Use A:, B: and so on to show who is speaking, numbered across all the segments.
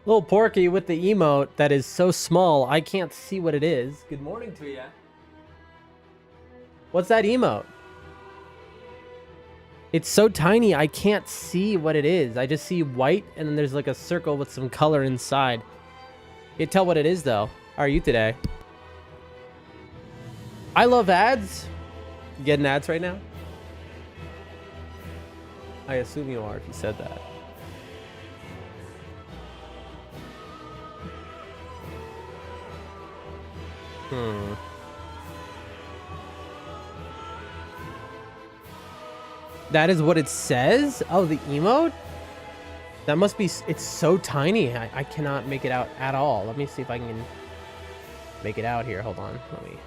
A: Little Porky with the emote that is so small, I can't see what it is. Good morning to ya. What's that emote? It's so tiny, I can't see what it is. I just see white, and then there's like a circle with some color inside. Can't tell what it is, though. How are you today? I love ads. You getting ads right now? I assume you are if you said that. That is what it says? Oh, the emote? That must be... It's so tiny. I cannot make it out at all. Let me see if I can make it out here. Hold on. Let me...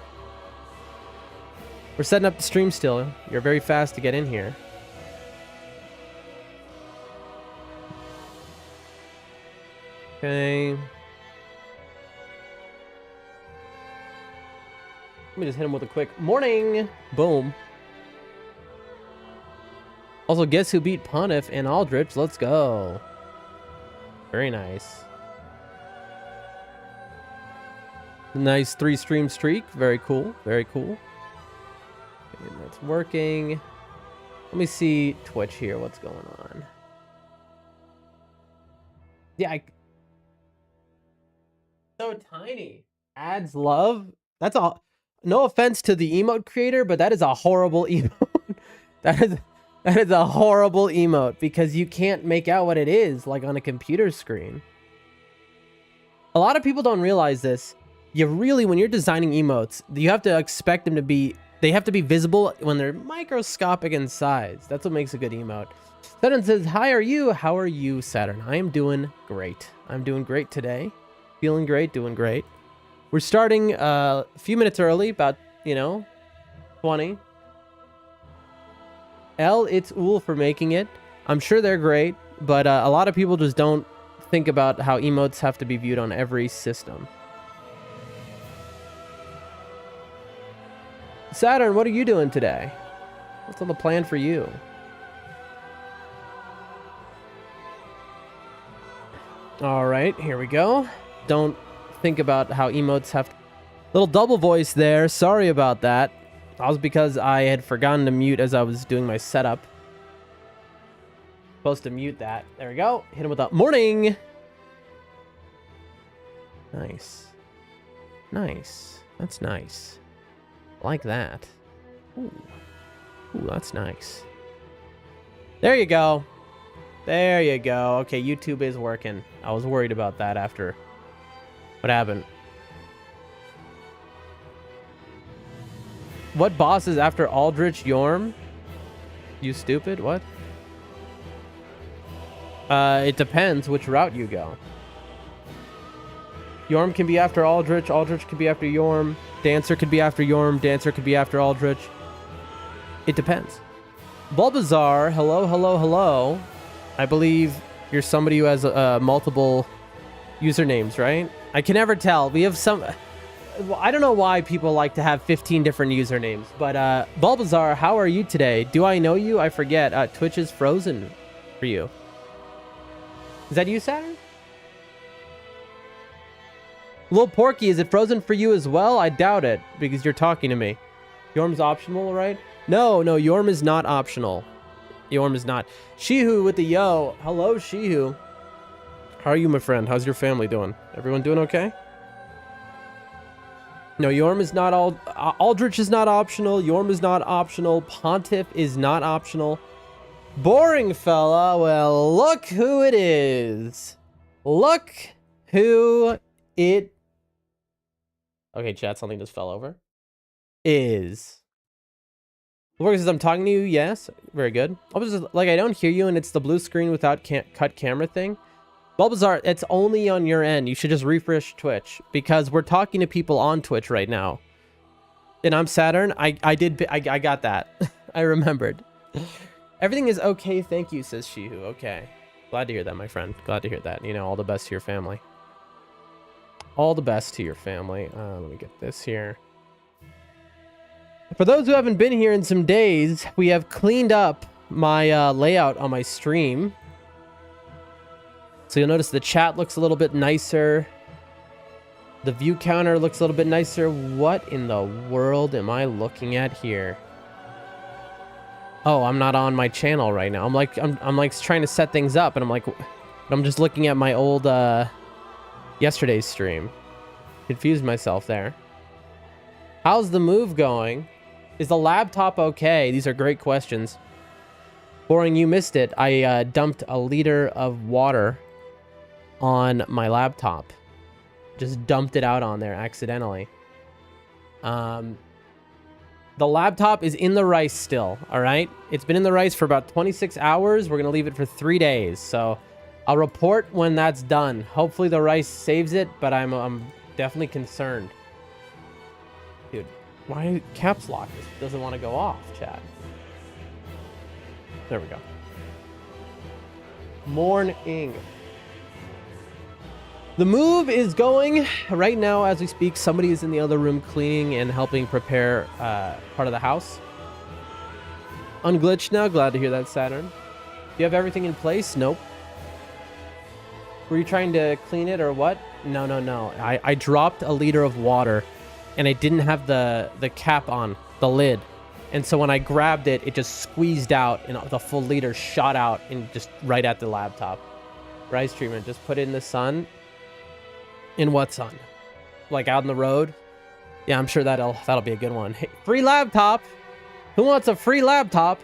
A: We're setting up the stream still. You're very fast to get in here. Okay. Let me just hit him with a quick morning. Boom. Also, guess who beat Punif and Aldrich? Let's go. Very nice. Nice 3-stream streak. Very cool. Very cool. Okay, that's working. Let me see Twitch here. What's going on? Yeah, so tiny. Ads love. That's all. No offense to the emote creator, but that is a horrible emote. That is a horrible emote because you can't make out what it is like on a computer screen. A lot of people don't realize this. You really, when you're designing emotes, you have to expect them to be, they have to be visible when they're microscopic in size. That's what makes a good emote. Saturn says, hi, are you? How are you, Saturn? I am doing great. I'm doing great today. Feeling great, doing great. We're starting a few minutes early, about, 20. It's Ool for making it. I'm sure they're great, but a lot of people just don't think about how emotes have to be viewed on every system. Saturn, what are you doing today? What's on the plan for you? All right, here we go. Don't think about how emotes have little double voice there. Sorry about that. That was because I had forgotten to mute as I was doing my setup. Supposed to mute that. There we go. Hit him with a morning. Nice. Nice. That's nice. Like that. Ooh. Ooh, that's nice. There you go. There you go. Okay, YouTube is working. I was worried about that after what happened. What boss is after Aldrich Yorm? You stupid? What? It depends which route you go. Yorm can be after Aldrich. Aldrich could be after Yorm. Dancer could be after Yorm. Dancer could be after Aldrich. It depends. Bulbasaur, hello, hello, hello. I believe you're somebody who has multiple usernames, right? I can never tell. We have some... I don't know why people like to have 15 different usernames, but Bulbasaur, how are you today? Do I know you? I forget. Twitch is frozen for you. Is that you, Saturn? Little Porky, is it frozen for you as well? I doubt it, because you're talking to me. Yorm's optional, right? No, Yorm is not optional. Yorm is not. Shihu with the yo. Hello, Shihu. How are you, my friend? How's your family doing? Everyone doing okay? No, Yorm is not all... Aldrich is not optional. Yorm is not optional. Pontiff is not optional. Boring fella. Well, look who it is. Look who it... Okay, chat, something just fell over. Is... Works as I'm talking to you, yes. Very good. I was just like, I don't hear you, and it's the blue screen without cut camera thing. Bulbasaur, it's only on your end. You should just refresh Twitch, because we're talking to people on Twitch right now. And I'm Saturn. I got that. I remembered. Everything is okay, thank you, says Shihu. Okay. Glad to hear that, my friend. Glad to hear that. All the best to your family. All the best to your family. Let me get this here. For those who haven't been here in some days, we have cleaned up my layout on my stream. So you'll notice the chat looks a little bit nicer. The view counter looks a little bit nicer. What in the world am I looking at here? Oh, I'm not on my channel right now. I'm like trying to set things up, and I'm just looking at my old yesterday's stream. Confused myself there. How's the move going? Is the laptop okay? These are great questions. Boring, you missed it. I dumped a liter of water on my laptop. Just dumped it out on there accidentally. The laptop is in the rice still, all right? It's been in the rice for about 26 hours. We're going to leave it for 3 days. So I'll report when that's done. Hopefully the rice saves it, but I'm definitely concerned. Dude, why caps lock doesn't want to go off, chat? There we go. Morning. The move is going right now as we speak. Somebody is in the other room cleaning and helping prepare part of the house. Unglitched now. Glad to hear that, Saturn. Do you have everything in place? Nope. Were you trying to clean it or what? No. I dropped a liter of water and I didn't have the cap on, the lid. And so when I grabbed it, it just squeezed out and the full liter shot out and just right at the laptop. Rice treatment. Just put it in the sun. In what sun? Like out in the road? Yeah, I'm sure that'll be a good one. Hey, free laptop. Who wants a free laptop?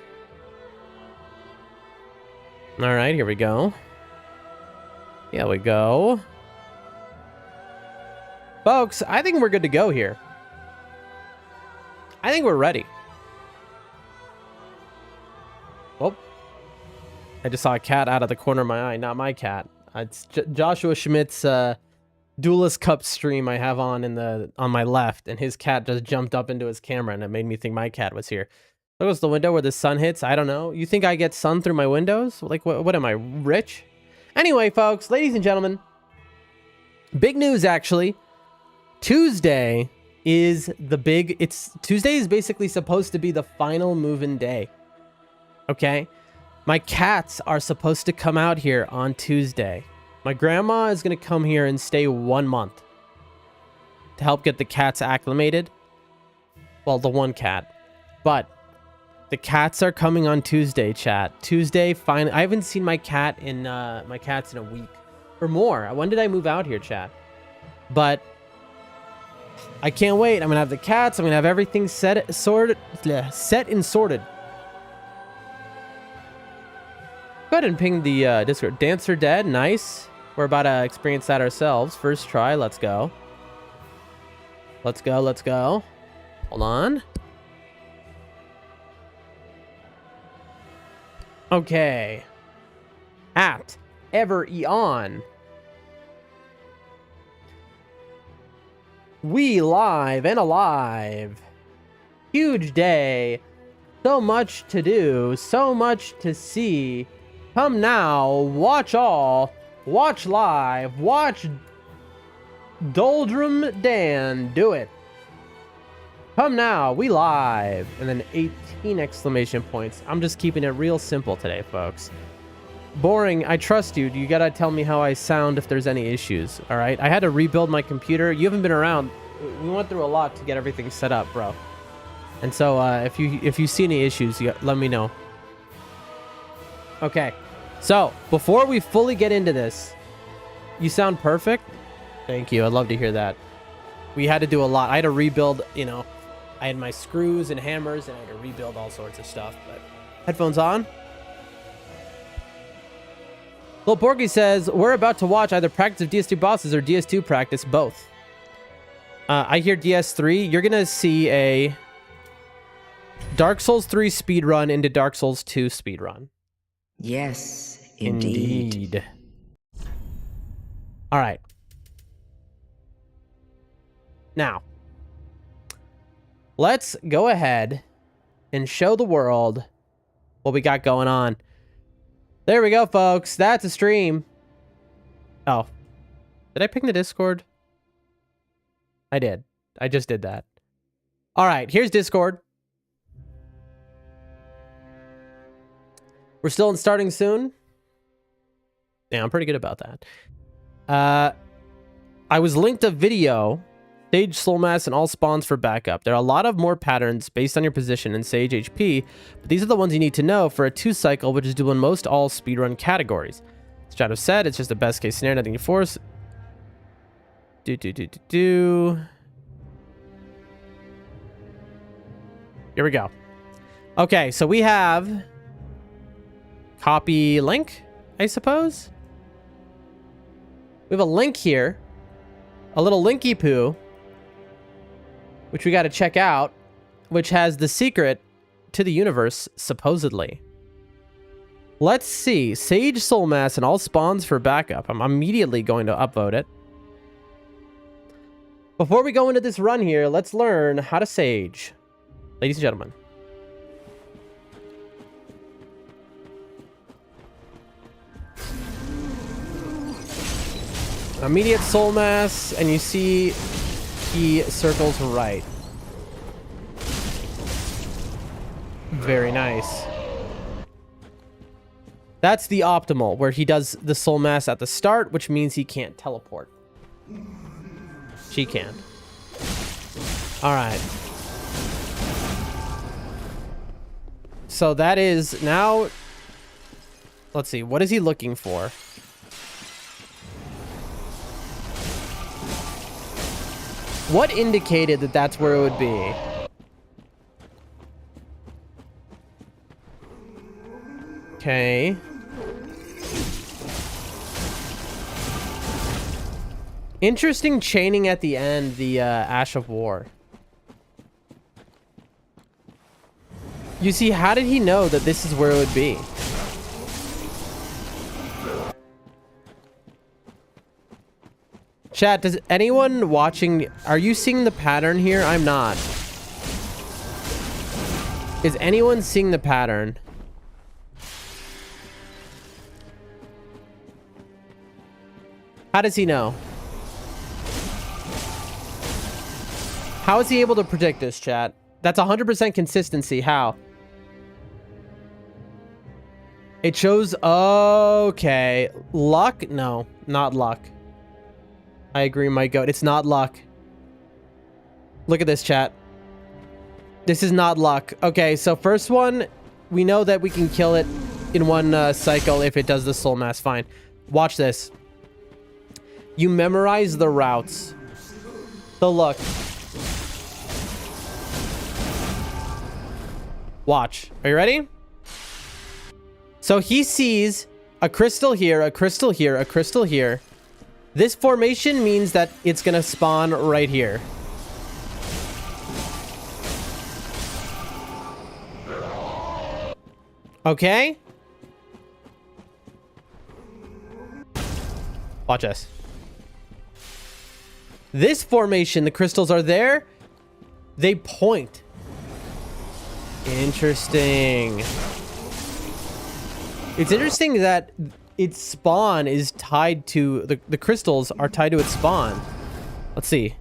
A: All right, here we go. Here we go. Folks, I think we're good to go here. I think we're ready. Oh. I just saw a cat out of the corner of my eye. Not my cat. It's Joshua Schmidt's Duelist Cup stream I have on my left, and his cat just jumped up into his camera, and it made me think my cat was here. Look, goes the window where the sun hits. I don't know. You think I get sun through my windows? Like, what am I, rich? Anyway, folks, ladies and gentlemen, big news actually. Tuesday is the big. Tuesday is basically supposed to be the final move-in day. Okay, my cats are supposed to come out here on Tuesday. My grandma is going to come here and stay 1 month to help get the cats acclimated. Well, the one cat. But the cats are coming on Tuesday, chat. Tuesday, fine. I haven't seen my cats in a week or more. When did I move out here, chat? But I can't wait. I'm going to have the cats. I'm going to have everything set and sorted. Go ahead and ping the Discord. Dancer dead. Nice. We're about to experience that ourselves. First try. Let's go. Let's go. Let's go. Hold on. Okay. At Ever Eon. We live and alive. Huge day. So much to do. So much to see. Come now. Watch all. Watch live. Watch Doldrum Dan do it. Come now. We live. And then 18 exclamation points. I'm just keeping it real simple today, folks. Boring. I trust you. You gotta tell me how I sound if there's any issues. All right. I had to rebuild my computer. You haven't been around. We went through a lot to get everything set up, bro. And so if you see any issues, let me know. Okay. So, before we fully get into this, you sound perfect. Thank you. I'd love to hear that. We had to do a lot. I had to rebuild, I had my screws and hammers, and I had to rebuild all sorts of stuff. But headphones on. Lil Porky says, we're about to watch either practice of DS2 bosses or DS2 practice, both. I hear DS3. You're going to see a Dark Souls 3 speedrun into Dark Souls 2 speedrun.
B: Yes, indeed.
A: All right. Now, let's go ahead and show the world what we got going on. There we go, folks. That's a stream. Oh. Did I ping the Discord? I did. I just did that. All right, here's Discord. We're still in starting soon. Yeah, I'm pretty good about that. I was linked a video, Sage Soul Mass and all spawns for backup. There are a lot of more patterns based on your position in Sage HP, but these are the ones you need to know for a 2 cycle, which is doable in most all speedrun categories. As Shadow said, it's just a best case scenario, nothing to force. Here we go. Okay, so we have copy link, I suppose. We have a link here, a little linky poo, which we got to check out, which has the secret to the universe, supposedly. Let's see. Sage Soul Mass and all spawns for backup. I'm immediately going to upvote it. Before we go into this run here, let's learn how to Sage. Ladies and gentlemen. Immediate Soul Mass, and you see he circles right. Very nice. That's the optimal, where he does the Soul Mass at the start, which means he can't teleport. She can. All right. So that is now... Let's see. What is he looking for? What indicated that that's where it would be? Okay. Interesting chaining at the end, the Ash of War. You see, how did he know that this is where it would be? Chat, does anyone watching... Are you seeing the pattern here? I'm not. Is anyone seeing the pattern? How does he know? How is he able to predict this, chat? That's 100% consistency. How? It shows... Okay. Luck? No, not luck. I agree, my goat. It's not luck. Look at this, chat. This is not luck. Okay, so first one, we know that we can kill it in one cycle if it does the Soul Mass. Fine. Watch this. You memorize the routes. So look. Watch. Are you ready? So he sees a crystal here, a crystal here, a crystal here. This formation means that it's going to spawn right here. Okay? Watch this. This formation, the crystals are there. They point. Interesting. It's interesting that its spawn is tied to... The crystals are tied to its spawn. Let's see.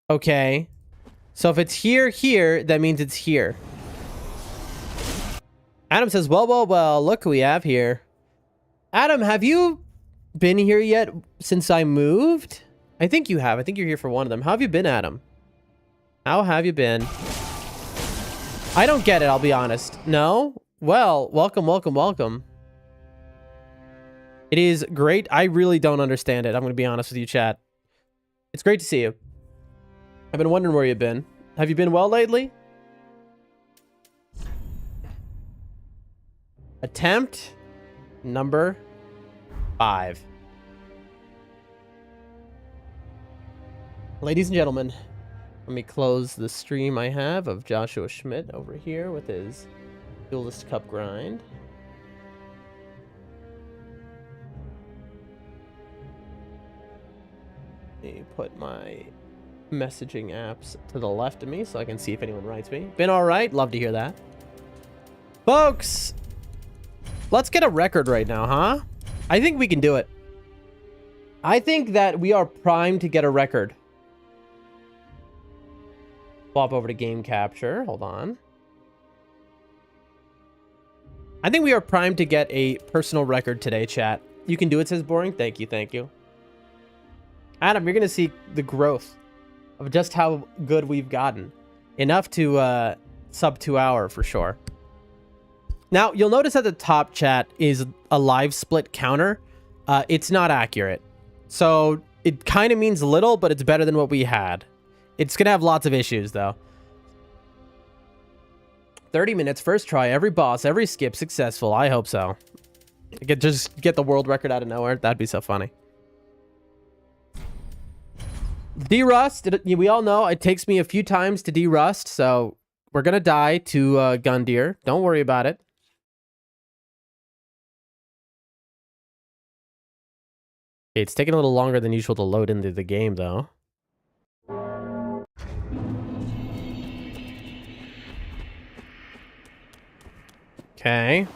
A: Okay. So if it's here, that means it's here. Adam says, well, look who we have here. Adam, have you been here yet since I moved? I think you have. I think you're here for one of them. How have you been, Adam? How have you been? I don't get it, I'll be honest. No? Well, welcome. It is great. I really don't understand it. I'm going to be honest with you, chat. It's great to see you. I've been wondering where you've been. Have you been well lately? Attempt number 5. Ladies and gentlemen, let me close the stream I have of Joshua Schmidt over here with his Duelist Cup grind. Let me put my messaging apps to the left of me so I can see if anyone writes me. Been all right. Love to hear that. Folks, let's get a record right now, huh? I think we can do it. I think that we are primed to get a record. Swap over to game capture. Hold on. I think we are primed to get a personal record today, chat. You can do it, says Boring. Thank you, thank you. Adam, you're going to see the growth of just how good we've gotten. Enough to sub 2 hour for sure. Now, you'll notice at the top, chat, is a live split counter. It's not accurate. So it kind of means little, but it's better than what we had. It's going to have lots of issues, though. 30 minutes, first try, every boss, every skip successful. I hope so. Just get the world record out of nowhere. That'd be so funny. De-rust. We all know it takes me a few times to de-rust, so we're going to die to Gundyr. Don't worry about it. Okay, it's taking a little longer than usual to load into the game, though. Okay.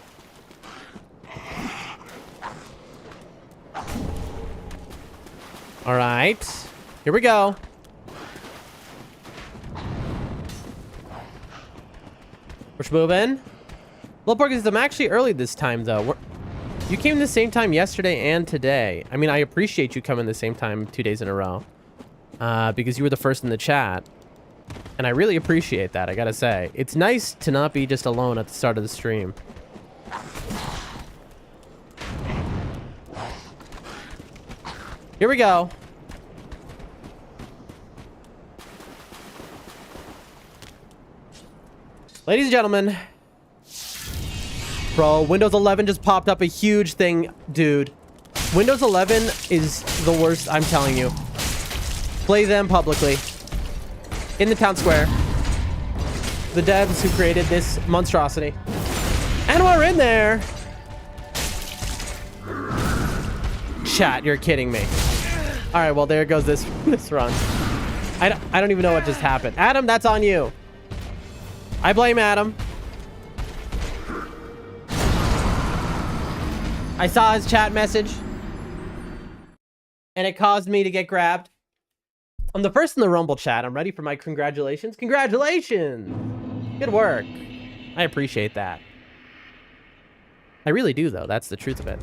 A: All right. Here we go. We're moving. Little Porkins, I'm actually early this time, though. You came the same time yesterday and today. I mean, I appreciate you coming the same time 2 days in a row. Because you were the first in the chat. And I really appreciate that, I gotta say. It's nice to not be just alone at the start of the stream. Here we go. Ladies and gentlemen. Bro, Windows 11 just popped up a huge thing, dude. Windows 11 is the worst, I'm telling you. Play them publicly. In the town square. The devs who created this monstrosity. And we're in there. Chat, you're kidding me. All right, well, there goes this run. I don't even know what just happened. Adam, that's on you. I blame Adam. I saw his chat message. And it caused me to get grabbed. I'm the first in the Rumble chat. I'm ready for my congratulations. Congratulations! Good work. I appreciate that. I really do, though. That's the truth of it.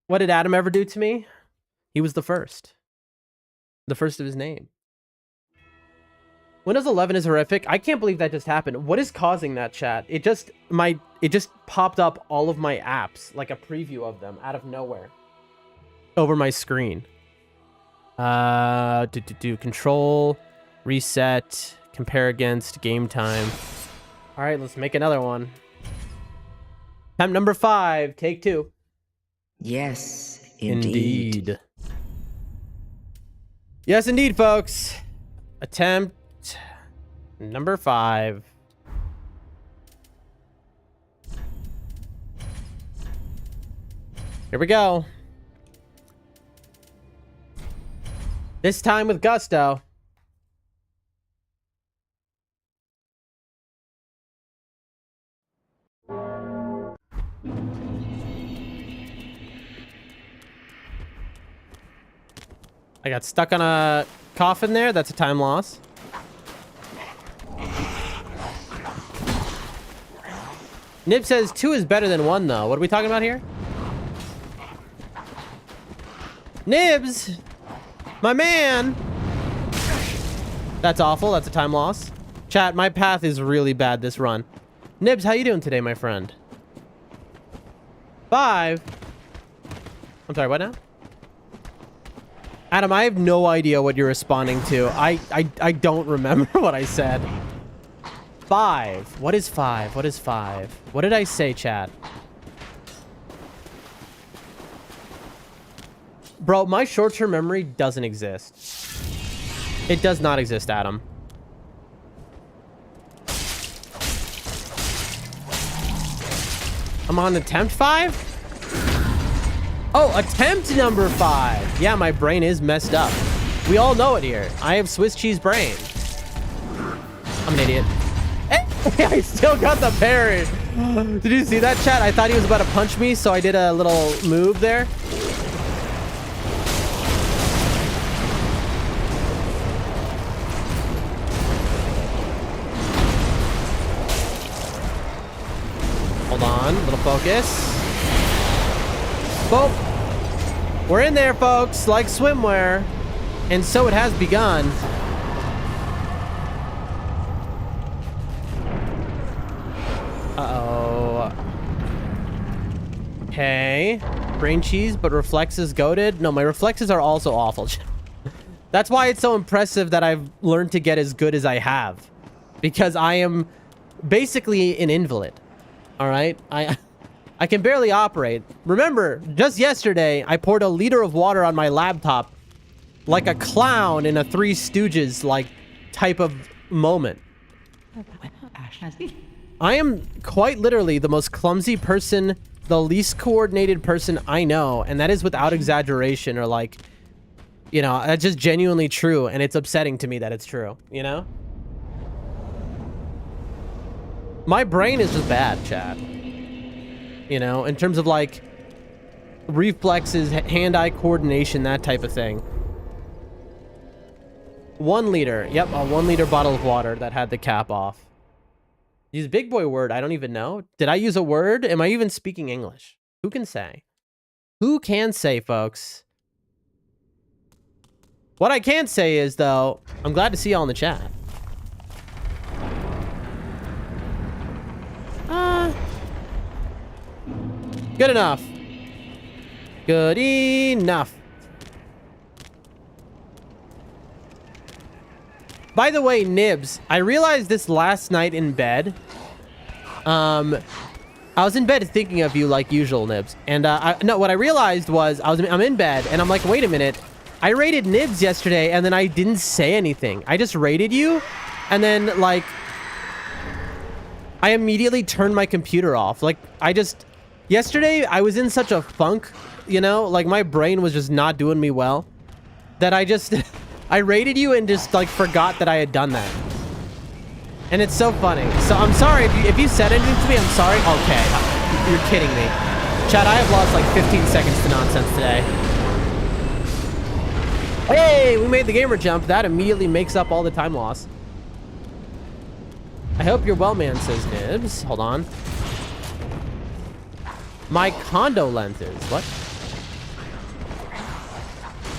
A: What did Adam ever do to me? He was the first. The first of his name. Windows 11 is horrific. I can't believe that just happened. What is causing that, chat? It just popped up all of my apps, like a preview of them out of nowhere. Over my screen. Control, reset, compare against, game time. All right, let's make another one. Attempt number 5, take 2.
B: Yes, indeed.
A: Yes, indeed, folks. Attempt number 5. Here we go. This time with gusto. I got stuck on a coffin there. That's a time loss. Nib says 2 is better than 1, though. What are we talking about here? Nibs! My man! That's awful. That's a time loss. Chat, my path is really bad this run. Nibs, how you doing today, my friend? 5. I'm sorry, what now? Adam, I have no idea what you're responding to. I don't remember what I said. 5. What is 5? What is 5? What did I say, chat? Bro, my short-term memory doesn't exist. It does not exist, Adam. I'm on attempt 5? Oh, attempt number 5. Yeah, my brain is messed up. We all know it here. I have Swiss cheese brain. I'm an idiot. I still got the parry. Did you see that, chat? I thought he was about to punch me, so I did a little move there. focus. Boop. We're in there, folks, like swimwear. And so it has begun. Uh-oh. Okay. Brain cheese, but reflexes goated. No, my reflexes are also awful. That's why it's so impressive that I've learned to get as good as I have. Because I am basically an invalid. All right? I can barely operate. Remember, just yesterday, I poured a liter of water on my laptop like a clown in a Three Stooges like type of moment. I am quite literally the most clumsy person, the least coordinated person I know, and that is without exaggeration or like, you know, that's just genuinely true, and it's upsetting to me that it's true, you know? My brain is just bad, chat. You know, in terms of like reflexes, hand-eye coordination, that type of thing. 1 liter. Yep, a 1 liter bottle of water that had the cap off. Use big boy word. I don't even know. Did I use a word? Am I even speaking English? Who can say? Who can say, folks? What I can say is, though, I'm glad to see y'all in the chat. Good enough. Good enough. By the way, Nibs, I realized this last night in bed. I was in bed thinking of you like usual, Nibs. And no, what I realized was I'm in bed and I'm like, wait a minute. I rated Nibs yesterday and then I didn't say anything. I just rated you and then like I immediately turned my computer off. Like yesterday I was in such a funk, you know, like my brain was just not doing me well that I rated you and just like forgot that I had done that. And it's so funny. So I'm sorry if you said anything to me. I'm sorry. Okay, you're kidding me. Chad, I have lost like 15 seconds to nonsense today. Hey, we made the gamer jump. That immediately makes up all the time loss. I hope you're well, man, says Nibs. Hold on. My condo lenses. What?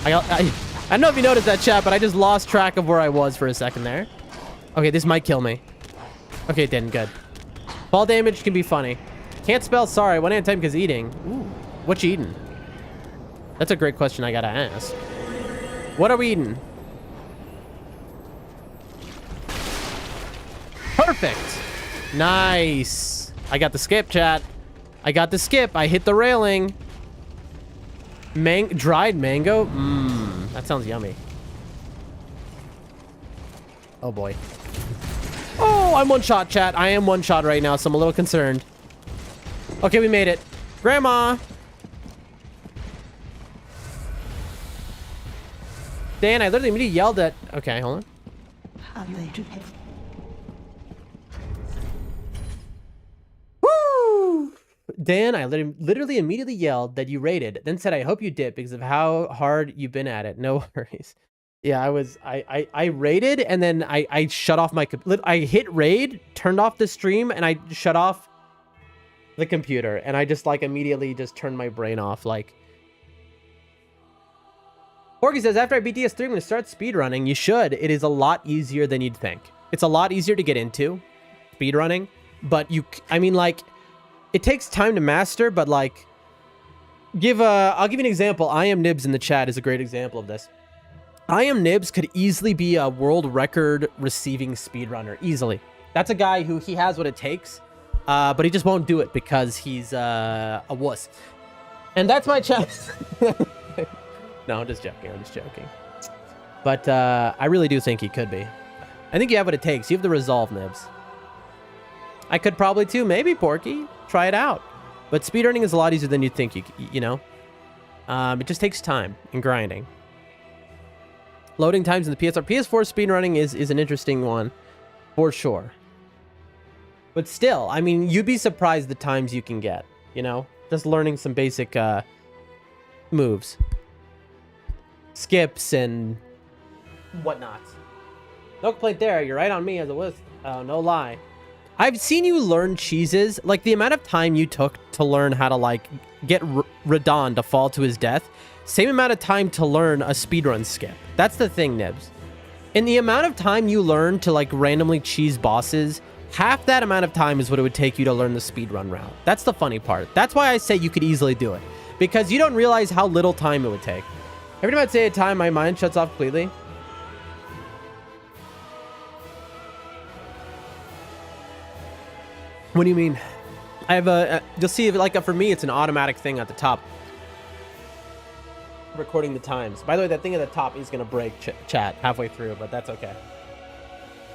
A: I don't know if you noticed that, chat, but I just lost track of where I was for a second there. Okay, this might kill me. Okay, it didn't. Good. Fall damage can be funny. Can't spell sorry. One at a time because eating. Ooh, what you eating? That's a great question I gotta ask. What are we eating? Perfect. Nice. I got the skip, chat. I got the skip. I hit the railing. Dried mango? Mmm. That sounds yummy. Oh, boy. Oh, I'm one shot, chat. I am one shot right now, so I'm a little concerned. Okay, we made it. Grandma! Dan, I literally immediately yelled at... Okay, hold on. Woo! Dan, I literally immediately yelled that you rated, then said, I hope you dip because of how hard you've been at it. No worries. Yeah, I raided and then I shut off my... I hit raid, turned off the stream, and I shut off the computer. And I just like immediately just turned my brain off. Like... Porky says, after I beat DS3, I'm going to start speedrunning. You should. It is a lot easier than you'd think. It's a lot easier to get into speedrunning. But I mean, like, it takes time to master, but like, I'll give you an example. I Am Nibs in the chat is a great example of this. I Am Nibs could easily be a world record receiving speedrunner. Easily. That's a guy who he has what it takes, but he just won't do it because he's a wuss. And that's my chat. No, I'm just joking. I'm just joking. But I really do think he could be. I think you have what it takes. You have the resolve, Nibs. I could probably too. Maybe, Porky. Try it out. But speedrunning is a lot easier than you think, you know? It just takes time and grinding. Loading times in the PS4 speedrunning is an interesting one. For sure. But still, I mean, you'd be surprised the times you can get, you know? Just learning some basic moves. Skips and whatnot. No complaint there. You're right on me as a list. Oh, no lie. I've seen you learn cheeses. Like, the amount of time you took to learn how to, like, get Radon to fall to his death. Same amount of time to learn a speedrun skip. That's the thing, Nibs. In the amount of time you learn to, like, randomly cheese bosses, half that amount of time is what it would take you to learn the speedrun route. That's the funny part. That's why I say you could easily do it. Because you don't realize how little time it would take. Every time I'd say a time, my mind shuts off completely. What do you mean? I have a... you'll see, like, for me, it's an automatic thing at the top. Recording the times. By the way, that thing at the top is going to break chat halfway through, but that's okay.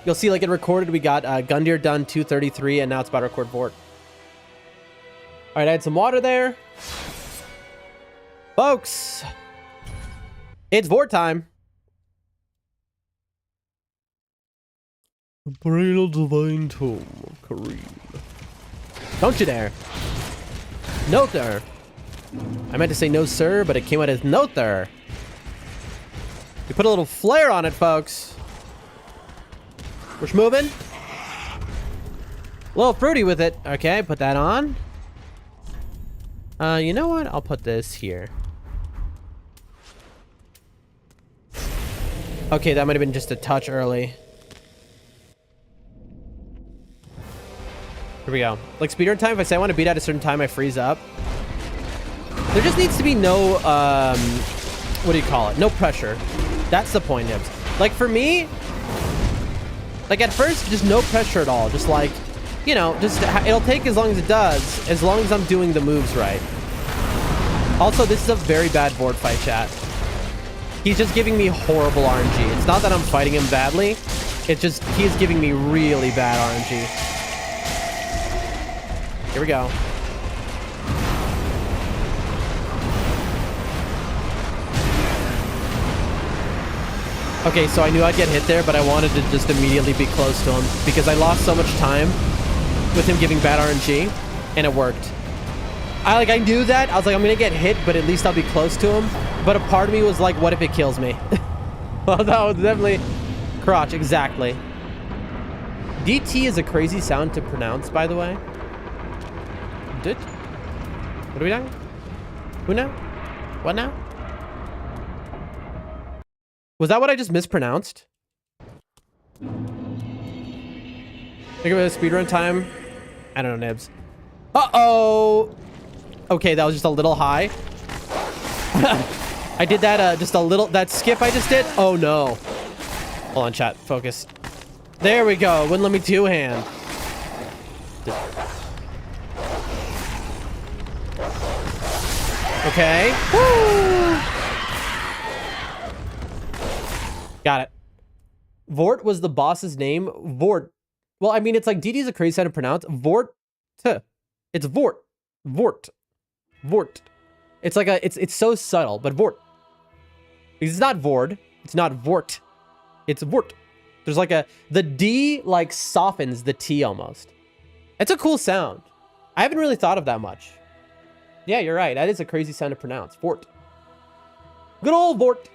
A: You'll see, like, it recorded. We got Gundyr done 2:33, and now it's about to record Vort. All right, I had some water there. Folks, it's Vort time. The Bradal Divine Tome of Kareem. Don't you dare. No, sir. I meant to say no, sir, but it came out as no, sir. We put a little flair on it, folks. We're moving. A little fruity with it. Okay, put that on. You know what? I'll put this here. Okay, that might have been just a touch early. Here we go. Like speedrun time, if I say I want to beat at a certain time, I freeze up. There just needs to be no, what do you call it? No pressure. That's the point, Nibs. Like for me, like at first, just no pressure at all. Just like, you know, just it'll take as long as it does, as long as I'm doing the moves right. Also, this is a very bad board fight, chat. He's just giving me horrible RNG. It's not that I'm fighting him badly. It's just, he's giving me really bad RNG. Here we go. Okay, so I knew I'd get hit there, but I wanted to just immediately be close to him because I lost so much time with him giving bad RNG, and it worked. I knew that. I was like, I'm gonna get hit, but at least I'll be close to him. But a part of me was like, what if it kills me? Well, that was definitely crotch, exactly. DT is a crazy sound to pronounce, by the way. Did? What are we doing? Who now? What now? Was that what I just mispronounced? Think of it as speedrun time. I don't know, Nibs. Uh-oh! Okay, that was just a little high. I did that, just a little... That skip I just did? Oh, no. Hold on, chat. Focus. There we go. Wouldn't let me two-hand. Okay. Woo! Got it. Vort was the boss's name. Vort. Well, I mean, it's like DD is a crazy sound to pronounce. Vort. It's Vort. Vort. Vort. It's like a... It's so subtle, but Vort. Because it's not Vord. It's not Vort. It's Vort. There's like a... The D, like, softens the T almost. It's a cool sound. I haven't really thought of that much. Yeah, you're right. That is a crazy sound to pronounce. Vort. Good old Vort.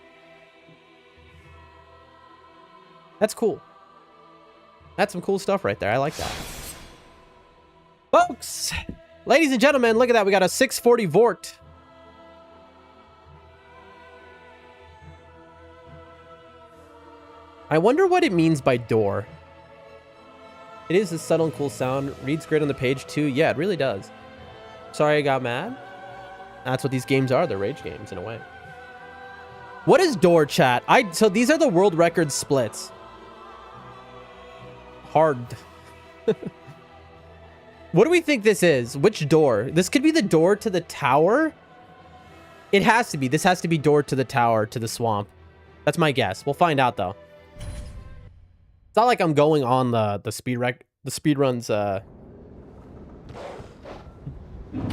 A: That's cool. That's some cool stuff right there. I like that. Folks, ladies and gentlemen, look at that. We got a 640 Vort. I wonder what it means by door. It is a subtle and cool sound. Reads great on the page too. Yeah, it really does. Sorry I got mad. That's what these games are. They're rage games in a way. What is door, chat? So these are the world record splits. Hard. What do we think this is? Which door? This could be the door to the tower. It has to be. This has to be door to the tower to the swamp. That's my guess. We'll find out though. It's not like I'm going on the speedrun's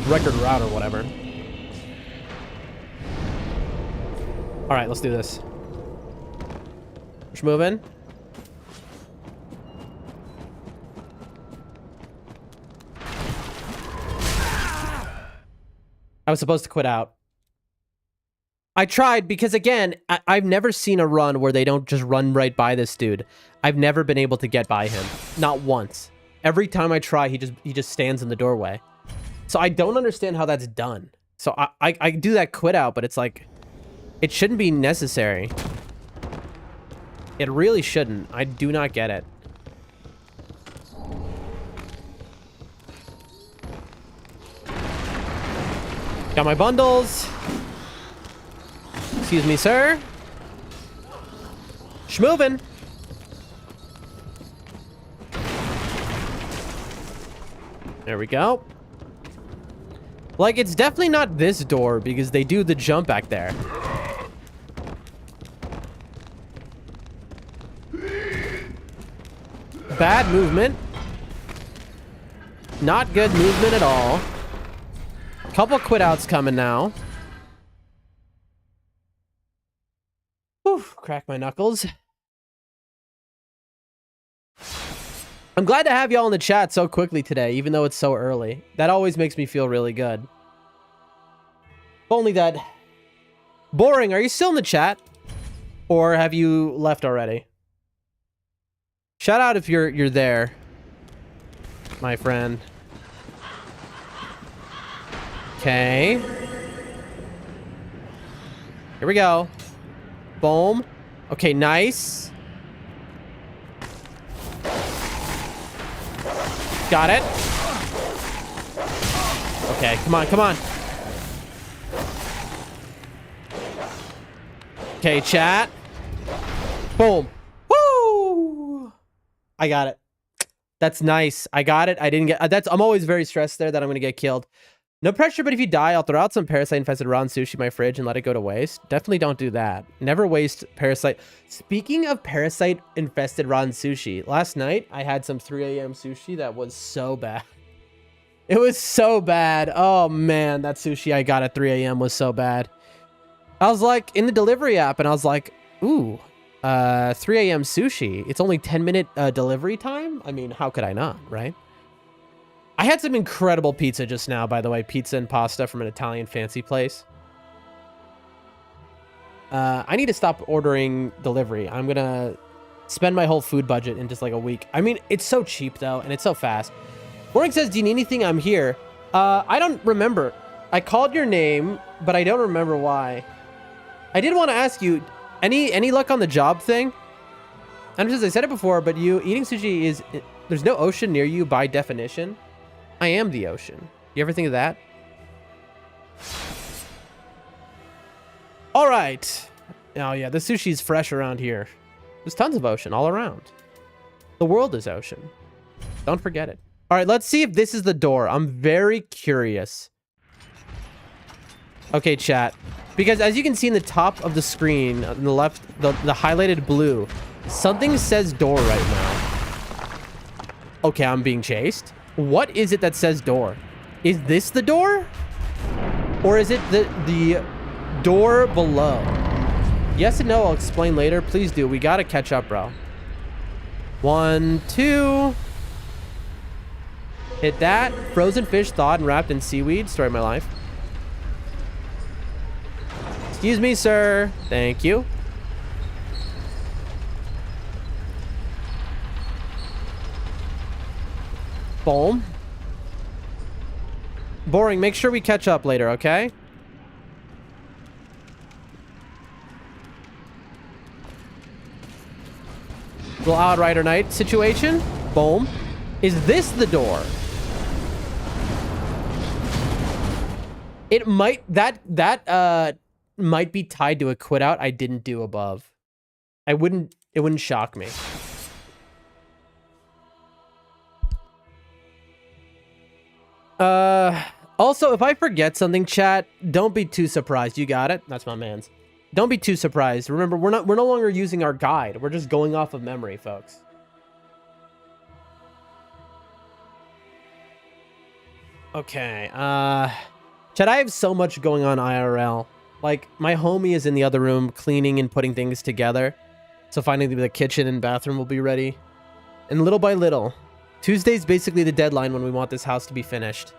A: record route or whatever. All right, let's do this. Push moving. I was supposed to quit out. I tried because, again, I've never seen a run where they don't just run right by this dude. I've never been able to get by him. Not once. every time I try, he just stands in the doorway. So I don't understand how that's done. So I do that quit out, but it's like, it shouldn't be necessary. It really shouldn't. I do not get it. Got my bundles. Excuse me, sir. Schmovin'. There we go. Like, it's definitely not this door because they do the jump back there. Bad movement. Not good movement at all. Couple quit outs coming now. Whew, crack my knuckles. I'm glad to have y'all in the chat so quickly today, even though it's so early. That always makes me feel really good. If only that... Boring, are you still in the chat? Or have you left already? Shout out if you're there, my friend. Okay. Here we go. Boom. Okay, nice. Got it. Okay, come on, come on. Okay, chat. Boom. Woo! I got it. That's nice. I got it. I didn't get... I'm always very stressed there that I'm going to get killed. No pressure, but if you die, I'll throw out some parasite-infested raw sushi in my fridge and let it go to waste. Definitely don't do that. Never waste parasite. Speaking of parasite-infested raw sushi, last night I had some 3 a.m. sushi that was so bad. It was so bad. Oh, man, that sushi I got at 3 a.m. was so bad. I was like, in the delivery app, and I was like, ooh, 3 a.m. sushi. It's only 10-minute delivery time? I mean, how could I not, right? I had some incredible pizza just now, by the way. Pizza and pasta from an Italian fancy place. I need to stop ordering delivery. I'm going to spend my whole food budget in just like a week. I mean, it's so cheap, though, and it's so fast. Warren says, do you need anything? I'm here. I don't remember. I called your name, but I don't remember why. I did want to ask you, any luck on the job thing? And just, I said it before, but eating sushi is... There's no ocean near you by definition. I am the ocean. You ever think of that? All right. Oh, yeah, the sushi's fresh around here. There's tons of ocean all around. The world is ocean. Don't forget it. All right, let's see if this is the door. I'm very curious. Okay, chat. Because as you can see in the top of the screen, on the left, the highlighted blue, something says door right now. Okay, I'm being chased. What is it that says door? Is this the door? Or is it the door below? Yes and no, I'll explain later. Please do. We gotta catch up, bro. 1, 2. Hit that. Frozen fish thawed and wrapped in seaweed. Story of my life. Excuse me, sir. Thank you. Boom. Boring. Make sure we catch up later, okay? Little Outrider Night situation. Boom. Is this the door? It might... That might be tied to a quit out I didn't do above. It wouldn't shock me. Also, if I forget something, chat, don't be too surprised. You got it? That's my man's. Don't be too surprised. Remember, we're no longer using our guide. We're just going off of memory, folks. Okay, chat, I have so much going on IRL. Like, my homie is in the other room cleaning and putting things together. So finally the kitchen and bathroom will be ready. And little by little, Tuesday's basically the deadline when we want this house to be finished.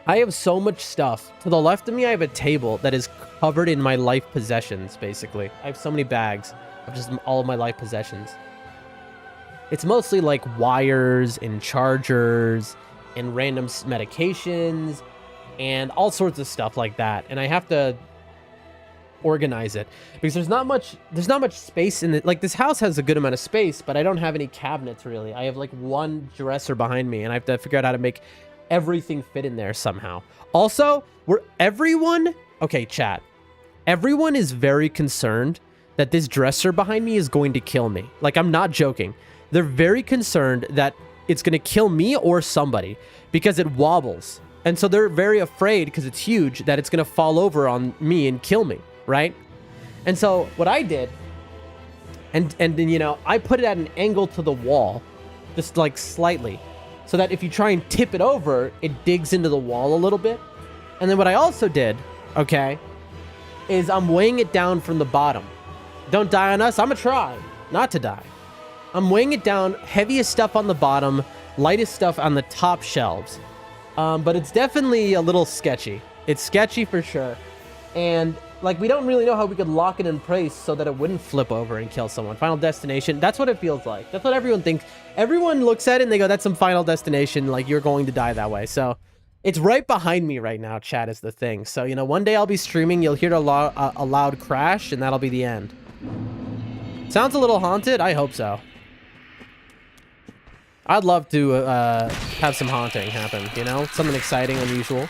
A: I have so much stuff. To the left of me, I have a table that is covered in my life possessions, basically. I have so many bags of just all of my life possessions. It's mostly like wires and chargers and random medications and all sorts of stuff like that. And I have to organize it because there's not much space in it. Like, this house has a good amount of space, but I don't have any cabinets really. I have like one dresser behind me and I have to figure out how to make everything fit in there somehow. Also, okay, chat. Everyone is very concerned that this dresser behind me is going to kill me. Like, I'm not joking. They're very concerned that it's going to kill me or somebody because it wobbles. And so they're very afraid, because it's huge, that it's going to fall over on me and kill me, right? And so what I did, and you know, I put it at an angle to the wall, just like slightly, so that if you try and tip it over, it digs into the wall a little bit. And then what I also did, okay, is I'm weighing it down from the bottom. Don't die on us. I'm gonna try not to die. I'm weighing it down, heaviest stuff on the bottom, lightest stuff on the top shelves. But it's definitely a little sketchy. It's sketchy for sure. And like, we don't really know how we could lock it in place so that it wouldn't flip over and kill someone. Final Destination, that's what it feels like. That's what everyone thinks. Everyone looks at it and they go, that's some Final Destination, like, you're going to die that way. So it's right behind me right now, chat, is the thing. So, you know, one day I'll be streaming, you'll hear a loud crash, and that'll be the end. Sounds a little haunted? I hope so. I'd love to have some haunting happen, you know? Something exciting, unusual.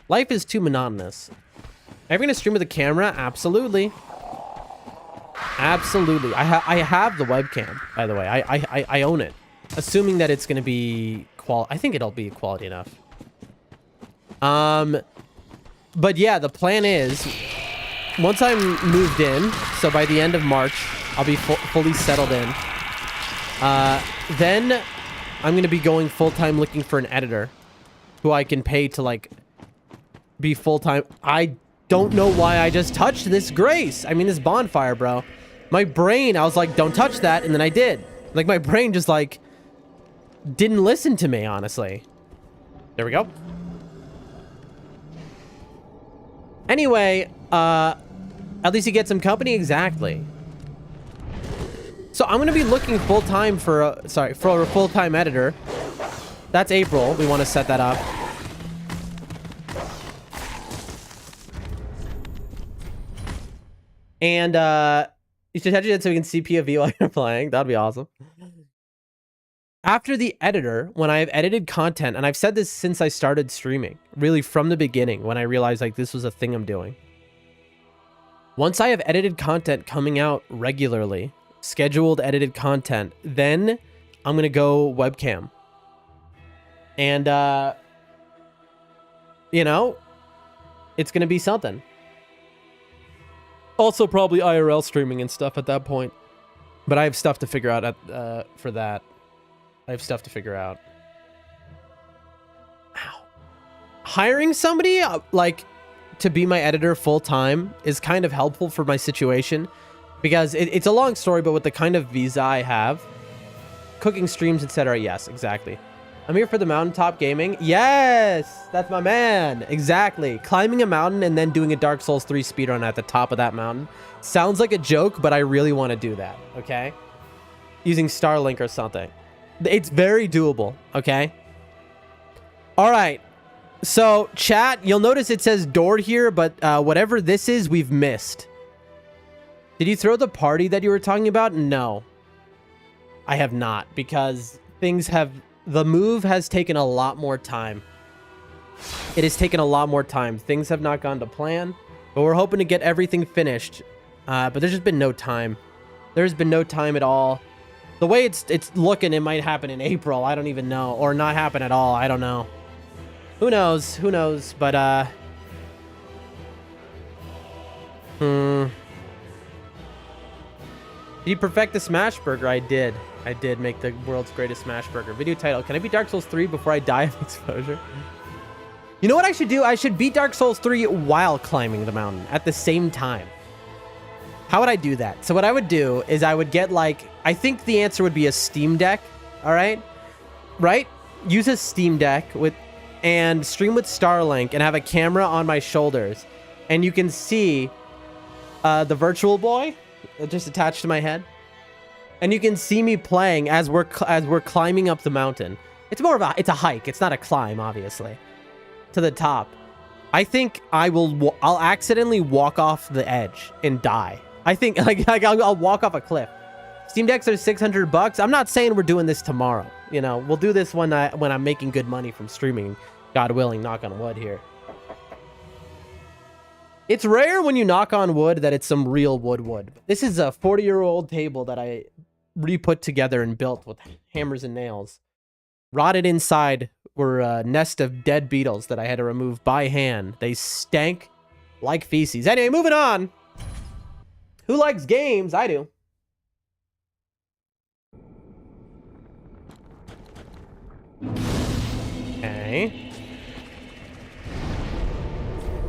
A: Life is too monotonous. Are you going to stream with a camera? Absolutely. Absolutely. I have the webcam, by the way. I own it. Assuming that it's going to be I think it'll be quality enough. But yeah, the plan is, once I'm moved in, so by the end of March, I'll be fully settled in. Then I'm going to be going full-time looking for an editor who I can pay to, like, be full-time. I don't know why I just touched this Grace. I mean, this bonfire, bro. My brain, I was like, don't touch that, and then I did. Like, my brain just, like, didn't listen to me, honestly. There we go. Anyway, at least you get some company. Exactly. So I'm going to be looking full-time for a full-time editor. That's April. We want to set that up. And you should touch it so we can see POV while you're playing. That'd be awesome. After the editor, when I have edited content, and I've said this since I started streaming, really from the beginning, when I realized like this was a thing I'm doing. Once I have edited content coming out regularly, scheduled edited content, then I'm going to go webcam. And, you know, it's going to be something. Also probably IRL streaming and stuff at that point. But I have stuff to figure out for that. I have stuff to figure out. Ow. Hiring somebody, like, to be my editor full-time is kind of helpful for my situation. Because it's a long story, but with the kind of visa I have, cooking streams, etc. Yes, exactly. I'm here for the mountaintop gaming. Yes, that's my man. Exactly. Climbing a mountain and then doing a Dark Souls 3 speedrun at the top of that mountain. Sounds like a joke, but I really want to do that, okay? Using Starlink or something. It's very doable, okay? All right. So, chat, you'll notice it says door here, but whatever this is, we've missed. Did you throw the party that you were talking about? No. I have not, because the move has taken a lot more time. It has taken a lot more time. Things have not gone to plan, but we're hoping to get everything finished. But there's just been no time. There's been no time at all. The way it's looking, it might happen in April. I don't even know. Or not happen at all. I don't know. Who knows? Who knows? But, Did you perfect the smash burger? I did. I did make the world's greatest smash burger. Video title: can I beat Dark Souls 3 before I die of exposure? You know what I should do? I should beat Dark Souls 3 while climbing the mountain at the same time. How would I do that? So what I would do is I would get, like, I think the answer would be a Steam Deck. All right? Right? Use a Steam Deck and stream with Starlink and have a camera on my shoulders. And you can see the virtual boy just attached to my head. And you can see me playing as we're climbing up the mountain. It's more of a hike. It's not a climb, obviously, to the top. I think I'll accidentally walk off the edge and die. I think like I'll walk off a cliff. Steam Decks are $600. I'm not saying we're doing this tomorrow. You know, we'll do this when I'm making good money from streaming, God willing, knock on wood here. It's rare when you knock on wood that it's some real wood. This is a 40-year-old table that I re-put together and built with hammers and nails. Rotted inside were a nest of dead beetles that I had to remove by hand. They stank like feces. Anyway, moving on. Who likes games? I do. Okay.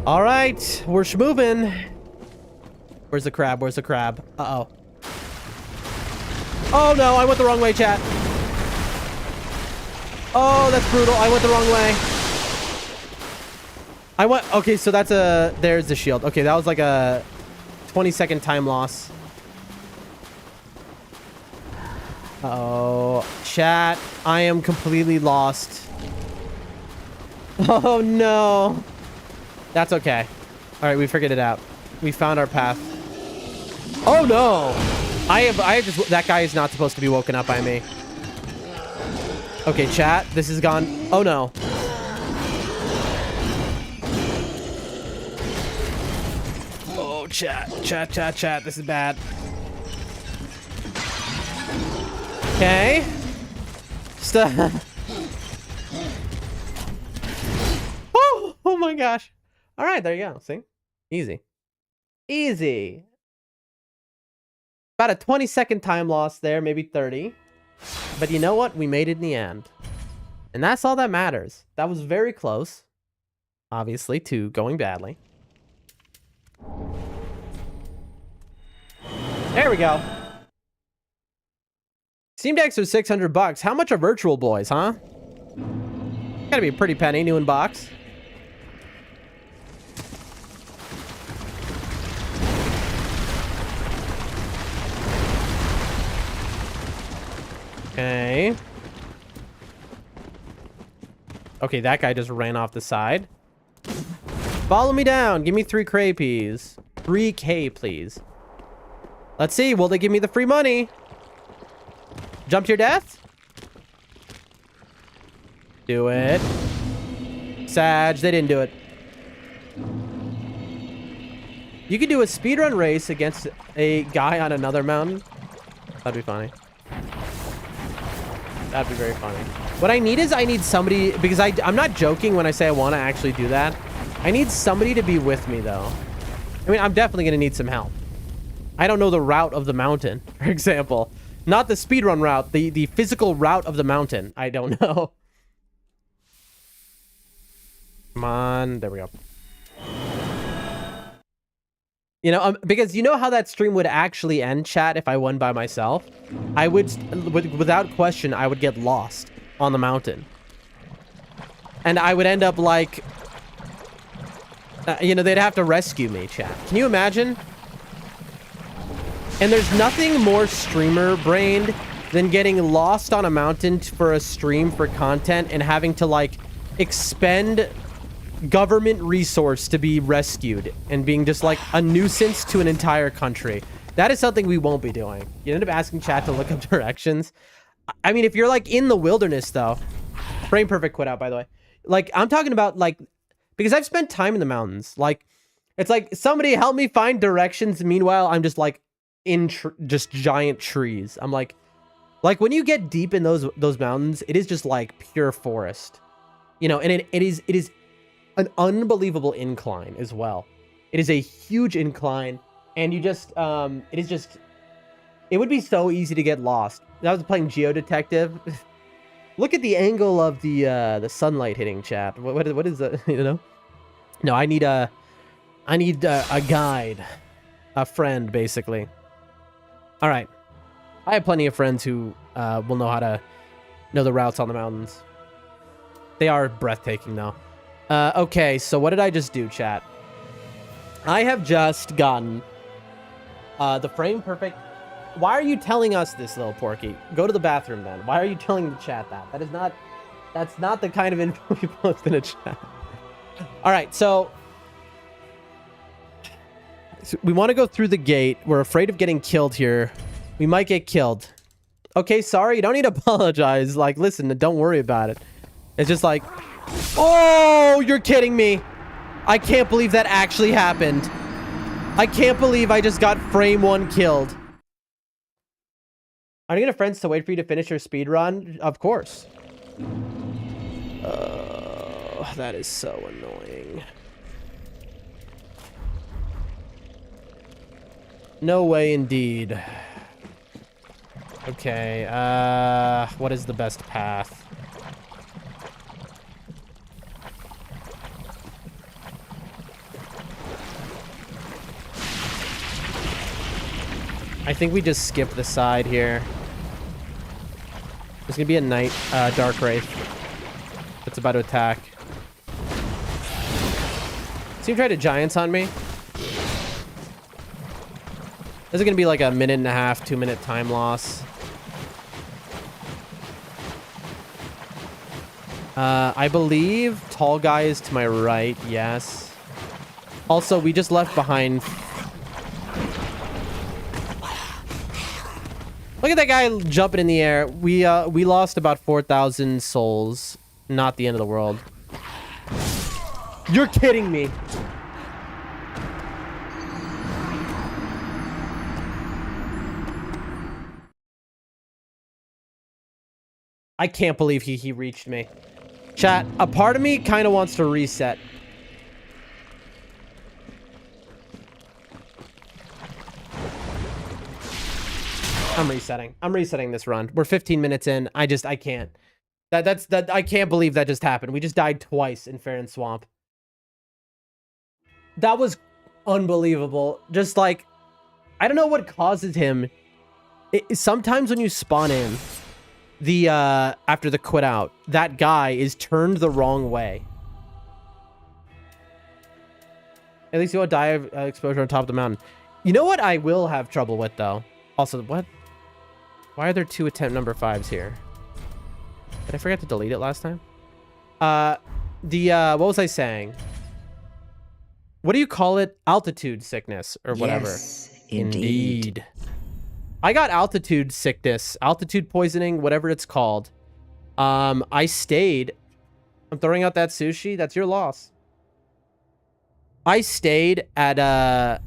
A: All right, we're schmoving. Where's the crab? Where's the crab? Uh-oh. Oh, no, I went the wrong way, chat. Oh, that's brutal. I went the wrong way. Okay, so that's there's the shield. Okay, that was like a 20-second time loss. Uh-oh. Chat, I am completely lost. Oh, no. That's okay. All right, we figured it out. We found our path. Oh, no. That guy is not supposed to be woken up by me. Okay, chat, this is gone. Oh, no. Oh, chat, this is bad. Okay. Stop. Oh my gosh. All right, there you go. See? Easy. Easy. About a 20-second time loss there, maybe 30. But you know what? We made it in the end. And that's all that matters. That was very close, obviously, to going badly. There we go. Steam Decks are $600. How much are Virtual Boys, huh? Gotta be a pretty penny, new in box. Okay. Okay, that guy just ran off the side. Follow me down. Give me 3 craypeas. 3K, please. Let's see. Will they give me the free money? Jump to your death? Do it. Sag, they didn't do it. You could do a speedrun race against a guy on another mountain. That'd be funny. That'd be very funny. What I need is I need somebody, because I'm not joking when I say I want to actually do that. I need somebody to be with me, though. I mean, I'm definitely going to need some help. I don't know the route of the mountain, for example. Not the speedrun route, the physical route of the mountain. I don't know. Come on. There we go. You know, because you know how that stream would actually end, chat, if I won by myself? I would, without question, I would get lost on the mountain. And I would end up like, you know, they'd have to rescue me, chat. Can you imagine? And there's nothing more streamer-brained than getting lost on a mountain for a stream for content and having to, like, expend government resource to be rescued and being just like a nuisance to an entire country. That is something we won't be doing. You end up asking chat to look up directions. I mean, if you're like in the wilderness though, Frame Perfect quit out, by the way. Like, I'm talking about like, because I've spent time in the mountains. Like, it's like somebody help me find directions. Meanwhile, I'm just like in just giant trees. I'm like when you get deep in those mountains, it is just like pure forest, you know, and it is an unbelievable incline as well. It is a huge incline, and you just it would be so easy to get lost. I was playing Geodetective. Look at the angle of the sunlight hitting, chat. What is that? You know? No, I need a guide, a friend, basically. All right, I have plenty of friends who will know how to know the routes on the mountains. They are breathtaking, though. Okay, so what did I just do, chat? I have just gotten the Frame Perfect Why are you telling us this, little Porky? Go to the bathroom then. Why are you telling the chat that? That's not the kind of info you post in a chat. All right, so we want to go through the gate. We're afraid of getting killed here. We might get killed. Okay, sorry. You don't need to apologize. Like, listen, don't worry about it. It's just like, oh, you're kidding me. I can't believe that actually happened. I can't believe I just got frame 1 killed. Are you gonna friends to wait for you to finish your speed run? Of course. That is so annoying. No way indeed. Okay, what is the best path? I think we just skip the side here. There's gonna be a dark wraith that's about to attack. So you tried to giants on me. This is gonna be like a 1.5, 2 minute time loss. I believe tall guy is to my right. Yes. Also, we just left behind. Look at that guy jumping in the air. We lost about 4,000 souls. Not the end of the world. You're kidding me. I can't believe he reached me. Chat, a part of me kind of wants to reset. I'm resetting. I'm resetting this run. We're 15 minutes in. I can't. I can't believe that just happened. We just died twice in Fair and Swamp. That was unbelievable. Just like, I don't know what causes him. Sometimes when you spawn in, after the quit out, that guy is turned the wrong way. At least you won't die of exposure on top of the mountain. You know what I will have trouble with though? Also, what? Why are there 2 attempt number 5s here? Did I forget to delete it last time? What was I saying? What do you call it? Altitude sickness or whatever.
B: Yes, indeed.
A: I got altitude sickness, altitude poisoning, whatever it's called. I stayed. I'm throwing out that sushi. That's your loss. I stayed at the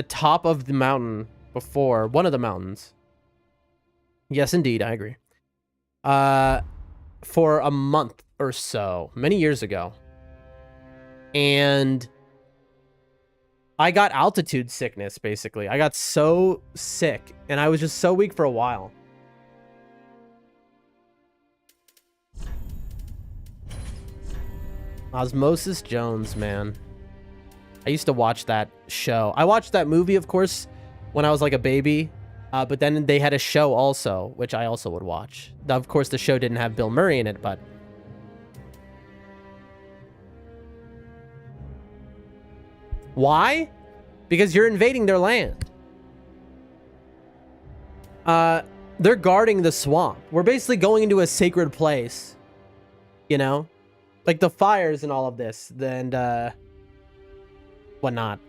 A: top of the mountain before, one of the mountains. Yes, indeed, I agree. For a month or so, many years ago. And I got altitude sickness, basically. I got so sick, and I was just so weak for a while. Osmosis Jones, man. I used to watch that show. I watched that movie, of course, when I was like a baby. But then they had a show also, which I also would watch. Of course, the show didn't have Bill Murray in it, but... Why? Because you're invading their land. They're guarding the swamp. We're basically going into a sacred place. You know? Like the fires and all of this. And, whatnot.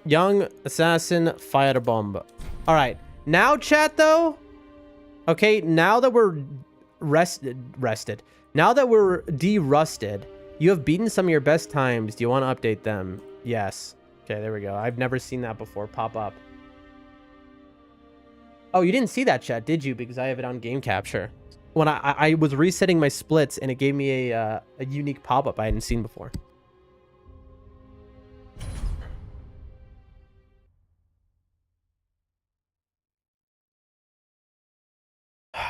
A: Young assassin firebomb. Alright. Now, chat, though. Okay, now that we're rested. Now that we're de-rusted, you have beaten some of your best times. Do you want to update them? Yes. Okay, there we go. I've never seen that before pop up. Oh, you didn't see that, chat, did you? Because I have it on game capture. When I was resetting my splits, and it gave me a unique pop-up I hadn't seen before.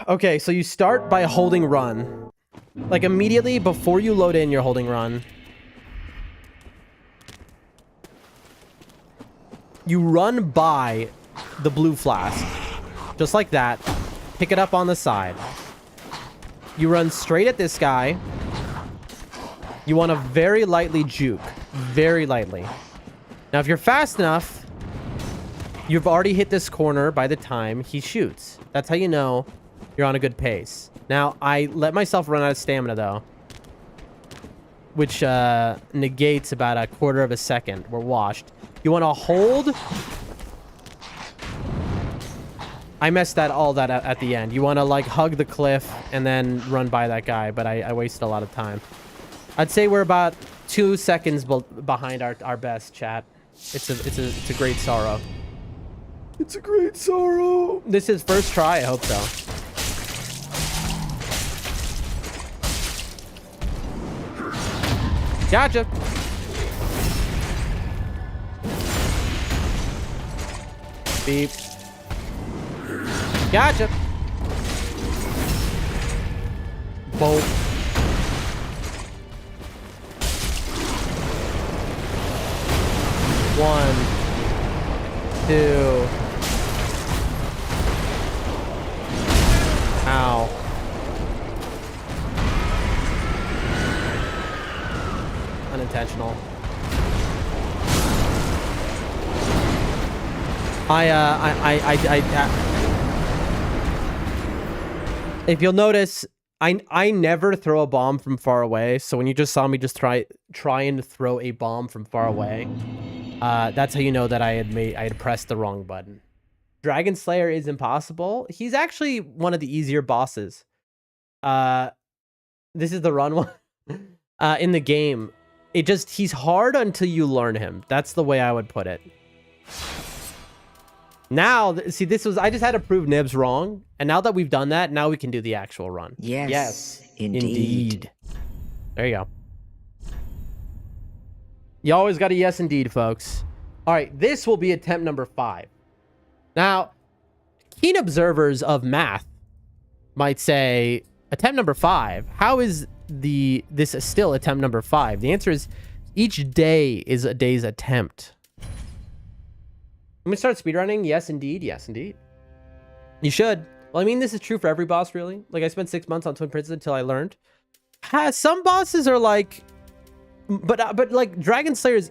A: Okay, so you start by holding run. Like immediately before you load in, you're holding run. You run by the blue flask. Just like that. Pick it up on the side. You run straight at this guy. You want to very lightly juke. Very lightly. Now, if you're fast enough, You've already hit this corner by the time he shoots. That's how you know you're on a good pace. Now, I let myself run out of stamina, though, which negates about a quarter of a second. We're washed. You want to hold... I messed that at the end. You want to, like, hug the cliff and then run by that guy, but I wasted a lot of time. I'd say we're about 2 seconds behind our best, chat. It's a great sorrow. It's a great sorrow. This is first try. I hope so. Gotcha. Beep. Gotcha. Bolt. One. Two. Ow. Unintentional. If you'll notice, I never throw a bomb from far away. So when you just saw me just try and throw a bomb from far away, that's how you know that I had pressed the wrong button. Dragon Slayer is impossible. He's actually one of the easier bosses. This is the run one in the game. He's hard until you learn him. That's the way I would put it. Now, see, I just had to prove Nibs wrong. And now that we've done that, now we can do the actual run.
B: Yes, indeed.
A: There you go. You always got a yes, indeed, folks. All right, this will be attempt number 5. Now, keen observers of math might say, attempt number 5, how is this still attempt number 5? The answer is, each day is a day's attempt. Let me start speedrunning. Yes, indeed. Yes, indeed. You should. Well, I mean, this is true for every boss, really. Like, I spent 6 months on Twin Princes until I learned. Some bosses are like... But like, Dragon Slayers,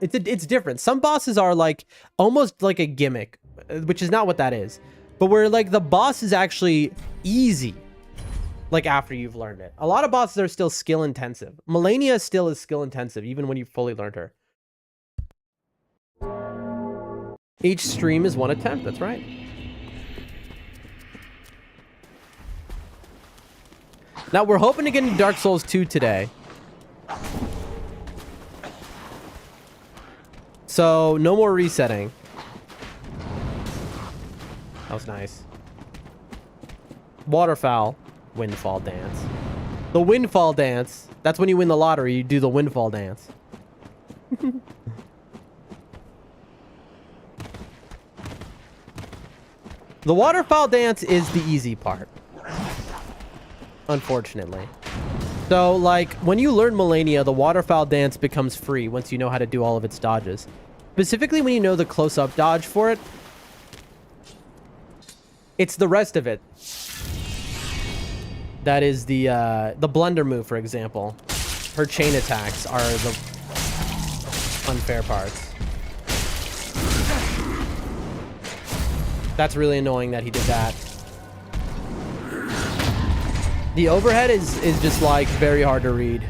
A: it's different. Some bosses are like, almost like a gimmick, which is not what that is. But where, like, the boss is actually easy, like, after you've learned it. A lot of bosses are still skill-intensive. Melania still is skill-intensive, even when you've fully learned her. Each stream is 1 attempt, that's right. Now, we're hoping to get into Dark Souls 2 today. So, no more resetting. That was nice. Waterfowl. Windfall dance. The windfall dance. That's when you win the lottery, you do the windfall dance. The waterfowl dance is the easy part, unfortunately. So, like, when you learn Melania, the waterfowl dance becomes free once you know how to do all of its dodges. Specifically when you know the close-up dodge for it. It's the rest of it. That is the blunder move, for example. Her chain attacks are the unfair parts. That's really annoying that he did that. The overhead is just, like, very hard to read.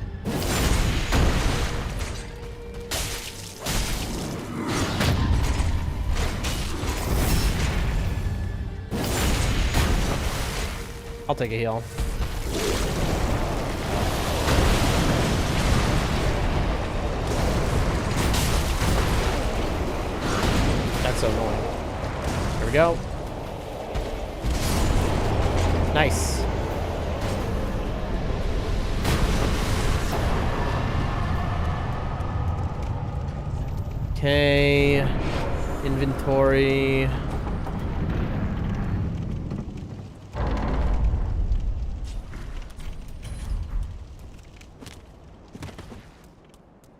A: I'll take a heal. That's so annoying. Here we go. Nice. Okay. Inventory.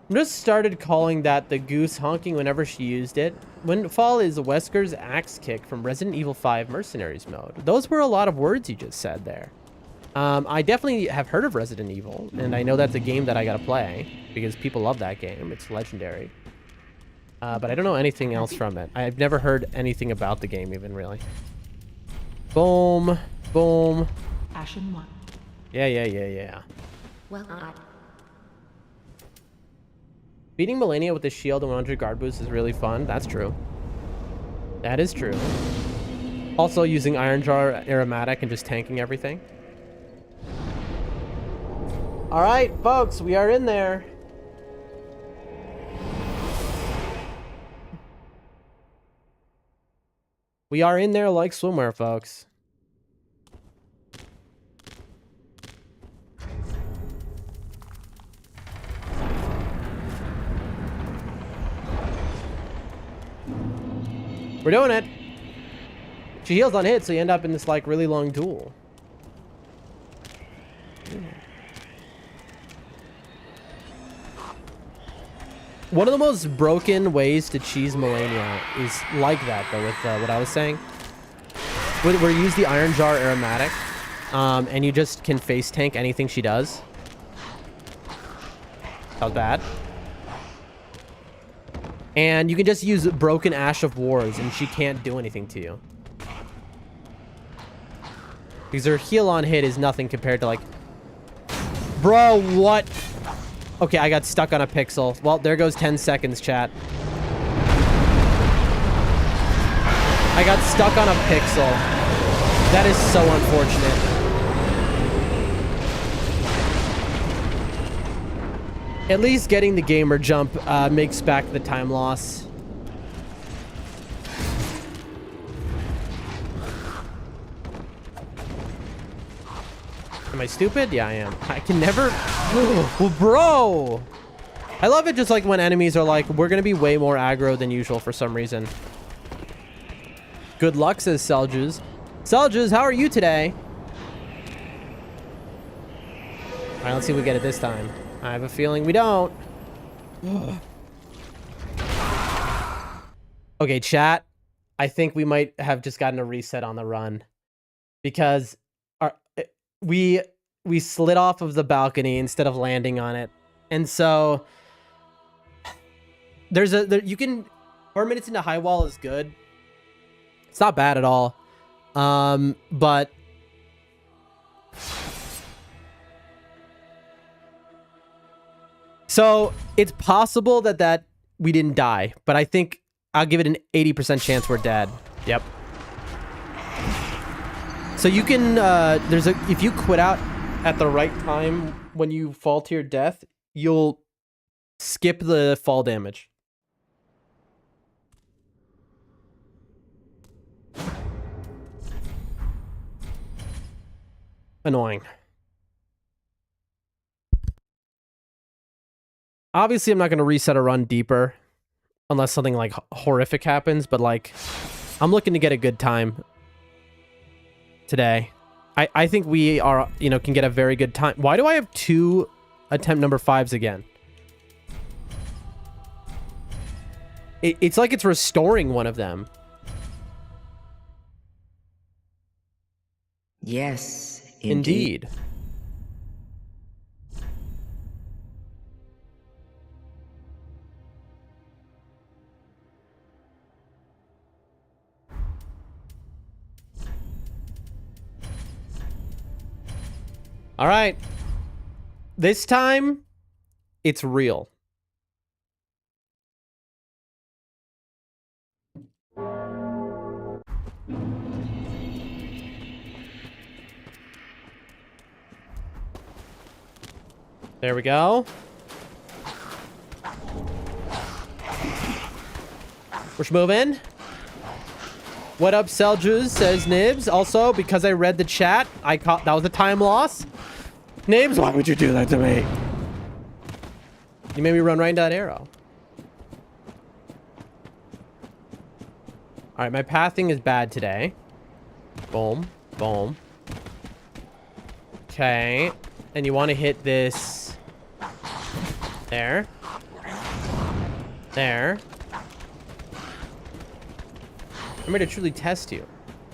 A: I just started calling that the goose honking whenever she used it. Windfall is Wesker's axe kick from Resident Evil 5 Mercenaries mode. Those were a lot of words you just said there. I definitely have heard of Resident Evil, and I know that's a game that I gotta play because people love that game. It's legendary. But I don't know anything else from it. I've never heard anything about the game even, really. Boom. Boom.
C: Ashen 1.
A: Yeah.
B: Well,
A: Beating Melania with the shield and 100 guard boost is really fun. That's true. That is true. Also using Iron Jar Aromatic and just tanking everything. All right, folks, we are in there. We are in there like swimwear, folks. We're doing it. She heals on hit, so you end up in this like really long duel. One of the most broken ways to cheese Melania is like that, though, with what I was saying. Where you use the Iron Jar Aromatic, and you just can face tank anything she does. That was bad. And you can just use Broken Ash of Wars, and she can't do anything to you. Because her heal on hit is nothing compared to, like... Bro, what? Okay, I got stuck on a pixel. Well, there goes 10 seconds, chat. I got stuck on a pixel. That is so unfortunate. At least getting the gamer jump makes back the time loss. Am I stupid? Yeah, I am. I can never... Well, bro! I love it just like when enemies are like, we're going to be way more aggro than usual for some reason. Good luck, says Seljuz. Seljuz, how are you today? All right, let's see if we get it this time. I have a feeling we don't. Okay, chat. I think we might have just gotten a reset on the run. Because we slid off of the balcony instead of landing on it. And so... you can... 4 minutes into high wall is good. It's not bad at all. But... So, it's possible that we didn't die, but I think I'll give it an 80% chance we're dead. Yep. So you can, if you quit out at the right time when you fall to your death, you'll skip the fall damage. Annoying. Obviously, I'm not going to reset a run deeper unless something like horrific happens, but like I'm looking to get a good time today. I think we are, can get a very good time. Why do I have 2 attempt number 5s again? It's like it's restoring one of them.
B: Yes,
A: indeed. All right. This time, it's real. There we go. We're moving. What up, Seljuz, says Nibs. Also, because I read the chat, that was a time loss. Nibs, why would you do that to me? You made me run right into that arrow. All right, my pathing is bad today. Boom, boom. Okay, and you want to hit this. There. There. I'm ready to truly test you.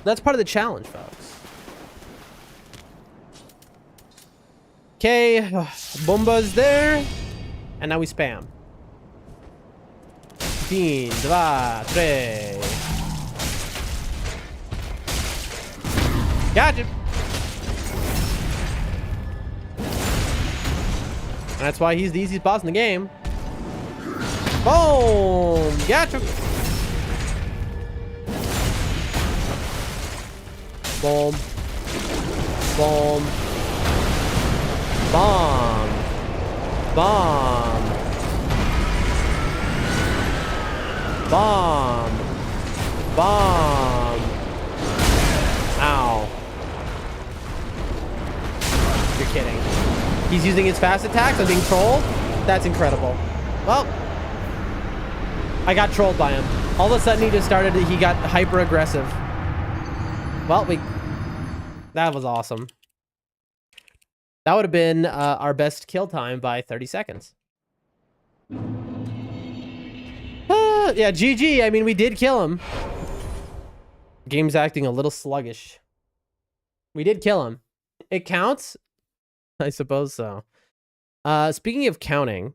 A: That's part of the challenge, folks. Okay, Bomba's there. And now we spam. If 1, 2, 3. Gotcha. That's why he's the easiest boss in the game. Boom! Gotcha. Boom. Boom. Bomb. Bomb. Bomb. Bomb. Ow. You're kidding. He's using his fast attacks. I'm being trolled. That's incredible. Well, I got trolled by him. All of a sudden, he got hyper aggressive. Well, that was awesome. That would have been our best kill time by 30 seconds. Yeah, GG. I mean, we did kill him. Game's acting a little sluggish. We did kill him. It counts? I suppose so. Speaking of counting,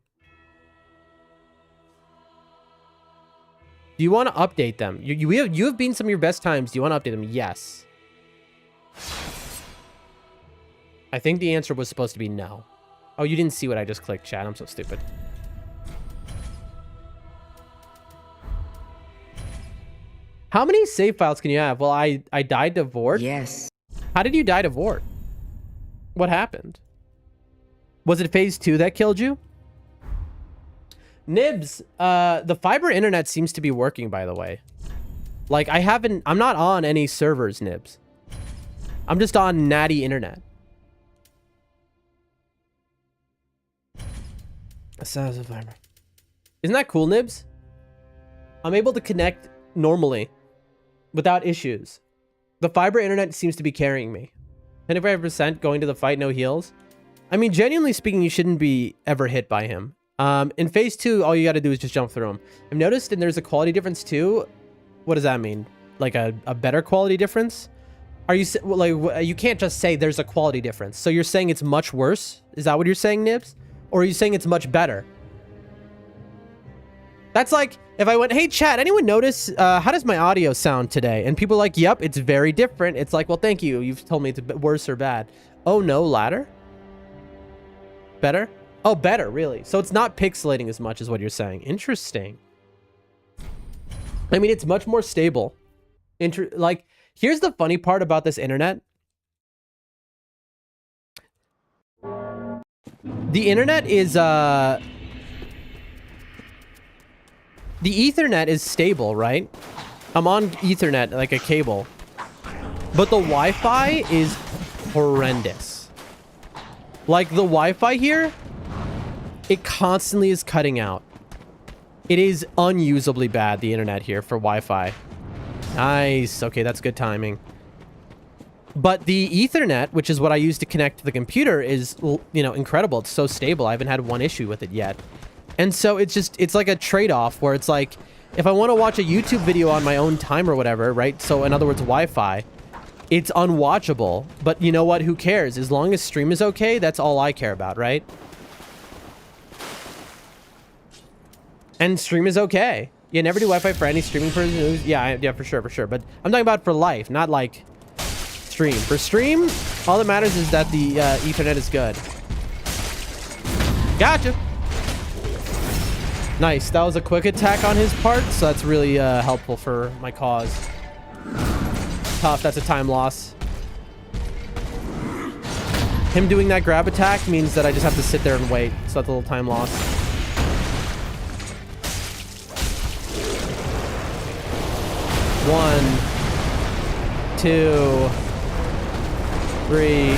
A: do you want to update them? You have been some of your best times. Do you want to update them? Yes. I think the answer was supposed to be no. Oh, you didn't see what I just clicked, chat. I'm so stupid. How many save files can you have? Well, I died to Vort.
B: Yes.
A: How did you die to Vort? What happened? Was it phase 2 that killed you? Nibs, the fiber internet seems to be working, by the way. Like, I'm not on any servers, Nibs. I'm just on natty internet. Isn't that cool, Nibs? I'm able to connect normally without issues. The fiber internet seems to be carrying me. 25% going to the fight, no heals. I mean, genuinely speaking, you shouldn't be ever hit by him. In phase 2, all you got to do is just jump through him. I've noticed, and there's a quality difference too. What does that mean? Like a better quality difference? Are you like, you can't just say there's a quality difference. So you're saying it's much worse? Is that what you're saying, Nibs? Or are you saying it's much better? That's like if I went, hey chat, anyone notice how does my audio sound today? And people are like, yep, it's very different. It's like, well, thank you. You've told me it's worse or bad. Oh no, ladder? Better? Oh, better, really. So it's not pixelating as much as what you're saying. Interesting. I mean, it's much more stable. Like, here's the funny part about this internet. The internet is, the Ethernet is stable, right? I'm on Ethernet, like a cable. But the Wi-Fi is horrendous. Like, the Wi-Fi here, it constantly is cutting out. It is unusably bad, the internet here, for Wi-Fi. Nice. Okay, that's good timing. But the Ethernet, which is what I use to connect to the computer, is, you know, incredible. It's so stable. I haven't had one issue with it yet. And so it's like a trade-off where it's like, if I want to watch a YouTube video on my own time or whatever, right? So in other words, Wi-Fi, it's unwatchable. But you know what? Who cares? As long as stream is okay, that's all I care about, right? And stream is okay. Yeah, never do Wi-Fi for any streaming person. Yeah, for sure. But I'm talking about for life, not like stream. For stream, all that matters is that the Ethernet is good. Gotcha. Nice. That was a quick attack on his part, so that's really helpful for my cause. Tough. That's a time loss. Him doing that grab attack means that I just have to sit there and wait, so that's a little time loss. One, 2, 3.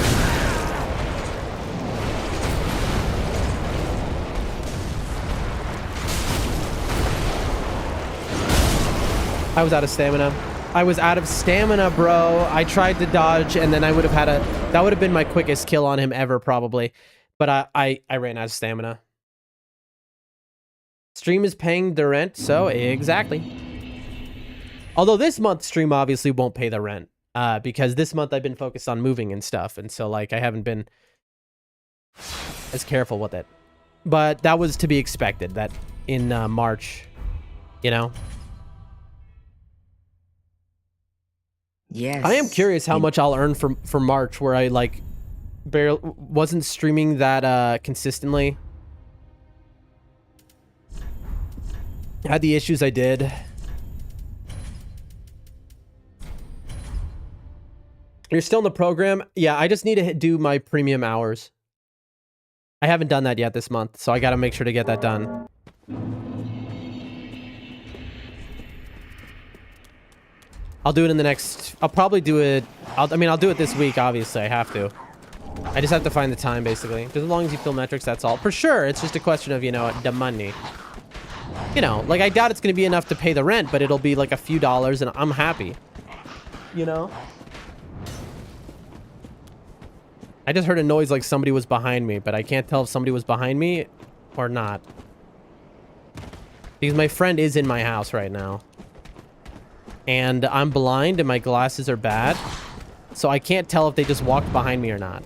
A: I was out of stamina. I was out of stamina, bro. I tried to dodge, and then I would have had that would have been my quickest kill on him ever, probably. But I ran out of stamina. Stream is paying the rent, so exactly. Although this month's stream obviously won't pay the rent, because this month I've been focused on moving and stuff, and so like I haven't been as careful with it. But that was to be expected, that in March You know?
B: Yes.
A: I am curious how much I'll earn for March, where I like barely wasn't streaming that consistently. Had the issues I did. You're still in the program? Yeah, I just need to do my premium hours. I haven't done that yet this month, so I gotta make sure to get that done. I'll do it in the next... I'll probably do it... I mean, I'll do it this week, obviously. I have to. I just have to find the time, basically. Just as long as you fill metrics, that's all. For sure, it's just a question of, you know, the money. You know, like, I doubt it's going to be enough to pay the rent, but it'll be, like, a few dollars, and I'm happy. You know? I just heard a noise like somebody was behind me, but I can't tell if somebody was behind me or not. Because my friend is in my house right now. And I'm blind and my glasses are bad. So I can't tell if they just walked behind me or not.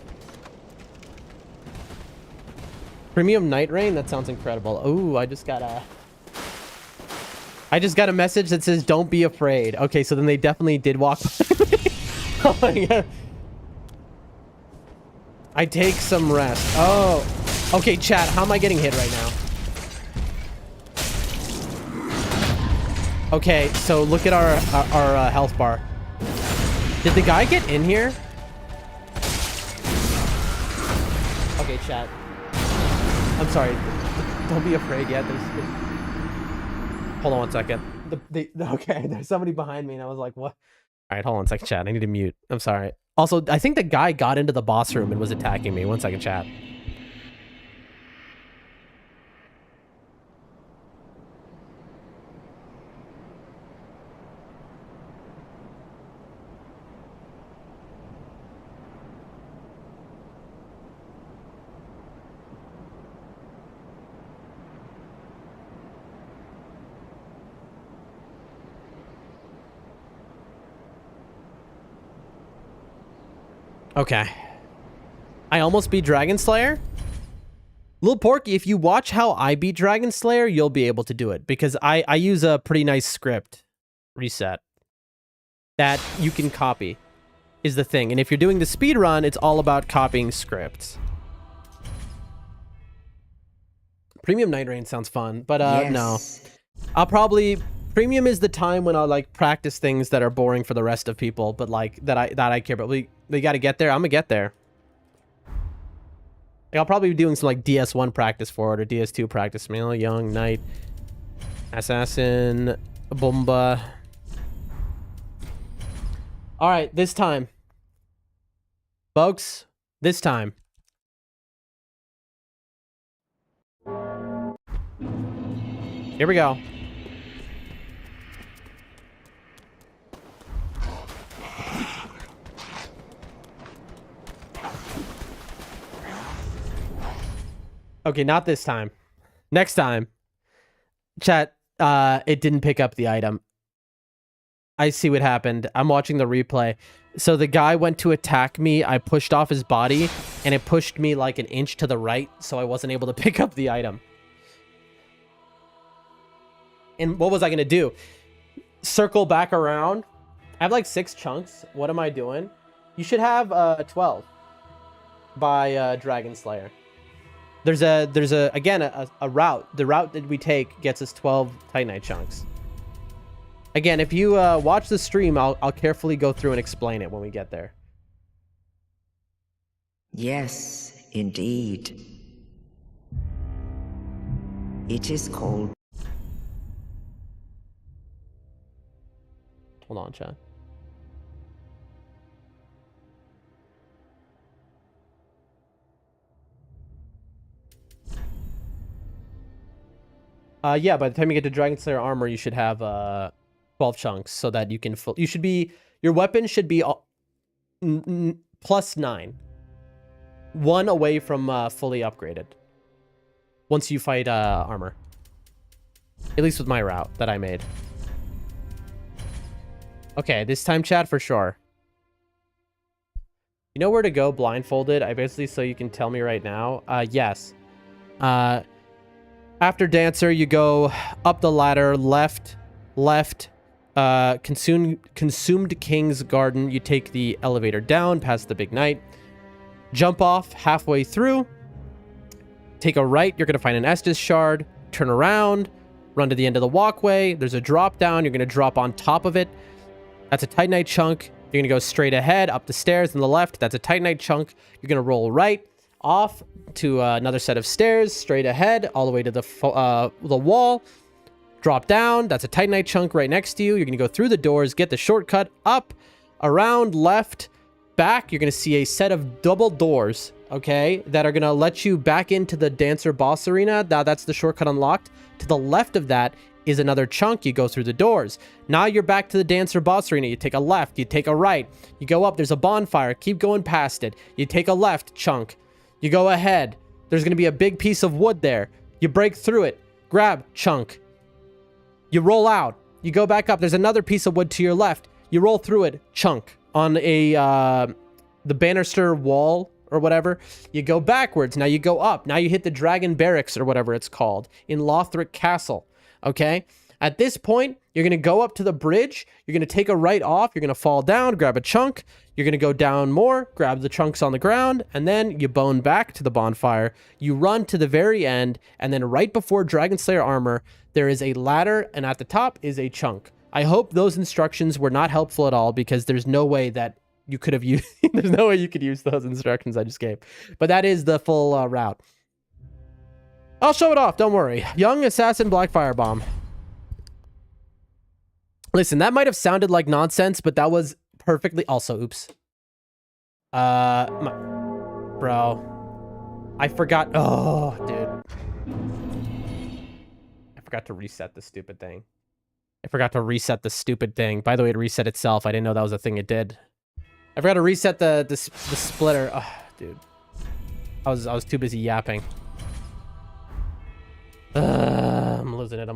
A: Premium Nightreign? That sounds incredible. Oh, I just got a message that says, don't be afraid. Okay, so then they definitely did walk behind me. Oh my god. I take some rest. Oh. Okay, chat, how am I getting hit right now? Okay, so look at our health bar. Did the guy get in here? Okay, chat. I'm sorry. Don't be afraid yet. Hold on one second. Okay, there's somebody behind me, and I was like, what? All right, hold on a second, chat. I need to mute. I'm sorry. Also, I think the guy got into the boss room and was attacking me. 1 second, chat. Okay. I almost beat Dragon Slayer. Lil Porky, if you watch how I beat Dragon Slayer, you'll be able to do it. Because I use a pretty nice script reset that you can copy, is the thing. And if you're doing the speedrun, it's all about copying scripts. Premium Nightreign sounds fun, but
B: yes.
A: No. I'll probably... Premium is the time when I'll like practice things that are boring for the rest of people, but like that I care about. We got to get there. I'm gonna get there. Like, I'll probably be doing some like DS1 practice for it or DS2 practice. Male, Young, Knight, Assassin, Bomba. All right, this time, folks. This time. Here we go. Okay, not this time. Next time. Chat, it didn't pick up the item. I see what happened. I'm watching the replay. So the guy went to attack me. I pushed off his body, and it pushed me like an inch to the right, so I wasn't able to pick up the item. And what was I going to do? Circle back around? I have like 6 chunks. What am I doing? You should have 12 by Dragon Slayer. There's again a route. The route that we take gets us 12 Titanite chunks. Again, if you watch the stream, I'll carefully go through and explain it when we get there.
B: Yes, indeed. It is called...
A: Hold on, chat. Yeah, by the time you get to Dragon Slayer armor, you should have 12 chunks so that you can you should be, your weapon should be plus 9. 1 away from fully upgraded. Once you fight armor. At least with my route that I made. Okay, this time, chat, for sure. You know where to go blindfolded? I basically, so you can tell me right now. Yes. After Dancer, you go up the ladder, left, consumed King's Garden. You take the elevator down past the Big Knight. Jump off halfway through. Take a right. You're going to find an Estus shard. Turn around. Run to the end of the walkway. There's a drop down. You're going to drop on top of it. That's a Titanite chunk. You're going to go straight ahead up the stairs on the left. That's a Titanite chunk. You're going to roll right off to another set of stairs, straight ahead, all the way to the wall. Drop down. That's a Titanite chunk right next to you. You're going to go through the doors, get the shortcut up, around, left, back. You're going to see a set of double doors, okay, that are going to let you back into the Dancer boss arena. Now that's the shortcut unlocked. To the left of that is another chunk. You go through the doors. Now you're back to the Dancer boss arena. You take a left, you take a right, you go up. There's a bonfire. Keep going past it. You take a left chunk. You go ahead. There's going to be a big piece of wood there. You break through it. Grab chunk. You roll out. You go back up. There's another piece of wood to your left. You roll through it. Chunk. On a the banister wall or whatever. You go backwards. Now you go up. Now you hit the Dragon Barracks or whatever it's called in Lothric Castle. Okay? At this point, you're going to go up to the bridge. You're going to take a right off. You're going to fall down, grab a chunk. You're going to go down more, grab the chunks on the ground, and then you bone back to the bonfire. You run to the very end, and then right before Dragon Slayer armor, there is a ladder, and at the top is a chunk. I hope those instructions were not helpful at all, because there's no way that you could have used... there's no way you could use those instructions I just gave. But that is the full route. I'll show it off, don't worry. Young Assassin Black Firebomb. Listen, that might have sounded like nonsense, but that was perfectly... Also, oops. Bro. I forgot... Oh, dude. I forgot to reset the stupid thing. By the way, it reset itself. I didn't know that was a thing it did. I forgot to reset the splitter. Oh, dude. I was too busy yapping. I'm losing it.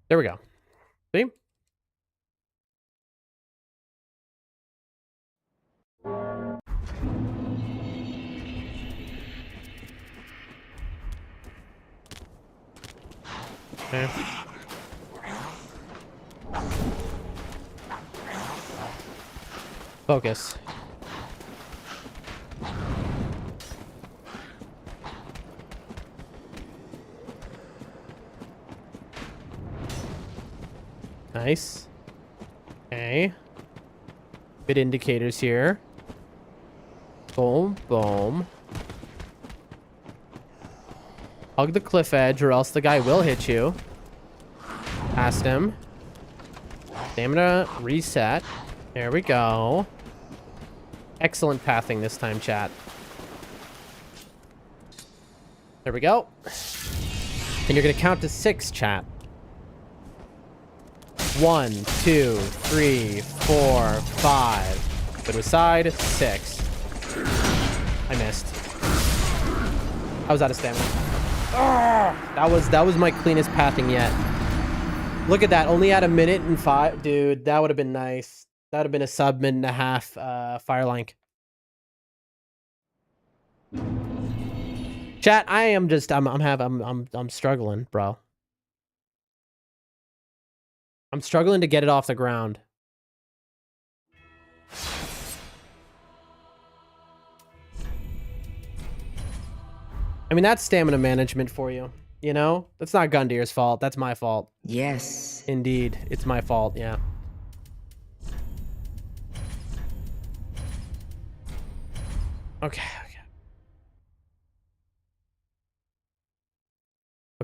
A: There we go. See? Okay. Focus. Nice. Okay. Good indicators here. Boom, boom. Hug the cliff edge or else the guy will hit you. Past him. Stamina reset. There we go. Excellent pathing this time, chat. There we go. And you're going to count to 6, chat. 1, 2, 3, 4, 5. Put aside. 6. I missed. I was out of stamina. That was my cleanest pathing yet. Look at that. Only at 1:05. Dude, that would have been nice. That would have been a sub minute and a half Firelink. Chat, I'm struggling, bro. I'm struggling to get it off the ground. I mean, that's stamina management for you. You know? That's not Gundir's fault. That's my fault.
B: Yes.
A: Indeed. It's my fault, yeah. Okay.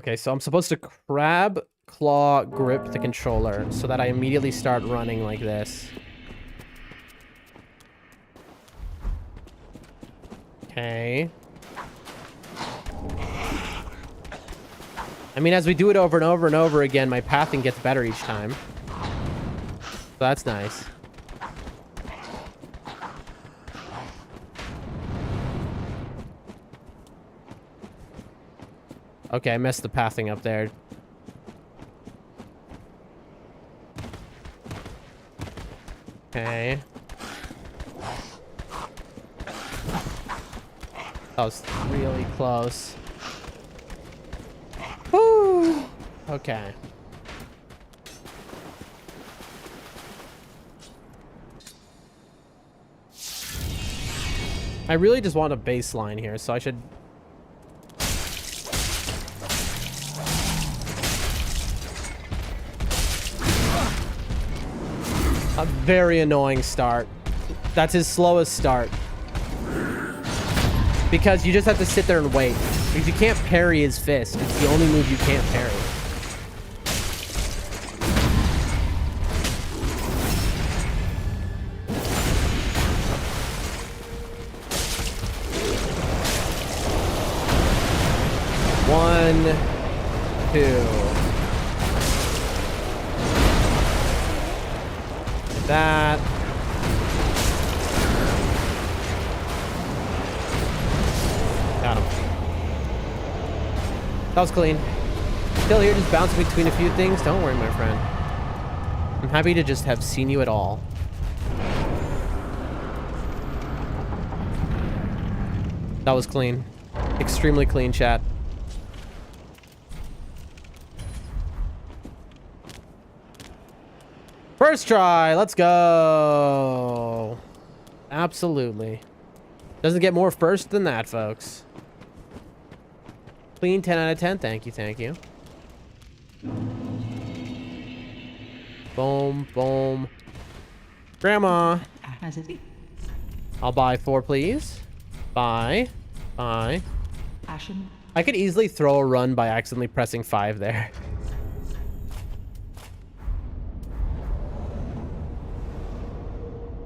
A: Okay, so I'm supposed to crab, claw, grip the controller so that I immediately start running like this. Okay. I mean, as we do it over and over and over again, my pathing gets better each time. So that's nice. Okay, I messed the pathing up there. Okay. That was really close. Woo! Okay. I really just want a baseline here, so I should... A very annoying start. That's his slowest start. Because you just have to sit there and wait. Because you can't parry his fist. It's the only move you can't parry. One, two. That. Got him. That was clean. Still here, just bouncing between a few things. Don't worry, my friend. I'm happy to just have seen you at all. That was clean. Extremely clean, chat. First try, let's go. Absolutely. Doesn't get more first than that, folks. Clean 10 out of 10. Thank you, thank you. Boom, boom. Grandma. I'll buy 4, please. Buy. Buy. I could easily throw a run by accidentally pressing 5 there.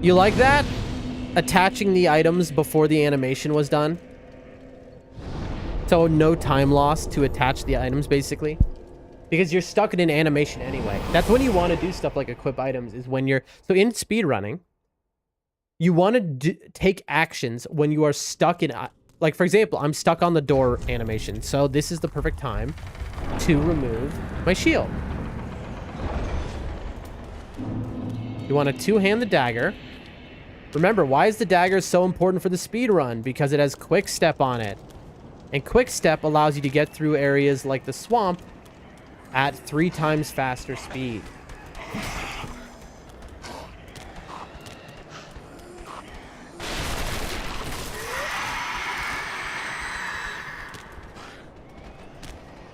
A: You like that? Attaching the items before the animation was done. So no time lost to attach the items, basically. Because you're stuck in an animation anyway. That's when you want to do stuff like equip items, is when you're... So in speedrunning, you want to take actions when you are stuck in... Like, for example, I'm stuck on the door animation. So this is the perfect time to remove my shield. You want to two-hand the dagger. Remember, why is the dagger so important for the speed run? Because it has quick step on it. And quick step allows you to get through areas like the swamp at 3 times faster speed.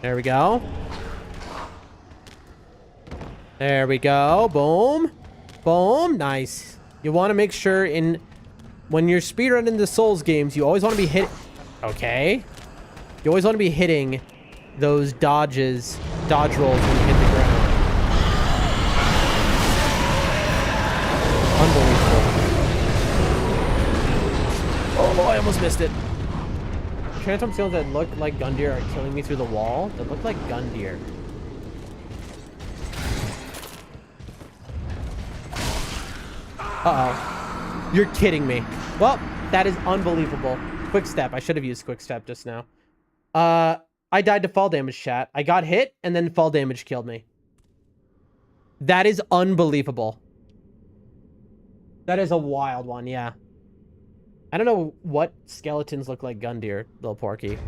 A: There we go. There we go. Boom. Boom. Nice. You want to make sure when you're speedrunning the Souls games, you always want to be hit. Okay. You always want to be hitting those dodge rolls when you hit the ground. Unbelievable. Oh, I almost missed it. Transform skills that look like Gundyr are killing me through the wall. That look like Gundyr. Uh-oh. You're kidding me. Well, that is unbelievable. Quick step. I should have used quick step just now. I died to fall damage, chat. I got hit, and then fall damage killed me. That is unbelievable. That is a wild one, yeah. I don't know what skeletons look like Gundyr, little Porky.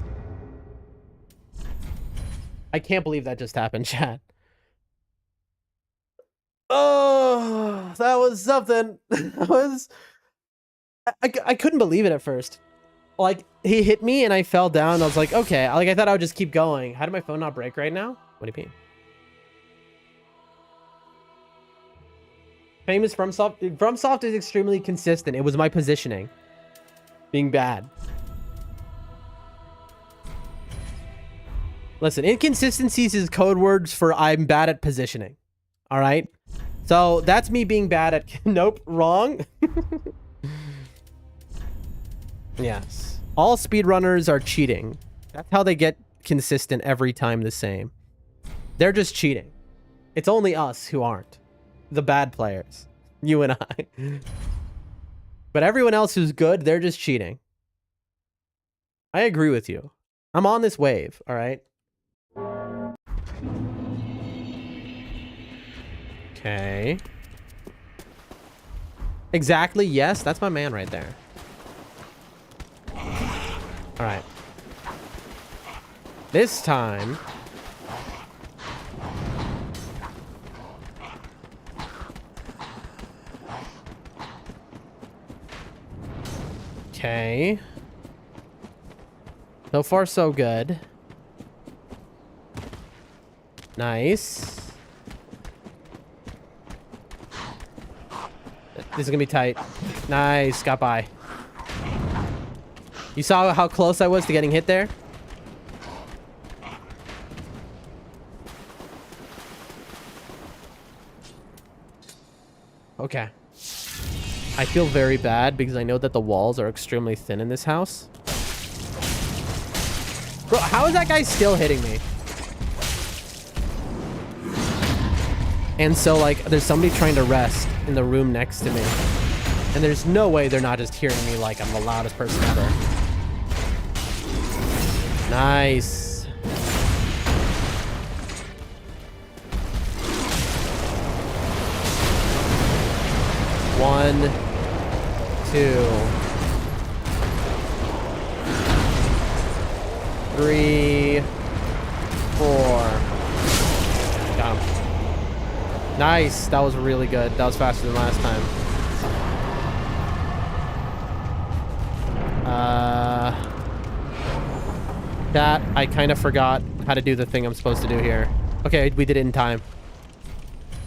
A: I can't believe that just happened, chat. Oh, that was something. That was... I couldn't believe it at first. Like, he hit me and I fell down. I was like, okay. Like, I thought I would just keep going. How did my phone not break right now? What do you mean? Famous FromSoft. FromSoft is extremely consistent. It was my positioning being bad. Listen, inconsistencies is code words for I'm bad at positioning. All right? So that's me being bad at... Nope, wrong. Yes. All speedrunners are cheating. That's how they get consistent every time the same. They're just cheating. It's only us who aren't. The bad players. You and I. But everyone else who's good, they're just cheating. I agree with you. I'm on this wave, all right? Okay. Exactly, yes. That's my man right there. All right. This time... Okay. So far, so good. Nice. This is gonna be tight. Nice, got by. You saw how close I was to getting hit there? Okay. I feel very bad because I know that the walls are extremely thin in this house. Bro, how is that guy still hitting me? And so, like, there's somebody trying to rest in the room next to me. And there's no way they're not just hearing me like I'm the loudest person ever. Nice. One, two, three, four. Got him. Nice. That was really good. That was faster than last time. That I kind of forgot how to do the thing I'm supposed to do here. Okay, we did it in time.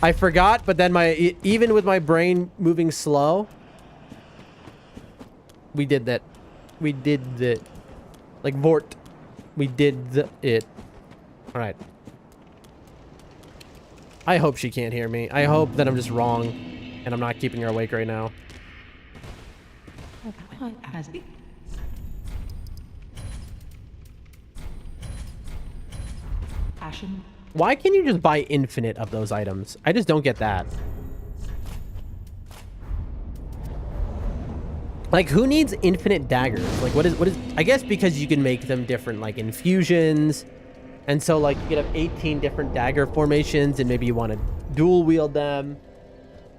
A: I forgot, but then even with my brain moving slow, we did that. We did that. Like Vort. We did it. All right. I hope she can't hear me. I hope that I'm just wrong and I'm not keeping her awake right now. Why can't you just buy infinite of those items? I just don't get that. Like, who needs infinite daggers? Like, what is, I guess because you can make them different, like, infusions. And so, like, you could have 18 different dagger formations and maybe you want to dual wield them.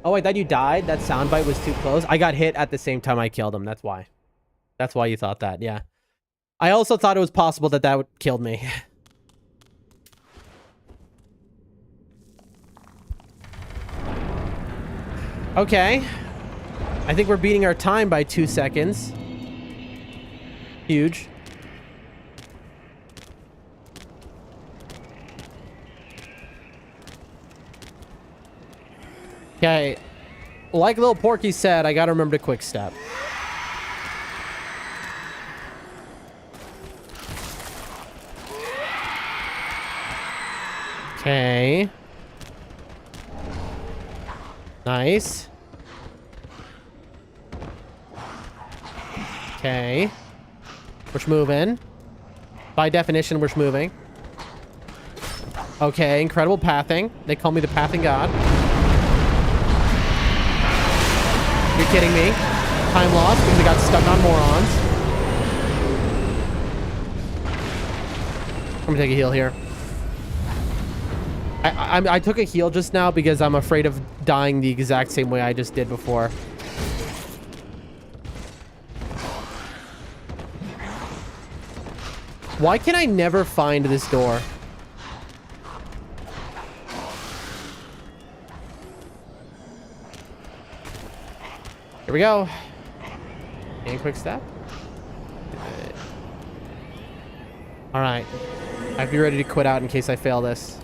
A: Oh, I thought you died? That soundbite was too close. I got hit at the same time I killed him. That's why. That's why you thought that, yeah. I also thought it was possible that that would kill me. Okay. I think we're beating our time by 2 seconds. Huge. Okay. Like Little Porky said, I gotta remember to quick step. Okay. Nice. Okay. We're moving. By definition, we're moving. Okay, incredible pathing. They call me the pathing god. You're kidding me. Time lost because I got stuck on morons. I'm gonna take a heal here. I took a heal just now because I'm afraid of dying the exact same way I just did before. Why can I never find this door? Here we go. And quick step. All right. I have to be ready to quit out in case I fail this.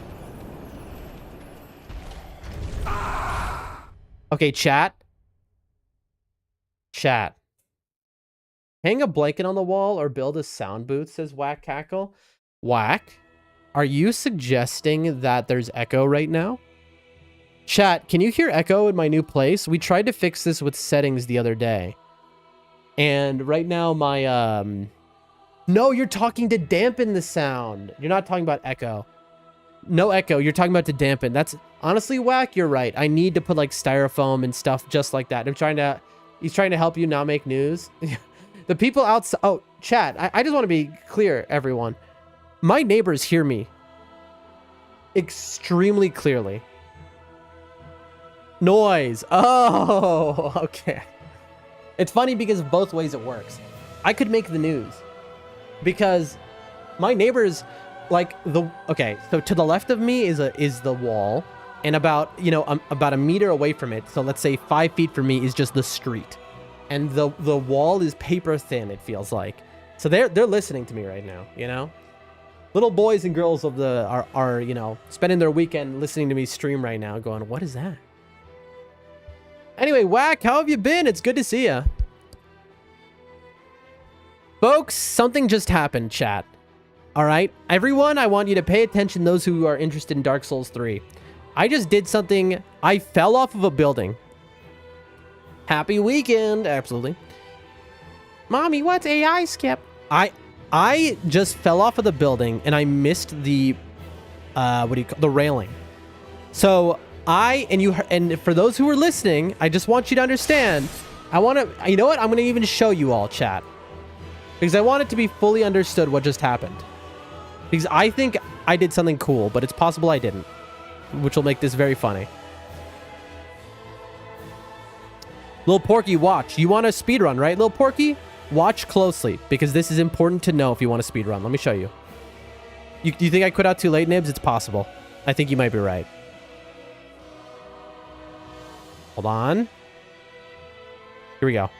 A: Okay, chat. Chat. Hang a blanket on the wall or build a sound booth, says Whack Cackle. Whack, are you suggesting that there's echo right now? Chat, can you hear echo in my new place? We tried to fix this with settings the other day. And right now my, No, you're talking to dampen the sound. You're not talking about echo. No echo, you're talking about to dampen. That's honestly, Whack, you're right. I need to put like styrofoam and stuff just like that. He's trying to help you not make news. The people outside, oh, chat, I just want to be clear, everyone. My neighbors hear me extremely clearly. noise. Oh, okay. It's funny because of both ways it works. I could make the news because my neighbors, like okay, so to the left of me is the wall, and about, you know, about a meter away from it, so let's say 5 feet from me is just the street, and the wall is paper thin, it feels like. So they're listening to me right now, you know. Little boys and girls of the are you know, spending their weekend listening to me stream right now, going, what is that? Anyway, Whack, how have you been? It's good to see ya. Folks, something just happened, chat. All right, everyone, I want you to pay attention, those who are interested in Dark Souls 3. I just did something. I fell off of a building. Happy weekend. Absolutely. Mommy, what's AI skip? I just fell off of the building and I missed the the railing. So and for those who are listening, I just want you to understand. You know what? I'm going to even show you all, chat, because I want it to be fully understood what just happened. Because I think I did something cool, but it's possible I didn't, which will make this very funny. Little Porky, watch. You want a speedrun, right, Little Porky? Watch closely, because this is important to know if you want to speedrun. Let me show you. You think I quit out too late, Nibs? It's possible. I think you might be right. Hold on. Here we go.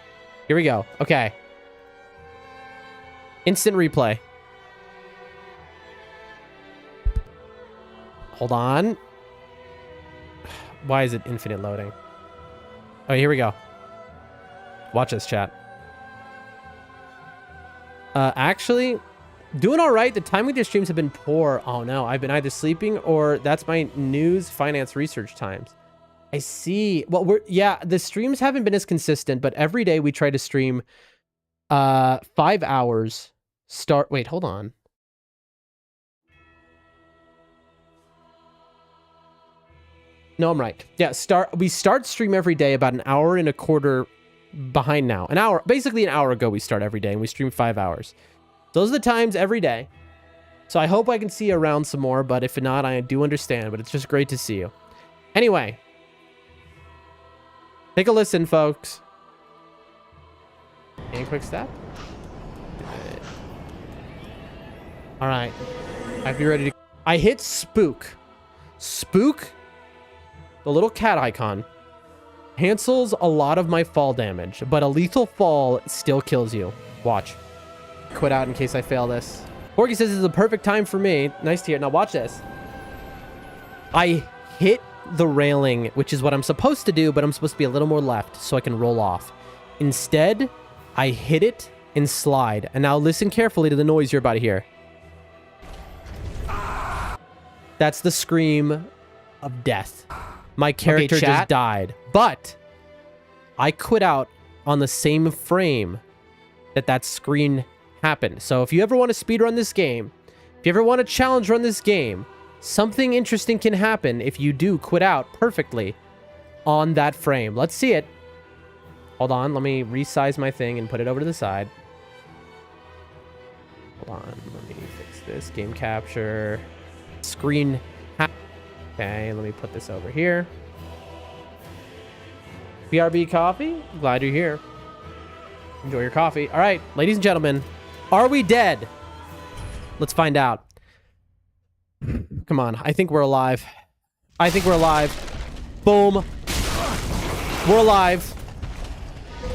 A: Here we go. Okay. Instant replay. Hold on. Why is it infinite loading? Oh, here we go. Watch this, chat. Actually, doing all right. The timing of the streams have been poor. Oh no, I've been either sleeping or that's my news, finance, research times. I see. Well, the streams haven't been as consistent, but every day we try to stream 5 hours. Wait, hold on. No, I'm right. Yeah, we start stream every day about an hour and a quarter behind now. Basically an hour ago we start every day, and we stream 5 hours. Those are the times every day. So I hope I can see you around some more, but if not, I do understand, but it's just great to see you. Anyway, take a listen, folks. And quick step. All right. I'd be ready to... I hit Spook. Spook, the little cat icon, cancels a lot of my fall damage, but a lethal fall still kills you. Watch. Quit out in case I fail this. Porky says this is the perfect time for me. Nice to hear. Now watch this. I hit the railing, which is what I'm supposed to do, but I'm supposed to be a little more left so I can roll off. Instead, I hit it and slide. And now listen carefully to the noise you're about to hear. That's the scream of death. My character just died, but I quit out on the same frame that screen happened. So if you ever want to speedrun this game, if you ever want to challenge run this game, something interesting can happen if you do quit out perfectly on that frame. Let's see it. Hold on, let me resize my thing and put it over to the side. Hold on, let me fix this. Game capture. Screen. Okay, let me put this over here. BRB coffee, glad you're here. Enjoy your coffee. All right, ladies and gentlemen, are we dead? Let's find out. Come on, I think we're alive. I think we're alive. Boom. We're alive.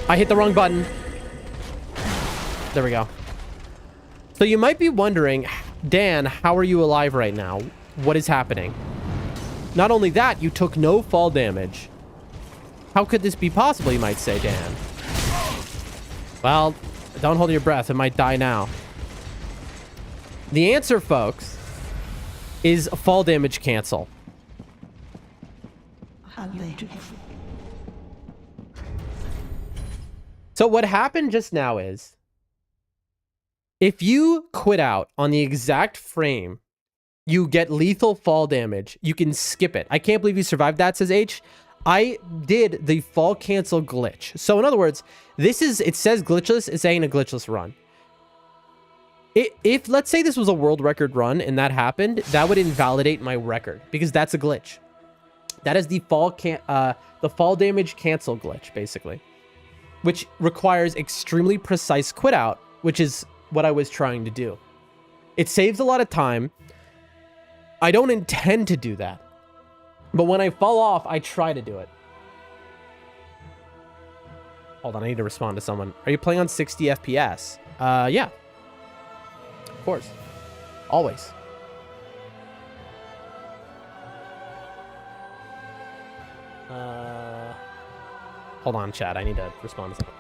A: I hit the wrong button. There we go. So you might be wondering, Dan, how are you alive right now? What is happening? Not only that, you took no fall damage. How could this be possible, you might say, Dan? Well, don't hold your breath. It might die now. The answer, folks, is fall damage cancel. So what happened just now is, if you quit out on the exact frame, you get lethal fall damage. You can skip it. I can't believe you survived that, says H. I did the fall cancel glitch. So in other words, it says glitchless. It's saying a glitchless run. If let's say this was a world record run and that happened, that would invalidate my record because that's a glitch. That is the fall damage cancel glitch, basically, which requires extremely precise quit out, which is what I was trying to do. It saves a lot of time. I don't intend to do that, but when I fall off, I try to do it. Hold on, I need to respond to someone. Are you playing on 60 FPS? Yeah. Of course. Always. Hold on, chat. I need to respond to someone.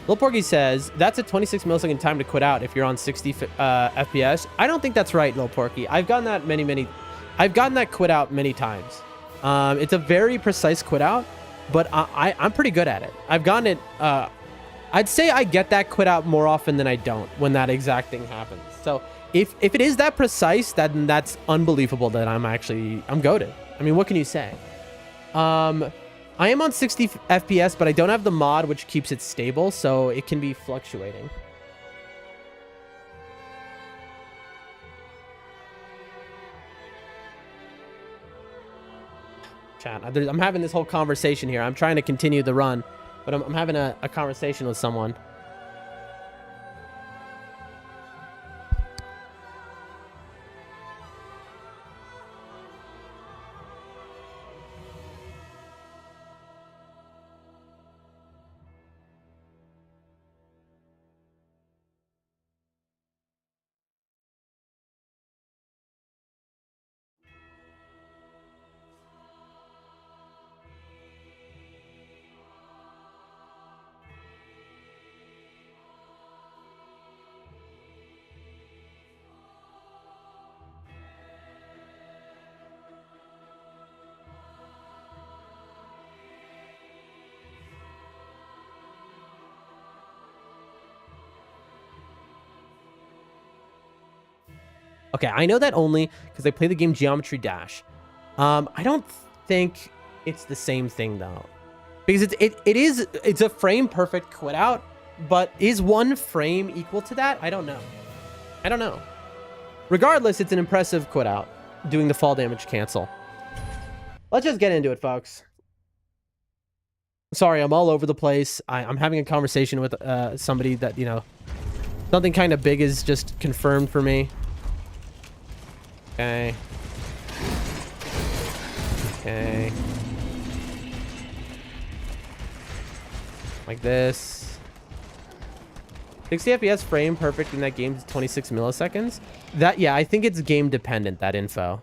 A: Lil Porky says, that's a 26 millisecond time to quit out if you're on 60 FPS. I don't think that's right, Lil Porky. I've gotten that I've gotten that quit out many times. It's a very precise quit out, but I'm pretty good at it. I've gotten it, I'd say I get that quit out more often than I don't when that exact thing happens. So if it is that precise, then that's unbelievable that I'm goated. I mean, what can you say? I am on 60 FPS, but I don't have the mod, which keeps it stable, so it can be fluctuating. Chat, I'm having this whole conversation here. I'm trying to continue the run, but I'm having a conversation with someone. Okay, I know that only because I play the game Geometry Dash. I don't think it's the same thing though, because it's a frame perfect quit out, but is one frame equal to that? I don't know. Regardless, it's an impressive quit out doing the fall damage cancel. Let's just get into it, folks. Sorry, I'm all over the place. I'm having a conversation with somebody that, you know, something kind of big is just confirmed for me. Okay. Okay. Like this. 60 FPS frame perfect in that game is 26 milliseconds. That, yeah, I think it's game dependent, that info.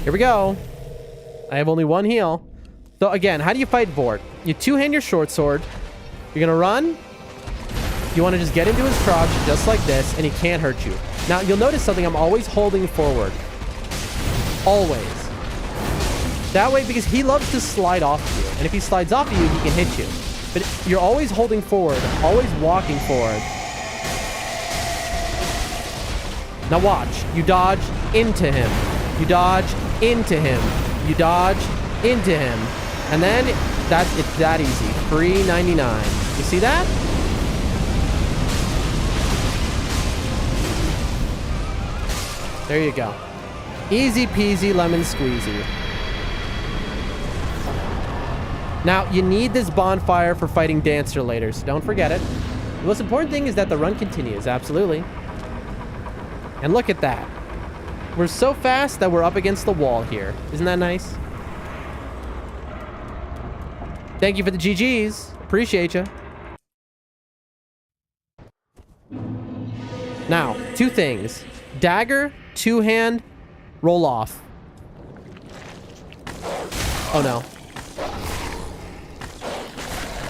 A: Here we go. I have only one heal. So again, how do you fight Vort? You two-hand your short sword. You're gonna run. You want to just get into his crotch just like this, and he can't hurt you. Now, you'll notice something. I'm always holding forward. Always. That way, because he loves to slide off of you. And if he slides off of you, he can hit you. But you're always holding forward, always walking forward. Now watch. You dodge into him. You dodge into him. You dodge into him. And then it's that easy. Free 99. You see that? There you go. Easy peasy lemon squeezy. Now, you need this bonfire for fighting Dancer later, so don't forget it. The most important thing is that the run continues, absolutely. And look at that. We're so fast that we're up against the wall here. Isn't that nice? Thank you for the GGs. Appreciate you. Now, two things. Dagger, two-hand, roll off. Oh, no.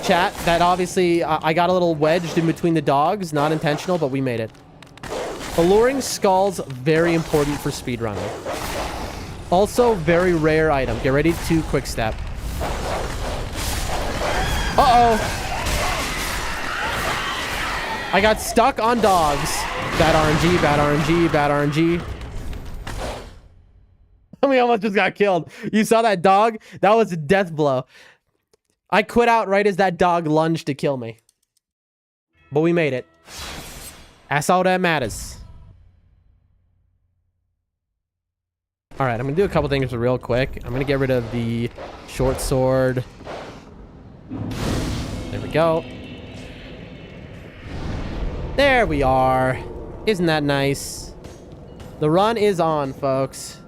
A: Chat, that obviously, I got a little wedged in between the dogs. Not intentional, but we made it. Alluring skulls, very important for speedrunning. Also, very rare item. Get ready to quick step. Uh-oh. I got stuck on dogs. Bad RNG, bad RNG, bad RNG. We almost just got killed. You saw that dog? That was a death blow. I quit out right as that dog lunged to kill me. But we made it. That's all that matters. All right, I'm going to do a couple things real quick. I'm going to get rid of the short sword. There we go. There we are. Isn't that nice? The run is on, folks.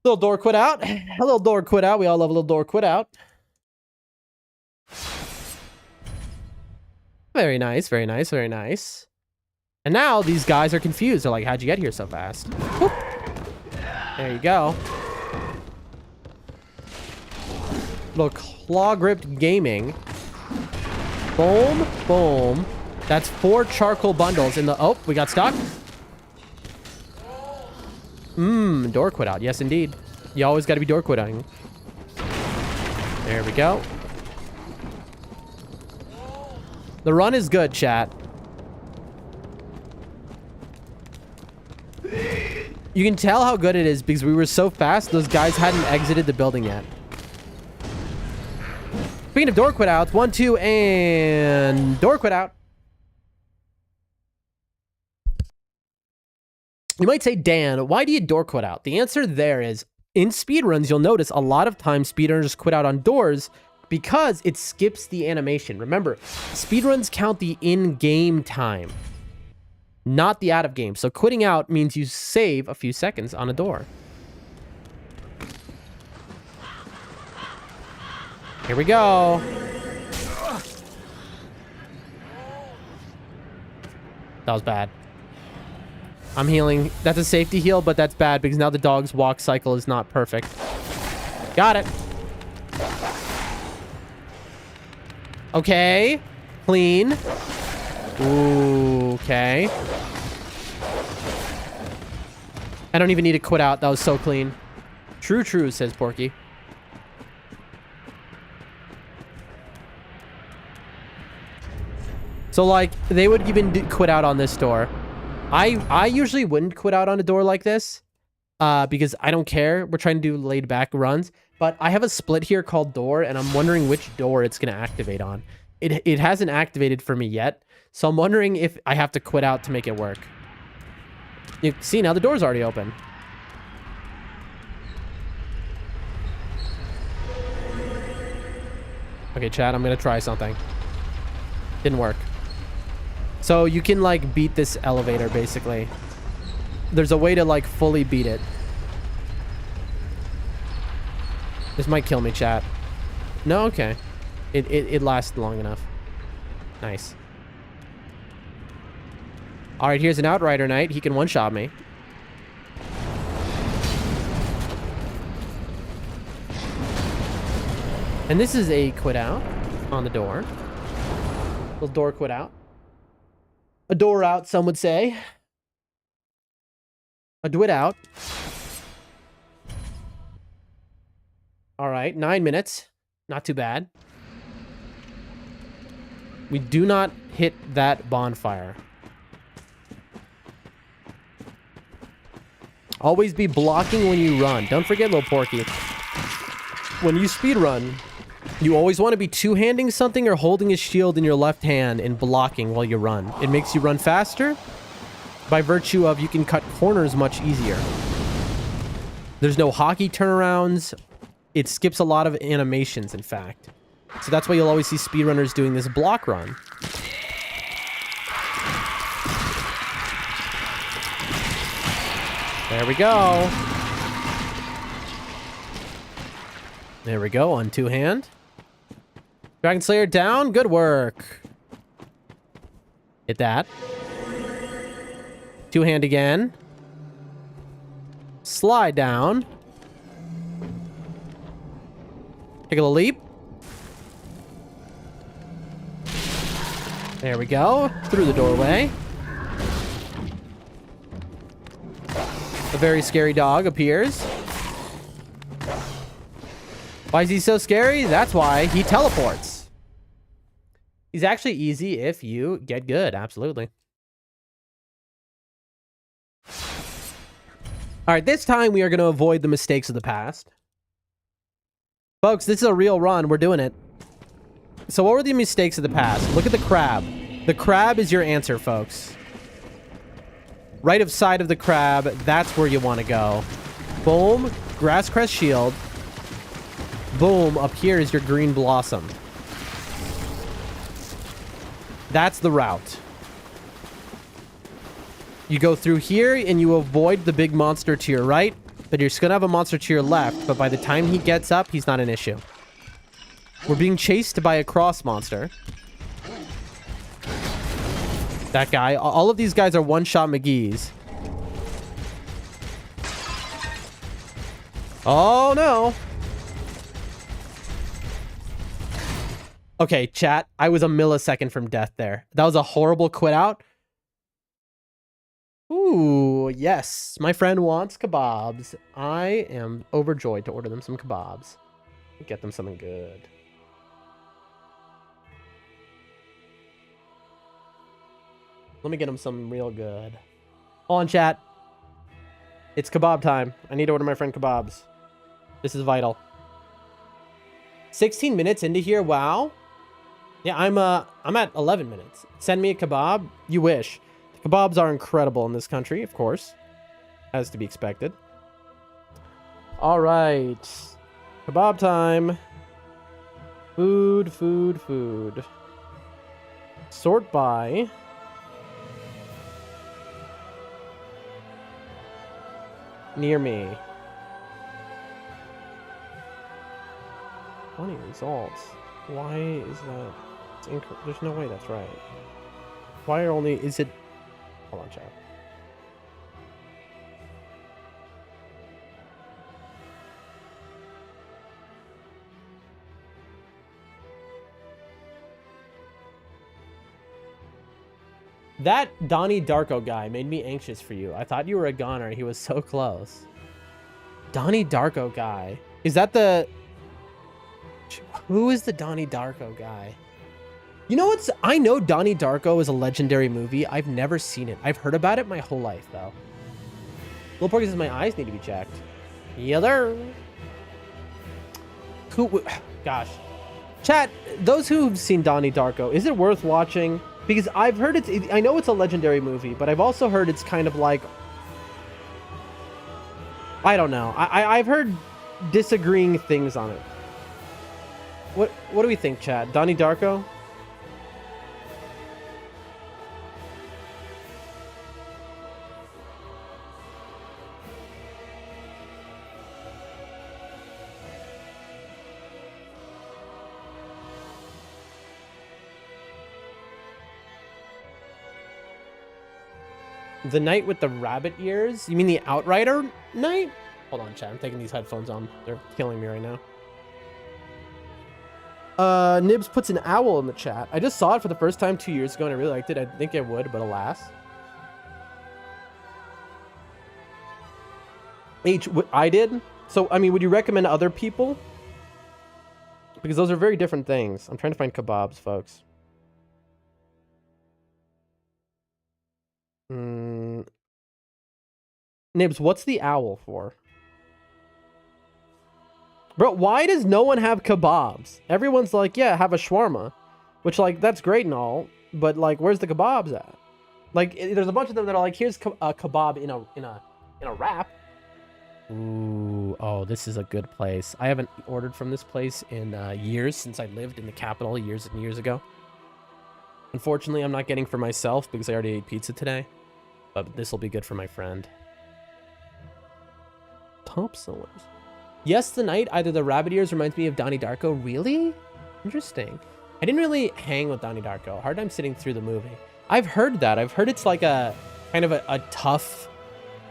A: Little door quit out. A little door quit out. We all love a little door quit out. Very nice, very nice, very nice. And now these guys are confused. They're like, how'd you get here so fast? Whoop. There you go. Little claw-gripped gaming. Boom, boom. That's 4 charcoal bundles in the... Oh, we got stuck. Door quit out. Yes, indeed. You always got to be door quitting. There we go. The run is good, chat. You can tell how good it is because we were so fast, those guys hadn't exited the building yet. Speaking of door quit outs, 1, 2, and door quit out. You might say, Dan, why do you door quit out? The answer there is, in speedruns, you'll notice a lot of times speedrunners quit out on doors because it skips the animation. Remember, speedruns count the in-game time, not the out-of-game. So quitting out means you save a few seconds on a door. Here we go. That was bad. I'm healing. That's a safety heal, but that's bad because now the dog's walk cycle is not perfect. Got it. Okay. Clean. Ooh, okay. I don't even need to quit out. That was so clean. True, true, says Porky. So, like, they would even quit out on this door. I usually wouldn't quit out on a door like this because I don't care. We're trying to do laid back runs. But I have a split here called door, and I'm wondering which door it's going to activate on. It hasn't activated for me yet, so I'm wondering if I have to quit out to make it work. You see, now the door's already open. Okay, chat, I'm going to try something. Didn't work. So you can, like, beat this elevator, basically. There's a way to, like, fully beat it. This might kill me, chat. No? Okay. It lasts long enough. Nice. Alright, here's an Outrider Knight. He can one-shot me. And this is a quit out on the door. Little door quit out. A door out, some would say. A dwit out. All right, 9 minutes. Not too bad. We do not hit that bonfire. Always be blocking when you run. Don't forget, little Porky. When you speedrun, you always want to be two-handing something or holding a shield in your left hand and blocking while you run. It makes you run faster by virtue of you can cut corners much easier. There's no hockey turnarounds. It skips a lot of animations, in fact. So that's why you'll always see speedrunners doing this block run. There we go. There we go, on two-hand. Dragon Slayer down. Good work. Hit that. Two-hand again. Slide down. Take a little leap. There we go. Through the doorway. A very scary dog appears. Why is he so scary? That's why he teleports. He's actually easy if you get good. Absolutely. All right, this time we are going to avoid the mistakes of the past. Folks, this is a real run. We're doing it. So what were the mistakes of the past? Look at the crab. The crab is your answer, folks. Right of side of the crab, that's where you want to go. Boom, grass crest shield. Boom, up here is your green blossom. That's the route. You go through here and you avoid the big monster to your right, but you're just gonna have a monster to your left, but by the time he gets up, he's not an issue. We're being chased by a cross monster. That guy. All of these guys are one-shot McGee's. Oh, no. Okay, chat. I was a millisecond from death there. That was a horrible quit out. Ooh, yes. My friend wants kebabs. I am overjoyed to order them some kebabs. Get them something good. Let me get him some real good. Hold on, chat. It's kebab time. I need to order my friend kebabs. This is vital. 16 minutes into here. Wow. Yeah, I'm at 11 minutes. Send me a kebab. You wish. The kebabs are incredible in this country, of course. As to be expected. All right. Kebab time. Food, food, food. Sort by. Near me. 20 results. Why is that? It's there's no way that's right. Why are only... Is it... Hold on, chat. That Donnie Darko guy made me anxious for you. I thought you were a goner. He was so close. Donnie Darko guy. Is that the... Who is the Donnie Darko guy? You know what's... I know Donnie Darko is a legendary movie. I've never seen it. I've heard about it my whole life, though. Little Porky says my eyes need to be checked. Yeah, there. Who... Gosh. Chat, those who've seen Donnie Darko, is it worth watching? Because I've heard it's... I know it's a legendary movie, but I've also heard it's kind of like... I don't know. I've heard disagreeing things on it. What do we think, chat? Donnie Darko? The knight with the rabbit ears? You mean the Outrider knight? Hold on, chat. I'm taking these headphones on. They're killing me right now. Nibs puts an owl in the chat. I just saw it for the first time 2 years ago and I really liked it. I think I would, but alas. I did? So, I mean, would you recommend other people? Because those are very different things. I'm trying to find kebabs, folks. Nibs, what's the owl for? Bro, why does no one have kebabs? Everyone's like, yeah, have a shawarma. Which, like, that's great and all. But, like, where's the kebabs at? Like, there's a bunch of them that are like, here's a kebab in a wrap. Ooh, oh, this is a good place. I haven't ordered from this place in years, since I lived in the capital years and years ago. Unfortunately, I'm not getting for myself because I already ate pizza today. But this will be good for my friend. Top sellers. Yes, the knight, either the rabbit ears reminds me of Donnie Darko. Really? Interesting. I didn't really hang with Donnie Darko. Hard time sitting through the movie. I've heard that. I've heard it's like a kind of a tough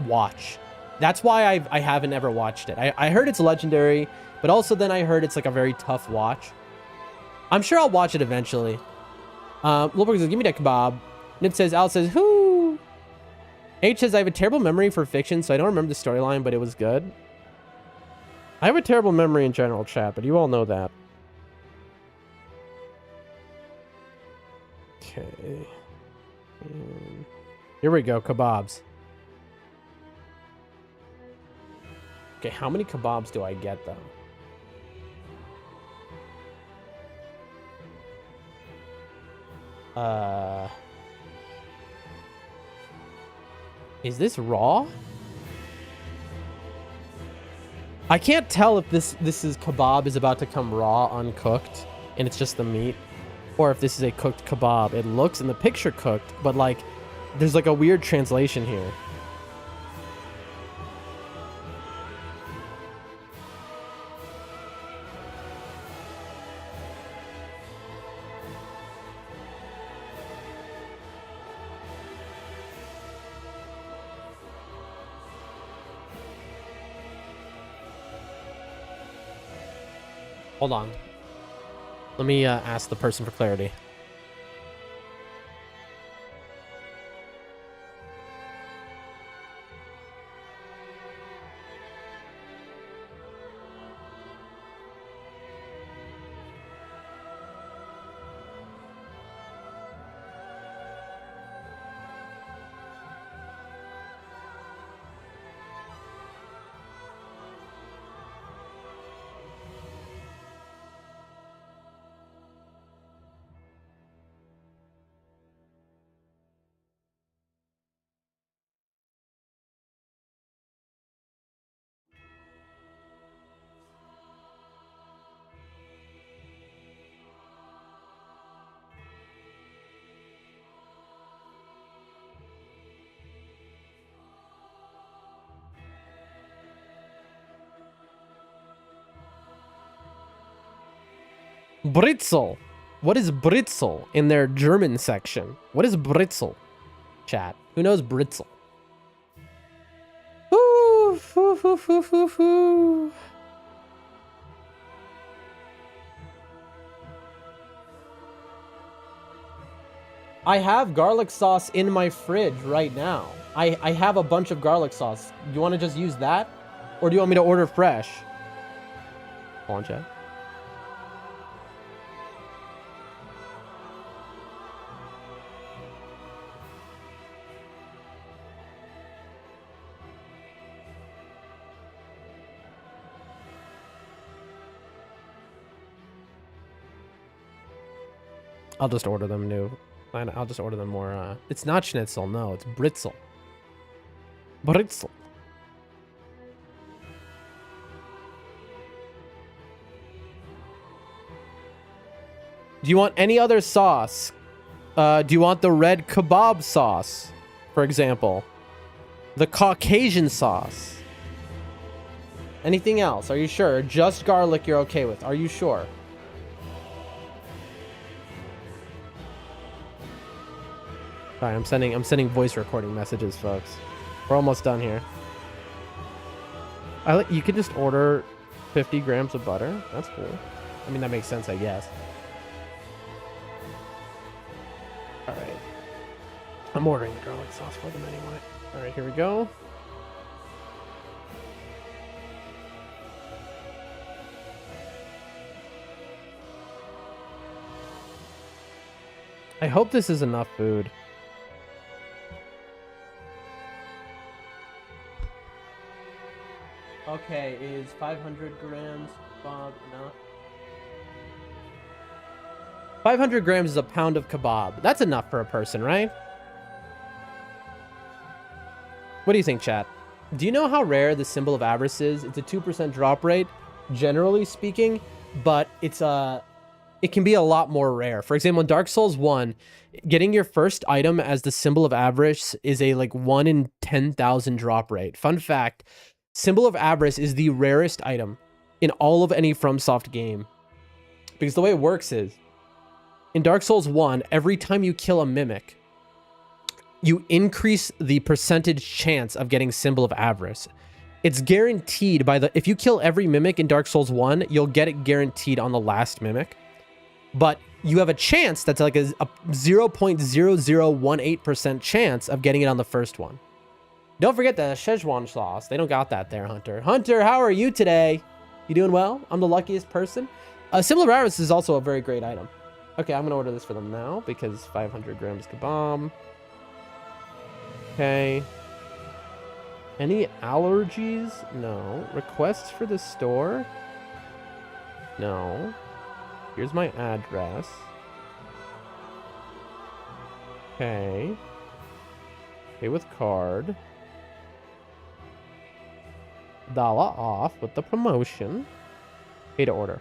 A: watch. That's why I haven't ever watched it. I heard it's legendary, but also then I heard it's like a very tough watch. I'm sure I'll watch it eventually. Lilberg says, give me that kebab. Nip says, Al says, whoo. H says, I have a terrible memory for fiction, so I don't remember the storyline, but it was good. I have a terrible memory in general, chat, but you all know that. Okay. And here we go, kebabs. Okay, how many kebabs do I get, though? Is this raw? I can't tell if this is kebab is about to come raw, uncooked, and it's just the meat, or if this is a cooked kebab. It looks in the picture cooked, but like there's like a weird translation here. Hold on. Let me ask the person for clarity. Britzel. What is Britzel in their German section? What is Britzel? Chat. Who knows Britzel? Ooh, foo, foo, foo, foo, foo. I have garlic sauce in my fridge right now. I have a bunch of garlic sauce. You want to just use that? Or do you want me to order fresh? Hold on, chat. I'll just order them new. I'll just order them more. It's not schnitzel, no, it's britzel. Britzel. Do you want any other sauce? Do you want the red kebab sauce, for example? The Caucasian sauce? Anything else? Are you sure? Just garlic you're okay with. Are you sure? Sorry, I'm sending voice recording messages, folks. We're almost done here. You could just order 50 grams of butter. That's cool. I mean, that makes sense, I guess. All right. I'm ordering the garlic sauce for them anyway. All right, here we go. I hope this is enough food. Okay, is 500 grams kebab enough? 500 grams is a pound of kebab. That's enough for a person, right? What do you think, chat? Do you know how rare the symbol of avarice is? It's a 2% drop rate, generally speaking, but it can be a lot more rare. For example, in Dark Souls 1, getting your first item as the symbol of avarice is a like 1 in 10,000 drop rate. Fun fact, symbol of avarice is the rarest item in all of any FromSoft game. Because the way it works is, in Dark Souls 1, every time you kill a mimic, you increase the percentage chance of getting Symbol of Avarice. It's guaranteed by if you kill every mimic in Dark Souls 1, you'll get it guaranteed on the last mimic. But you have a chance that's like a 0.0018% chance of getting it on the first one. Don't forget the Szechuan sauce. They don't got that there, Hunter. Hunter, how are you today? You doing well? I'm the luckiest person. Symbol of Avarice is also a very great item. Okay, I'm going to order this for them now because 500 grams kebab. Okay. Any allergies? No. Requests for the store? No. Here's my address. Okay. Pay with card. $1 off with the promotion. Pay to order.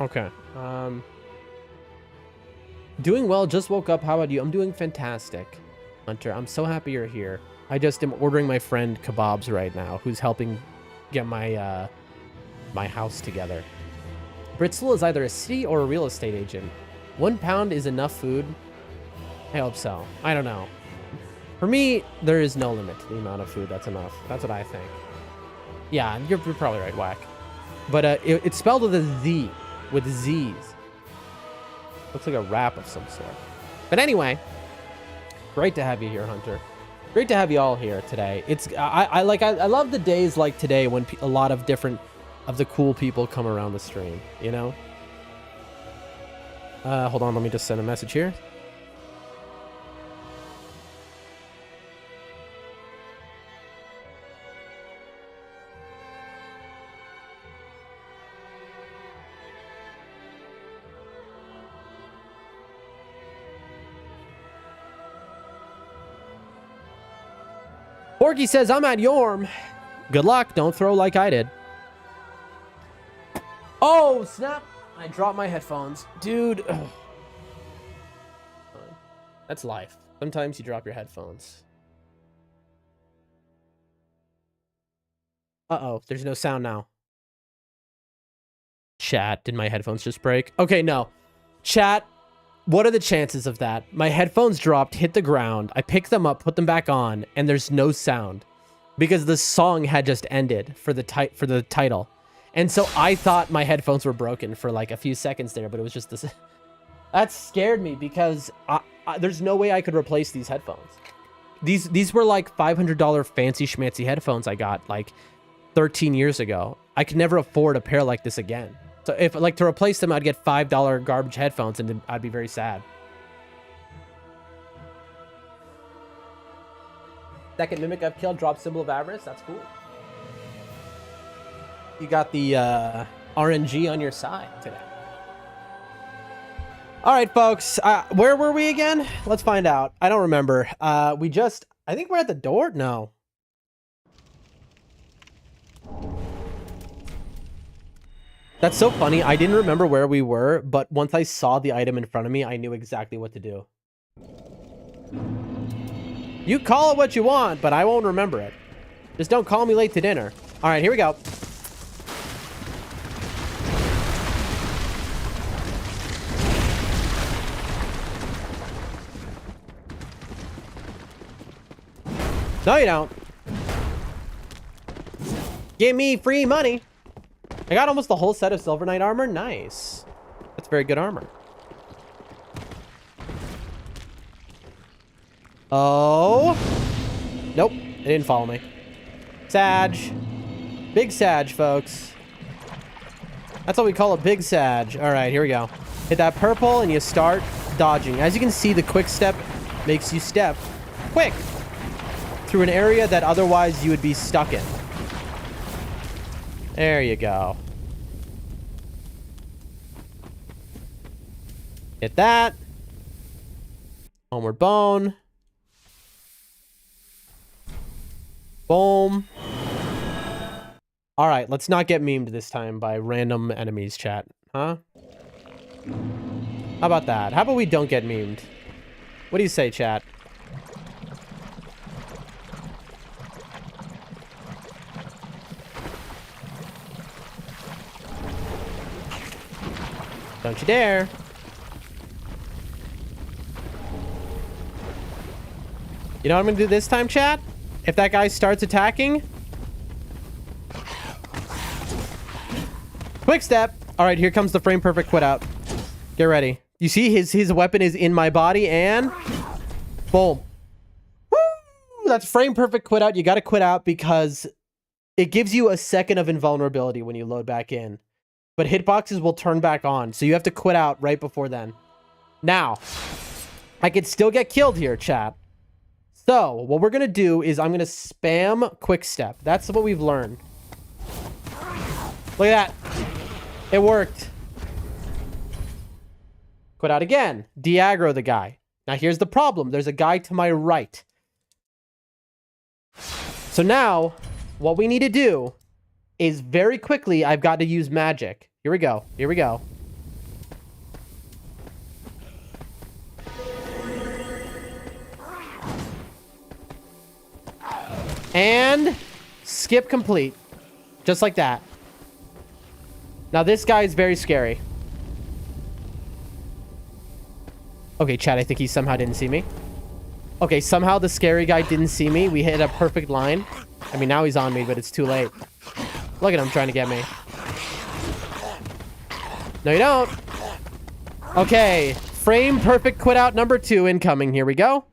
A: Okay. Doing well, just woke up. How about you? I'm doing fantastic, Hunter. I'm so happy you're here. I just am ordering my friend kebabs right now, who's helping get my my house together. Bristol is either a city or a real estate agent. 1 pound is enough food. I hope so. I don't know. For me, there is no limit to the amount of food that's enough. That's what I think. Yeah, you're probably right, Whack. But it's spelled with a Z. With Z's. Looks like a rap of some sort. But anyway, great to have you here, Hunter. Great to have you all here today. I love the days like today when a lot of different of the cool people come around the stream, you know? Hold on, let me just send a message here. Porky says, I'm at Yorm. Good luck. Don't throw like I did. Oh, snap. I dropped my headphones. Dude. Ugh. That's life. Sometimes you drop your headphones. Uh-oh. There's no sound now. Chat. Did my headphones just break? Okay, no. Chat. What are the chances of that? My headphones dropped, hit the ground. I picked them up, put them back on, and there's no sound because the song had just ended for the title. And so I thought my headphones were broken for like a few seconds there, but it was just this. That scared me because there's no way I could replace these headphones. These were like $500 fancy schmancy headphones I got like 13 years ago. I could never afford a pair like this again. So if like to replace them, I'd get $5 garbage headphones and I'd be very sad. Second mimic I've killed, drop Symbol of Avarice. That's cool. You got the RNG on your side today. All right, folks. Where were we again? Let's find out. I don't remember. I think we're at the door. No. That's so funny. I didn't remember where we were, but once I saw the item in front of me, I knew exactly what to do. You call it what you want, but I won't remember it. Just don't call me late to dinner. All right, here we go. No, you don't. Give me free money. I got almost the whole set of Silver Knight armor. Nice. That's very good armor. Oh. Nope. It didn't follow me. Sag. Big Sag, folks. That's what we call a big Sag. All right, here we go. Hit that purple and you start dodging. As you can see, the quick step makes you step quick through an area that otherwise you would be stuck in. There you go. Hit that. Homeward bone. Boom. All right, let's not get memed this time by random enemies, chat. Huh? How about that? How about we don't get memed? What do you say, chat? Don't you dare. You know what I'm gonna do this time, chat? If that guy starts attacking. Quick step. All right, here comes the frame perfect quit out. Get ready. You see his weapon is in my body and boom. Woo! That's frame perfect quit out. You got to quit out because it gives you a second of invulnerability when you load back in. But hitboxes will turn back on. So you have to quit out right before then. Now, I could still get killed here, chat. So what we're going to do is I'm going to spam quick step. That's what we've learned. Look at that. It worked. Quit out again. De-aggro the guy. Now here's the problem. There's a guy to my right. So now what we need to do is very quickly, I've got to use magic. Here we go. Here we go. And skip complete. Just like that. Now this guy is very scary. Okay, chat, I think he somehow didn't see me. Okay, somehow the scary guy didn't see me. We hit a perfect line. I mean, now he's on me, but it's too late. Look at him trying to get me. No, you don't. Okay, frame perfect quit out number 2 incoming. Here we go.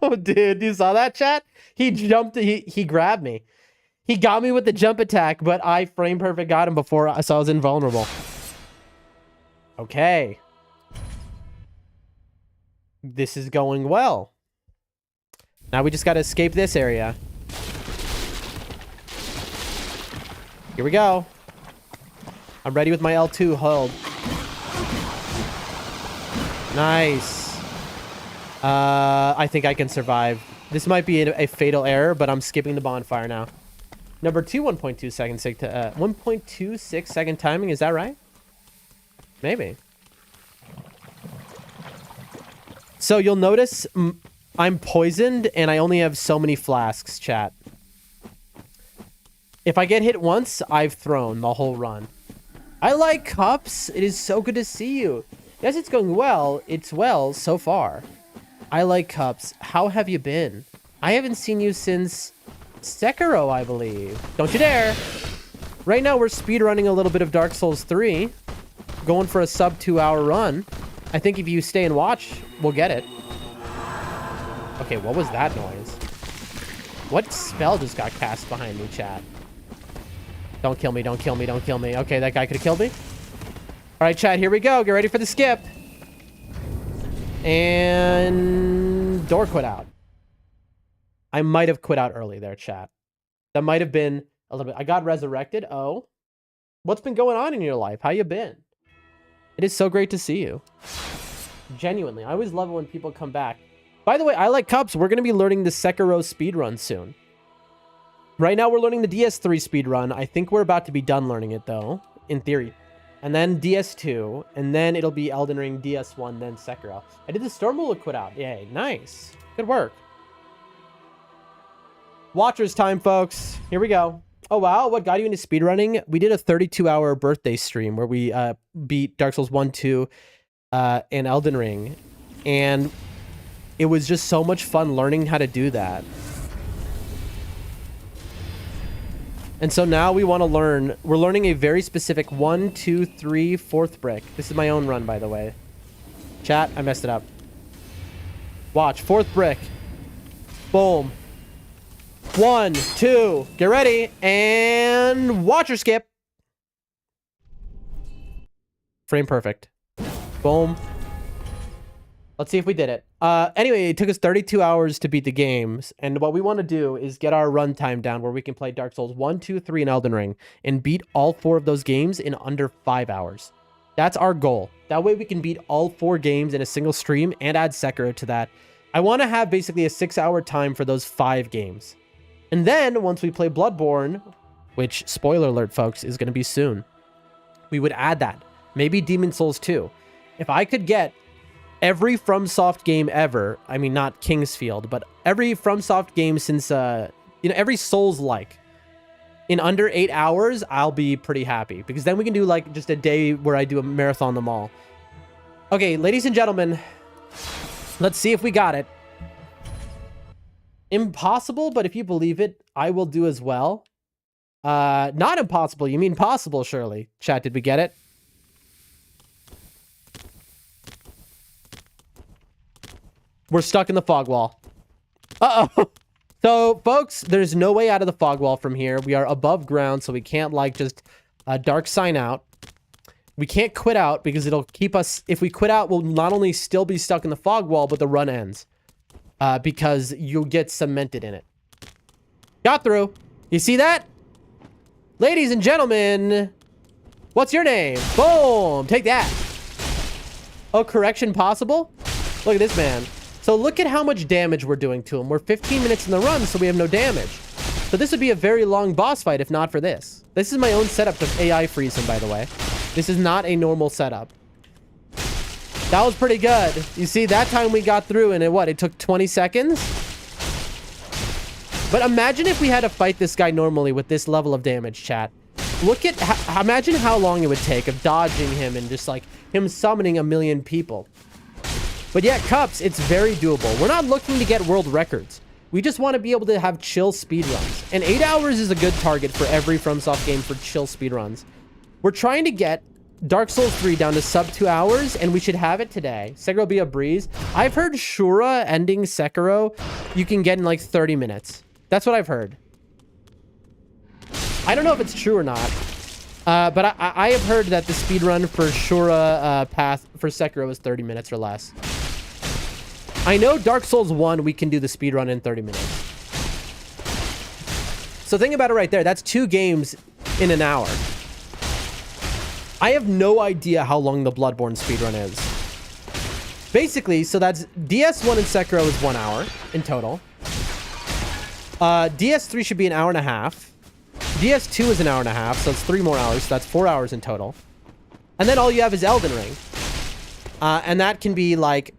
A: Oh, dude, you saw that, chat? He jumped, he grabbed me. He got me with the jump attack, but I frame perfect got him before I saw I was invulnerable. Okay. This is going well. Now we just got to escape this area. Here we go. I'm ready with my L2 hold. Nice. I think I can survive. This might be a fatal error, but I'm skipping the bonfire now. Number 2, 1.2 second 1.26 second timing. Is that right? Maybe. So you'll notice I'm poisoned and I only have so many flasks, chat. If I get hit once, I've thrown the whole run. I like cups. It is so good to see you. Yes, it's going well. It's well so far. I like cups. How have you been? I haven't seen you since Sekiro, I believe. Don't you dare. Right now, we're speedrunning a little bit of Dark Souls 3. Going for a sub 2-hour run. I think if you stay and watch, we'll get it. Okay, what was that noise? What spell just got cast behind me, chat? Don't kill me, don't kill me, don't kill me. Okay, that guy could have killed me. All right, chat, here we go. Get ready for the skip. And door quit out. I might have quit out early there, chat. That might have been a little bit. I got resurrected. Oh. What's been going on in your life? How you been? It is so great to see you. Genuinely. I always love it when people come back. By the way, I like cups. We're going to be learning the Sekiro speedrun soon. Right now, we're learning the DS3 speedrun. I think we're about to be done learning it, though, in theory. And then DS2, and then it'll be Elden Ring, DS1, then Sekiro. I did the Storm Ruler quit out. Yay, nice. Good work. Watchers time, folks. Here we go. Oh, wow. What got you into speedrunning? We did a 32-hour birthday stream where we beat Dark Souls 1, 2, and Elden Ring. And it was just so much fun learning how to do that. And so now we want to learn. We're learning a very specific 1, 2, 3, 4th brick. This is my own run, by the way. Chat, I messed it up. Watch. 4th brick. Boom. 1, 2, get ready, and watcher skip. Frame perfect. Boom. Let's see if we did it. Anyway, it took us 32 hours to beat the games, and what we want to do is get our runtime down where we can play Dark Souls 1, 2, 3, and Elden Ring, and beat all 4 of those games in under 5 hours. That's our goal. That way we can beat all 4 games in a single stream and add Sekiro to that. I want to have basically a 6-hour time for those 5 games. And then, once we play Bloodborne, which, spoiler alert, folks, is going to be soon, we would add that. Maybe Demon Souls 2. If I could get every FromSoft game ever, I mean, not Kingsfield, but every FromSoft game since, every Souls-like in under 8 hours, I'll be pretty happy, because then we can do like just a day where I do a marathon them all. Okay, ladies and gentlemen, let's see if we got it. Impossible, but if you believe it, I will do as well. Not impossible. You mean possible, surely. Chat, did we get it? We're stuck in the fog wall. Uh-oh. So, folks, there's no way out of the fog wall from here. We are above ground, so we can't, like, just dark sign out. We can't quit out because it'll keep us... If we quit out, we'll not only still be stuck in the fog wall, but the run ends. Because you'll get cemented in it. Got through. You see that? Ladies and gentlemen, what's your name? Boom! Take that. Oh, correction possible? Look at this man. So look at how much damage we're doing to him. We're 15 minutes in the run, so we have no damage. So this would be a very long boss fight if not for this. This is my own setup to AI freeze him, by the way. This is not a normal setup. That was pretty good. You see, that time we got through and it took 20 seconds? But imagine if we had to fight this guy normally with this level of damage, chat. Look at, imagine how long it would take of dodging him and just like him summoning a million people. But yeah, Cups, it's very doable. We're not looking to get world records. We just want to be able to have chill speedruns. And 8 hours is a good target for every FromSoft game for chill speedruns. We're trying to get Dark Souls 3 down to sub 2 hours, and we should have it today. Sekiro will be a breeze. I've heard Shura ending Sekiro you can get in like 30 minutes. That's what I've heard. I don't know if it's true or not. But I have heard that the speedrun for Shura path for Sekiro is 30 minutes or less. I know Dark Souls 1, we can do the speedrun in 30 minutes. So think about it right there. That's 2 games in an hour. I have no idea how long the Bloodborne speedrun is. Basically, so that's DS1 and Sekiro is 1 hour in total. DS3 should be an hour and a half. DS2 is an hour and a half, so it's 3 more hours. So that's 4 hours in total. And then all you have is Elden Ring. And that can be like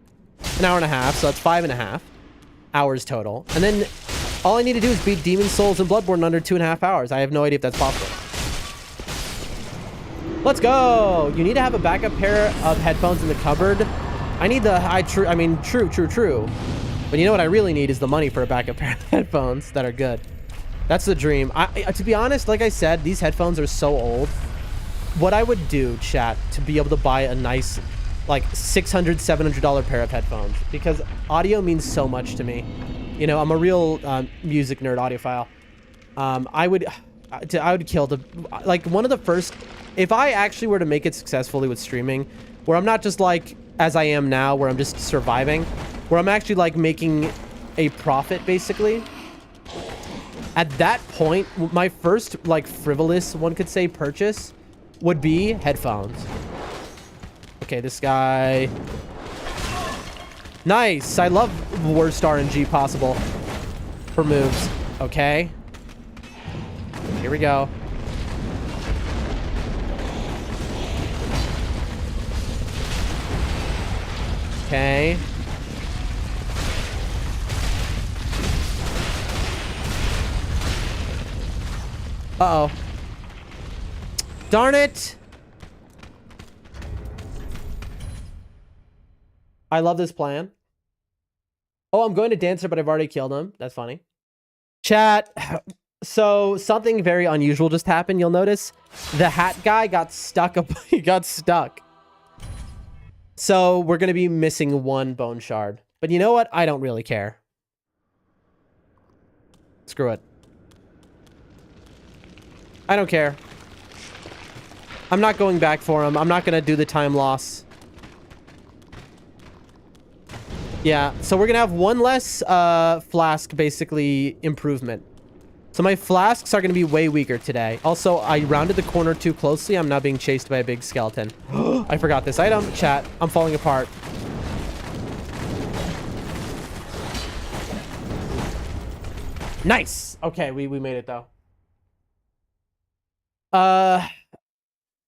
A: an hour and a half, so that's 5.5 hours total. And then all I need to do is beat Demon Souls and Bloodborne in under 2.5 hours. I have no idea if that's possible. Let's go! You need to have a backup pair of headphones in the cupboard. I need the true. But you know what I really need is the money for a backup pair of headphones that are good. That's the dream. To be honest, like I said, these headphones are so old. What I would do, chat, to be able to buy a nice, like, $600, $700 pair of headphones, because audio means so much to me. You know, I'm a real music nerd, audiophile. I would kill to, like, one of the first, if I actually were to make it successfully with streaming, where I'm not just like, as I am now, where I'm just surviving, where I'm actually like making a profit, basically. At that point, my first, like, frivolous, one could say, purchase would be headphones. Okay, this guy. Nice. I love worst RNG possible for moves. Okay. Here we go. Okay. Uh-oh. Darn it! I love this plan. Oh, I'm going to Dancer, but I've already killed him. That's funny. Chat. So, something very unusual just happened, you'll notice. The hat guy got stuck. He got stuck. So, we're going to be missing 1 bone shard. But you know what? I don't really care. Screw it. I don't care. I'm not going back for him. I'm not going to do the time loss. Yeah, so we're going to have 1 less flask, basically, improvement. So my flasks are going to be way weaker today. Also, I rounded the corner too closely. I'm now being chased by a big skeleton. I forgot this item. Chat, I'm falling apart. Nice. Okay, we made it, though.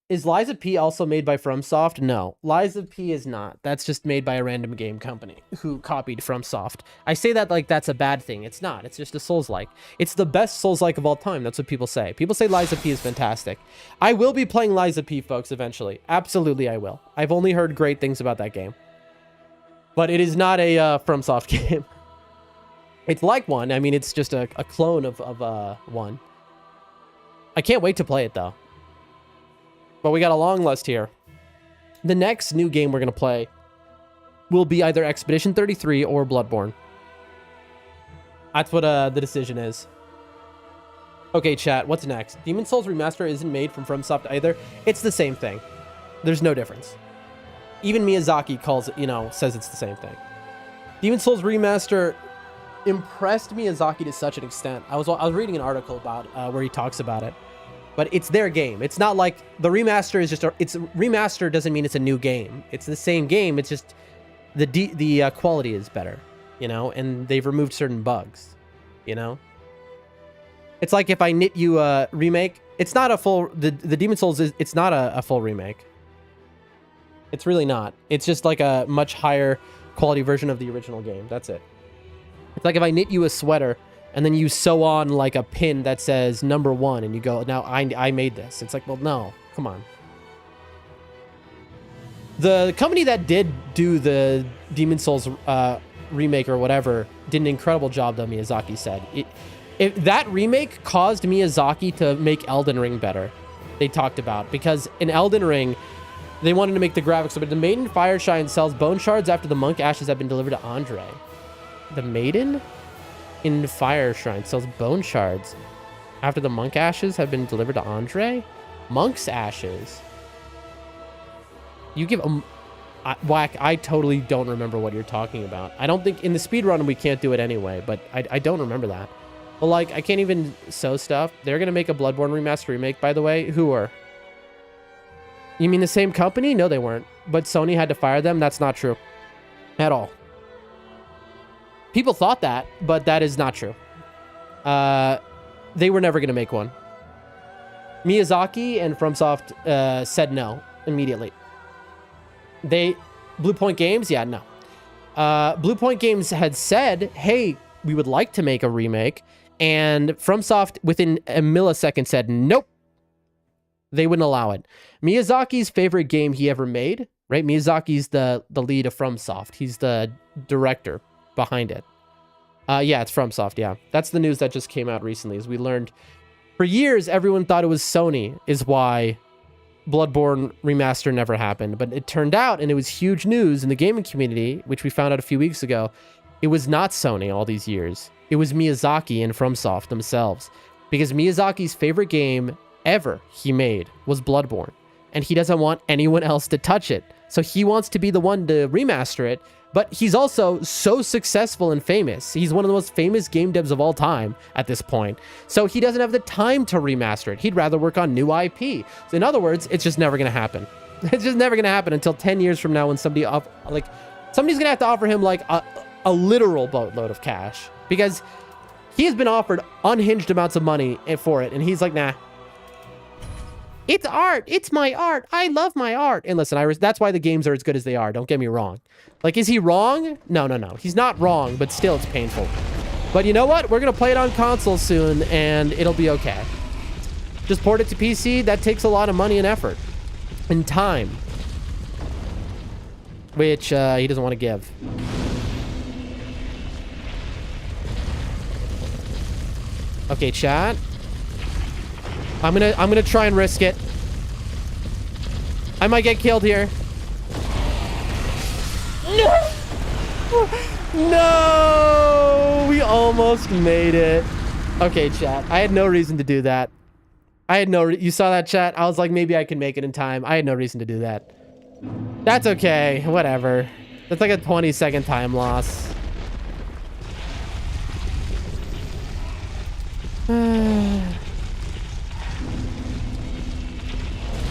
A: Is Liza P also made by FromSoft? No, Liza P is not. That's just made by a random game company who copied FromSoft. I say that like that's a bad thing. It's not. It's just a Souls-like. It's the best Souls-like of all time. That's what people say. People say Liza P is fantastic. I will be playing Liza P, folks, eventually. Absolutely, I will. I've only heard great things about that game. But it is not a FromSoft game. It's like one. I mean, it's just a clone of one. I can't wait to play it, though. But we got a long list here. The next new game we're going to play will be either Expedition 33 or Bloodborne. That's what the decision is. Okay, chat, what's next? Demon's Souls Remaster isn't made from FromSoft either. It's the same thing. There's no difference. Even Miyazaki calls it, says it's the same thing. Demon's Souls Remaster impressed Miyazaki to such an extent. I was reading an article about where he talks about it. But it's their game. It's not like the remaster is just remaster doesn't mean it's a new game. It's the same game. It's just the quality is better, and they've removed certain bugs, It's like if I knit you a remake, it's not a full, the Demon's Souls it's not a full remake. It's really not. It's just like a much higher quality version of the original game. That's it. It's like if I knit you a sweater and then you sew on like a pin that says #1 and you go, now I made this. It's like, well, no, come on. The company that did do the Demon's Souls remake or whatever did an incredible job, though, Miyazaki said. That remake caused Miyazaki to make Elden Ring better, they talked about. Because in Elden Ring, they wanted to make the graphics, but the Maiden Fireshine sells bone shards after the monk ashes have been delivered to Andre. The Maiden in Fire Shrine sells bone shards after the monk ashes have been delivered to Andre? Monk's ashes? You give Whack, I totally don't remember what you're talking about. I don't think in the speedrun we can't do it anyway, but I don't remember that. Well, like, I can't even sew stuff. They're gonna make a Bloodborne remaster remake, by the way. Who are? You mean the same company? No, they weren't. But Sony had to fire them? That's not true. At all. People thought that, but that is not true. They were never going to make one. Miyazaki and FromSoft said no immediately. Bluepoint Games, yeah, no. Bluepoint Games had said, hey, we would like to make a remake, and FromSoft within a millisecond said nope. They wouldn't allow it. Miyazaki's favorite game he ever made, right? Miyazaki's the lead of FromSoft. He's the director behind it. Yeah, it's FromSoft, yeah. That's the news that just came out recently, as we learned. For years, everyone thought it was Sony, is why Bloodborne Remaster never happened. But it turned out, and it was huge news in the gaming community, which we found out a few weeks ago, it was not Sony all these years. It was Miyazaki and FromSoft themselves. Because Miyazaki's favorite game ever he made was Bloodborne. And he doesn't want anyone else to touch it. So he wants to be the one to remaster it. But he's also so successful and famous. He's one of the most famous game devs of all time at this point. So he doesn't have the time to remaster it. He'd rather work on new IP. So in other words, it's just never going to happen. It's just never going to happen until 10 years from now when somebody's going to have to offer him like a literal boatload of cash. Because he has been offered unhinged amounts of money for it. And he's like, nah. It's art. It's my art. I love my art. And listen, Iris, that's why the games are as good as they are. Don't get me wrong. Like, is he wrong? No. He's not wrong, but still it's painful. But you know what? We're going to play it on console soon, and it'll be okay. Just port it to PC. That takes a lot of money and effort. And time. Which he doesn't want to give. Okay, chat. I'm gonna try and risk it. I might get killed here. No! No! We almost made it. Okay, chat. I had no reason to do that. You saw that, chat? I was like, maybe I can make it in time. I had no reason to do that. That's okay. Whatever. That's like a 20-second time loss.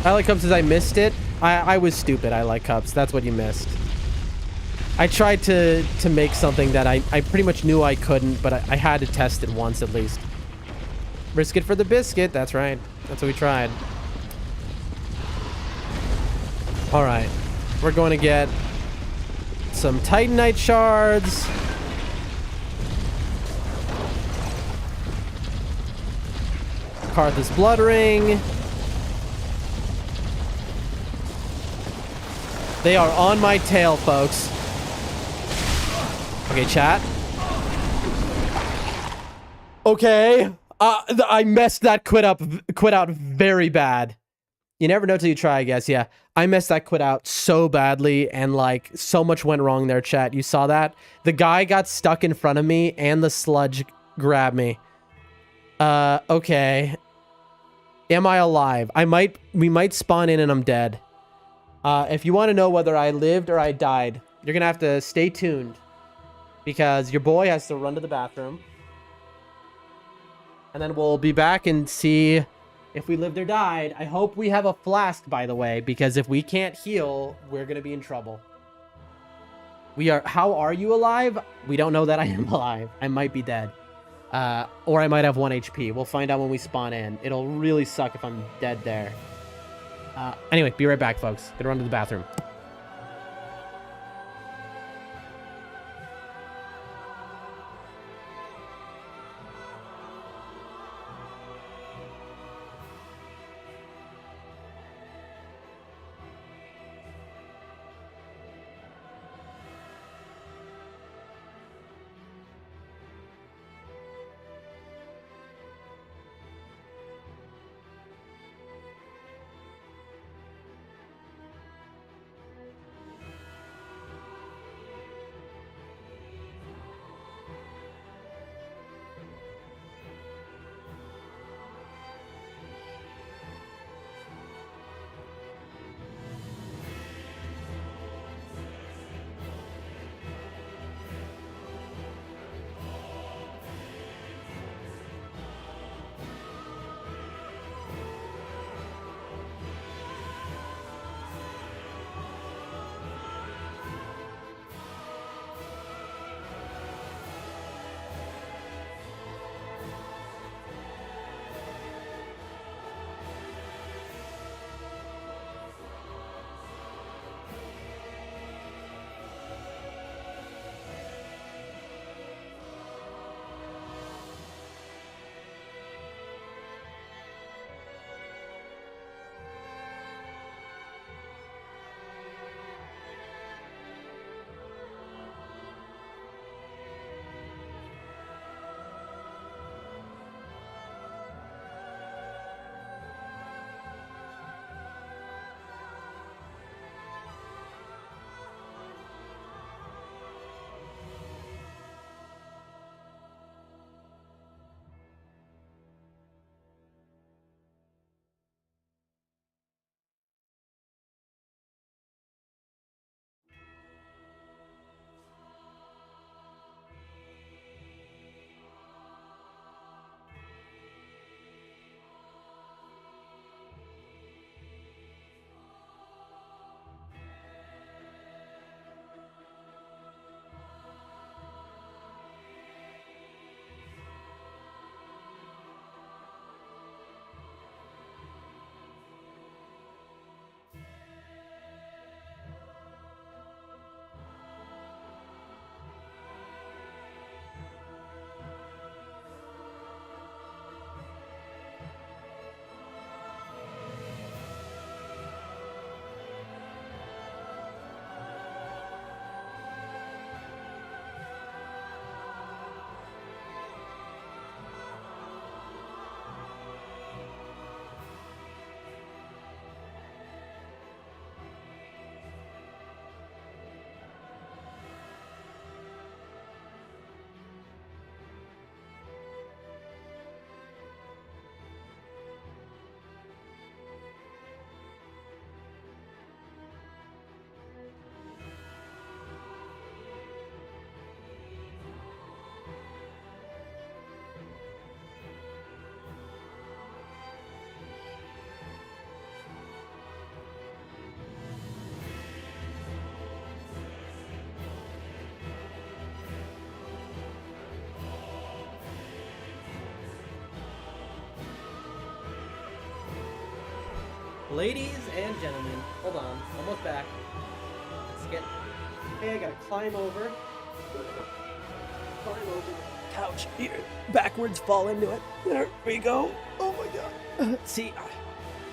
A: I like cups as I missed it. I was stupid. I like cups. That's what you missed. I tried to make something that I pretty much knew I couldn't, but I had to test it once at least. Risk it for the biscuit. That's right. That's what we tried. All right. We're going to get some Titanite shards. Karthus Blood Ring. They are on my tail, folks. Okay, chat. Okay. I messed that quit out very bad. You never know till you try, I guess. Yeah. I messed that quit out so badly, and like so much went wrong there, chat. You saw that? The guy got stuck in front of me and the sludge grabbed me. Okay. Am I alive? We might spawn in and I'm dead. If you want to know whether I lived or I died, you're gonna have to stay tuned, because your boy has to run to the bathroom. And then we'll be back and see if we lived or died. I hope we have a flask, by the way, because if we can't heal, we're gonna be in trouble. How are you alive? We don't know that I am alive. I might be dead. Or I might have 1 HP. We'll find out when we spawn in. It'll really suck if I'm dead there. Anyway, be right back, folks. Gonna run to the bathroom. Ladies and gentlemen, hold on, almost back. Let's get. Okay, I gotta climb over. Climb over the couch here. Backwards, fall into it. There we go. Oh my god. See,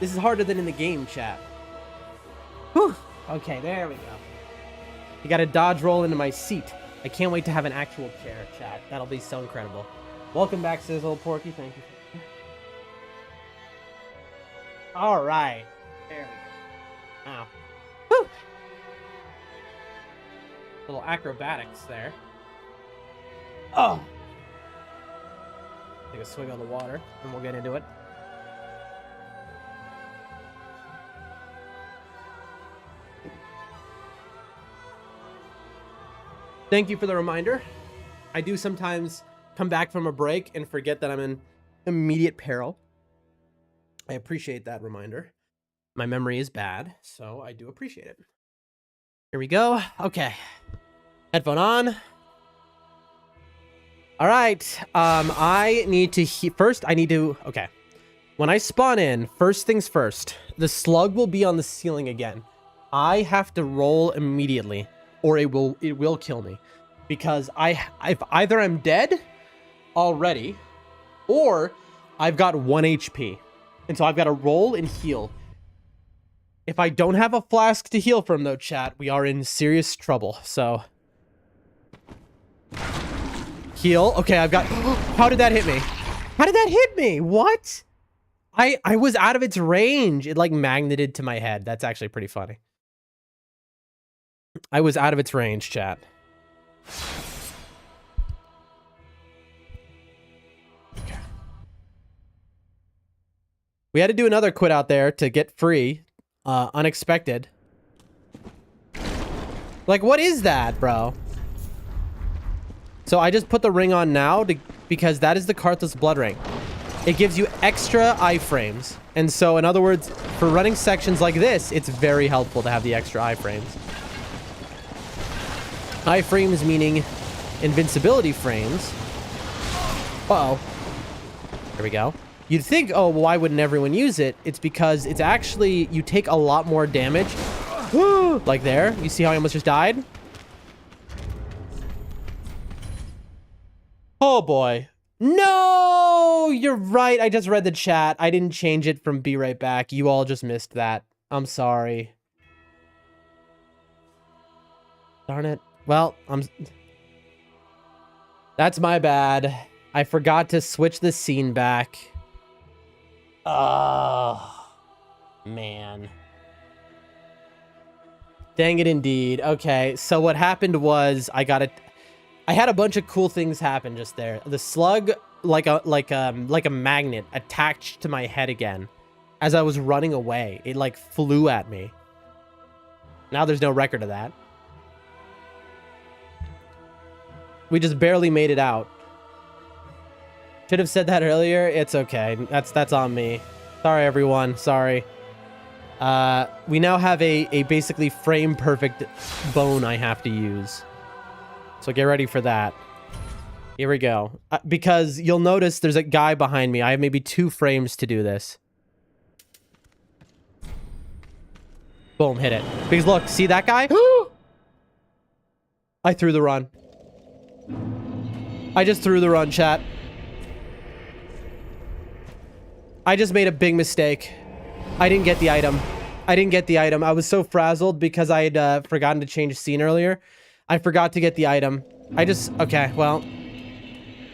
A: this is harder than in the game, chat. Whew. Okay, there we go. You gotta dodge roll into my seat. I can't wait to have an actual chair, chat. That'll be so incredible. Welcome back, Sizzle Porky. Thank you. All right. There we go. Ow. Woo! Little acrobatics there. Oh. Take a swig on the water, and we'll get into it. Thank you for the reminder. I do sometimes come back from a break and forget that I'm in immediate peril. I appreciate that reminder. My memory is bad, so I do appreciate it. Here we go. Okay. Headphone on. All right. I need to... First, I need to... Okay. When I spawn in, first things first, the slug will be on the ceiling again. I have to roll immediately, or it will kill me. Because if either I'm dead already, or I've got 1 HP. And so I've got to roll and heal. If I don't have a flask to heal from, though, chat, we are in serious trouble. So... Heal. Okay, I've got... How did that hit me? How did that hit me? What? I was out of its range. It, like, magneted to my head. That's actually pretty funny. I was out of its range, chat. Okay. We had to do another quit out there to get free. Unexpected. Like, what is that, bro? So I just put the ring on now because that is the Karthus blood ring. It gives you extra iframes. And so, in other words, for running sections like this, it's very helpful to have the extra iframes. Iframes meaning invincibility frames. Uh-oh. There we go. You'd think, oh, well, why wouldn't everyone use it? It's because it's actually, you take a lot more damage. Like there. You see how I almost just died? Oh, boy. No! You're right. I just read the chat. I didn't change it from be right back. You all just missed that. I'm sorry. Darn it. Well, that's my bad. I forgot to switch the scene back. Oh, man. Dang it indeed. Okay, so what happened was I had a bunch of cool things happen just there. The slug, like a magnet, attached to my head again as I was running away. It like flew at me. Now there's no record of that. We just barely made it out. Should have said that earlier. It's okay. That's on me. Sorry, everyone. Sorry. We now have a basically frame perfect bone I have to use. So get ready for that. Here we go. Because you'll notice there's a guy behind me. I have maybe 2 frames to do this. Boom, hit it. Because look, see that guy? I threw the run. I just threw the run, chat. I just made a big mistake. I didn't get the item. I was so frazzled because I had forgotten to change scene earlier. I forgot to get the item. Okay, well.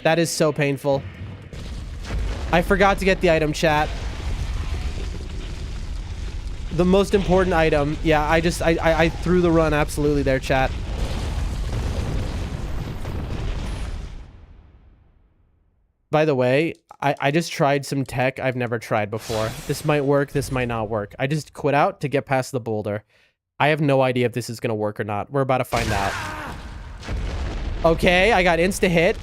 A: That is so painful. I forgot to get the item, chat. The most important item. Yeah, I threw the run absolutely there, chat. By the way, I just tried some tech I've never tried before. This might work, this might not work. I just quit out to get past the boulder. I have no idea if this is going to work or not. We're about to find out. Okay, I got insta-hit.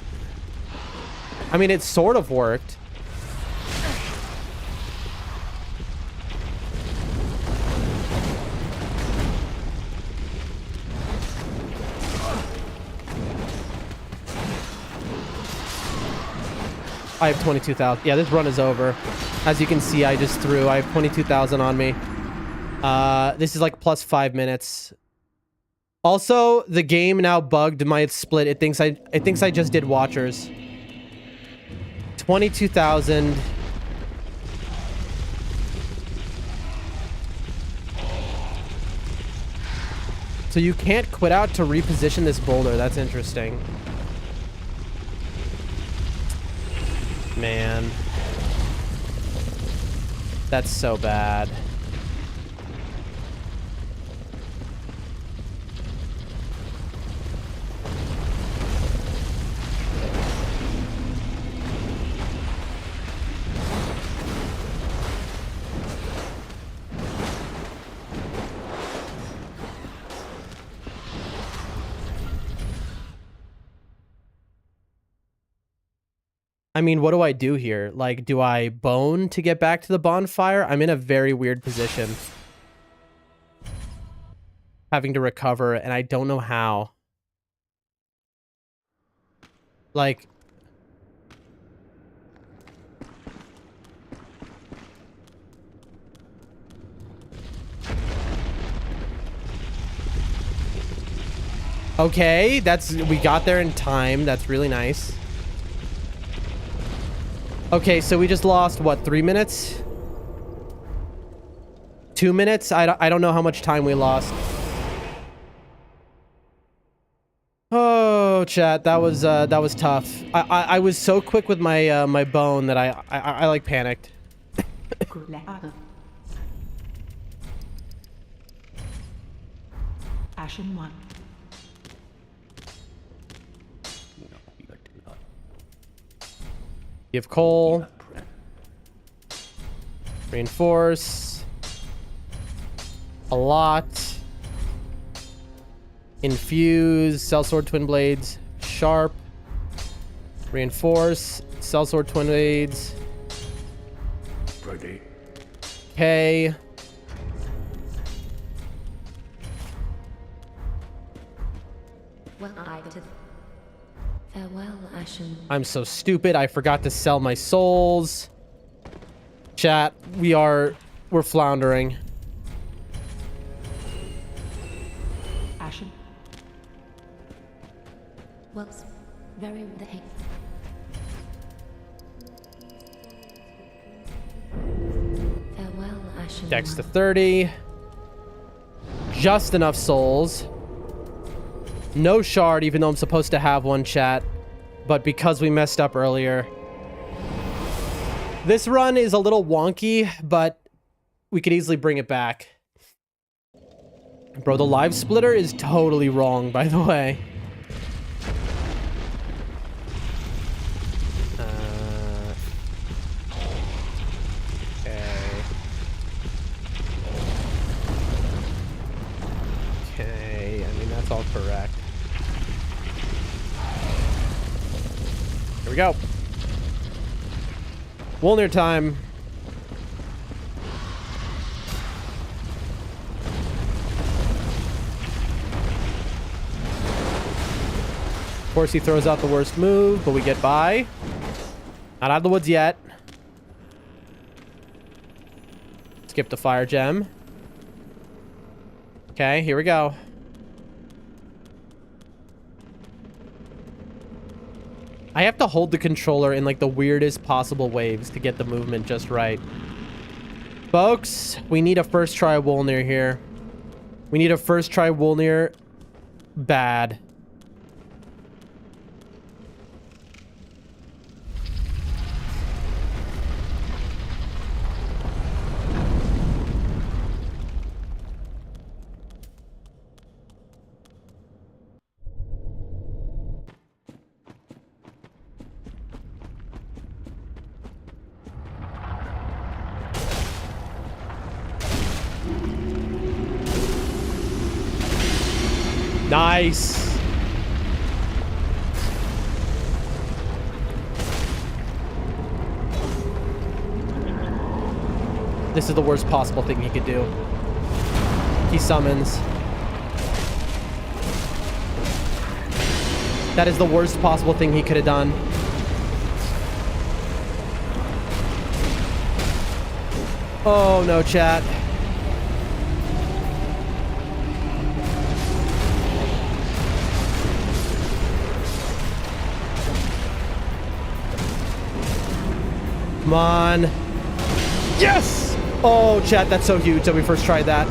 A: I mean, it sort of worked. I have 22,000. Yeah, this run is over. As you can see, I just threw. I have 22,000 on me. This is like plus 5 minutes. Also, the game now bugged my split. It thinks I just did watchers. 22,000. So you can't quit out to reposition this boulder. That's interesting. Man. That's so bad. I mean, what do I do here? Like, do I bone to get back to the bonfire? I'm in a very weird position. Having to recover, and I don't know how. Like... Okay, we got there in time. That's really nice. Okay, so we just lost, what, 3 minutes? 2 minutes? I don't know how much time we lost. Oh, chat, that was tough. I was so quick with my my bone that I like panicked.
C: Ashen 1.
A: Give coal. Reinforce. A lot. Infuse. Sellsword twin blades. Sharp. Reinforce. Sellsword twin blades. Okay.
D: Farewell, Ashen.
A: I'm so stupid. I forgot to sell my souls. Chat, we're floundering.
C: Ashen.
D: Well, very the heck. Farewell, Ashen.
A: Dex to 30. Just enough souls. No shard, even though I'm supposed to have one, chat. But because we messed up earlier. This run is a little wonky, but we could easily bring it back. Bro, the live splitter is totally wrong, by the way. Okay, I mean, that's all correct. Here we go. Wolnir time. Of course, he throws out the worst move, but we get by. Not out of the woods yet. Skip the fire gem. Okay, here we go. I have to hold the controller in like the weirdest possible waves to get the movement just right. Folks, we need a first try Wolnir here. We need a first try Wolnir bad. Nice. This is the worst possible thing he could do. He summons. That is the worst possible thing he could have done. Oh no, chat. Come on. Yes! Oh, chat, that's so huge that we first tried that.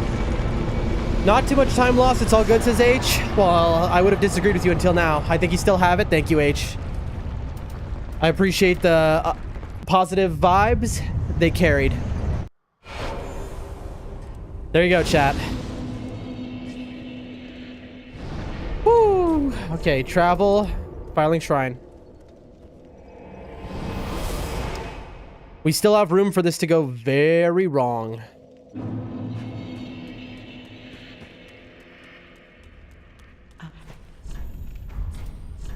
A: Not too much time lost. It's all good, says H. Well, I would have disagreed with you until now. I think you still have it. Thank you, H. I appreciate the positive vibes. They carried. There you go, chat. Woo! Okay, travel. Filing shrine. We still have room for this to go very wrong.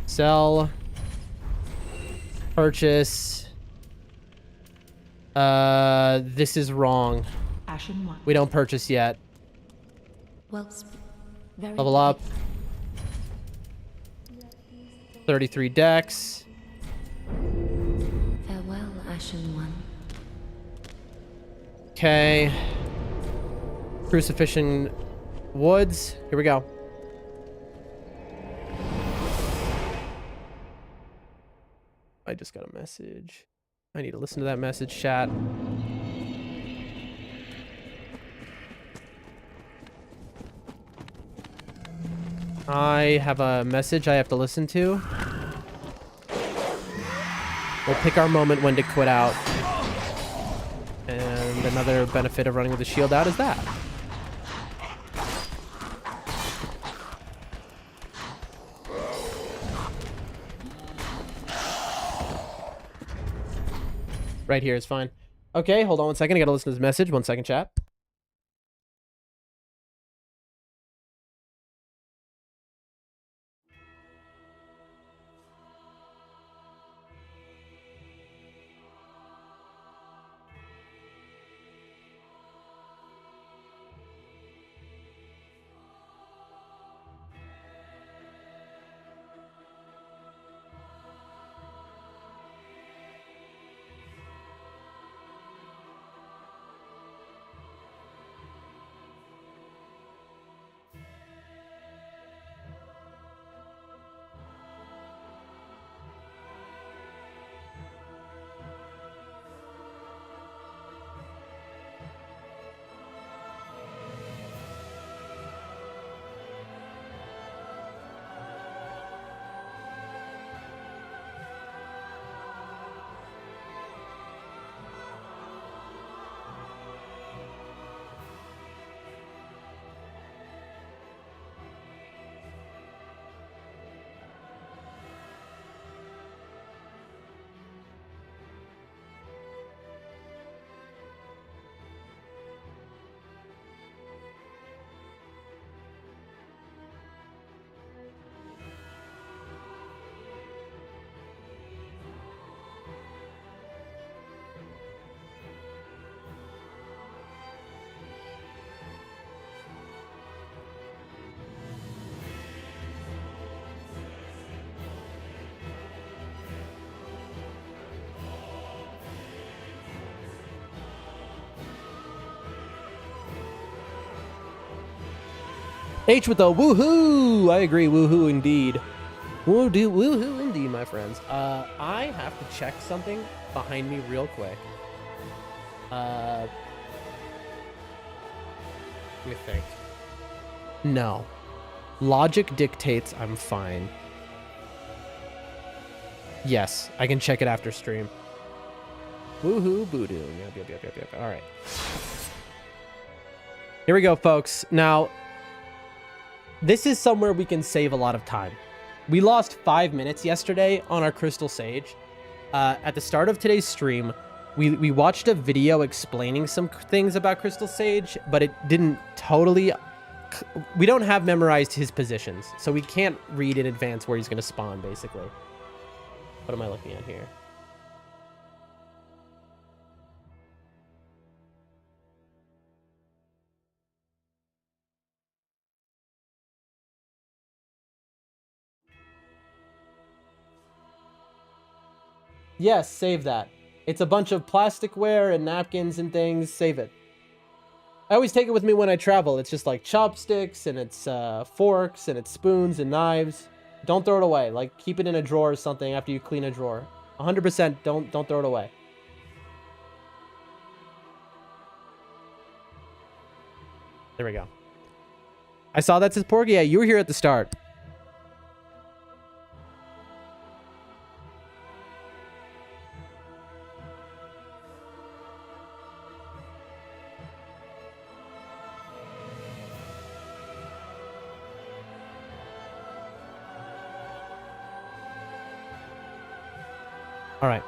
A: Sell. Purchase. This is wrong.
C: Ashen 1.
A: We don't purchase yet.
D: Well, very
A: Level up. 33 dex.
D: Farewell, Ashen One.
A: Okay. Crucifixion Woods. Here we go. I just got a message. I need to listen to that message, chat. I have a message I have to listen to. We'll pick our moment when to quit out. And another benefit of running with the shield out is that. Right here is fine. Okay, hold on one second. I gotta listen to this message. 1 second, chat. H with the woohoo! I agree, woohoo indeed. Woohoo indeed, my friends. I have to check something behind me real quick. Let me think. No. Logic dictates I'm fine. Yes, I can check it after stream. Woohoo, boodoo. Yep. All right. Here we go, folks. Now, this is somewhere we can save a lot of time. We lost 5 minutes yesterday on our Crystal Sage. At the start of today's stream, we watched a video explaining some things about Crystal Sage, but it didn't totally... We don't have memorized his positions, so we can't read in advance where he's going to spawn, basically. What am I looking at here? Yes, save that. It's a bunch of plasticware and napkins and things. Save it. I always take it with me when I travel. It's just like chopsticks and it's forks and it's spoons and knives. Don't throw it away. Like, keep it in a drawer or something after you clean a drawer. 100% don't throw it away. There we go. I saw that says Porgy. Yeah, you were here at the start. All right.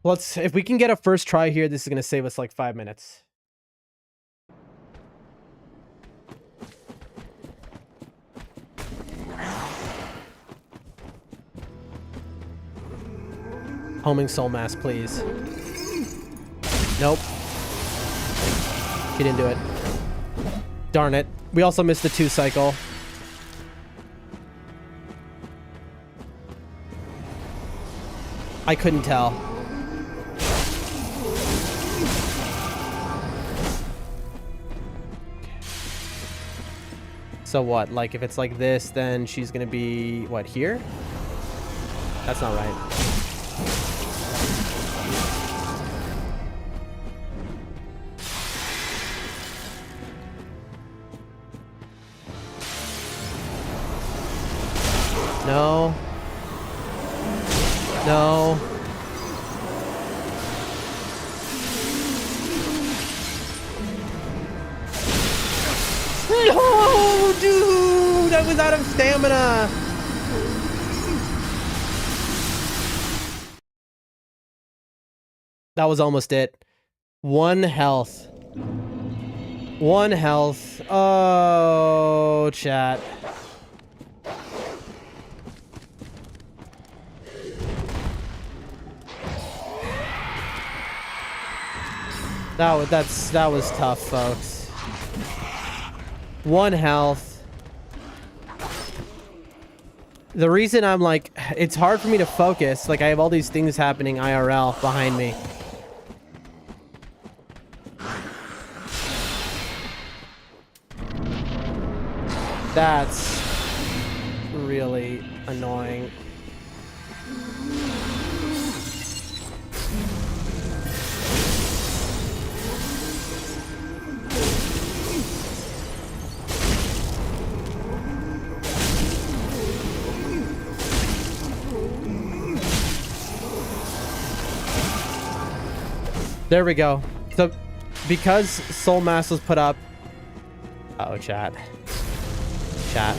A: Let's, if we can get a first try here, this is going to save us like 5 minutes. Homing soul mass, please. Nope. He didn't do it. Darn it. We also missed the 2 cycle. I couldn't tell. So what? Like, if it's like this, then she's gonna be, what, here? That's not right. No. No. No, dude! I was out of stamina! That was almost it. 1 health. 1 health. Oh, chat. That was tough, folks. 1 health. The reason I'm like, it's hard for me to focus. Like, I have all these things happening IRL behind me. That's really annoying. There we go. So, because Soul Mass was put up... Uh-oh, chat. Chat.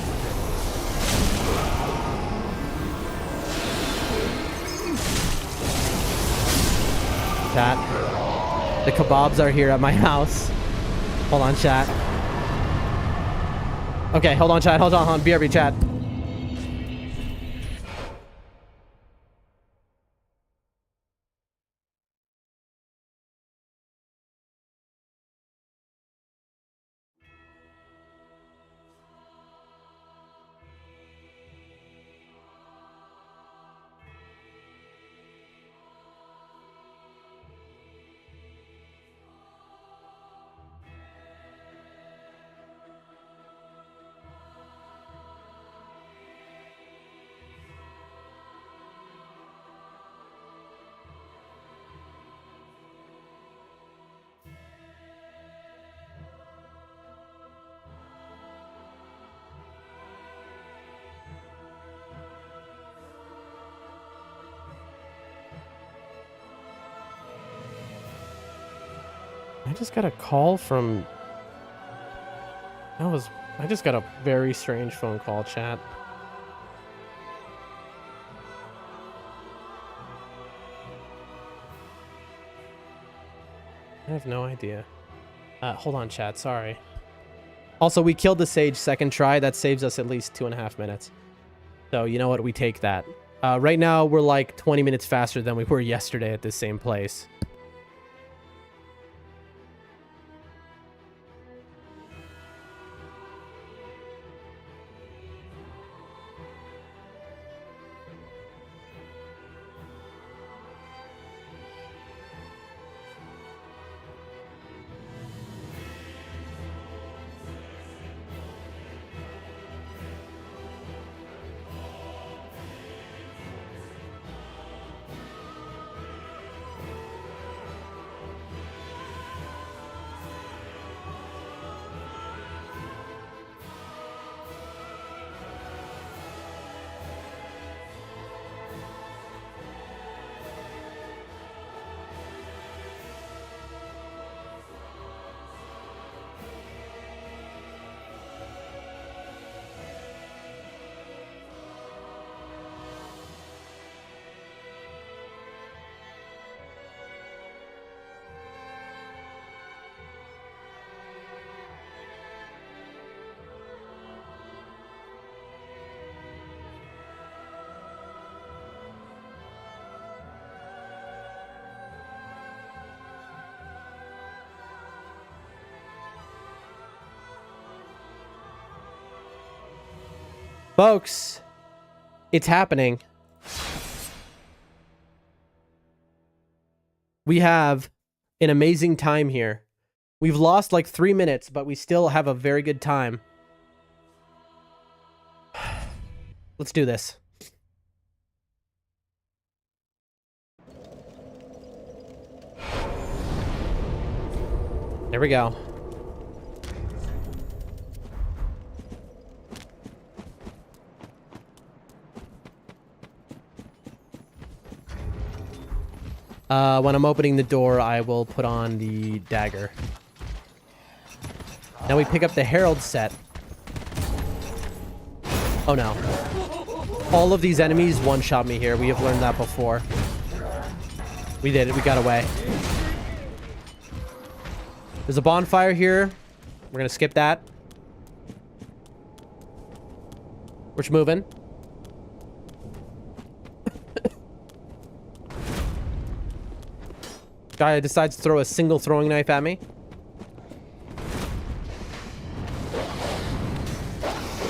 A: Chat. The kebabs are here at my house. Hold on, chat. Okay, hold on, chat. Hold on. BRB, chat. I just got a call from... I just got a very strange phone call, chat. I have no idea. Hold on, chat. Sorry. Also, we killed the Sage second try. That saves us at least 2.5 minutes. So, you know what? We take that. Right now, we're like 20 minutes faster than we were yesterday at this same place. Folks, it's happening. We have an amazing time here. We've lost like 3 minutes, but we still have a very good time. Let's do this. There we go. When I'm opening the door, I will put on the dagger. Now we pick up the Herald set. Oh no. All of these enemies one-shot me here. We have learned that before. We did it. We got away. There's a bonfire here. We're gonna skip that. We're just moving. Guy decides to throw a single throwing knife at me.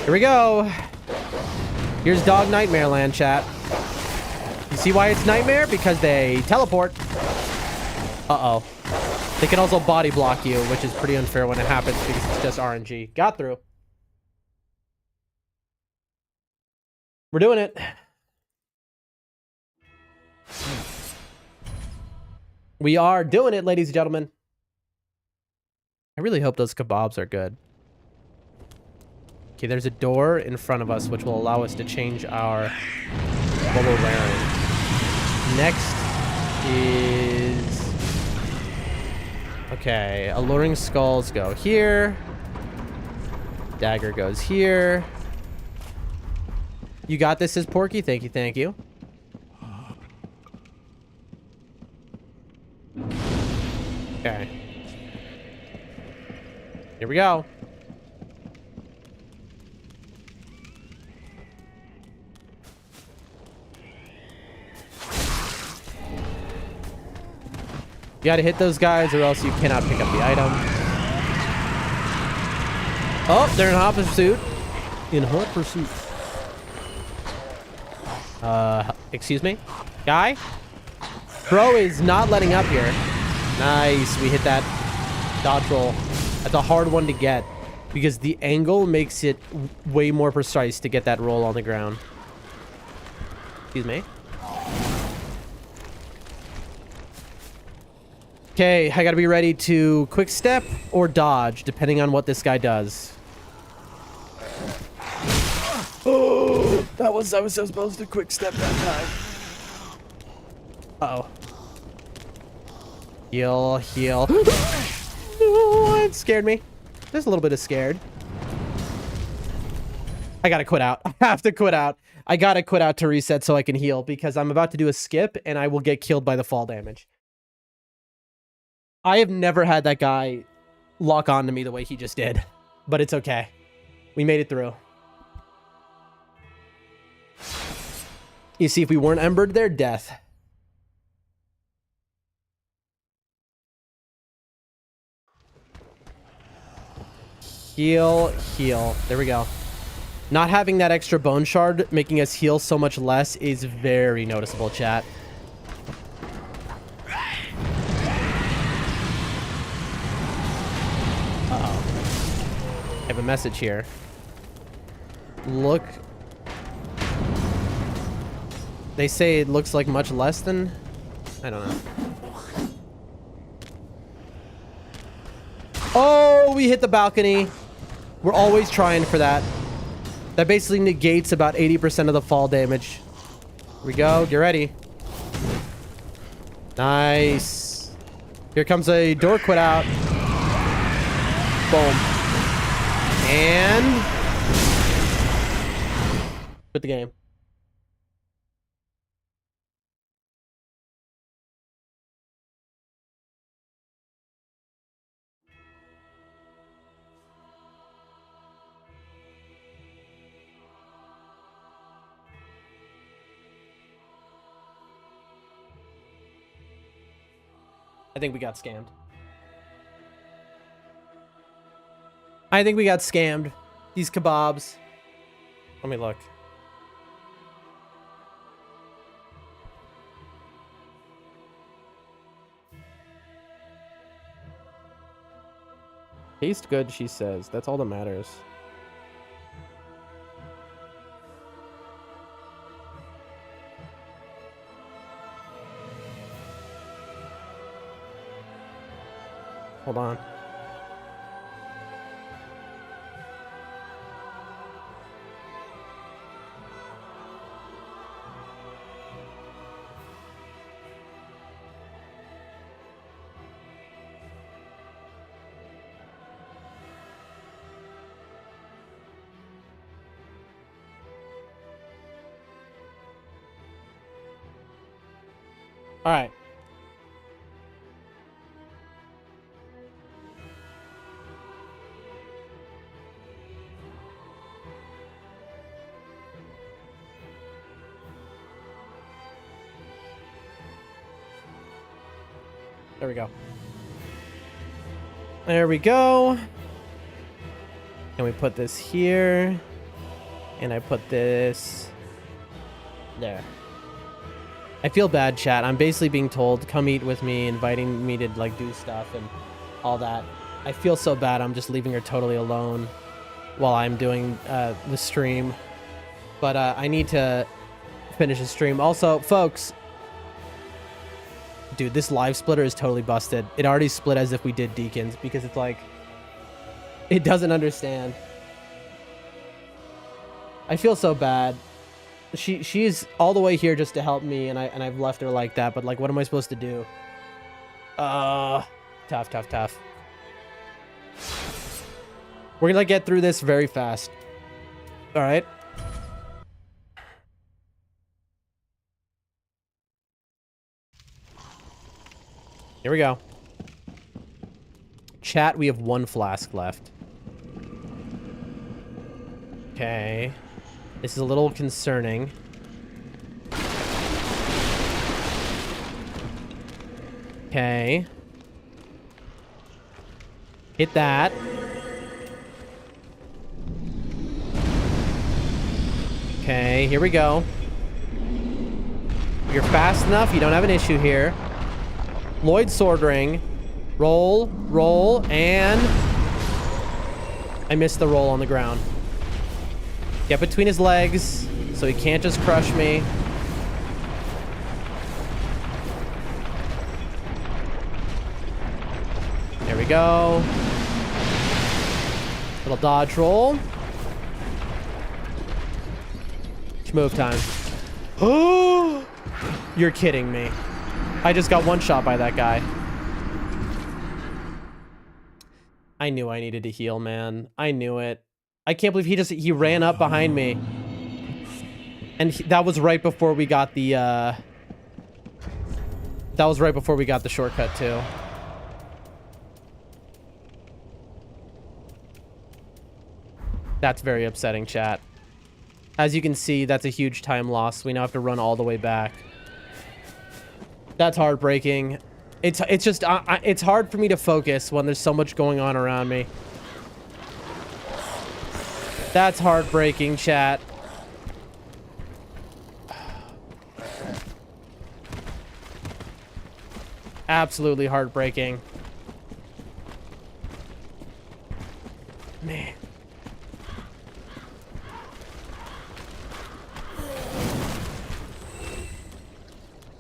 A: Here we go. Here's Dog Nightmare Land, chat. You see why it's Nightmare? Because they teleport. Uh-oh. They can also body block you, which is pretty unfair when it happens because it's just RNG. Got through. We're doing it. We are doing it, ladies and gentlemen. I really hope those kebabs are good. Okay, there's a door in front of us which will allow us to change our what we're wearing. Next is... Okay, alluring skulls go here. Dagger goes here. You got this, as Porky. Thank you, thank you. Okay. Here we go. You gotta hit those guys or else you cannot pick up the item. Oh, they're in hot pursuit. In hot pursuit. Excuse me? Guy? Bro is not letting up here. Nice, we hit that dodge roll. That's a hard one to get because the angle makes it way more precise to get that roll on the ground. Excuse me. Okay, I gotta be ready to quick step or dodge, depending on what this guy does. Oh, I was so supposed to quick step that time. Uh-oh. Heal, heal. Oh, it scared me. Just a little bit of scared. I gotta quit out. I have to quit out. I gotta quit out to reset so I can heal because I'm about to do a skip and I will get killed by the fall damage. I have never had that guy lock on to me the way he just did, but it's okay. We made it through. You see, if we weren't embered there, death. Heal, heal. There we go. Not having that extra bone shard making us heal so much less is very noticeable, chat. Uh-oh. I have a message here. Look. They say it looks like much less than... I don't know. Oh, we hit the balcony. We're always trying for that. That basically negates about 80% of the fall damage. Here we go. Get ready. Nice. Here comes a door quit out. Boom. And... quit the game. I think we got scammed. I think we got scammed. These kebabs. Let me look. Taste good, she says. That's all that matters. Hold on. All right. There we go. There we go. And we put this here. And I put this there. I feel bad, chat. I'm basically being told, come eat with me, inviting me to like do stuff and all that. I feel so bad. I'm just leaving her totally alone while I'm doing the stream. But I need to finish the stream. Also, folks, dude, this live splitter is totally busted. It already split as if we did Deacons because it's like, it doesn't understand. I feel so bad. She's all the way here just to help me, and I've left her like that. But like, what am I supposed to do? Tough. We're gonna get through this very fast. All right. Here we go. Chat, we have 1 flask left. Okay. This is a little concerning. Okay. Hit that. Okay, here we go. You're fast enough. You don't have an issue here. Lloyd Sword Ring. Roll, and... I missed the roll on the ground. Get between his legs, so he can't just crush me. There we go. Little dodge roll. Move time. Oh! You're kidding me. I just got one shot by that guy. I knew I needed to heal, man. I knew it. I can't believe he ran up behind me. And that was right before we got the, that was right before we got the shortcut, too. That's very upsetting, chat. As you can see, that's a huge time loss. We now have to run all the way back. That's heartbreaking. It's just, it's hard for me to focus when there's so much going on around me. That's heartbreaking, chat. Absolutely heartbreaking. Man.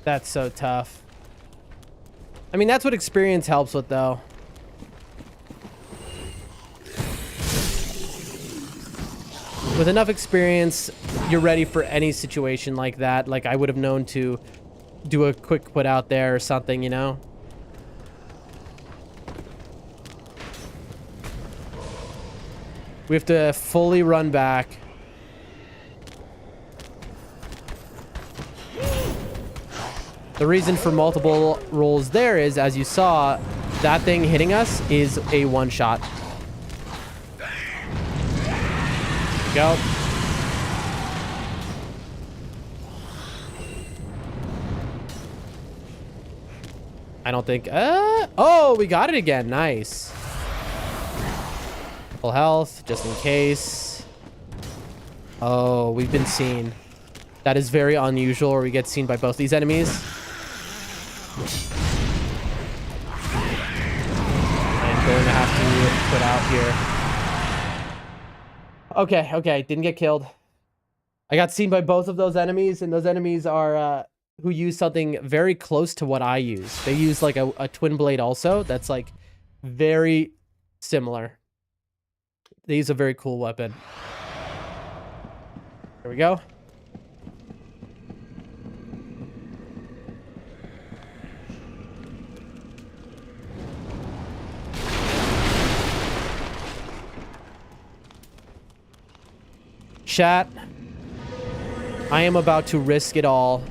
A: That's so tough. I mean, that's what experience helps with, though. With enough experience, you're ready for any situation like that. Like, I would have known to do a quick put out there or something, you know? We have to fully run back. The reason for multiple rolls there is, as you saw, that thing hitting us is a one-shot. Go. I don't think... oh, we got it again. Nice. Full health, just in case. Oh, we've been seen. That is very unusual where we get seen by both these enemies. I'm going to have to put out here. Okay, didn't get killed. I got seen by both of those enemies, and those enemies are who use something very close to what I use. They use like a twin blade also. That's like very similar. They use a very cool weapon. Here we go. Chat, I am about to risk it all.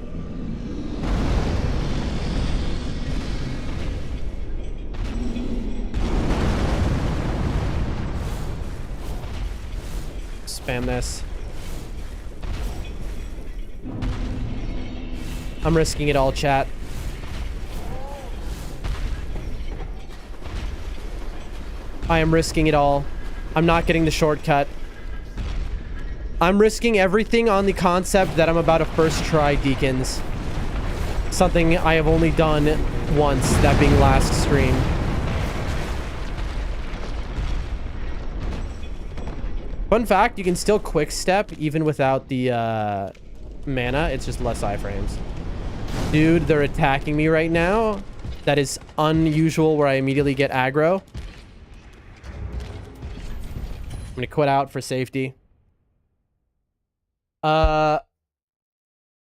A: Spam this. I'm risking it all, chat. I am risking it all. I'm not getting the shortcut. I'm risking everything on the concept that I'm about to first try Deacons. Something I have only done once, that being last stream. Fun fact, you can still quick step even without the mana. It's just less iframes. Dude, they're attacking me right now. That is unusual where I immediately get aggro. I'm gonna quit out for safety. I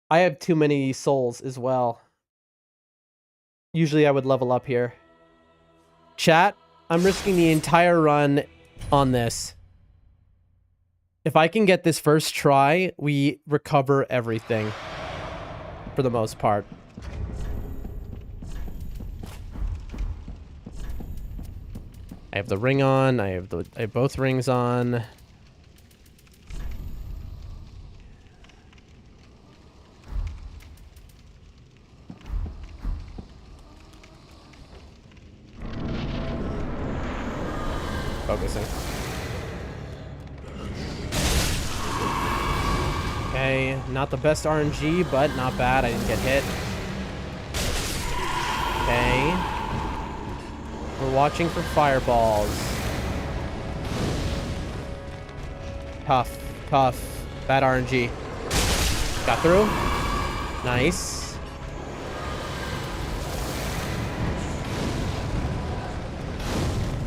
A: have too many souls as well. Usually I would level up here. Chat, I'm risking the entire run on this. If I can get this first try, we recover everything. For the most part. I have the ring on. I have both rings on. Focusing. Okay, not the best RNG, but not bad. I didn't get hit. Okay. We're watching for fireballs. Tough, tough. Bad RNG. Got through. Nice.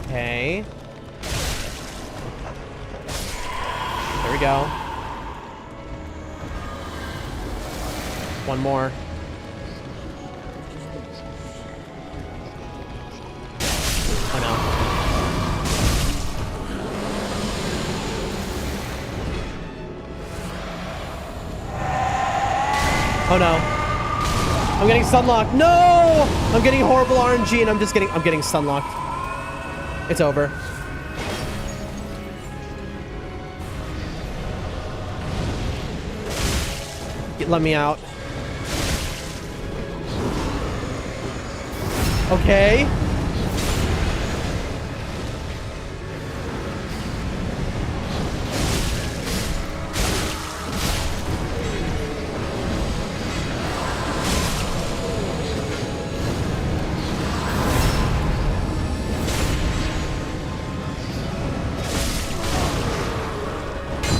A: Okay. There we go. One more. Oh no. Oh no. I'm getting sunlocked. No! I'm getting horrible RNG and I'm getting sunlocked. It's over. Let me out. Okay.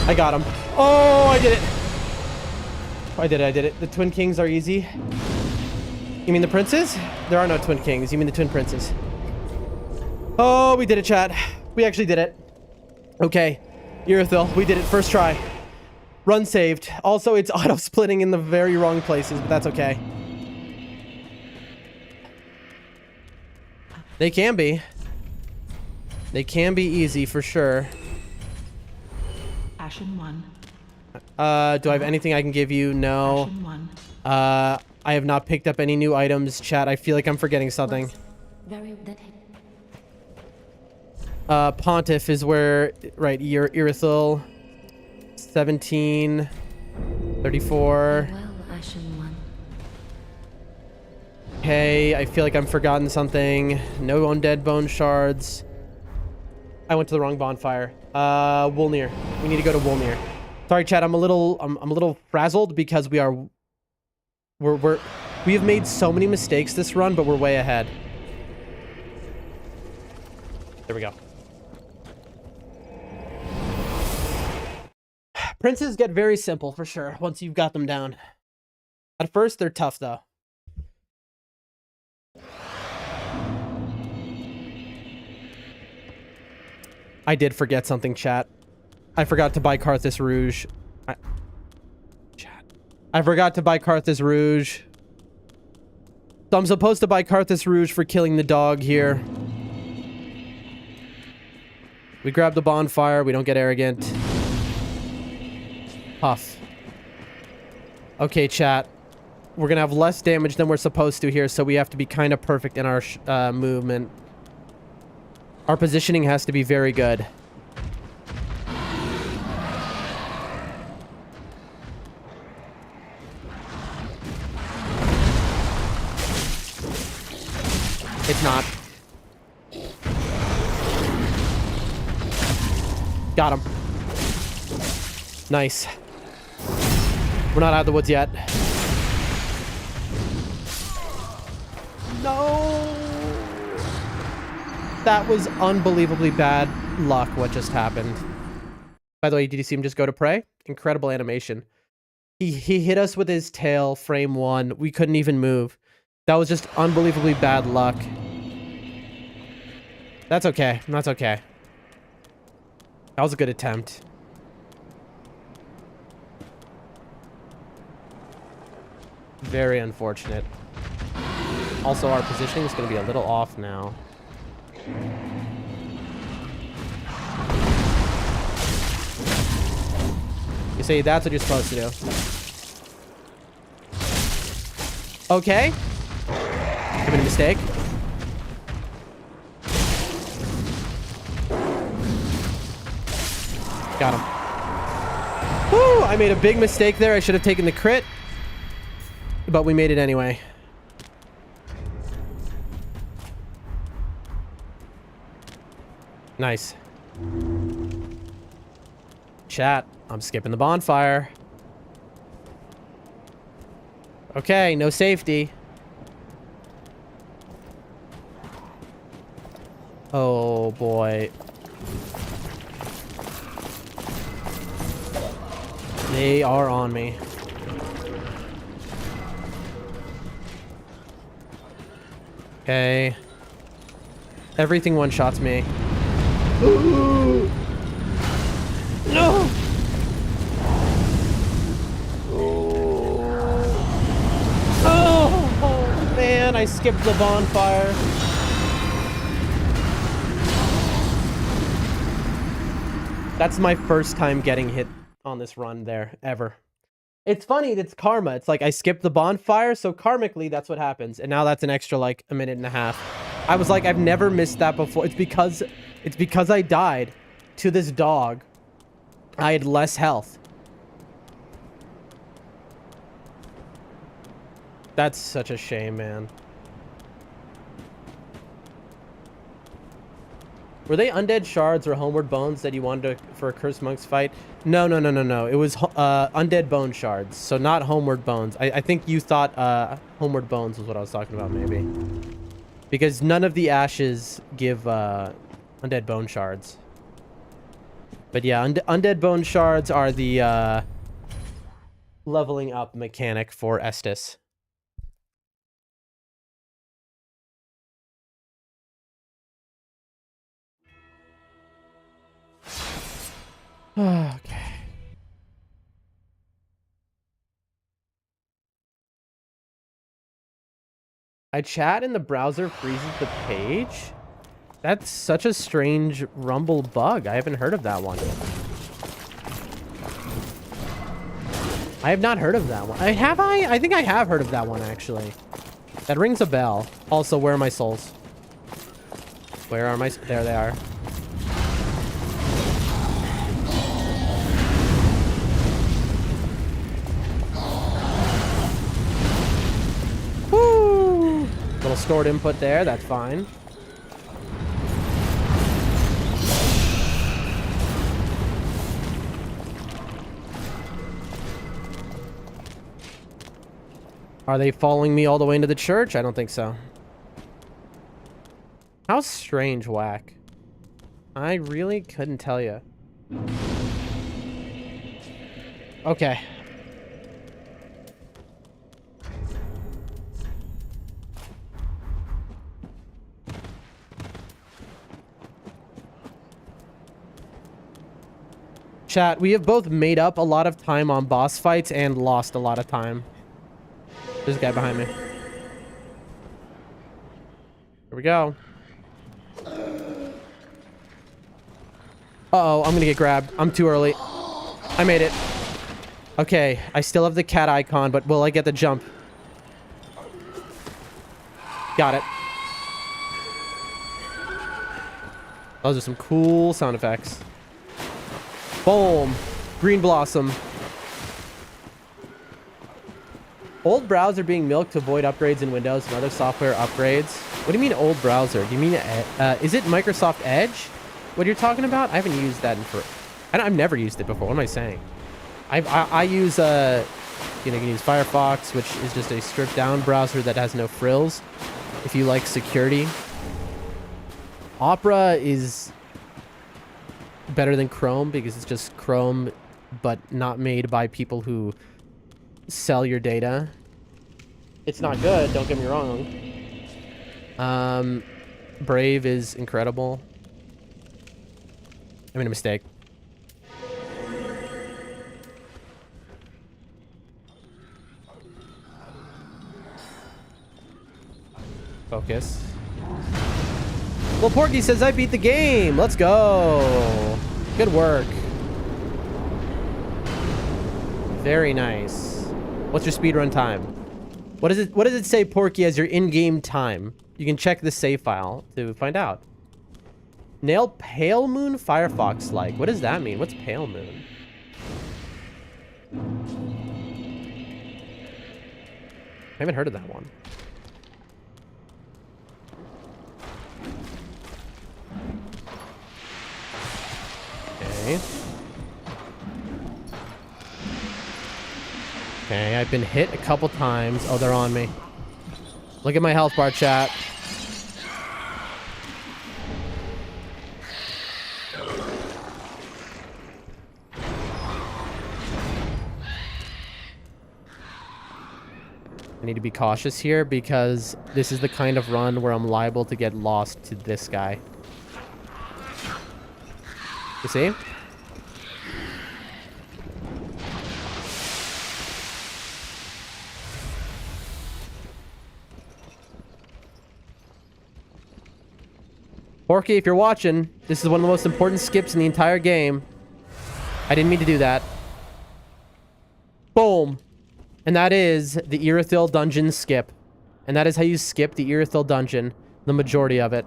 A: I got him. Oh, I did it. I did it. The Twin Kings are easy. You mean the princes? There are no Twin Kings. You mean the Twin Princes. Oh, we did it, chat. We actually did it. Okay. Irithil, we did it. First try. Run saved. Also, it's auto-splitting in the very wrong places, but that's okay. They can be. They can be easy, for sure.
C: Ashen 1.
A: Do I have anything I can give you? No.
C: Ashen 1.
A: I have not picked up any new items, chat. I feel like I'm forgetting something.
D: Very that
A: Pontiff is where, right, Irithil. 17. 34.
D: well, Ashen 1.
A: Okay, I feel like I'm forgotten something. No undead bone shards. I went to the wrong bonfire. Woolnir. We need to go to Woolnir. Sorry, chat. I'm a little frazzled because we have made so many mistakes this run, but we're way ahead. There we go. Princes get very simple for sure once you've got them down. At first, they're tough though. I did forget something, chat. I forgot to buy Carthus Rouge. I forgot to buy Carthus Rouge. So I'm supposed to buy Carthus Rouge for killing the dog here. We grab the bonfire. We don't get arrogant. Puff. Okay, chat. We're going to have less damage than we're supposed to here, so we have to be kind of perfect in our movement. Our positioning has to be very good. It's not. Got him. Nice. We're not out of the woods yet. No. That was unbelievably bad luck what just happened. By the way, did you see him just go to prey? Incredible animation. He hit us with his tail, frame 1. We couldn't even move. That was just unbelievably bad luck. That's okay. That's okay. That was a good attempt. Very unfortunate. Also, our positioning is going to be a little off now. You see, that's what you're supposed to do. Okay. Commit a mistake. Got him. Woo! I made a big mistake there. I should have taken the crit. But we made it anyway. Nice. Chat, I'm skipping the bonfire. Okay, no safety. Oh boy. They are on me. Okay. Everything one-shots me. Ooh. No! Oh, man, I skipped the bonfire. That's my first time getting hit on this run there, ever. It's funny, it's karma. It's like I skipped the bonfire, so karmically, that's what happens. And now that's an extra, like, a minute and a half. I was like, I've never missed that before. It's because I died to this dog. I had less health. That's such a shame, man. Were they undead shards or homeward bones that you wanted for a cursed monk's fight? No. It was undead bone shards, so not homeward bones. I think you thought homeward bones was what I was talking about, maybe. Because none of the ashes give undead bone shards. But yeah, undead bone shards are the leveling up mechanic for Estus. Okay. I chat and the browser freezes the page? That's such a strange Rumble bug. I haven't heard of that one. I have not heard of that one. I think I have heard of that one, actually. That rings a bell. Also, where are my souls? Where are my... There they are. Woo! Little stored input there. That's fine. Are they following me all the way into the church? I don't think so. How strange, Whack. I really couldn't tell you. Okay. Chat, we have both made up a lot of time on boss fights and lost a lot of time. There's a guy behind me. Here we go. Uh-oh, I'm gonna get grabbed. I'm too early. I made it. Okay, I still have the cat icon, but will I get the jump? Got it. Those are some cool sound effects. Boom. Green blossom. Old browser being milked to avoid upgrades in Windows and other software upgrades. What do you mean old browser? Do you mean, is it Microsoft Edge? What you're talking about? I haven't used that in I've never used it before. What am I saying? I use, you know, you can use Firefox, which is just a stripped down browser that has no frills. If you like security. Opera is better than Chrome because it's just Chrome, but not made by people who sell your data. It's not good, don't get me wrong. Brave is incredible. I made a mistake. Focus. Well, Porky says I beat the game. Let's go. Good work. Very nice. What's your speedrun time? What does it say, Porky, as your in-game time? You can check the save file to find out. Nail Pale Moon Firefox like. What does that mean? What's Pale Moon? I haven't heard of that one. Okay. Okay, I've been hit a couple times. Oh, they're on me. Look at my health bar, chat. I need to be cautious here because this is the kind of run where I'm liable to get lost to this guy. You see? Porky, if you're watching, this is one of the most important skips in the entire game. I didn't mean to do that. Boom. And that is the Irithil dungeon skip. And that is how you skip the Irithil dungeon. The majority of it.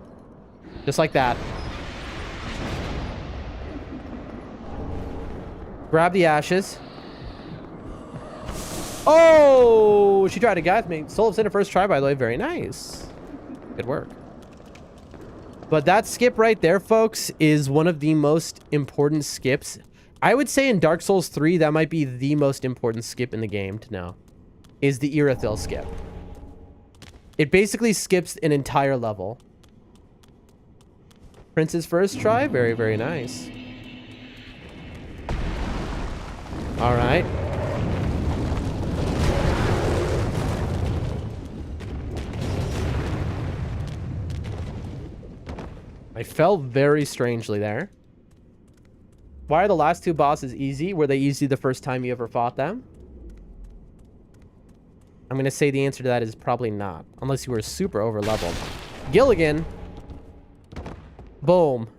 A: Just like that. Grab the ashes. Oh! She tried to guide me. Soul of Sin first try, by the way. Very nice. Good work. But that skip right there, folks, is one of the most important skips. I would say in Dark Souls 3, that might be the most important skip in the game to know. Is the Irithil skip. It basically skips an entire level. Prince's first try? Very, very nice. Alright. I fell very strangely there. Why are the last two bosses easy? Were they easy the first time you ever fought them? I'm going to say the answer to that is probably not. Unless you were super over leveled. Gilligan. Boom.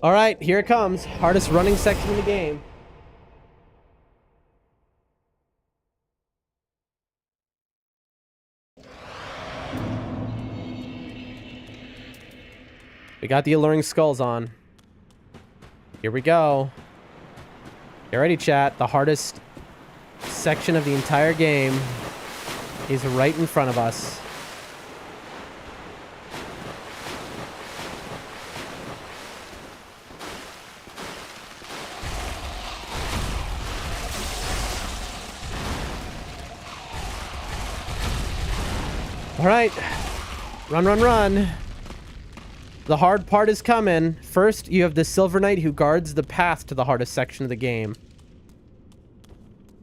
A: Alright, here it comes. Hardest running section in the game. We got the alluring skulls on. Here we go. Get ready, chat. The hardest section of the entire game is right in front of us. All right. Run, run, run. The hard part is coming. First, you have the Silver Knight who guards the path to the hardest section of the game.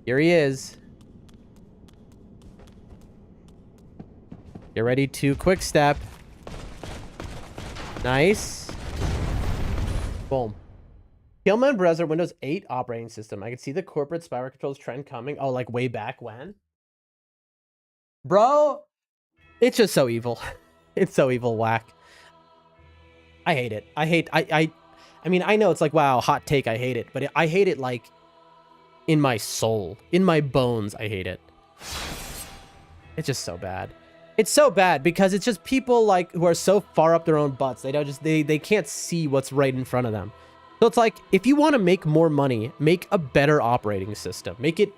A: Here he is. Get ready to quick step. Nice. Boom. Killman browser Windows 8 operating system. I can see the corporate spyware controls trend coming. Oh, like way back when? Bro, it's just so evil. It's so evil, whack. I hate it. I mean, I know it's like, wow, hot take, I hate it. But I hate it like in my soul. In my bones, I hate it. It's just so bad. It's so bad because it's just people like who are so far up their own butts. They don't just, they can't see what's right in front of them. So it's like, if you want to make more money, make a better operating system. Make it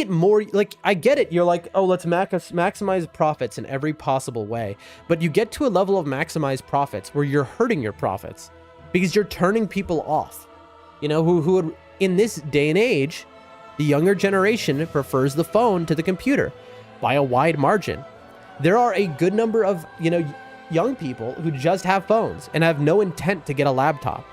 A: more, like, I get it. You're like, oh, let's maximize profits in every possible way. But you get to a level of maximized profits where you're hurting your profits because you're turning people off. You know, who would, in this day and age, the younger generation prefers the phone to the computer by a wide margin. There are a good number of, you know, young people who just have phones and have no intent to get a laptop.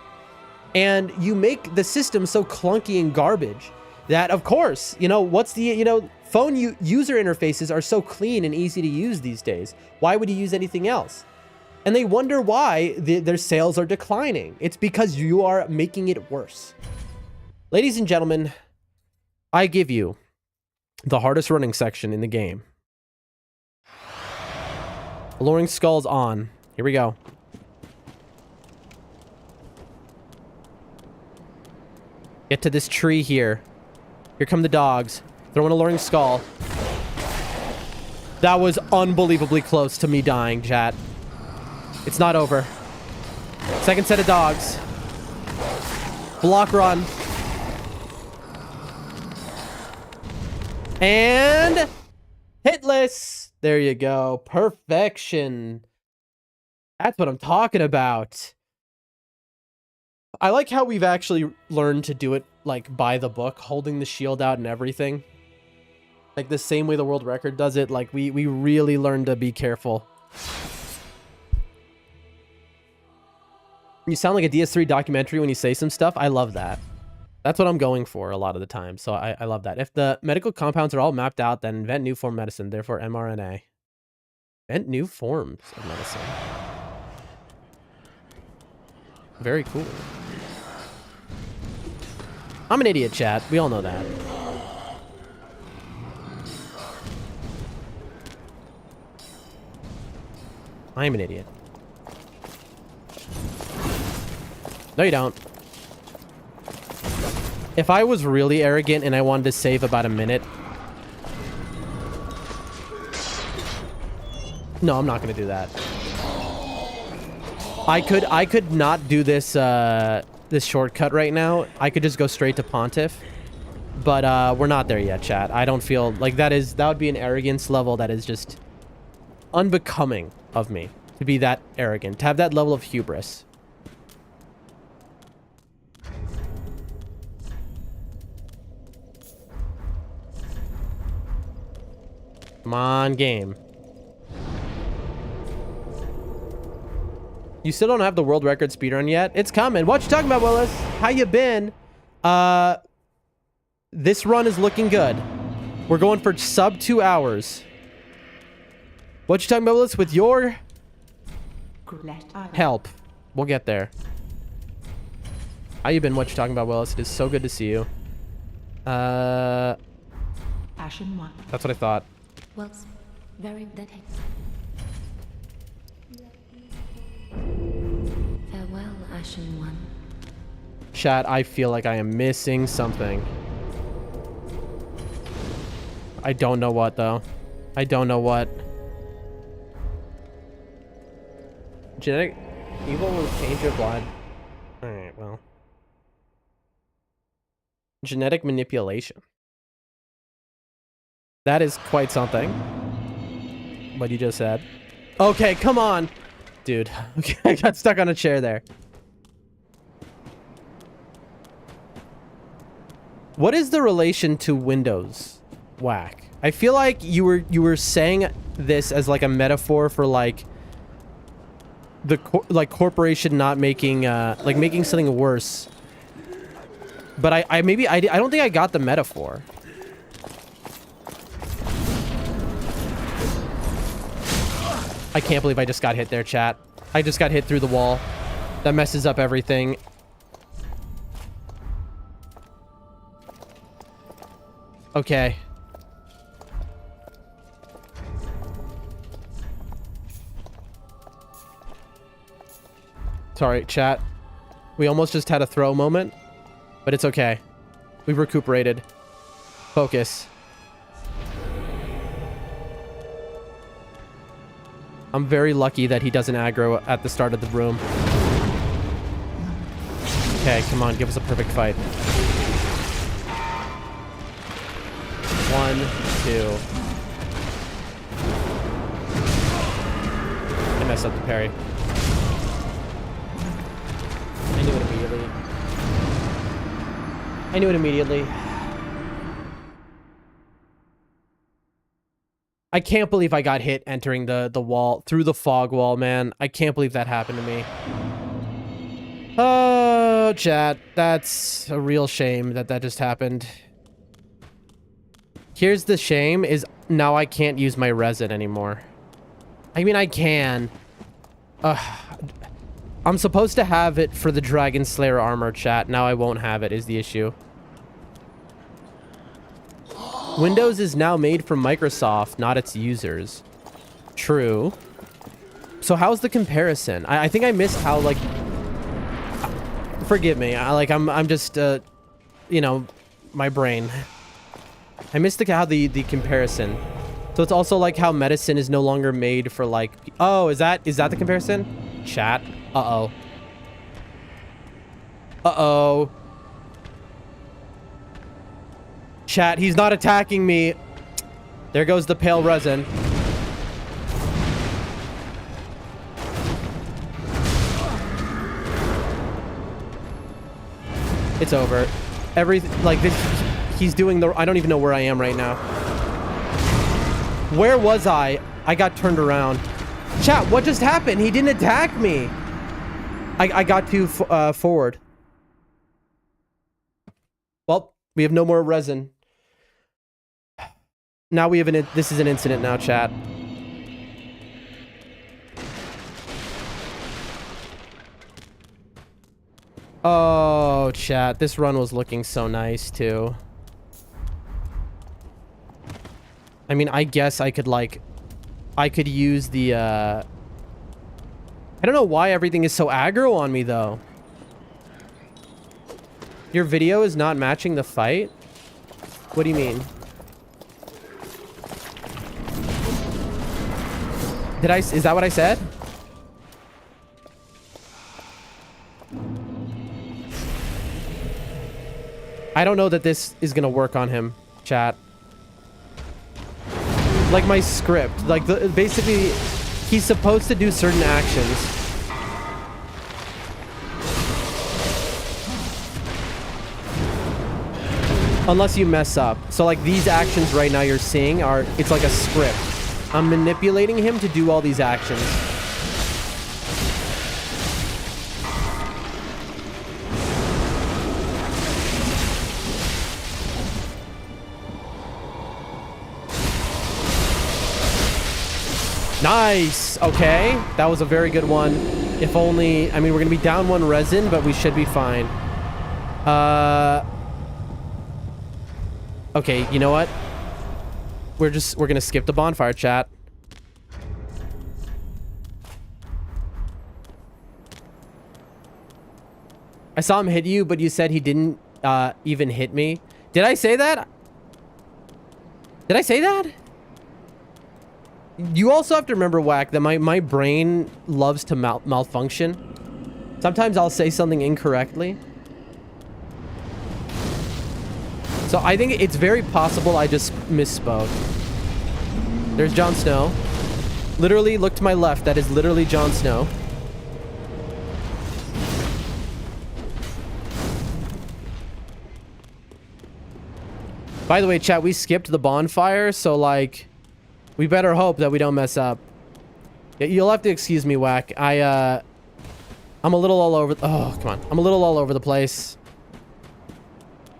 A: And you make the system so clunky and garbage that, of course, you know, what's the, you know, phone user interfaces are so clean and easy to use these days. Why would you use anything else? And they wonder why their sales are declining. It's because you are making it worse. Ladies and gentlemen, I give you the hardest running section in the game. Alluring Skulls on. Here we go. Get to this tree here. Here come the dogs. Throw an Alluring Skull. That was unbelievably close to me dying, chat. It's not over. Second set of dogs. Block run. And hitless. There you go. Perfection. That's what I'm talking about. I like how we've actually learned to do it like by the book, holding the shield out and everything. Like the same way the world record does it. Like we really learned to be careful. You sound like a DS3 documentary when you say some stuff. I love that. That's what I'm going for a lot of the time. So I love that. If the medical compounds are all mapped out, then invent new form of medicine, therefore mRNA. Invent new forms of medicine. Very cool. I'm an idiot, chat. We all know that. I'm an idiot. No, you don't. If I was really arrogant and I wanted to save about a minute... No, I'm not going to do that. I could not do this this shortcut right now. I could just go straight to Pontiff. But we're not there yet, chat. I don't feel like that would be an arrogance level that is just unbecoming of me to be that arrogant, to have that level of hubris. Come on, game. You still don't have the world record speedrun yet? It's coming. What you talking about, Willis? How you been? This run is looking good. We're going for sub 2 hours. What you talking about, Willis? With your help, we'll get there. How you been? What you talking about, Willis? It is so good to see you.
C: Ashen 1.
A: That's what I thought.
D: Well, very that. Farewell, Ashen One.
A: Chat, I feel like I am missing something. I don't know what, though. I don't know what. Genetic evil will change your blood. Alright, well. Genetic manipulation. That is quite something. What you just said. Okay, come on. Dude, okay, I got stuck on a chair there. What is the relation to Windows? Whack. I feel like you were saying this as like a metaphor for like the corporation not making like making something worse. But I don't think I got the metaphor. I can't believe I just got hit there, chat. I just got hit through the wall. That messes up everything. Okay. Sorry, chat. We almost just had a throw moment, but it's okay. We've recuperated. Focus. I'm very lucky that he doesn't aggro at the start of the room. Okay, come on, give us a perfect fight. 1, 2. I messed up the parry. I knew it immediately. I knew it immediately. I can't believe I got hit entering the wall, through the fog wall, man. I can't believe that happened to me. Oh, chat. That's a real shame that that just happened. Here's the shame, is now I can't use my resin anymore. I mean, I can. I'm supposed to have it for the Dragon Slayer armor, chat. Now I won't have it, is the issue. Windows is now made for Microsoft, not its users. True. So how's the comparison? I think I missed how, like... Forgive me. I'm just, you know, my brain. I missed how the comparison. So it's also like how medicine is no longer made for, like... Oh, is that the comparison? Chat. Uh-oh. Uh-oh. Chat, he's not attacking me. There goes the pale resin. It's over. Like this, he's doing the... I don't even know where I am right now. Where was I? I got turned around. Chat, what just happened? He didn't attack me. I got too forward. Well, we have no more resin. Now we have this is an incident now, chat. Oh, chat. This run was looking so nice, too. I mean, I guess I could, like... I could use the, I don't know why everything is so aggro on me, though. Your video is not matching the fight? What do you mean? Is that what I said? I don't know that this is gonna work on him, chat. Like my script, like basically he's supposed to do certain actions. Unless you mess up. So like these actions right now you're seeing are, it's like a script. I'm manipulating him to do all these actions. Nice. Okay. That was a very good one. If only... I mean, we're going to be down 1 resin, but we should be fine. Okay, you know what? We're going to skip the bonfire, chat. I saw him hit you, but you said he didn't even hit me. Did I say that? Did I say that? You also have to remember, Whack, that my brain loves to malfunction. Sometimes I'll say something incorrectly. So I think it's very possible I just misspoke. There's Jon Snow. Literally, look to my left. That is literally Jon Snow. By the way, chat, we skipped the bonfire, so like... We better hope that we don't mess up. You'll have to excuse me, Whack. I'm a little all over... Oh, come on. I'm a little all over the place.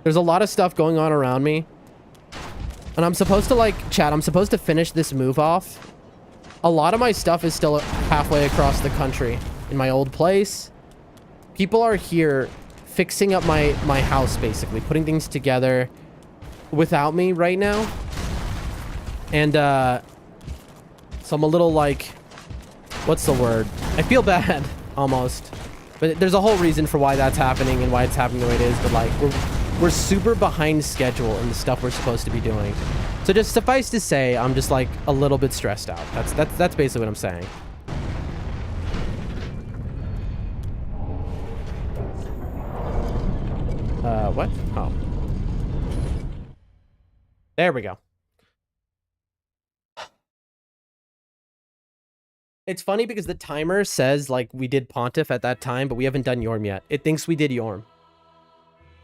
A: There's a lot of stuff going on around me. And I'm supposed to, like... Chat, I'm supposed to finish this move off. A lot of my stuff is still halfway across the country. In my old place. People are here fixing up my house, basically. Putting things together without me right now. And, so I'm a little, like... What's the word? I feel bad, almost. But there's a whole reason for why that's happening and why it's happening the way it is. But, like, we're super behind schedule in the stuff we're supposed to be doing. So just suffice to say, I'm just, like, a little bit stressed out. That's basically what I'm saying. What? Oh. There we go. It's funny because the timer says, like, we did Pontiff at that time, but we haven't done Yorm yet. It thinks we did Yorm.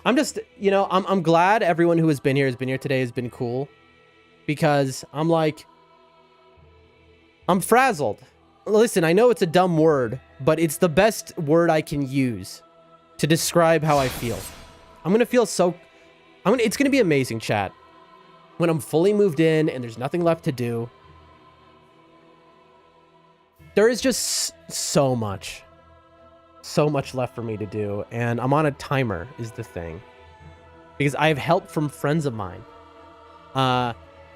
A: I'm just, you know, I'm glad everyone who has been here today has been cool. Because I'm like... I'm frazzled. Listen, I know it's a dumb word, but it's the best word I can use to describe how I feel. I'm gonna feel so... It's gonna be amazing, chat. When I'm fully moved in and there's nothing left to do. There is just so much left for me to do, and I'm on a timer is the thing. Because I have help from friends of mine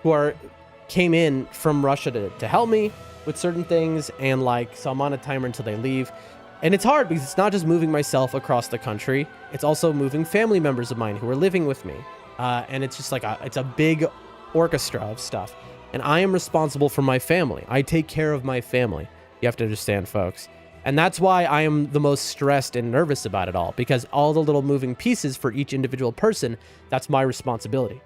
A: who came in from Russia to help me with certain things, and like, so I'm on a timer until they leave. And it's hard because it's not just moving myself across the country, it's also moving family members of mine who are living with me. And it's just like, it's a big orchestra of stuff. And I am responsible for my family. I take care of my family. You have to understand, folks. And that's why I am the most stressed and nervous about it all, because all the little moving pieces for each individual person, that's my responsibility.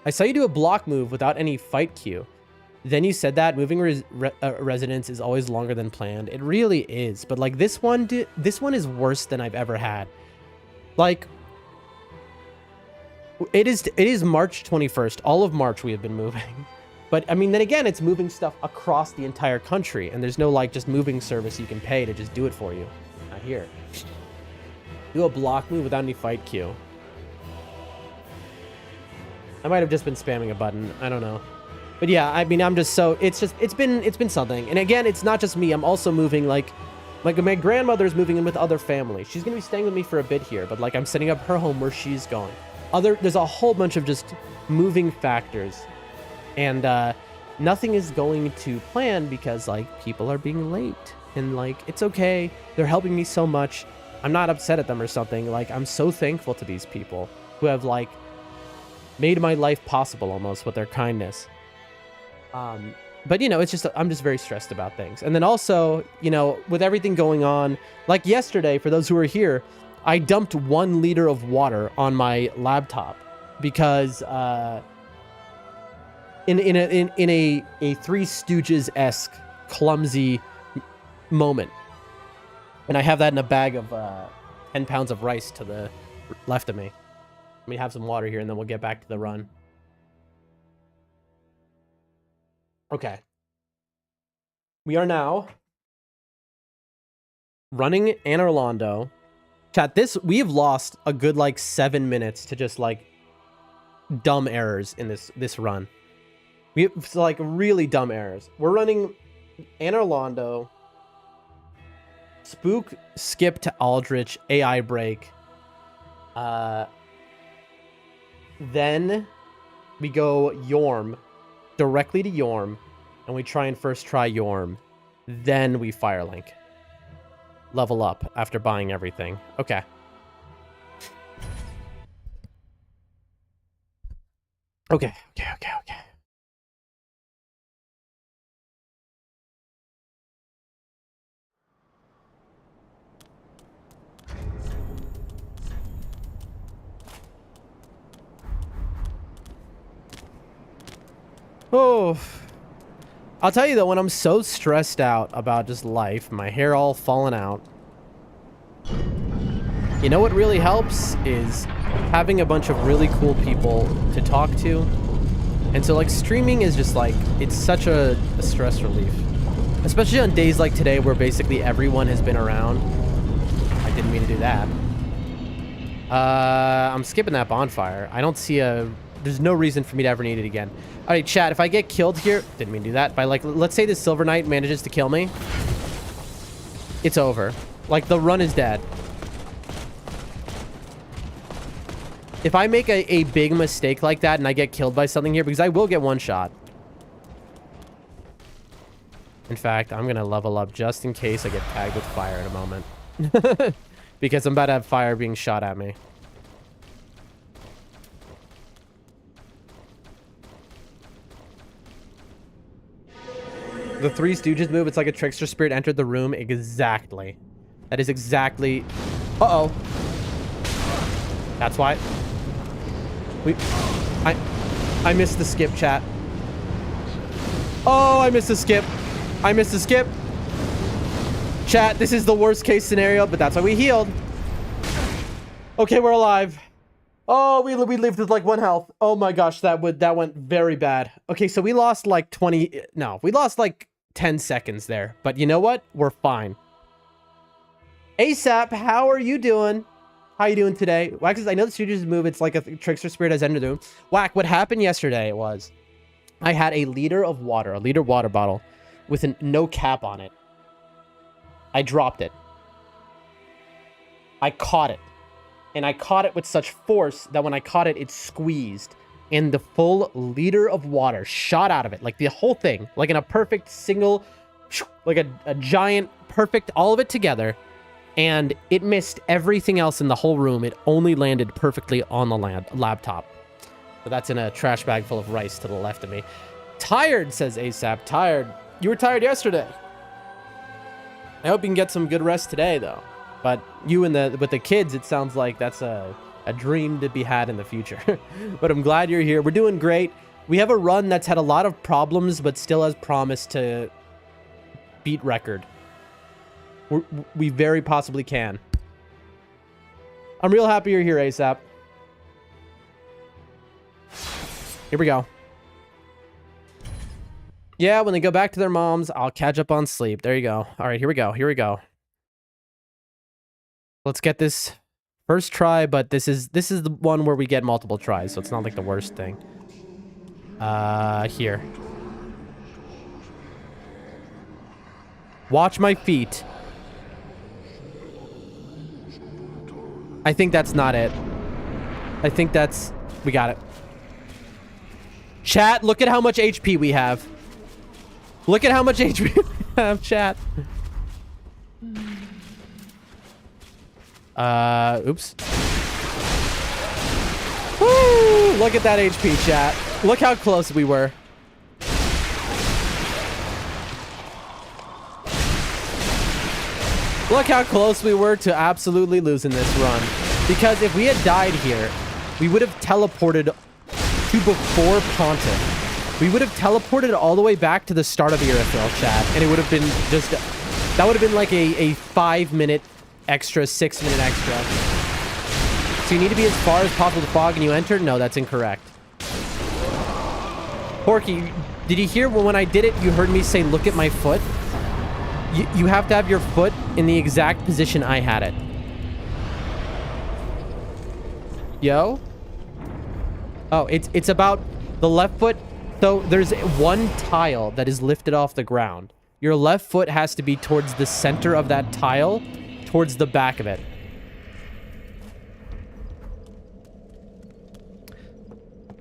A: I saw you do a block move without any fight queue. Then you said that moving residence is always longer than planned. It really is. But like this one is worse than I've ever had. Like, it is March 21st. All of March we have been moving. But, I mean, then again, it's moving stuff across the entire country. And there's no, like, just moving service you can pay to just do it for you. Not here. Do a block move without any fight queue. I might have just been spamming a button. I don't know. But yeah, I mean, I'm just so... It's been something. And again, it's not just me. I'm also moving, like my grandmother's moving in with other family. She's going to be staying with me for a bit here. But, like, I'm setting up her home where she's going. There's a whole bunch of just moving factors. And nothing is going to plan because, like, people are being late. And, like, it's okay. They're helping me so much. I'm not upset at them or something. Like, I'm so thankful to these people who have, like, made my life possible almost with their kindness. But, you know, it's just, I'm just very stressed about things. And then also, you know, with everything going on, like yesterday, for those who are here, I dumped 1 liter of water on my laptop because... In a Three Stooges-esque clumsy moment. And I have that in a bag of 10 pounds of rice to the left of me. Let me have some water here and then we'll get back to the run. Okay. We are now running Anne Orlando. Chat, we have lost a good like 7 minutes to just like dumb errors in this run. We have like really dumb errors. We're running Anne Orlando, Spook, Skip to Aldrich, AI break. Then we go Yorm, directly to Yorm, and we try and first try Yorm. Then we Firelink. Level up after buying everything. Okay. Okay. Oh, I'll tell you though, when I'm so stressed out about just life, my hair all falling out, you know what really helps is having a bunch of really cool people to talk to And so like streaming is just like, it's such a stress relief. Especially on days like today where basically everyone has been around. I didn't mean to do that. I'm skipping that bonfire. I don't see there's no reason for me to ever need it again. All right, chat, if I get killed here, didn't mean to do that. By like, let's say the Silver Knight manages to kill me. It's over. Like the run is dead. If I make a big mistake like that and I get killed by something here, because I will get one shot. In fact, I'm going to level up just in case I get tagged with fire in a moment. Because I'm about to have fire being shot at me. The Three Stooges move, it's like a trickster spirit entered the room. Exactly. That is exactly... Uh-oh. That's why... I missed the skip, chat. Oh, I missed the skip. I missed the skip. Chat, this is the worst case scenario, but that's why we healed. Okay, we're alive. Oh, we lived with like 1 health. Oh my gosh, that went very bad. Okay, so we lost like 20... No, we lost like 10 seconds there. But you know what? We're fine. ASAP, how are you doing? How you doing today? Wax, I know the Stooges move. It's like a trickster spirit has entered the room. Whack, what happened yesterday was I had a liter of water, a liter water bottle with no cap on it. I dropped it. I caught it. And I caught it with such force that when I caught it, it squeezed. And the full liter of water shot out of it. Like the whole thing. Like in a perfect single... Like a giant, perfect, all of it together. And it missed everything else in the whole room. It only landed perfectly on the laptop. So that's in a trash bag full of rice to the left of me. Tired, says ASAP. Tired. You were tired yesterday. I hope you can get some good rest today, though. But you and with the kids, it sounds like that's a dream to be had in the future. But I'm glad you're here. We're doing great. We have a run that's had a lot of problems, but still has promised to beat record. We very possibly can. I'm real happy you're here, ASAP. Here we go. Yeah, when they go back to their moms, I'll catch up on sleep. There you go. All right, here we go. Here we go. Let's get this first try, but this is the one where we get multiple tries, so it's not like the worst thing. Here. Watch my feet. I think that's not it. I think that's... We got it. Chat, look at how much HP we have. Look at how much HP we have, chat. Oops. Woo! Look at that HP, chat. Look how close we were. Look how close we were to absolutely losing this run. Because if we had died here, we would have teleported to before Pontiff. We would have teleported all the way back to the start of the Irithyll, chat. And it would have been just... That would have been like a 5-minute extra, 6-minute extra. So you need to be as far as possible to fog and you enter? No, that's incorrect. Porky, did you hear when I did it, you heard me say, look at my foot? You have to have your foot in the exact position I had it. Yo? Oh, it's about the left foot. So there's one tile that is lifted off the ground. Your left foot has to be towards the center of that tile, towards the back of it.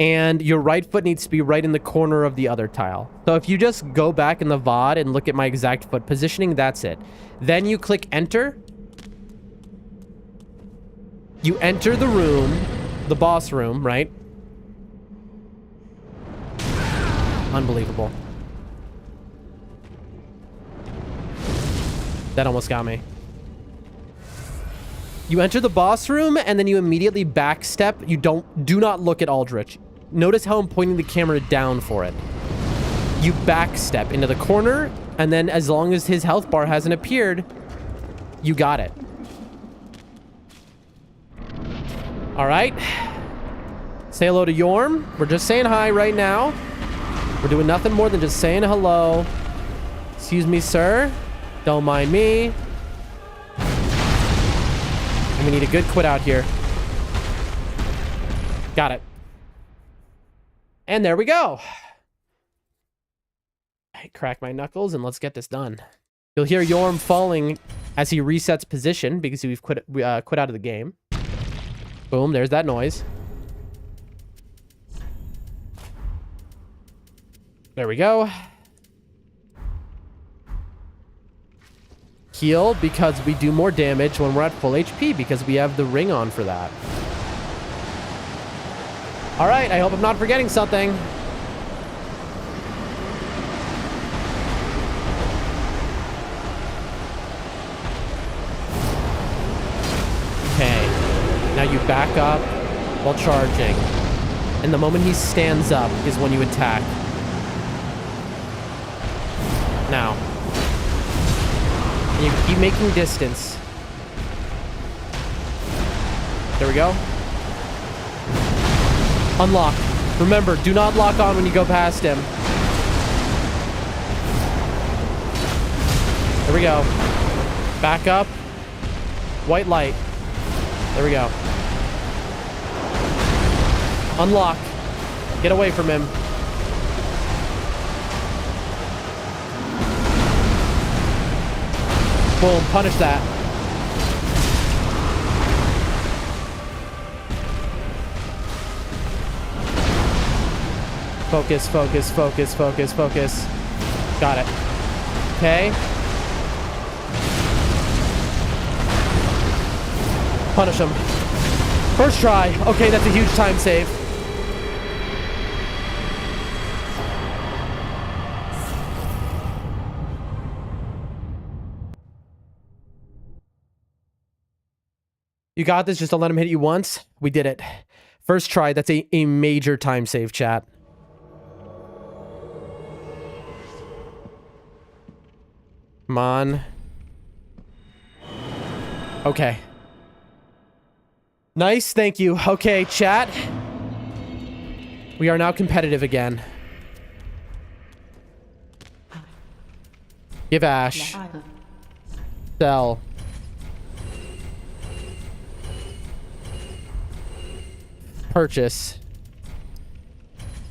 A: And your right foot needs to be right in the corner of the other tile. So if you just go back in the VOD and look at my exact foot positioning, that's it. Then you click enter. You enter the room, the boss room, right? Unbelievable. That almost got me. You enter the boss room and then you immediately backstep. You do not look at Aldrich. Notice how I'm pointing the camera down for it. You backstep into the corner and then as long as his health bar hasn't appeared, you got it. All right. Say hello to Yorm. We're just saying hi right now. We're doing nothing more than just saying hello. Excuse me, sir. Don't mind me. And we need a good quit out here. Got it. And there we go. I crack my knuckles and let's get this done. You'll hear Yorm falling as he resets position because we've quit out of the game. Boom, there's that noise. There we go. Heal because we do more damage when we're at full HP because we have the ring on for that. All right, I hope I'm not forgetting something. Okay, now you back up while charging. And the moment he stands up is when you attack. Now. And you keep making distance. There we go. Unlock. Remember, do not lock on when you go past him. There we go. Back up. White light. There we go. Unlock. Get away from him. Boom. Punish that. Focus, focus, focus, focus, focus. Got it. Okay. Punish him. First try. Okay, that's a huge time save. You got this. Just don't let him hit you once. We did it. First try. That's a major time save, chat. Come on. Okay. Nice, thank you. Okay, chat. We are now competitive again. Give Ash. Sell. Purchase.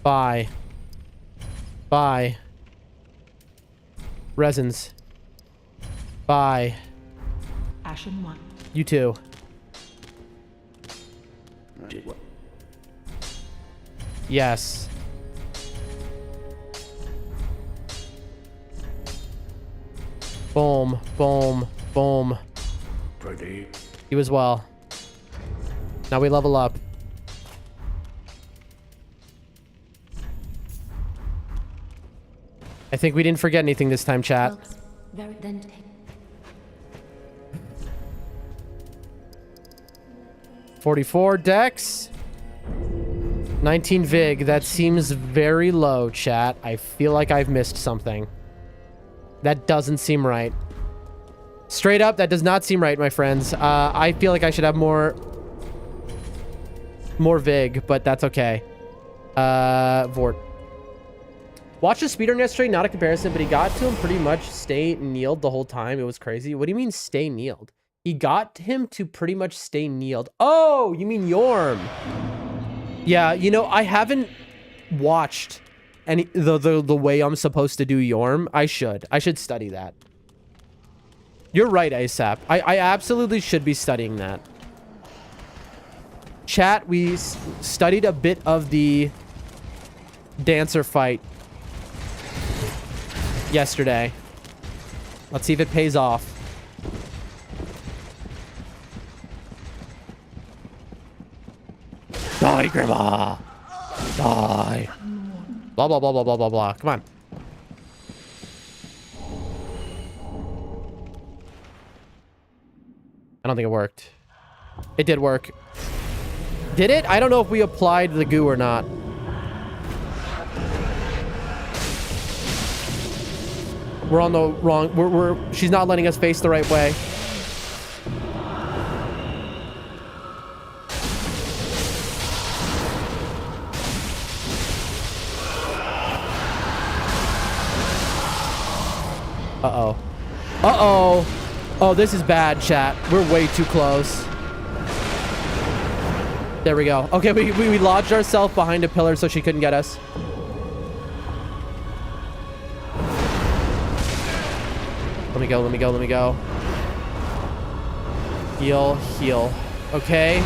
A: Buy. Buy. Resins. Buy.
C: Ashen 1.
A: You too. Yes. Boom, boom, boom.
E: Pretty.
A: You as well. Now we level up. I think we didn't forget anything this time, chat.
D: Well, very then take
A: 44 dex. 19 vig. That seems very low, chat. I feel like I've missed something. That doesn't seem right. Straight up, that does not seem right, my friends. I feel like I should have more vig, but that's okay. Vort. Watched the speedrun yesterday, not a comparison, but he got to him pretty much stay kneeled the whole time. It was crazy. What do you mean stay kneeled? He got him to pretty much stay kneeled. Oh, you mean Yorm. Yeah, you know, I haven't watched any the way I'm supposed to do Yorm. I should study that. You're right, ASAP. I absolutely should be studying that. Chat, we studied a bit of the dancer fight yesterday. Let's see if it pays off. Die, Grandma! Die! Blah, blah, blah, blah, blah, blah, blah. Come on. I don't think it worked. It did work. Did it? I don't know if we applied the goo or not. We're on the wrong... She's not letting us face the right way. Uh-oh. Uh-oh. Oh, this is bad, chat. We're way too close. There we go. Okay, we lodged ourselves behind a pillar so she couldn't get us. Let me go, let me go, let me go. Heal, heal. Okay.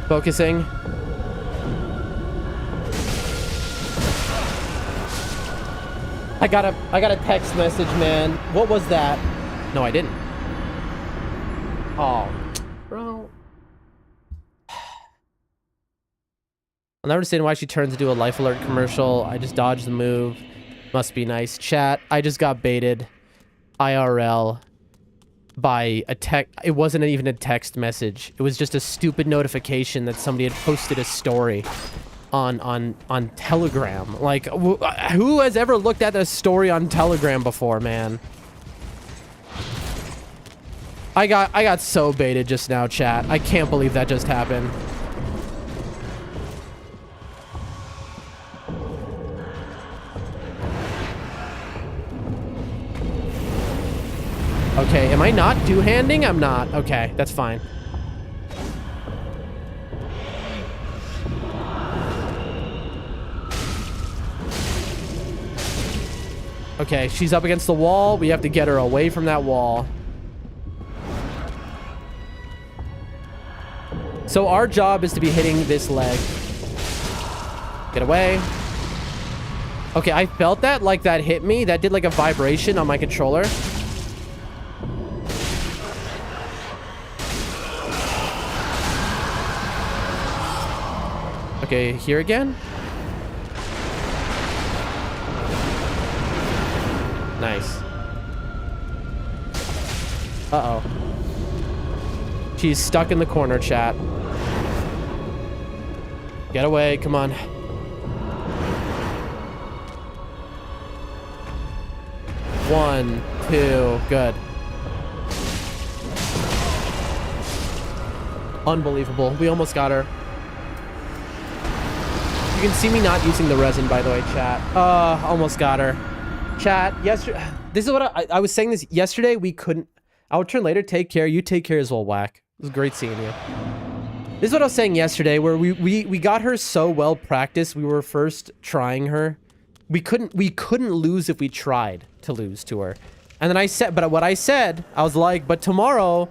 A: Focusing. I got a text message, man. What was that? No, I didn't. Oh, bro. I'll never understand why she turns to do a life alert commercial. I just dodged the move. Must be nice. Chat, I just got baited IRL by a text. It wasn't even a text message. It was just a stupid notification that somebody had posted a story on Telegram. Like, who has ever looked at a story on Telegram before, man? I got so baited just now, chat. I can't believe that just happened. Okay, am I not two-handing? I'm not. Okay, that's fine. Okay, she's up against the wall. We have to get her away from that wall. So our job is to be hitting this leg. Get away. Okay, I felt that, like that hit me. That did like a vibration on my controller. Okay, here again. Nice. Uh-oh. She's stuck in the corner, chat. Get away, come on. One, two, good. Unbelievable. We almost got her. You can see me not using the resin, by the way, chat. Almost got her. Chat, yesterday, this is what I was saying this yesterday. We couldn't. I'll return later. Take care. You take care as well, Whack. It was great seeing you. This is what I was saying yesterday, where we got her so well practiced. We were first trying her. We couldn't lose if we tried to lose to her. And then I said, but what I said, I was like, but tomorrow,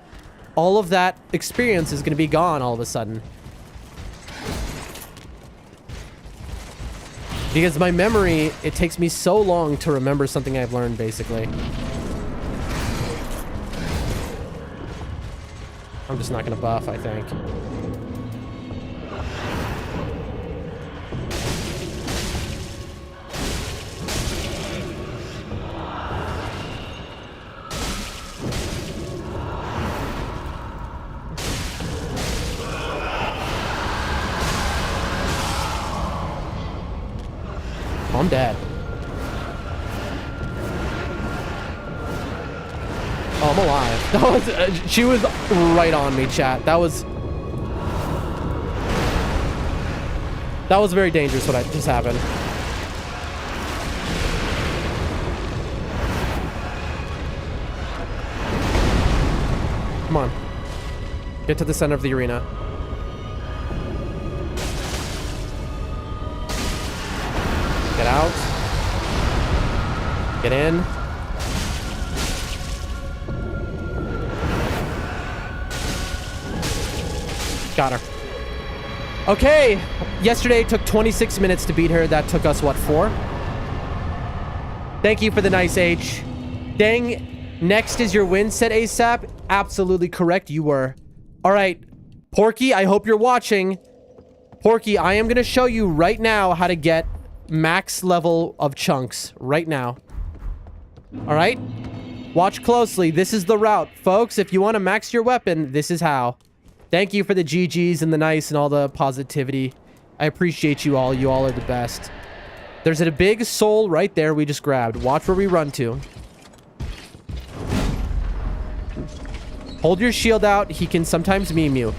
A: all of that experience is going to be gone all of a sudden. Because my memory, it takes me so long to remember something I've learned, basically. I'm just not going to buff, I think. I'm dead. Oh, I'm alive. That was, she was right on me, chat. That was very dangerous what just happened. Come on. Get to the center of the arena. Get out. Get in. Got her. Okay. Yesterday it took 26 minutes to beat her. That took us, what, 4? Thank you for the nice H. Dang, next is your win, said ASAP. Absolutely correct. You were. All right. Porky, I hope you're watching. Porky, I am going to show you right now how to get max level of chunks right now. All right, watch closely. This is the route, folks. If you want to max your weapon, this is how. Thank you for the GGs and the nice and all the positivity. I appreciate you all. You all are the best. There's a big soul right there we just grabbed. Watch where we run to. Hold your shield out. He can sometimes meme you.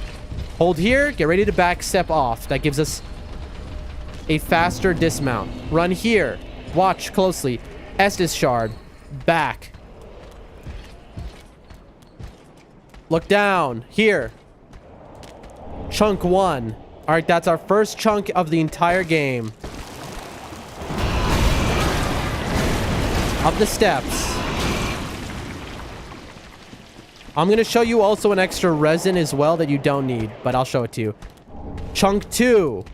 A: Hold here. Get ready to back step off. That gives us a faster dismount. Run here. Watch closely. Estus shard. Back. Look down. Here. Chunk 1. All right, that's our first chunk of the entire game. Up the steps. I'm going to show you also an extra resin as well that you don't need, but I'll show it to you. Chunk 2.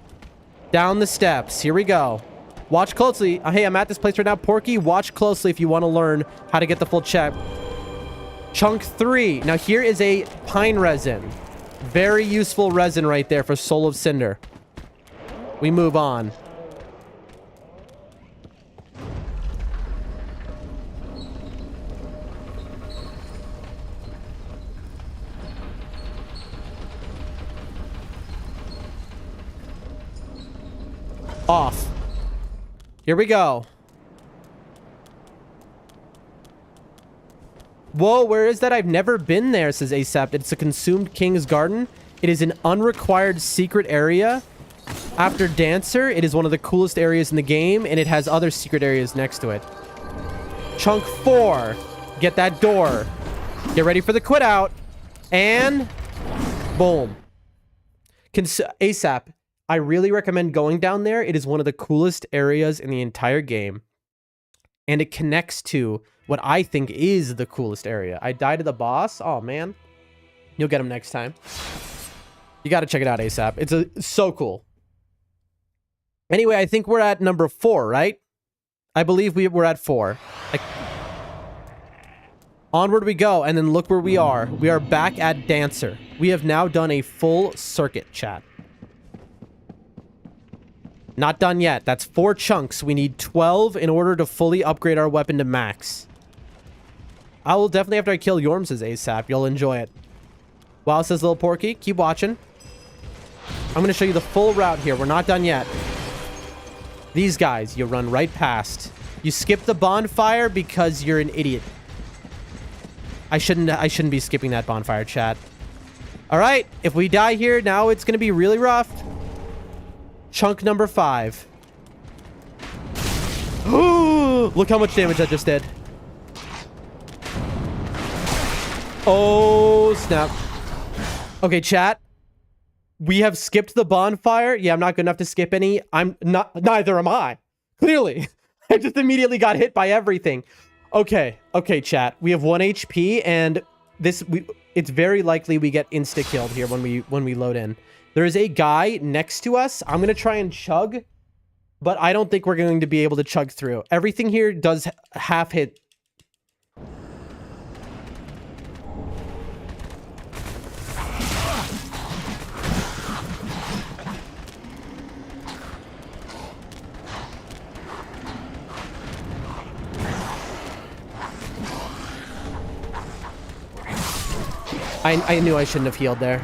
A: Down the steps. Here we go. Watch closely. Hey, I'm at this place right now. Porky, watch closely if you want to learn how to get the full check. Chunk 3. Now, here is a pine resin. Very useful resin right there for Soul of Cinder. We move on. Off. Here we go. Whoa, where is that? I've never been there, says ASAP. It's a consumed King's Garden. It is an unrequired secret area. After Dancer, it is one of the coolest areas in the game, and it has other secret areas next to it. Chunk 4. Get that door. Get ready for the quit out. And boom. ASAP. I really recommend going down there. It is one of the coolest areas in the entire game. And it connects to what I think is the coolest area. I died to the boss. Oh, man. You'll get him next time. You got to check it out ASAP. It's so cool. Anyway, I think we're at number 4, right? I believe we're at 4. Onward we go, and then look where we are. We are back at Dancer. We have now done a full circuit, chat. Not done yet. That's 4 chunks. We need 12 in order to fully upgrade our weapon to max. I will definitely, after I kill Yorms's ASAP, you'll enjoy it. Wow, says Little Porky. Keep watching. I'm going to show you the full route here. We're not done yet. These guys, you run right past. You skip the bonfire because you're an idiot. I shouldn't be skipping that bonfire, chat. All right. If we die here, now it's going to be really rough. Chunk number 5. Look how much damage I just did. Oh, snap. Okay, chat. We have skipped the bonfire. Yeah, I'm not good enough to skip any. Neither am I. Clearly. I just immediately got hit by everything. Okay, chat. We have 1 HP, and it's very likely we get insta-killed here when we load in. There is a guy next to us. I'm going to try and chug, but I don't think we're going to be able to chug through. Everything here does half hit. I knew I shouldn't have healed there.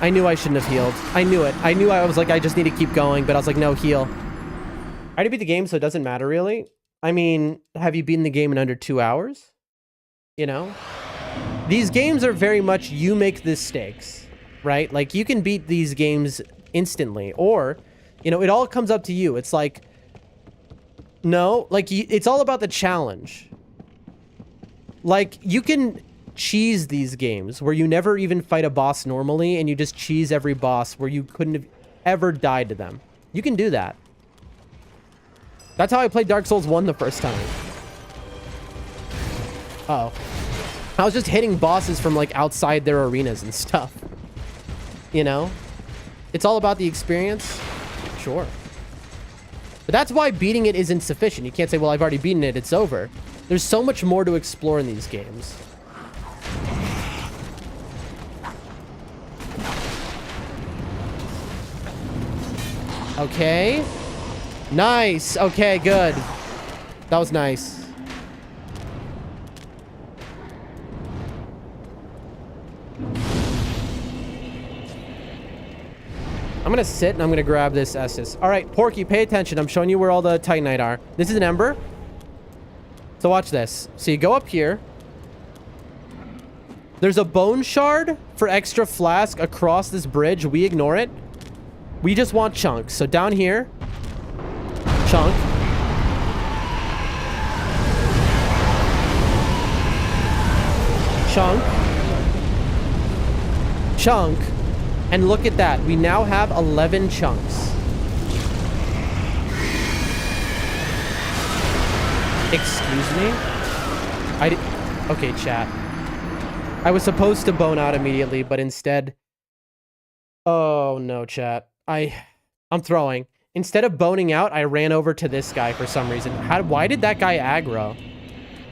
A: I knew I shouldn't have healed. I knew it. I was like, I just need to keep going, but I was like, no, heal. I already beat the game, so it doesn't matter, really. I mean, have you beaten the game in under 2 hours? You know? These games are very much you make the stakes, right? Like, you can beat these games instantly, or, you know, it all comes up to you. It's like, no, like, it's all about the challenge. Like, you can cheese these games where you never even fight a boss normally and you just cheese every boss where you couldn't have ever died to them. You can do that. That's how I played Dark Souls 1 the first time. Uh oh. I was just hitting bosses from like outside their arenas and stuff. You know? It's all about the experience. Sure. But that's why beating it isn't sufficient. You can't say, well, I've already beaten it, it's over. There's so much more to explore in these games. Okay. Nice. Okay, good. That was nice. I'm gonna sit and I'm gonna grab this Estus. All right, Porky, pay attention. I'm showing you where all the Titanite are. This is an Ember. So watch this. So you go up here. There's a bone shard for extra flask across this bridge. We ignore it. We just want chunks. So down here, chunk. Chunk. Chunk. And look at that. We now have 11 chunks. Excuse me? Okay, chat. I was supposed to bone out immediately, but instead... Oh, no, chat. I'm throwing. Instead of boning out, I ran over to this guy for some reason. Why did that guy aggro?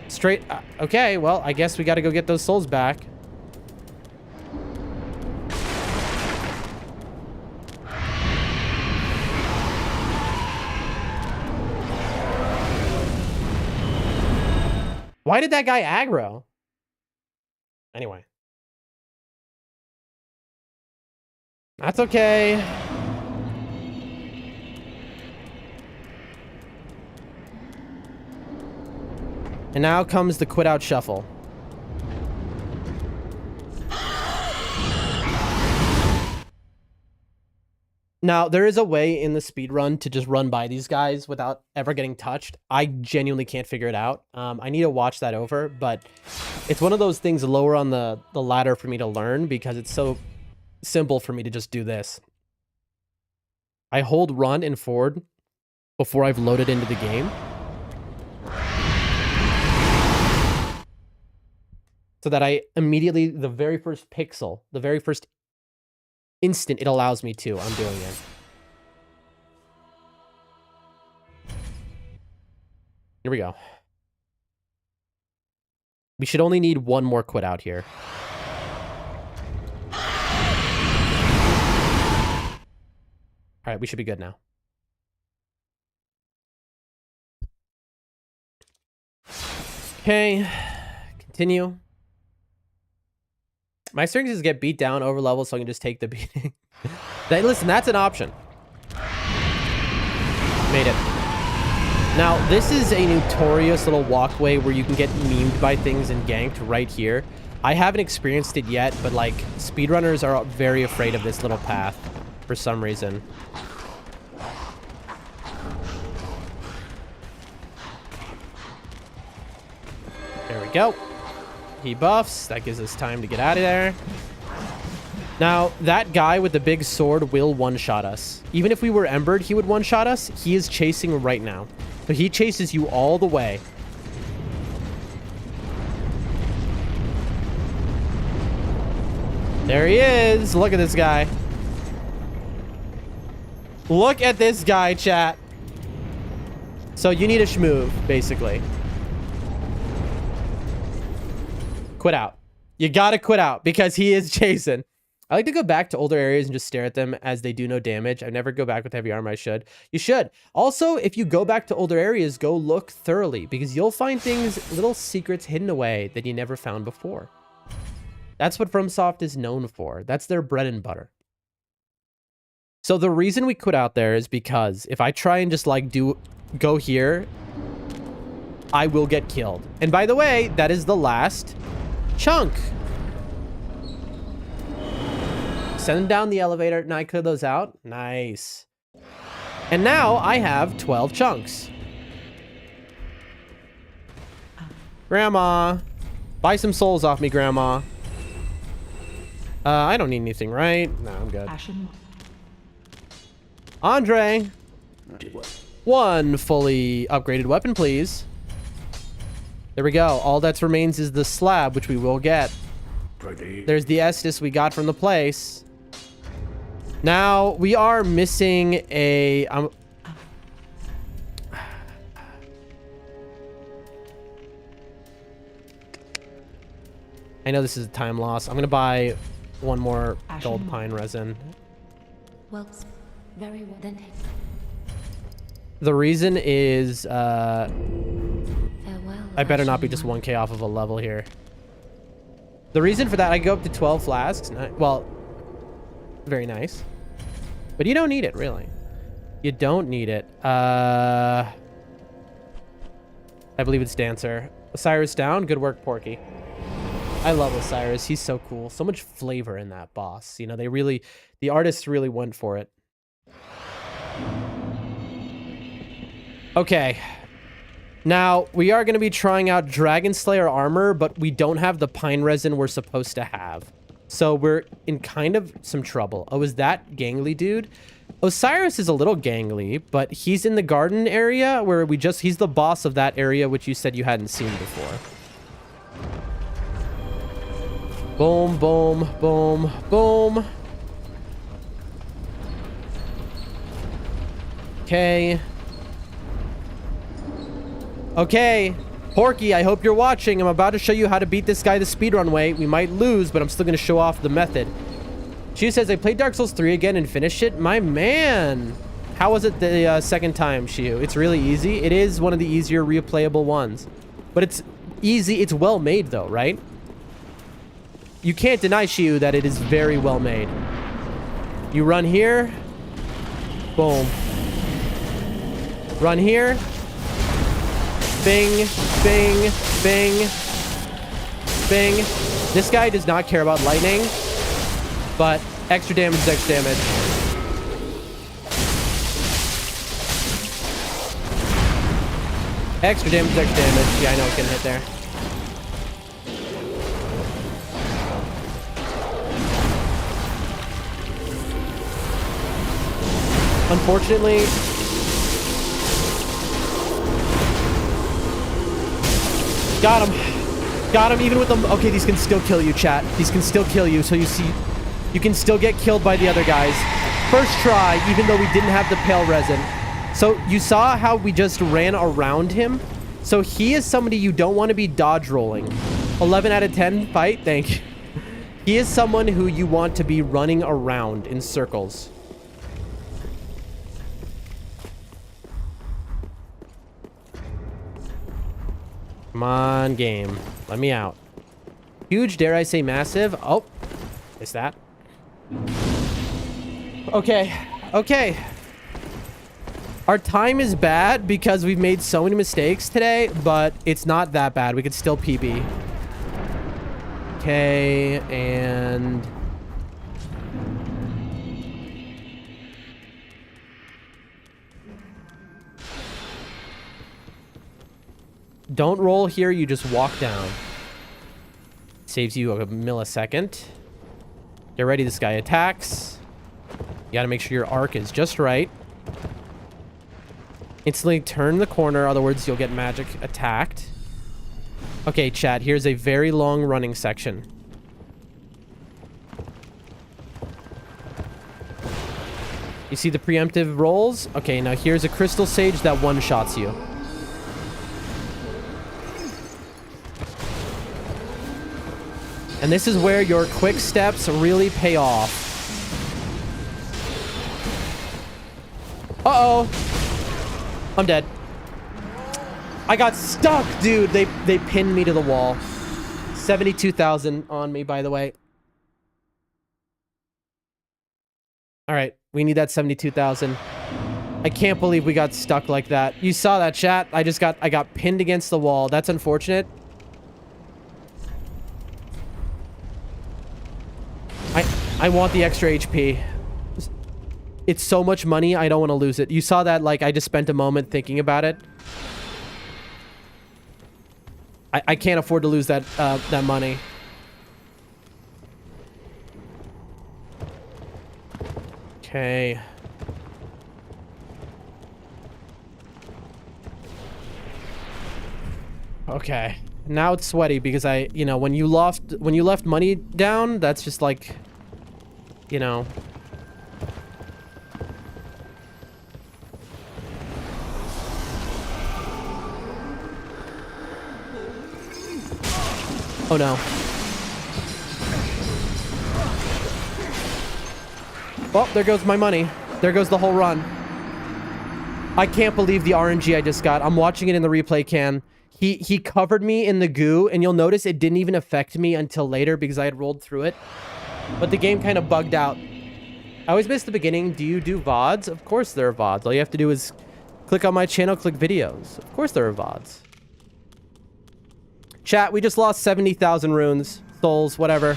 A: Straight... okay, well, I guess we gotta go get those souls back. Why did that guy aggro? Anyway. That's okay. And now comes the quit out shuffle. Now, there is a way in the speedrun to just run by these guys without ever getting touched. I genuinely can't figure it out. I need to watch that over, but it's one of those things lower on the ladder for me to learn because it's so simple for me to just do this. I hold run and forward before I've loaded into the game. So that I immediately, the very first pixel, the very first instant it allows me to, I'm doing it. Here we go. We should only need one more quit out here. All right, we should be good now. Okay, continue. My strength is get beat down over level so I can just take the beating. Listen, that's an option. Made it. Now, this is a notorious little walkway where you can get memed by things and ganked right here. I haven't experienced it yet, but like speedrunners are very afraid of this little path for some reason. There we go. He buffs. That gives us time to get out of there. Now, that guy with the big sword will one-shot us. Even if we were embered, he would one-shot us. He is chasing right now. So he chases you all the way. There he is. Look at this guy. Look at this guy, chat. So you need a shmove, basically. Quit out. You gotta quit out because he is chasing. I like to go back to older areas and just stare at them as they do no damage. I never go back with heavy armor. I should. You should. Also, if you go back to older areas, go look thoroughly because you'll find things, little secrets hidden away that you never found before. That's what FromSoft is known for. That's their bread and butter. So the reason we quit out there is because if I try and just like go here, I will get killed. And by the way, that is the last chunk. Send down the elevator. Now I clear those out. Nice. And now I have 12 chunks. Grandma, buy some souls off me, Grandma. I don't need anything, right? No, I'm good. Andre, one fully upgraded weapon, please. There we go. All that remains is the slab, which we will get. There's the Estus we got from the place. Now, we are missing a... I know this is a time loss. I'm going to buy one more gold pine resin.
D: Well, very well then.
A: The reason is...
D: Farewell,
A: I better not be
D: Ashen
A: just
D: One.
A: 1k off of a level here. The reason for that, I go up to 12 flasks. Well, very nice. But you don't need it, really. You don't need it. I believe it's Dancer. Osiris down. Good work, Porky. I love Osiris. He's so cool. So much flavor in that boss. You know, the artists really went for it. Okay. Now, we are going to be trying out Dragon Slayer armor, but we don't have the pine resin we're supposed to have. So we're in kind of some trouble. Oh, is that gangly dude? Osiris is a little gangly, but he's in the garden area where he's the boss of that area, which you said you hadn't seen before. Boom, boom, boom, boom. Okay. Okay. Porky, I hope you're watching. I'm about to show you how to beat this guy the speedrun way. We might lose, but I'm still going to show off the method. She says, I played Dark Souls 3 again and finished it. My man. How was it the second time, Shiu? It's really easy. It is one of the easier replayable ones. But it's easy. It's well made, though, right? You can't deny, Shiu, that it is very well made. You run here. Boom. Run here. Bing, bing, bing, bing. This guy does not care about lightning, but extra damage is extra damage. Extra damage is extra damage. Yeah, I know it's getting hit there. Unfortunately, got him. Got him even with them. Okay, these can still kill you, chat. These can still kill you. So you see, you can still get killed by the other guys. First try, even though we didn't have the pale resin. So you saw how we just ran around him? So he is somebody you don't want to be dodge rolling. 11 out of 10 fight. Thank you. He is someone who you want to be running around in circles. Come on, game. Let me out. Huge, dare I say massive. Oh, is that? Okay. Okay. Our time is bad because we've made so many mistakes today, but it's not that bad. We could still PB. Okay, and... don't roll here, you just walk down. Saves you a millisecond. Get ready, this guy attacks. You gotta make sure your arc is just right. Instantly turn the corner, other words, you'll get magic attacked. Okay, chat, here's a very long running section. You see the preemptive rolls? Okay, now here's a crystal sage that one-shots you. And this is where your quick steps really pay off. Uh-oh. I'm dead. I got stuck, dude. They pinned me to the wall. 72,000 on me, by the way. All right, we need that 72,000. I can't believe we got stuck like that. You saw that, chat. I got pinned against the wall. That's unfortunate. I want the extra HP. It's so much money, I don't want to lose it. You saw that, like, I just spent a moment thinking about it. I can't afford to lose that that money. Okay. Okay. Now it's sweaty because you know, when you left money down, that's just like, you know. Oh no. Well, there goes my money. There goes the whole run. I can't believe the RNG I just got. I'm watching it in the replay can. He covered me in the goo, and you'll notice it didn't even affect me until later because I had rolled through it. But the game kind of bugged out. I always miss the beginning. Do you do VODs? Of course there are VODs. All you have to do is click on my channel, click videos. Of course there are VODs. Chat, we just lost 70,000 runes. souls, whatever.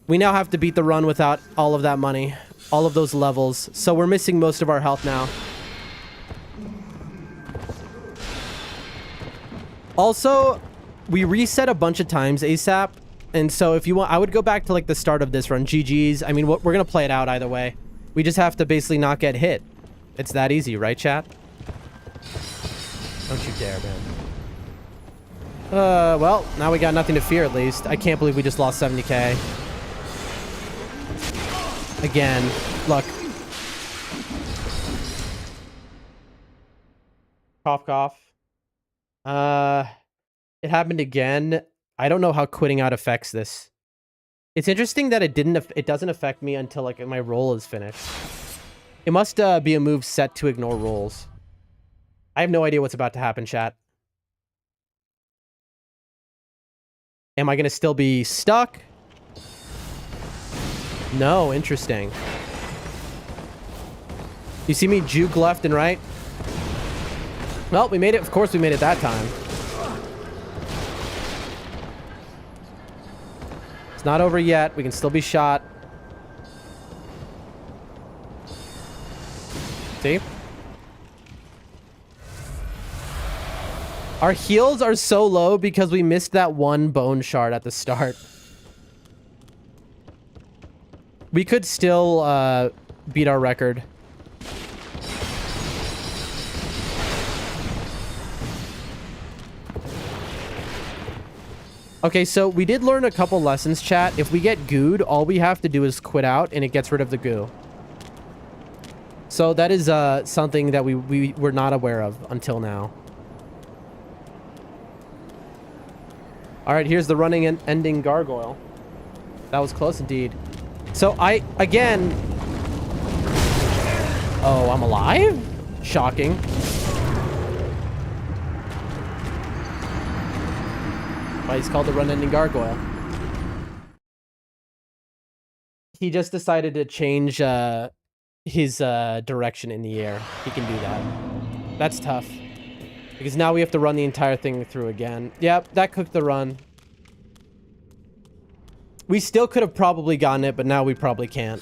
A: We now have to beat the run without all of that money. All of those levels. So we're missing most of our health now. Also, we reset a bunch of times ASAP. And so if you want, I would go back to like the start of this run. GG's. I mean, we're going to play it out either way. We just have to basically not get hit. It's that easy, right, chat? Don't you dare, man. Well, now we got nothing to fear at least. I can't believe we just lost 70k. Again, look. Cough, cough. It happened again. I don't know how quitting out affects this. It's interesting that it doesn't affect me until like my roll is finished. It must be a move set to ignore rolls. I have no idea what's about to happen, chat. Am I gonna still be stuck? No, interesting. You see me juke left and right? Well, we made it. Of course we made it that time. It's not over yet. We can still be shot. See? Our heals are so low because we missed that one bone shard at the start. We could still beat our record. Okay, so we did learn a couple lessons, chat. If we get gooed, all we have to do is quit out and it gets rid of the goo. So that is something that we were not aware of until now. All right, here's the running and ending gargoyle. That was close indeed. So again... Oh, I'm alive? Shocking. Why he's called the run-ending gargoyle. He just decided to change his direction in the air. He can do that. That's tough. Because now we have to run the entire thing through again. Yep, that cooked the run. We still could have probably gotten it, but now we probably can't.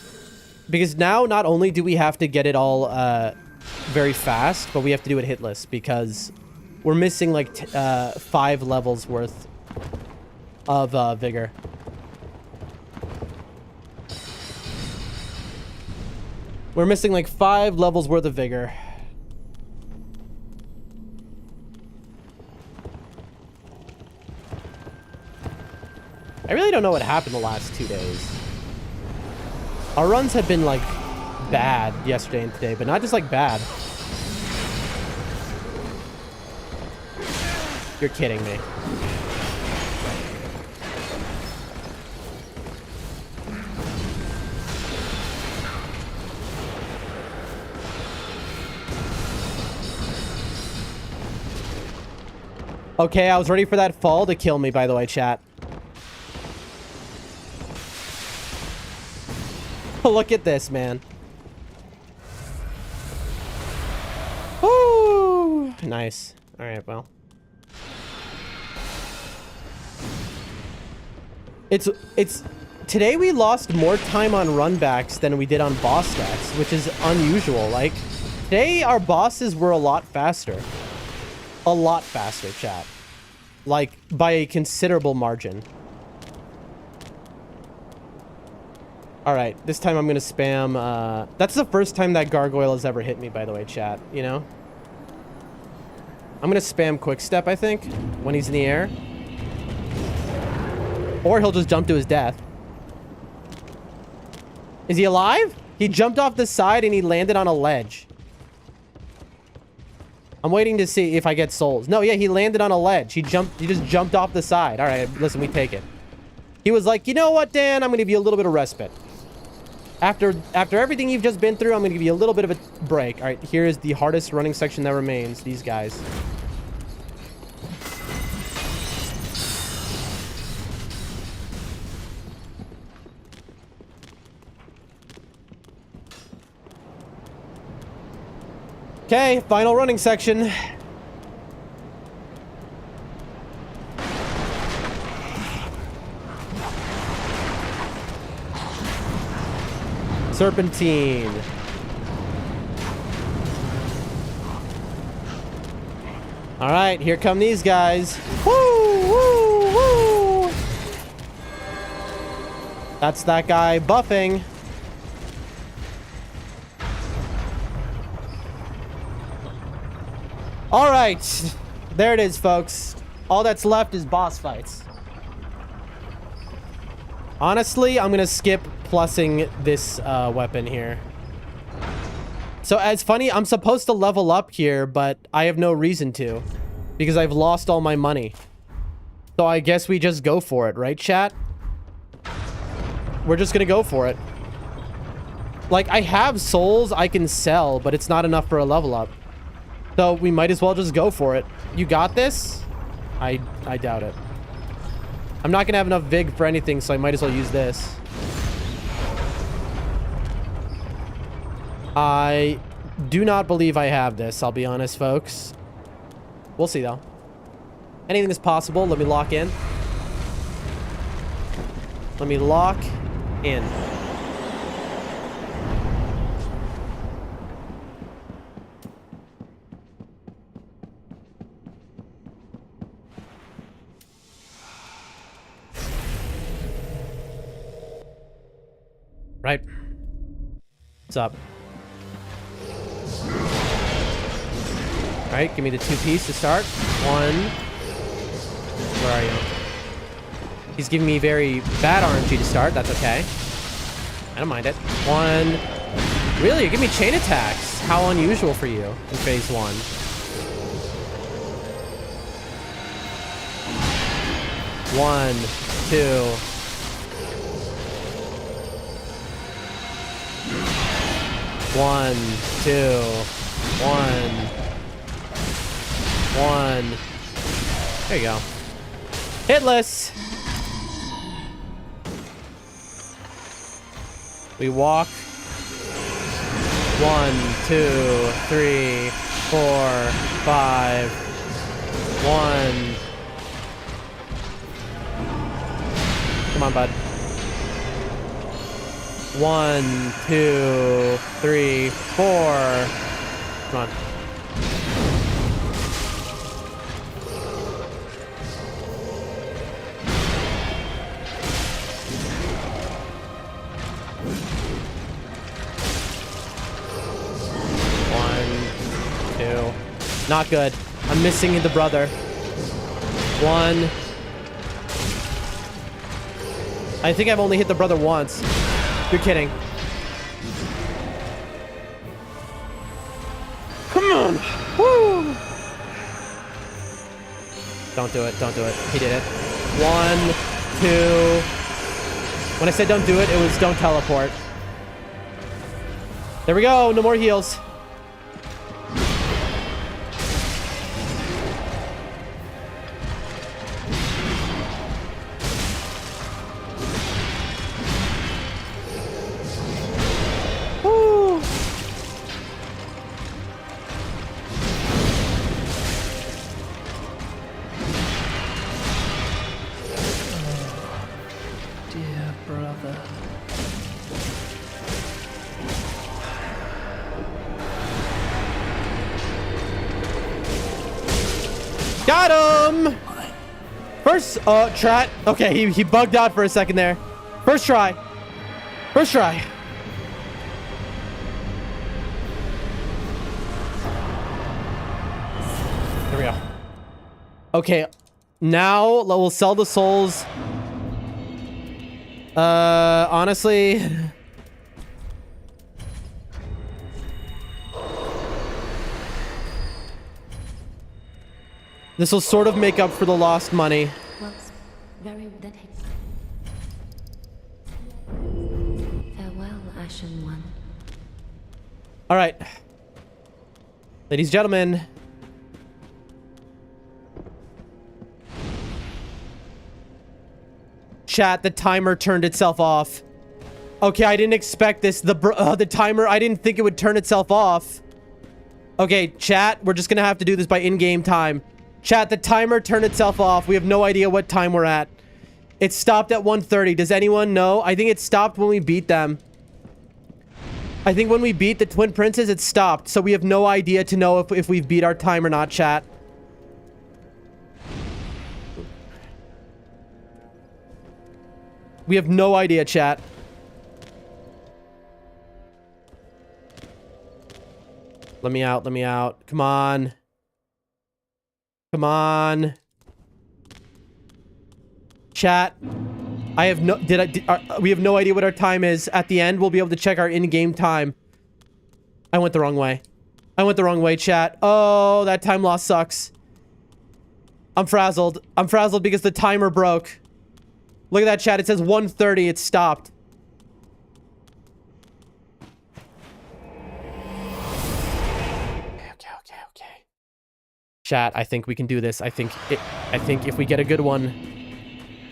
A: Because now not only do we have to get it all very fast, but we have to do it hitless because we're missing like 5 levels worth of vigor. We're missing like 5 levels worth of vigor. I really don't know what happened the last 2 days. Our runs have been like bad yesterday and today, but not just like bad. You're kidding me. Okay, I was ready for that fall to kill me, by the way, chat. Look at this, man. Woo! Nice. All right, well. It's today we lost more time on runbacks than we did on boss stacks, which is unusual. Like, today our bosses were a lot faster. A lot faster, chat. Like, by a considerable margin. Alright, this time I'm gonna spam, that's the first time that gargoyle has ever hit me, by the way, chat, you know? I'm gonna spam quick step, I think, when he's in the air. Or he'll just jump to his death. Is he alive? He jumped off the side and he landed on a ledge. I'm waiting to see if I get souls. No, yeah, he landed on a ledge. He just jumped off the side. All right, listen, we take it. He was like, you know what, Dan? I'm going to give you a little bit of respite. After everything you've just been through, I'm going to give you a little bit of a break. All right, here is the hardest running section that remains. These guys. Okay, final running section. Serpentine. All right, here come these guys. Woo, woo, woo. That's that guy buffing. All right, there it is, folks. All that's left is boss fights. Honestly, I'm gonna skip plussing this weapon here. So it's funny, I'm supposed to level up here, but I have no reason to because I've lost all my money. So I guess we just go for it, right, chat? We're just gonna go for it. Like, I have souls I can sell, but it's not enough for a level up. So we might as well just go for it. You got this? I doubt it. I'm not gonna have enough vig for anything, so I might as well use this. I do not believe I have this, I'll be honest, folks. We'll see, though. Anything is possible. Let me lock in. Let me lock in. Right. What's up? All right, give me the 2-piece to start. 1. Where are you? He's giving me very bad RNG to start. That's okay. I don't mind it. 1. Really? You're giving me chain attacks. How unusual for you in phase 1. 1, 2. 1, 2. 1. 1. There you go. Hitless. We walk. 1, 2, 3, 4, 5. 1. Come on, bud. 1, 2, 3, 4. Come on. Not good. I'm missing the brother. 1. I think I've only hit the brother once. You're kidding. Come on. Woo. Don't do it. Don't do it. He did it. 1, 2. When I said don't do it, it was don't teleport. There we go. No more heals. Got him! First, chat. Okay, he bugged out for a second there. First try. First try. There we go. Okay, now we'll sell the souls. Honestly... This will sort of make up for the lost money.
D: Well, very then. Farewell, Ashen One.
A: All right. Ladies and gentlemen. Chat, the timer turned itself off. Okay, I didn't expect this. The timer, I didn't think it would turn itself off. Okay, chat, we're just gonna have to do this by in-game time. Chat, the timer turned itself off. We have no idea what time we're at. It stopped at 1:30. Does anyone know? I think it stopped when we beat them. I think when we beat the Twin Princes, it stopped. So we have no idea to know if we've beat our time or not, chat. We have no idea, chat. Let me out. Let me out. Come on. Come on. Chat. I have no... we have no idea what our time is. At the end, we'll be able to check our in-game time. I went the wrong way. I went the wrong way, chat. Oh, that time loss sucks. I'm frazzled. I'm frazzled because the timer broke. Look at that, chat. It says 1:30. It stopped. Okay. Chat, I think we can do this. I think if we get a good one,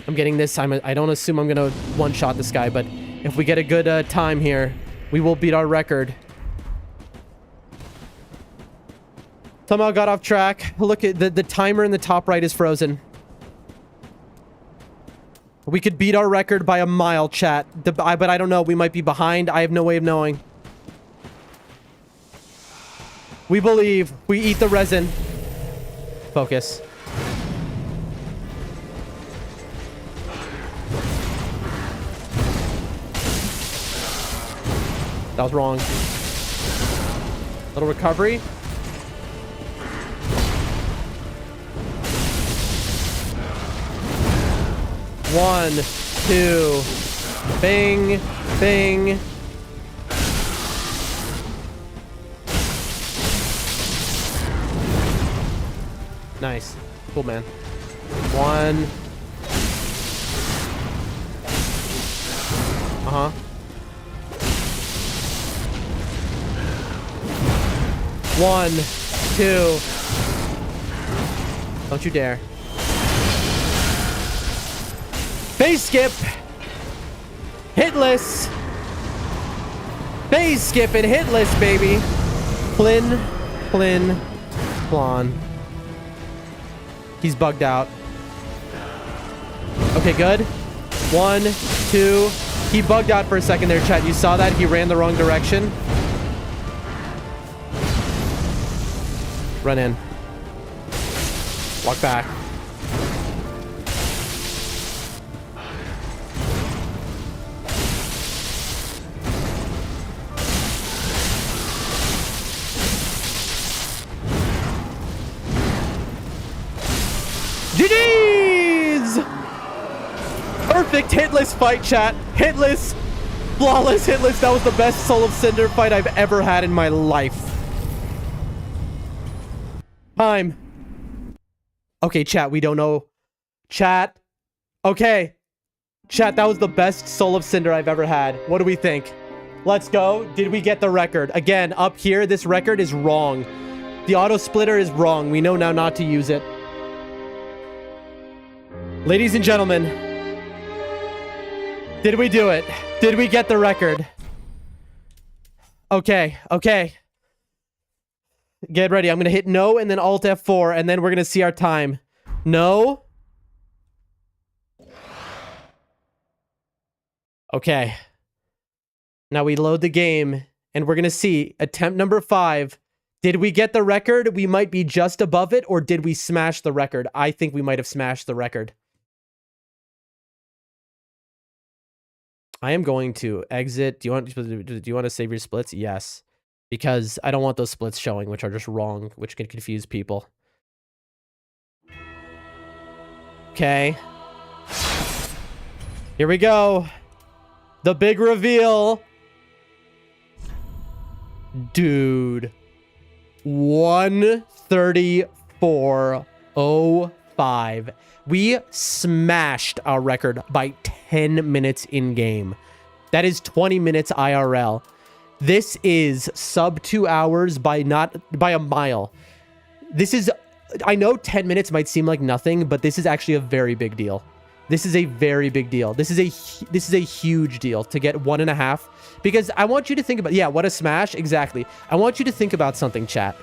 A: I'm getting this. I don't assume I'm gonna one-shot this guy, but if we get a good time here, we will beat our record. Somehow got off track. Look at the timer in the top right is frozen. We could beat our record by a mile, chat. But I don't know. We might be behind. I have no way of knowing. We believe. We eat the resin. Focus. That was wrong. Little recovery. One, two, bing, bing. Nice. Cool, man. One. Uh-huh. One, two. Don't you dare. Phase skip. Hitless. Phase skip and hitless, baby. Flynn, Flynn, Flon. He's bugged out. Okay, good. One, two. He bugged out for a second there, chat. You saw that? He ran the wrong direction. Run in. Walk back. GG's! Perfect hitless fight, chat. Hitless. Flawless hitless. That was the best Soul of Cinder fight I've ever had in my life. Time. Okay, chat, we don't know. Chat. Okay. Chat, that was the best Soul of Cinder I've ever had. What do we think? Let's go. Did we get the record? Again, up here, this record is wrong. The auto splitter is wrong. We know now not to use it. Ladies and gentlemen, did we do it? Did we get the record? Okay, okay. Get ready. I'm going to hit no and then Alt F4 and then we're going to see our time. No. Okay. Now we load the game and we're going to see attempt number 5. Did we get the record? We might be just above it, or did we smash the record? I think we might have smashed the record. I am going to exit. Do you want to save your splits? Yes. Because I don't want those splits showing, which are just wrong, which can confuse people. Okay. Here we go. The big reveal. Dude. 1:34:05. We smashed our record by 10 minutes in game. That is 20 minutes IRL. This is sub 2 hours by a mile. This is, I know 10 minutes might seem like nothing, but this is actually a very big deal. This is a very big deal. This is a huge deal to get 1.5, because I want you to think about, yeah, what a smash. Exactly. I want you to think about something, chat.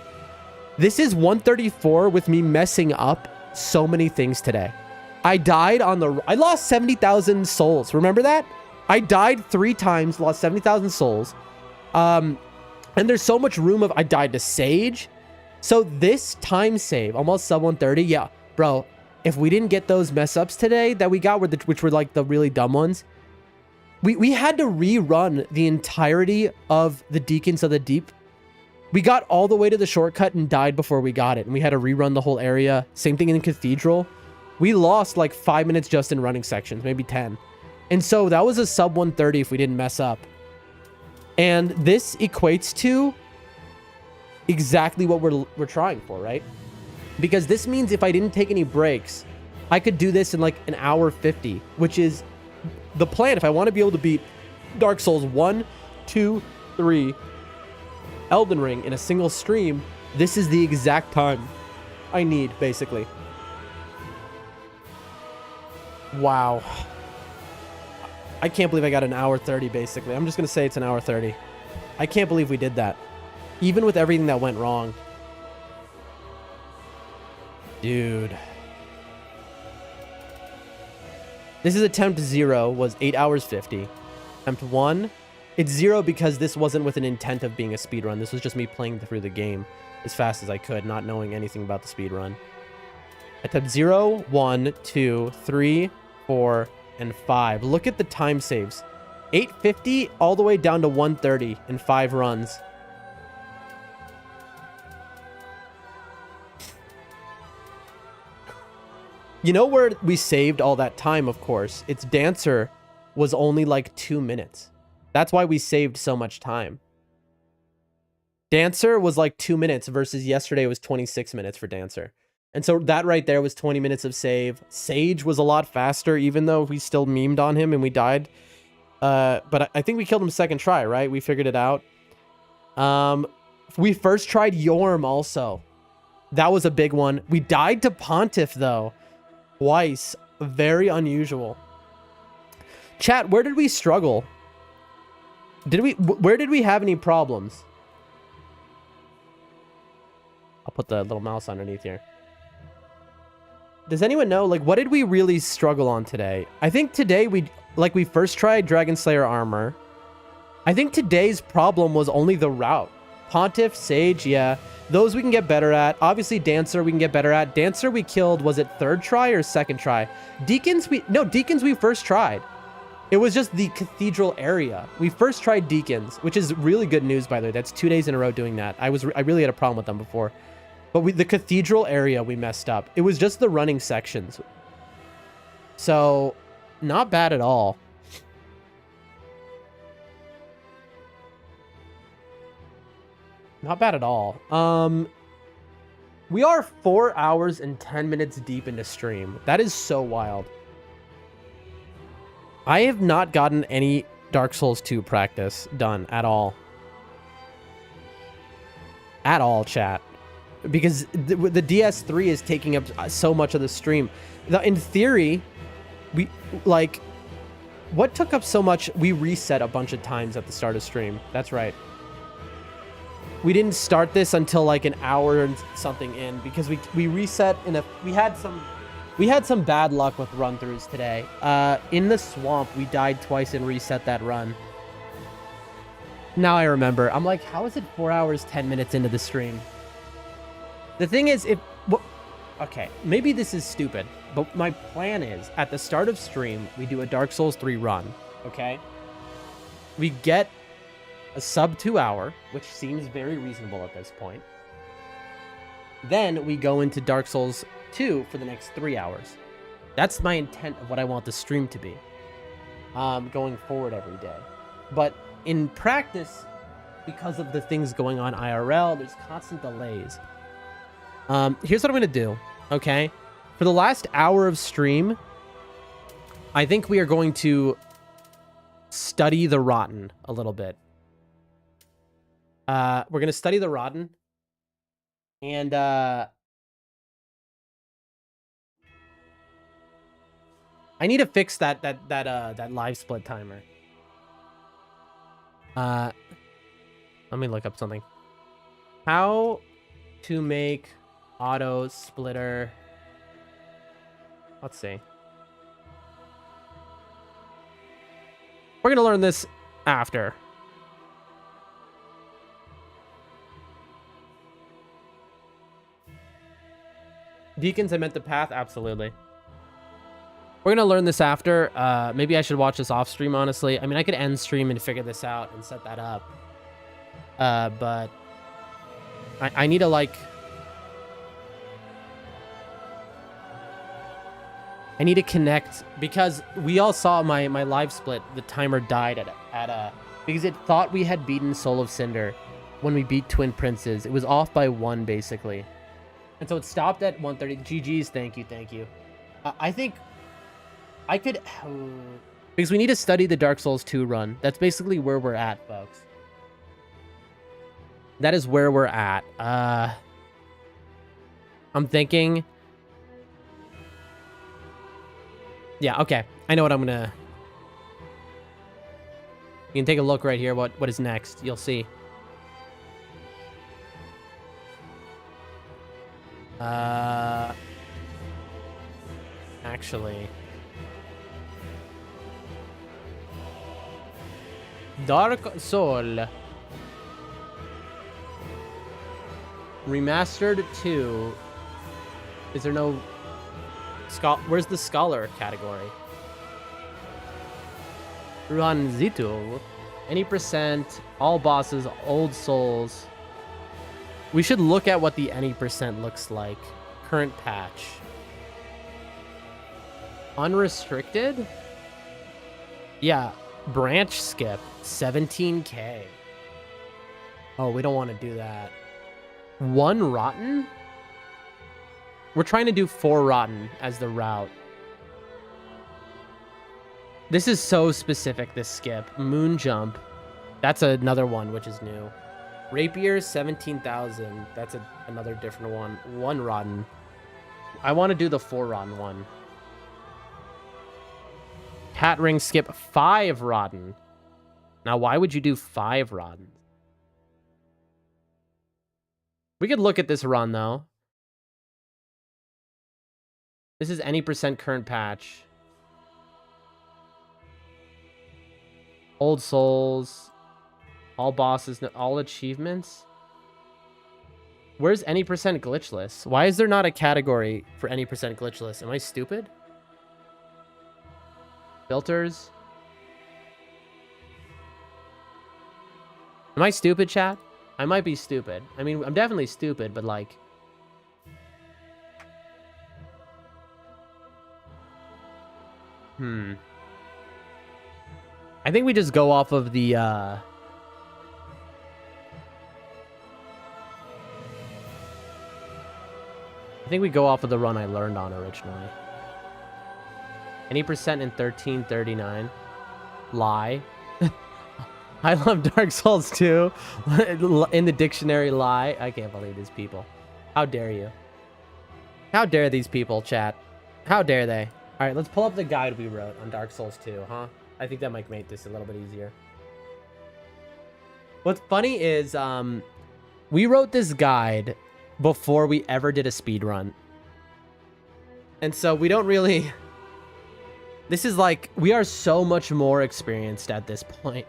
A: This is 134 with me messing up so many things today. I died on I lost 70,000 souls. Remember that? I died 3 times, lost 70,000 souls. And there's so much room of, I died to Sage. So this time save, almost sub 130. Yeah, bro, if we didn't get those mess ups today that we got, which were like the really dumb ones, we had to rerun the entirety of the Deacons of the Deep. We got all the way to the shortcut and died before we got it. And we had to rerun the whole area. Same thing in Cathedral. We lost like 5 minutes just in running sections, maybe 10. And so that was a sub 130 if we didn't mess up. And this equates to exactly what we're trying for, right? Because this means if I didn't take any breaks, I could do this in like an hour 50, which is the plan. If I want to be able to beat Dark Souls 1, 2, 3, Elden Ring in a single stream, this is the exact time I need, basically. Wow. I can't believe I got an hour 30, basically. I'm just going to say it's an hour 30. I can't believe we did that. Even with everything that went wrong. Dude. This is attempt 0 was 8 hours 50. Attempt 1, it's 0 because this wasn't with an intent of being a speedrun. This was just me playing through the game as fast as I could, not knowing anything about the speedrun. Attempt 0, 1, 2, 3, 4, and 5. Look at the time saves. 850 all the way down to 130 in 5 runs. You know where we saved all that time, of course? Its Dancer was only like 2 minutes. That's why we saved so much time. Dancer was like 2 minutes versus yesterday was 26 minutes for Dancer. And so that right there was 20 minutes of save. Sage was a lot faster, even though we still memed on him and we died. But I think we killed him second try, right? We figured it out. We first tried Yorm also. That was a big one. We died to Pontiff, though. Twice. Very unusual. Chat, where did we struggle? Where did we have any problems? I'll put the little mouse underneath here. Does anyone know, like, what did we really struggle on today? I think today we first tried Dragon Slayer armor. I think today's problem was only the route. Pontiff, Sage, yeah. Those we can get better at. Obviously, Dancer we can get better at. Dancer we killed, was it third try or second try? Deacons we first tried. It was just the Cathedral area. We first tried Deacons, which is really good news, by the way. That's 2 days in a row doing that. I really had a problem with them before. But the Cathedral area, we messed up. It was just the running sections. So, not bad at all. Not bad at all. We are 4 hours and 10 minutes deep into stream. That is so wild. I have not gotten any Dark Souls 2 practice done at all. At all, chat. Because the DS3 is taking up so much of the stream. In theory, what took up so much? We reset a bunch of times at the start of stream. That's right. We didn't start this until like an hour and something in because we reset we had some bad luck with run throughs today. In the swamp, we died twice and reset that run. Now I remember. I'm like, how is it 4 hours 10 minutes into the stream? The thing is, okay, maybe this is stupid, but my plan is at the start of stream we do a Dark Souls 3 run. Okay, we get a sub 2 hour, which seems very reasonable at this point. Then we go into Dark Souls 2 for the next 3 hours. That's my intent of what I want the stream to be, going forward every day. But in practice, because of the things going on IRL, there's constant delays. Here's what I'm gonna do, okay? For the last hour of stream, I think we are going to study the Rotten a little bit. We're gonna study the Rotten, and I need to fix that live split timer. Let me look up something. How to make auto splitter. Let's see. We're gonna learn this after. Deacons, I meant the path. Absolutely. We're going to learn this after. Maybe I should watch this off stream, honestly. I mean, I could end stream and figure this out and set that up. But I need to, like... I need to connect, because we all saw my live split. The timer died at because it thought we had beaten Soul of Cinder when we beat Twin Princes. It was off by 1, basically. And so it stopped at 1:30. GG's, thank you. I think I could... because we need to study the Dark Souls 2 run. That's basically where we're at, folks. That is where we're at. I'm thinking... yeah, okay. I know what I'm gonna... you can take a look right here. What is next? You'll see. Actually... Dark Soul Remastered 2. Is there no... where's the Scholar category? Ruanzitu. Any percent, all bosses, old souls. We should look at what the any percent looks like. Current patch. Unrestricted? Yeah. Branch skip. 17k. Oh, we don't want to do that. 1 rotten? We're trying to do 4 rotten as the route. This is so specific, this skip. Moon jump. That's another one, which is new. Rapier, 17,000. That's another different one. 1 rotten. I want to do the 4 rotten one. Hat ring skip, 5 rotten. Now, why would you do 5 rotten? We could look at this run, though. This is any percent current patch. Old souls. All bosses, all achievements. Where's any percent glitchless? Why is there not a category for any percent glitchless? Am I stupid? Filters. Am I stupid, chat? I might be stupid. I mean, I'm definitely stupid, but like... I think we just go off of the, I think we go off of the run I learned on originally. Any percent in 1339. Lie. I love Dark Souls 2. In the dictionary, lie. I can't believe these people. How dare you? How dare these people, chat? How dare they? All right, let's pull up the guide we wrote on Dark Souls 2, huh? I think that might make this a little bit easier. What's funny is we wrote this guide before we ever did a speed run. And so we don't really... This is like, we are so much more experienced at this point.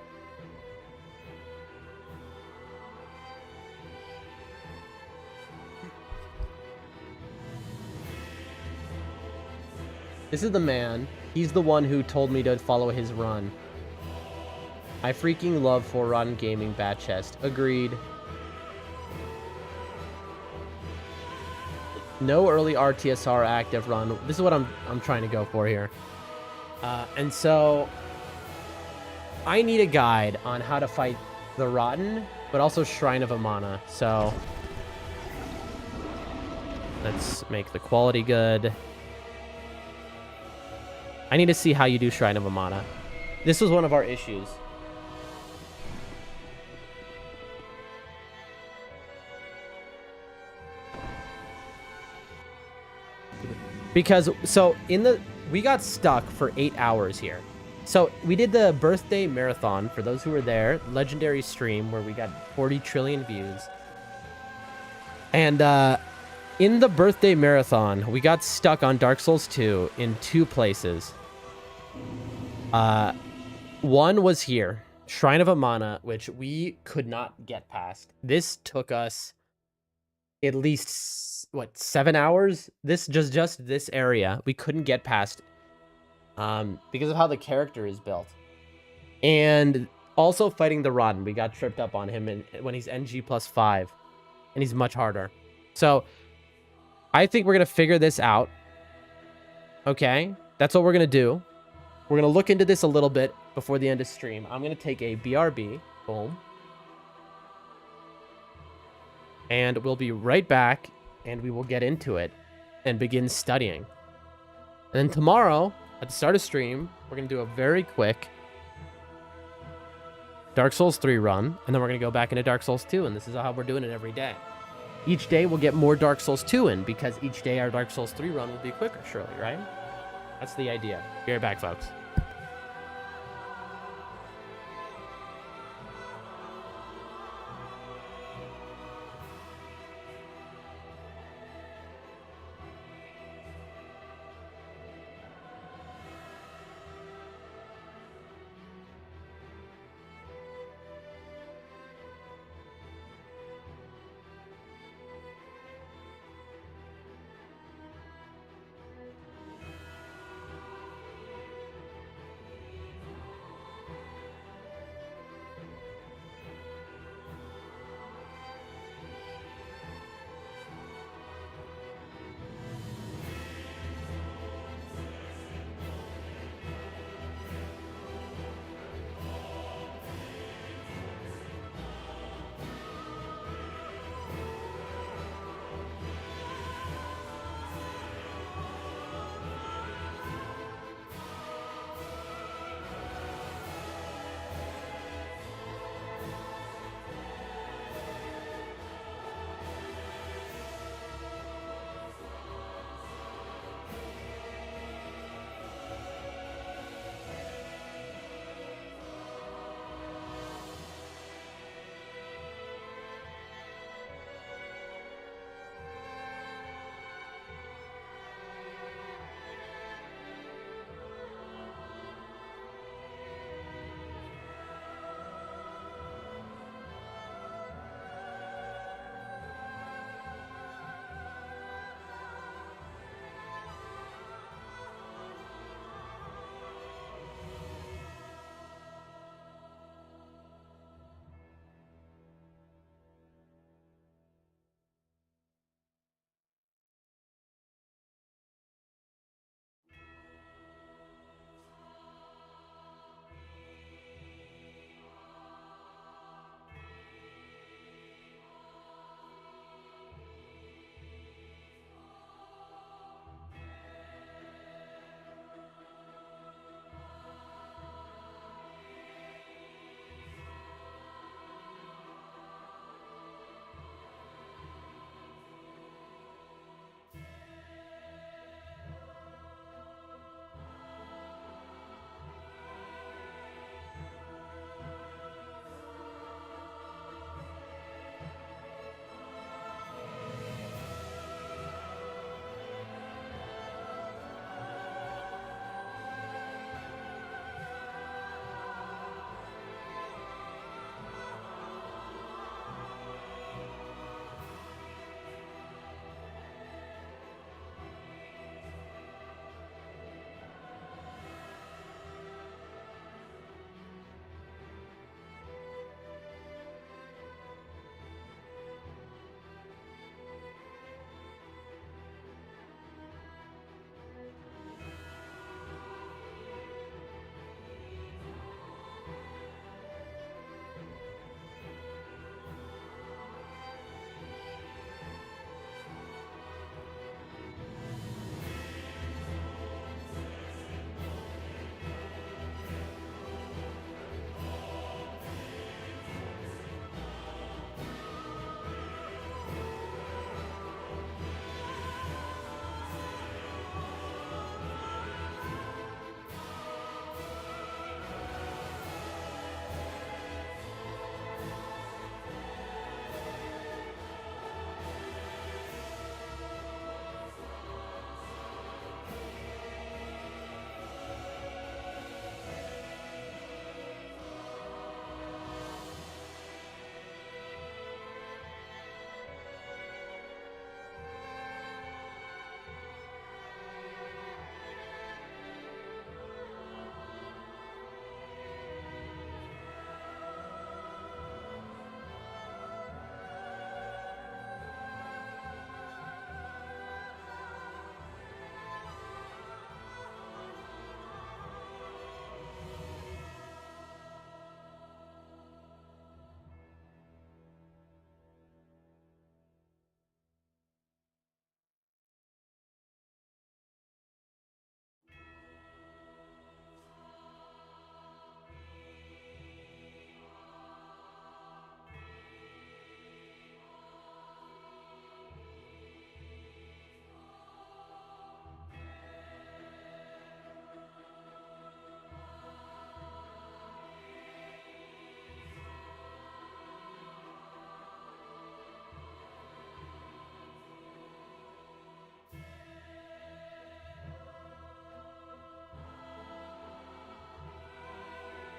A: This is the man. He's the one who told me to follow his run. I freaking love 4-Rotten Gaming Bat Chest. Agreed. No early RTSR active run. This is what I'm trying to go for here. And so I need a guide on how to fight the Rotten, but also Shrine of Amana. So let's make the quality good. I need to see how you do Shrine of Amana. This was one of our issues. Because, so, we got stuck for 8 hours here. So, we did the birthday marathon, for those who were there, legendary stream, where we got 40 trillion views. And, in the birthday marathon, we got stuck on Dark Souls 2 in 2 places. One was here, Shrine of Amana, which we could not get past. This took us at least what, 7 hours? This just this area we couldn't get past because of how the character is built. And also fighting the Rotten, we got tripped up on him when he's NG +5 and he's much harder. So I think we're gonna figure this out. Okay, that's what we're gonna do. We're gonna look into this a little bit before the end of stream. I'm gonna take a BRB, boom, and we'll be right back, and we will get into it and begin studying. And then tomorrow at the start of stream, we're gonna do a very quick Dark Souls 3 run, and then we're gonna go back into Dark Souls 2, and this is how we're doing it every day. Each day we'll get more Dark Souls 2 in, because each day our Dark Souls 3 run will be quicker, surely, right? That's the idea. Be right back, folks.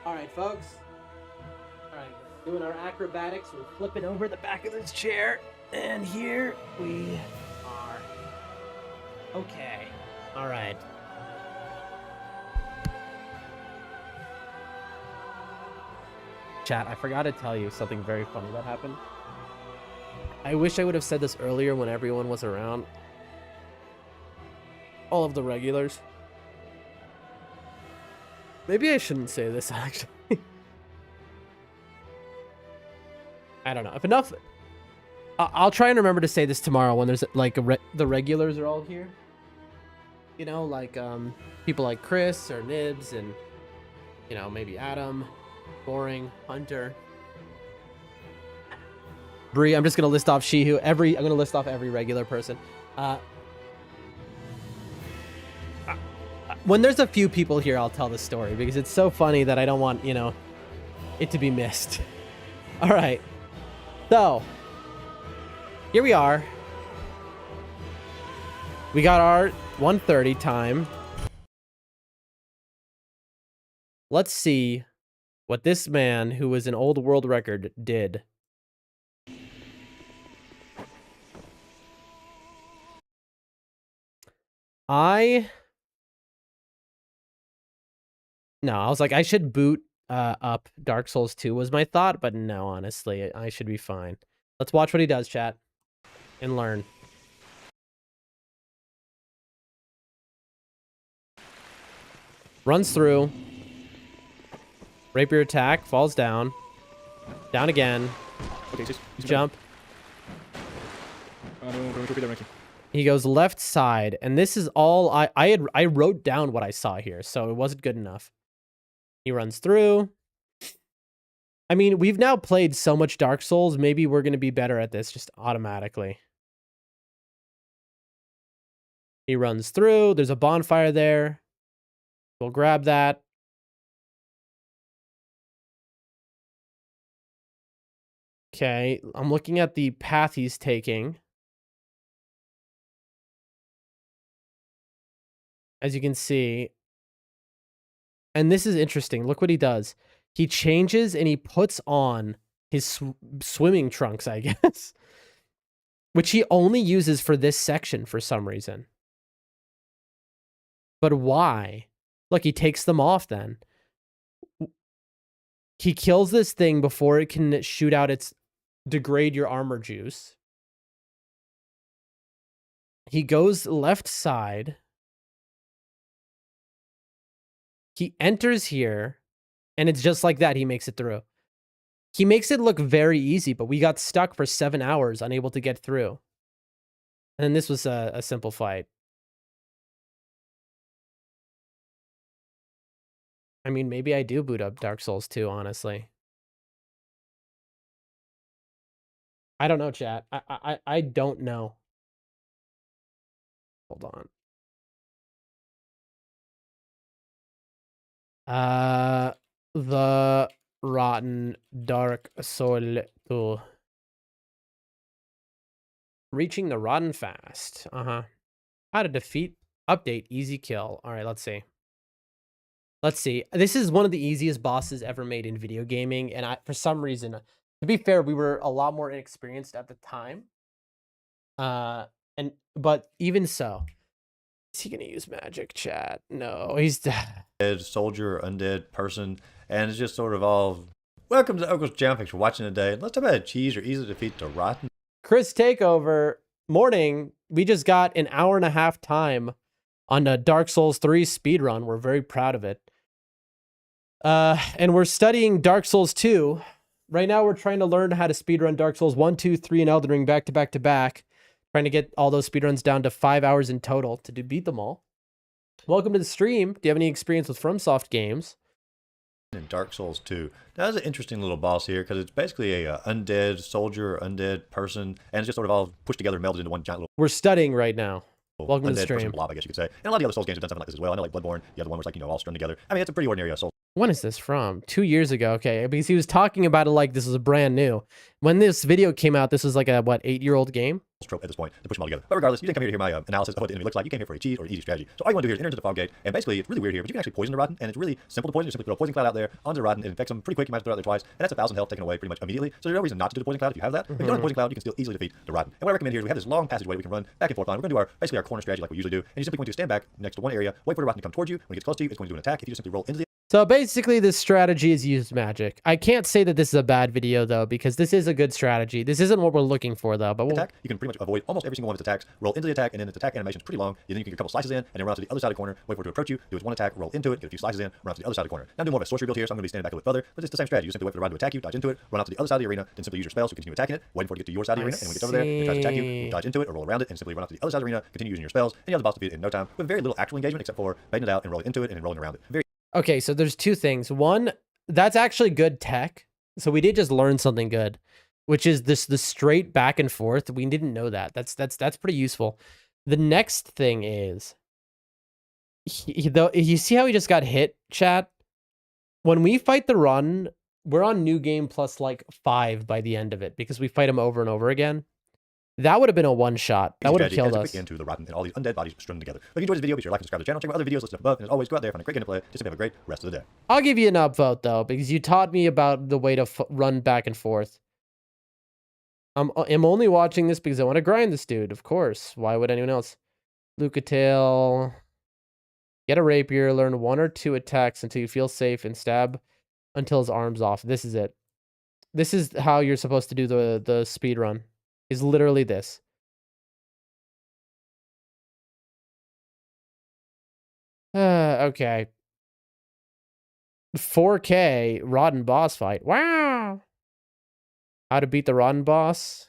A: All right, folks. All right, doing our acrobatics. We're flipping over the back of this chair, and here we are. Okay. All right. Chat, I forgot to tell you something very funny that happened. I wish I would have said this earlier when everyone was around. All of the regulars. Maybe I shouldn't say this, actually. I don't know. If enough... I'll try and remember to say this tomorrow when there's, like, the regulars are all here. You know, like, people like Chris or Nibs and, you know, maybe Adam, Boring, Hunter. Bree, I'm just going to list off Shihu. I'm going to list off every regular person. When there's a few people here, I'll tell the story because it's so funny that I don't want, you know, it to be missed. All right. So, here we are. We got our 1:30 time. Let's see what this man, who was an old world record, did. No, I was like, I should boot up Dark Souls 2 was my thought, but no, honestly, I should be fine. Let's watch what he does, chat, and learn. Runs through. Rapier attack, falls down. Down again.
E: Okay,
A: Jump. He goes left side, and this is all I wrote down what I saw here, so it wasn't good enough. He runs through. I mean, we've now played so much Dark Souls, maybe we're going to be better at this just automatically. He runs through. There's a bonfire there. We'll grab that. Okay, I'm looking at the path he's taking. As you can see. And this is interesting. Look what he does. He changes and he puts on his swimming trunks, I guess. Which he only uses for this section for some reason. But why? Look, he takes them off then. He kills this thing before it can shoot out its degrade your armor juice. He goes left side. He enters here, and it's just like that. He makes it through. He makes it look very easy, but we got stuck for 7 hours, unable to get through. And then this was a simple fight. I mean, maybe I do boot up Dark Souls 2, honestly. I don't know, chat. I don't know. Hold on. The Rotten Dark Soul 2. Reaching the Rotten fast. How to defeat, update, easy kill. All right, let's see. Let's see. This is one of the easiest bosses ever made in video gaming, and for some reason, to be fair, we were a lot more inexperienced at the time. But even so, is he gonna use magic, chat? No, he's
F: dead soldier, undead person, and it's just sort of all. Welcome to Uncle's Jam. Thanks for watching today. Let's talk about cheese or easy to defeat the rotten.
A: Chris Takeover morning. We just got an hour and a half time on a Dark Souls 3 speedrun. We're very proud of it. And we're studying Dark Souls 2. Right now, we're trying to learn how to speedrun Dark Souls 1, 2, 3, and Elden Ring back to back to back. Trying to get all those speedruns down to 5 hours in total to beat them all. Welcome to the stream. Do you have any experience with FromSoft games?
F: In Dark Souls 2. That was an interesting little boss here because it's basically a undead soldier, undead person, and it's just sort of all pushed together, melded into one giant little.
A: We're studying right now. Welcome to the stream.
F: Blob, I guess you could say. And a lot of the other Souls games have done something like this as well. I know, like Bloodborne, you have the one where it's like, you know, all strung together. I mean, it's a pretty ordinary Souls
A: When is this from? 2 years ago. Okay, because he was talking about it like this was brand new. When this video came out, this was like a, what, 8-year-old game?
F: Trope at this point to push them all together. But regardless, you didn't come here to hear my analysis of what the enemy looks like. You came here for a cheat or an easy strategy. So all you want to do here is enter into the fog gate, and basically it's really weird here, but you can actually poison the Rotten, and it's really simple to poison. You simply throw a poison cloud out there onto the Rotten, it infects them pretty quick. You might have to throw it out there twice, and that's 1,000 health taken away pretty much immediately. So there's no reason not to do the poison cloud if you have that. But if you don't have the poison cloud, you can still easily defeat the Rotten. And what I recommend here is we have this long passageway we can run back and forth on. We're going to do our basically our corner strategy like we usually do, and you're simply going to stand back next to one area, wait for the Rotten to come towards you. When it gets close to you, it's going to do an attack. If you just simply roll into the
A: So basically this strategy is used magic. I can't say that this is a bad video though, because this is a good strategy. This isn't what we're looking for though, but we'll...
F: attack, you can pretty much avoid almost every single one of its attacks. Roll into the attack, and then its attack animation is pretty long. And then you can get a couple slices in, and then run out to the other side of the corner, wait for it to approach you, do its one attack, roll into it, get a few slices in, run out to the other side of the corner. Now I'm doing more of a sorcery build here, so I'm going to be standing back a little bit further, but it's the same strategy. You simply wait for the Rotten to attack you, dodge into it, run out to the other side of the arena, then simply use your spell, so continue attacking it, waiting for it to get to your side of the arena, and when it gets over there, it tries to attack you, you dodge into it, or roll around it, and simply run out to the other side of the arena, continue using your spells, and you have the boss defeated in no time, with very little actual engagement except for baiting it out and rolling into it and then rolling around it. Very
A: Okay, so there's two things. One, that's actually good tech. So we did just learn something good, which is the straight back and forth. We didn't know that. That's pretty useful. The next thing is, though, you see how he just got hit, chat? When we fight the Run, we're on new game plus like 5 by the end of it because we fight him over and over again. That would have been a one-shot. That would have killed us.
F: Into the Rotten and all these undead bodies strung together. If you enjoyed this video, be sure to like and subscribe to the channel. Check out other videos listed above. And as always, go out there, find a great game to play. Just have a great rest of the day.
A: I'll give you an upvote though, because you taught me about the way to run back and forth. I'm only watching this because I want to grind this dude, of course. Why would anyone else? Lucatail. Get a rapier, learn 1 or 2 attacks until you feel safe, and stab until his arm's off. This is it. This is how you're supposed to do the speed run. Is literally this. Okay. 4K Rodden boss fight. Wow. How to beat the Rodden boss.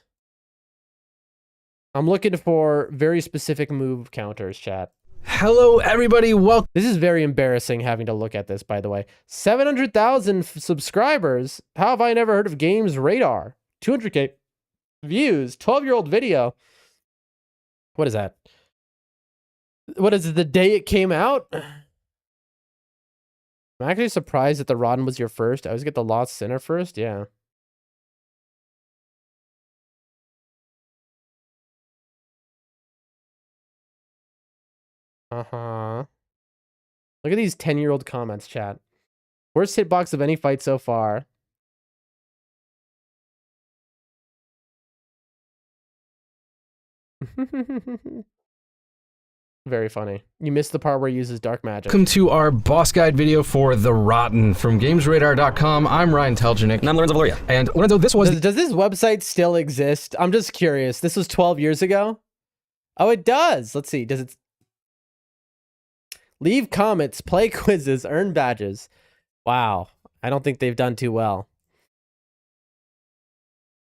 A: I'm looking for very specific move counters, chat.
E: Hello, everybody. Welcome.
A: This is very embarrassing having to look at this, by the way. 700,000 subscribers. How have I never heard of Games Radar? 200K views. 12-year-old video. What is that? What is it, the day it came out? I'm actually surprised that the Rodden was your first. I always get the Lost Sinner first. Yeah. Uh-huh. Look at these 10-year-old comments, chat. Worst hitbox of any fight so far. Very funny. You missed the part where he uses dark magic.
E: Welcome to our boss guide video for The Rotten from GamesRadar.com. I'm Ryan Teljanik.
G: And I'm Lorenzo Valoria.
E: And Lorenzo, this was...
A: Does this website still exist? I'm just curious. This was 12 years ago? Oh, it does. Let's see. Does it... Leave comments, play quizzes, earn badges. Wow. I don't think they've done too well.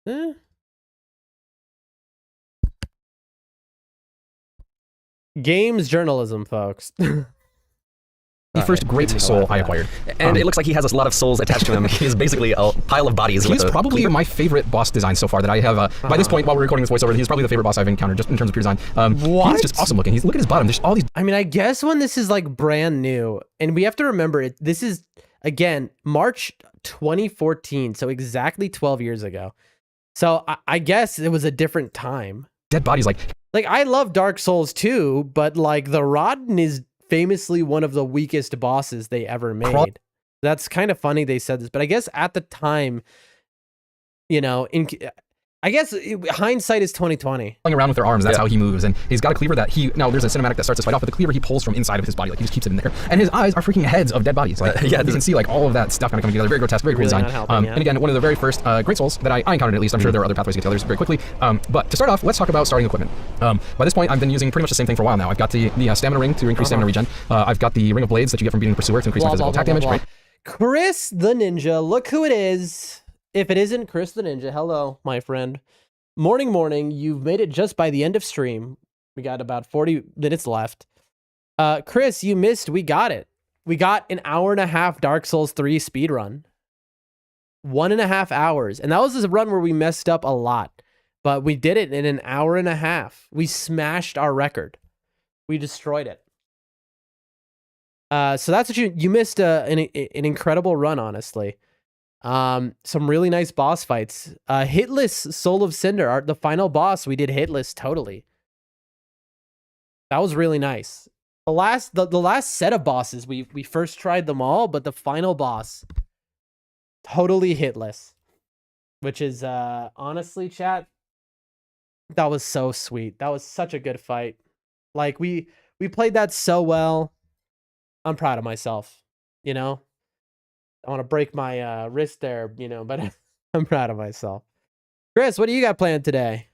A: Eh? Games journalism, folks.
E: the first great soul I acquired.
G: And it looks like he has a lot of souls attached to him. He is basically a pile of bodies.
E: He's probably my favorite boss design so far that I have. By this point, while we're recording this voiceover, he's probably the favorite boss I've encountered just in terms of pure design.
A: What?
E: He's just awesome looking. Look at his bottom. There's all these...
A: I mean, I guess when this is like brand new, and we have to remember it, this is, again, March 2014, so exactly 12 years ago. So I guess it was a different time.
E: Dead bodies like
A: I love Dark Souls too, but like the Rodden is famously one of the weakest bosses they ever made. That's kind of funny they said this, but I guess at the time, you know, I guess hindsight is 2020.
E: Playing around with their arms, that's how he moves, and he's got a cleaver that now there's a cinematic that starts this fight off, but the cleaver he pulls from inside of his body, like he just keeps it in there, and his eyes are freaking heads of dead bodies. Like yeah, you can see like all of that stuff kind of coming together. Very grotesque, very cool
A: really
E: design. And again, one of the very first Great Souls that I encountered, at least. I'm sure there are other pathways to get to others very quickly. But to start off, let's talk about starting equipment. By this point, I've been using pretty much the same thing for a while now. I've got the stamina ring to increase stamina regen. I've got the ring of blades that you get from beating the pursuer to increase physical attack damage. Right?
A: Chris the Ninja, look who it is. If it isn't Chris the Ninja, hello, my friend. Morning, you've made it just by the end of stream. We got about 40 minutes left. Chris, you missed. We got it. We got an 1.5 Dark Souls 3 speed run. 1.5 hours. And that was a run where we messed up a lot. But we did it in an 1.5 hours. We smashed our record. We destroyed it. So that's what you missed an incredible run, honestly. Some really nice boss fights. Hitless Soul of Cinder, the final boss, we did hitless totally. That was really nice. The last set of bosses, we first tried them all, but the final boss, totally hitless. Which is honestly, chat, that was so sweet. That was such a good fight. Like we played that so well. I'm proud of myself, you know? I want to break my wrist there, you know, but I'm proud of myself. Chris, what do you got planned today?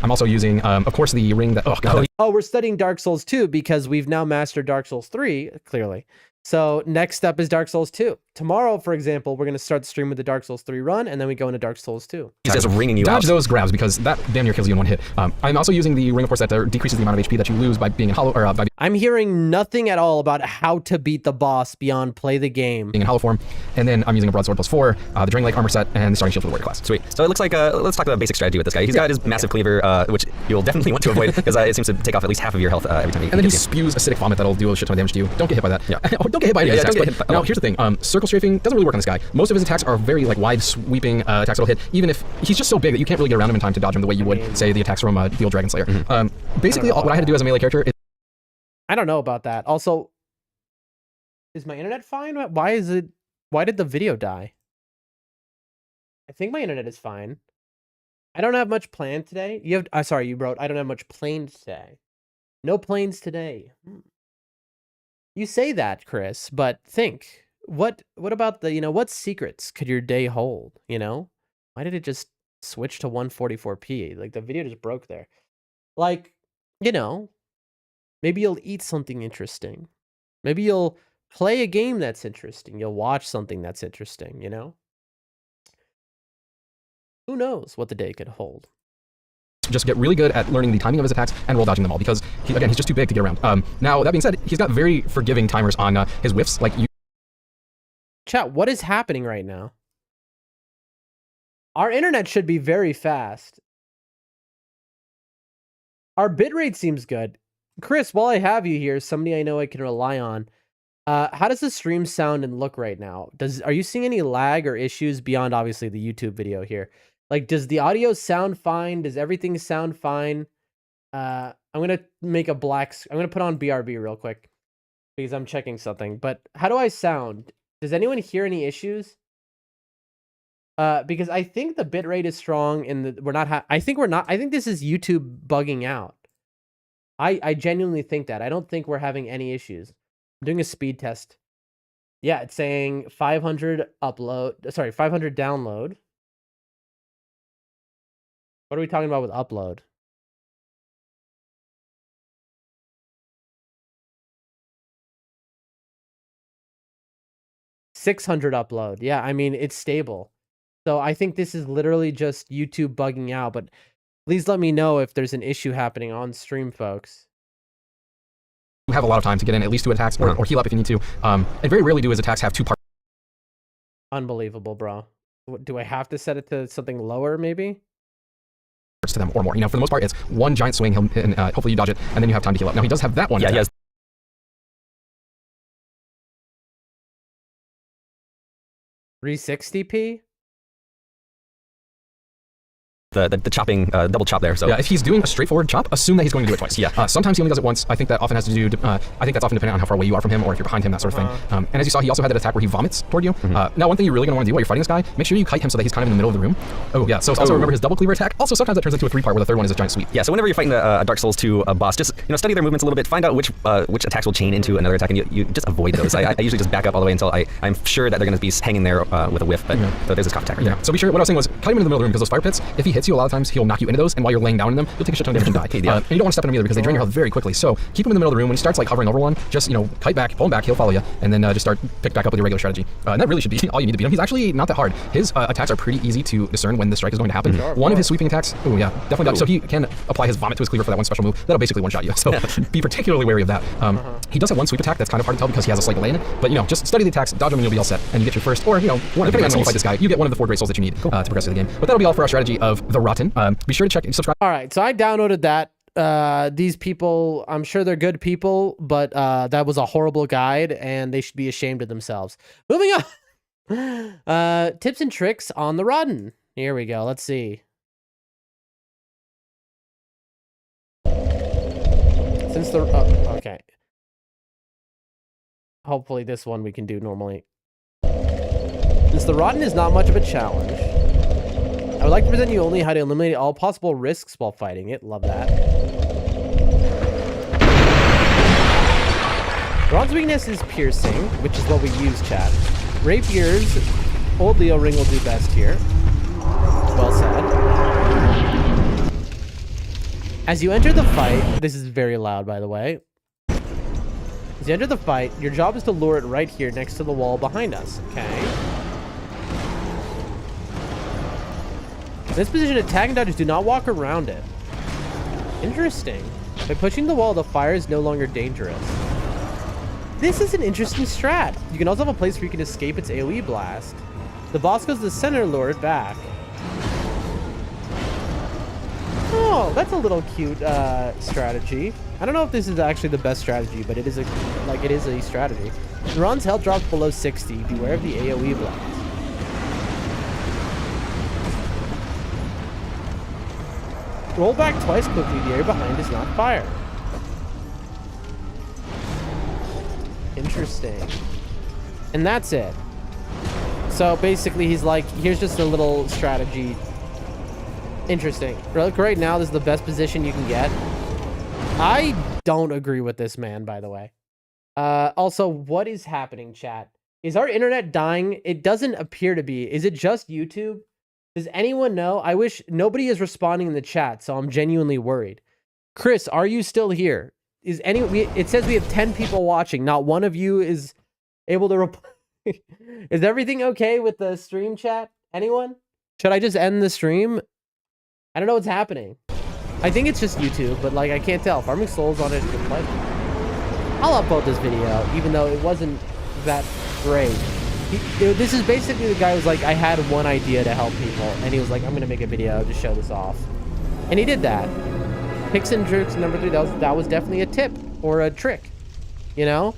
E: I'm also using, of course, the ring that... Oh, God.
A: Oh, we're studying Dark Souls 2 because we've now mastered Dark Souls 3, clearly. So next up is Dark Souls 2. Tomorrow, for example, we're going to start the stream with the Dark Souls 3 run, and then we go into Dark Souls 2.
G: He's just ringing you
E: Dodge
G: out.
E: those grabs, because that damn near kills you in one hit. I'm also using the ring, of course, that decreases the amount of HP that you lose by being in hollow, or by
A: I'm hearing nothing at all about how to beat the boss beyond play the game.
E: being in hollow form. And then I'm using a broadsword +4, the Dragon Lake armor set, and the starting shield for the warrior class.
G: Sweet. So it looks like, let's talk about basic strategy with this guy. He's got his massive cleaver, which you'll definitely want to avoid, because it seems to take off at least half of your health every time he
E: And then he
G: hits you.
E: spews acidic vomit that'll do a shit ton of damage to you. Don't get hit by that.
G: Yeah.
E: Don't get hit by any of his
G: Yeah,
E: attacks.
G: don't get
E: But
G: hit by-
E: now, here's the thing. Circle strafing doesn't really work on this guy. Most of his attacks are very like wide sweeping attacks that'll hit, even if he's just so big that you can't really get around him in time to dodge him the way you would, say, the attacks from the old Dragon Slayer. Basically, what I had to do as a melee character is...
A: I don't know about that. Also, is my internet fine? Why did the video die? I think my internet is fine. I don't have much planned today. You have, sorry, you wrote, I don't have much planned today. No planes today. You say that, Chris, but think, what about the, what secrets could your day hold, Why did it just switch to 144p? Like, the video just broke there. Like, maybe you'll eat something interesting. Maybe you'll play a game that's interesting. You'll watch something that's interesting, Who knows what the day could hold?
E: just get really good at learning the timing of his attacks and roll dodging them all, because, again, he's just too big to get around. Now, that being said, he's got very forgiving timers on his whiffs. Like,
A: Chat, what is happening right now? Our internet should be very fast. Our bitrate seems good. Chris, while I have you here, somebody I know I can rely on, how does the stream sound and look right now? Are you seeing any lag or issues beyond, obviously, the YouTube video here? Like, does the audio sound fine? Does everything sound fine? I'm going to make I'm going to put on BRB real quick because I'm checking something. But how do I sound? Does anyone hear any issues? Because I think the bitrate is strong and I think this is YouTube bugging out. I genuinely think that. I don't think we're having any issues. I'm doing a speed test. Yeah, it's saying 500 download. What are we talking about with upload? $600 upload. Yeah, I mean, it's stable. So I think this is literally just YouTube bugging out, but please let me know if there's an issue happening on stream, folks.
E: you have a lot of time to get in at least 2 attacks, or heal up if you need to. And very rarely do his attacks have 2 parts
A: Unbelievable, bro. Do I have to set it to something lower, maybe?
E: to them or more. For the most part, it's one giant swing, and hopefully you dodge it, and then you have time to heal up. Now, he does have that one.
G: Yeah, he has
A: 360p?
G: the chopping, double chop there. So
E: yeah, if he's doing a straightforward chop, assume that he's going to do it twice.
G: Yeah.
E: Sometimes he only does it once. I think that often has to do. I think that's often dependent on how far away you are from him, or if you're behind him, that sort of thing. And as you saw, he also had that attack where he vomits toward you. Now, one thing you're really going to want to do while you're fighting this guy, make sure you kite him so that he's kind of in the middle of the room. Oh yeah. So also remember his double cleaver attack. Also, sometimes that turns into a 3-part where the third one is a giant sweep.
G: yeah, so whenever you're fighting a Dark Souls 2 boss, just study their movements a little bit, find out which attacks will chain into another attack, and you just avoid those. I usually just back up all the way until I'm sure that they're going to be hanging there with a whiff. But so there's this cough attack right there.
E: So be sure. What I was saying was kite him into the middle of the room, because those fire pits, if he hits you, a lot of times he'll knock you into those, and while you're laying down in them, you'll take a shit ton of damage and die. And you don't want to step in them either, because they drain your health very quickly. So keep him in the middle of the room. When he starts like hovering over one, just kite back, pull him back, he'll follow you, and then just pick back up with your regular strategy. And that really should be all you need to beat him. He's actually not that hard. His attacks are pretty easy to discern when the strike is going to happen. One of his sweeping attacks, oh yeah, definitely. So he can apply his vomit to his cleaver for that one special move that'll basically one-shot you. So be particularly wary of that. He does have one sweep attack that's kind of hard to tell because he has a slight delay in it. But just study the attacks, dodge them, and you'll be all set. And you get your first, or depending on when you fight this guy, you get one of the 4 great souls that you need to progress through the game. But that'll be all for our strategy of the Rotten. Be sure to check and subscribe.
A: All right, so I downloaded that. These people, I'm sure they're good people, but that was a horrible guide and they should be ashamed of themselves. Moving on. Tips and tricks on the Rodden. Here we go. Let's see. Since the okay. Hopefully this one we can do normally. Since the Rodden is not much of a challenge, I would like to present you only how to eliminate all possible risks while fighting it. Love that. Rodden's weakness is piercing, which is what we use, chat. Rapiers, old Leo Ring will do best here. Well said. As you enter the fight, this is very loud, by the way. As you enter the fight, your job is to lure it right here next to the wall behind us. Okay. In this position, attack and dodgers do not walk around it. Interesting. By pushing the wall, the fire is no longer dangerous. This is an interesting strat. You can also have a place where you can escape its AoE blast. The boss goes to the center, lure it back. Oh, that's a little cute strategy. I don't know if this is actually the best strategy, but it is a strategy. Ron's health drops below 60. Beware of the AoE blast. Roll back twice quickly. The area behind is not fire. Interesting. And that's it. So basically he's like, here's just a little strategy. Interesting. Right now, this is the best position you can get. I don't agree with this man, by the way. Also, what is happening, chat? Is our internet dying? It doesn't appear to be. Is it just YouTube? Does anyone know? I wish nobody is responding in the chat, so I'm genuinely worried. Chris, are you still here? Is it says we have 10 people watching. Not one of you is able to reply. Is everything okay with the stream, chat? Anyone? Should I just end the stream? I don't know what's happening. I think it's just YouTube, but like I can't tell. Farming Souls on it is a pleasure. I'll upload this video, even though it wasn't that great. This is basically the guy who's like, I had one idea to help people, and he was like, I'm gonna make a video to show this off, and he did that. Picks and tricks number 3. That was definitely a tip or a trick, you know.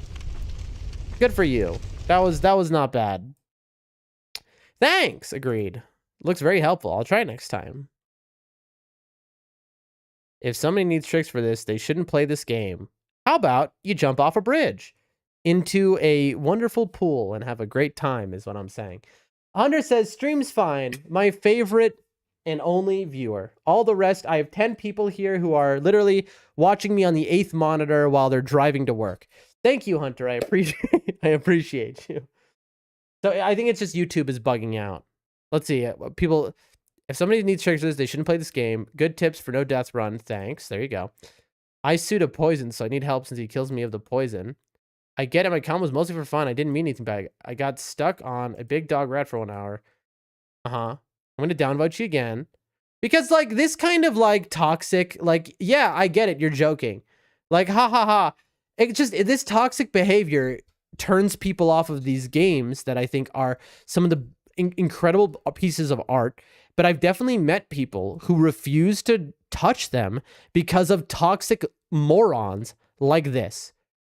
A: Good for you. That was not bad. Thanks. Agreed. Looks very helpful. I'll try it next time. If somebody needs tricks for this, they shouldn't play this game. How about you jump off a bridge into a wonderful pool and have a great time is what I'm saying. Hunter says, stream's fine. My favorite and only viewer. All the rest, I have 10 people here who are literally watching me on the 8th monitor while they're driving to work. Thank you, Hunter. I appreciate you. So I think it's just YouTube is bugging out. Let's see. People... If somebody needs tricks for this, they shouldn't play this game. Good tips for no death run. Thanks. There you go. I suit a poison, so I need help since he kills me of the poison. I get it. My comment was mostly for fun. I didn't mean anything bad. I got stuck on a big dog rat for 1 hour. I'm going to downvote you again. Because, like, this kind of, like, toxic, like, yeah, I get it. You're joking. Like, ha, ha, ha. It just, this toxic behavior turns people off of these games that I think are some of the incredible pieces of art. But I've definitely met people who refuse to touch them because of toxic morons like this,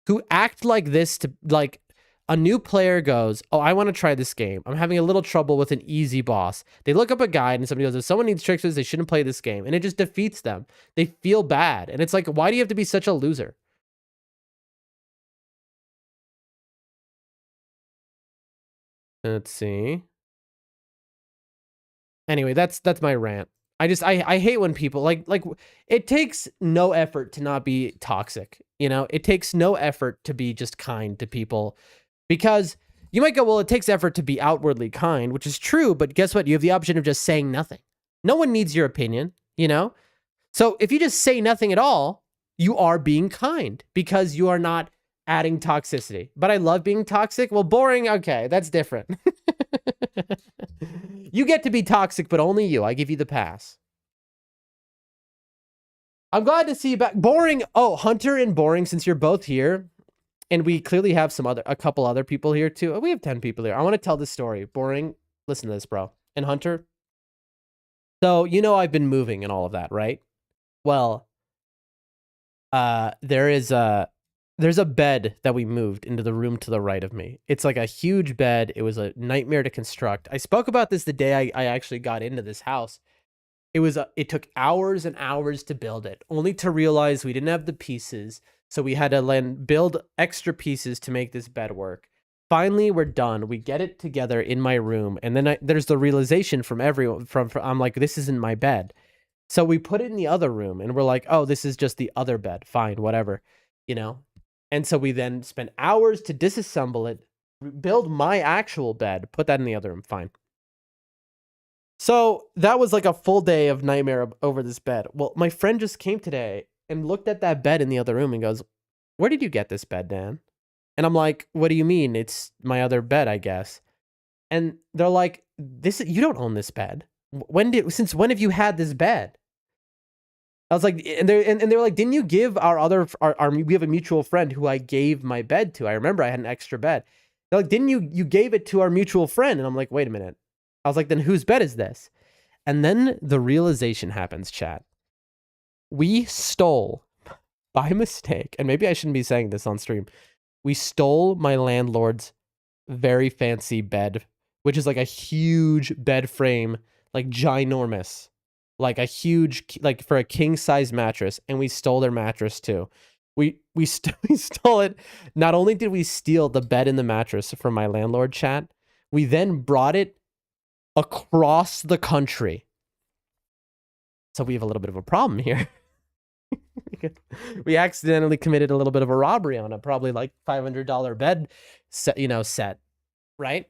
A: who act like this to, like, a new player goes, oh, I want to try this game. I'm having a little trouble with an easy boss. They look up a guide and somebody goes, if someone needs tricks, they shouldn't play this game. And it just defeats them. They feel bad. And it's like, why do you have to be such a loser? Let's see. Anyway, that's my rant. I hate when people like it takes no effort to not be toxic, you know? It takes no effort to be just kind to people, because you might go, well, it takes effort to be outwardly kind, which is true, but guess what? You have the option of just saying nothing. No one needs your opinion, you know? So if you just say nothing at all, you are being kind because you are not adding toxicity. But I love being toxic. Well, boring. Okay, that's different. You get to be toxic, but only you. I give you the pass. I'm glad to see you back. Boring. Oh, Hunter and Boring, since you're both here, and we clearly have a couple other people here too. We have 10 people here. I want to tell this story. Boring, listen to this, bro. And Hunter. So, you know, I've been moving and all of that, right? Well, there's a bed that we moved into the room to the right of me. It's like a huge bed. It was a nightmare to construct. I spoke about this the day I actually got into this house. It took hours and hours to build it, only to realize we didn't have the pieces. So we had to build extra pieces to make this bed work. Finally, we're done. We get it together in my room. And then there's the realization from everyone, I'm like, this isn't my bed. So we put it in the other room and we're like, oh, this is just the other bed. Fine, whatever, you know? And so we then spent hours to disassemble it, build my actual bed, put that in the other room. Fine. So that was like a full day of nightmare over this bed. Well, my friend just came today and looked at that bed in the other room and goes, where did you get this bed, Dan? And I'm like, what do you mean? It's my other bed, I guess. And they're like, you don't own this bed. Since when have you had this bed? I was like, and they were like, didn't you give we have a mutual friend who I gave my bed to. I remember I had an extra bed. They're like, didn't you gave it to our mutual friend? And I'm like, wait a minute. I was like, then whose bed is this? And then the realization happens, chat. We stole, by mistake, and maybe I shouldn't be saying this on stream, we stole my landlord's very fancy bed, which is like a huge bed frame, like ginormous, like a huge, like for a king size mattress. And we stole their mattress too. We stole it. Not only did we steal the bed and the mattress from my landlord, chat, we then brought it across the country. So we have a little bit of a problem here. We accidentally committed a little bit of a robbery on a probably like $500 bed set, right?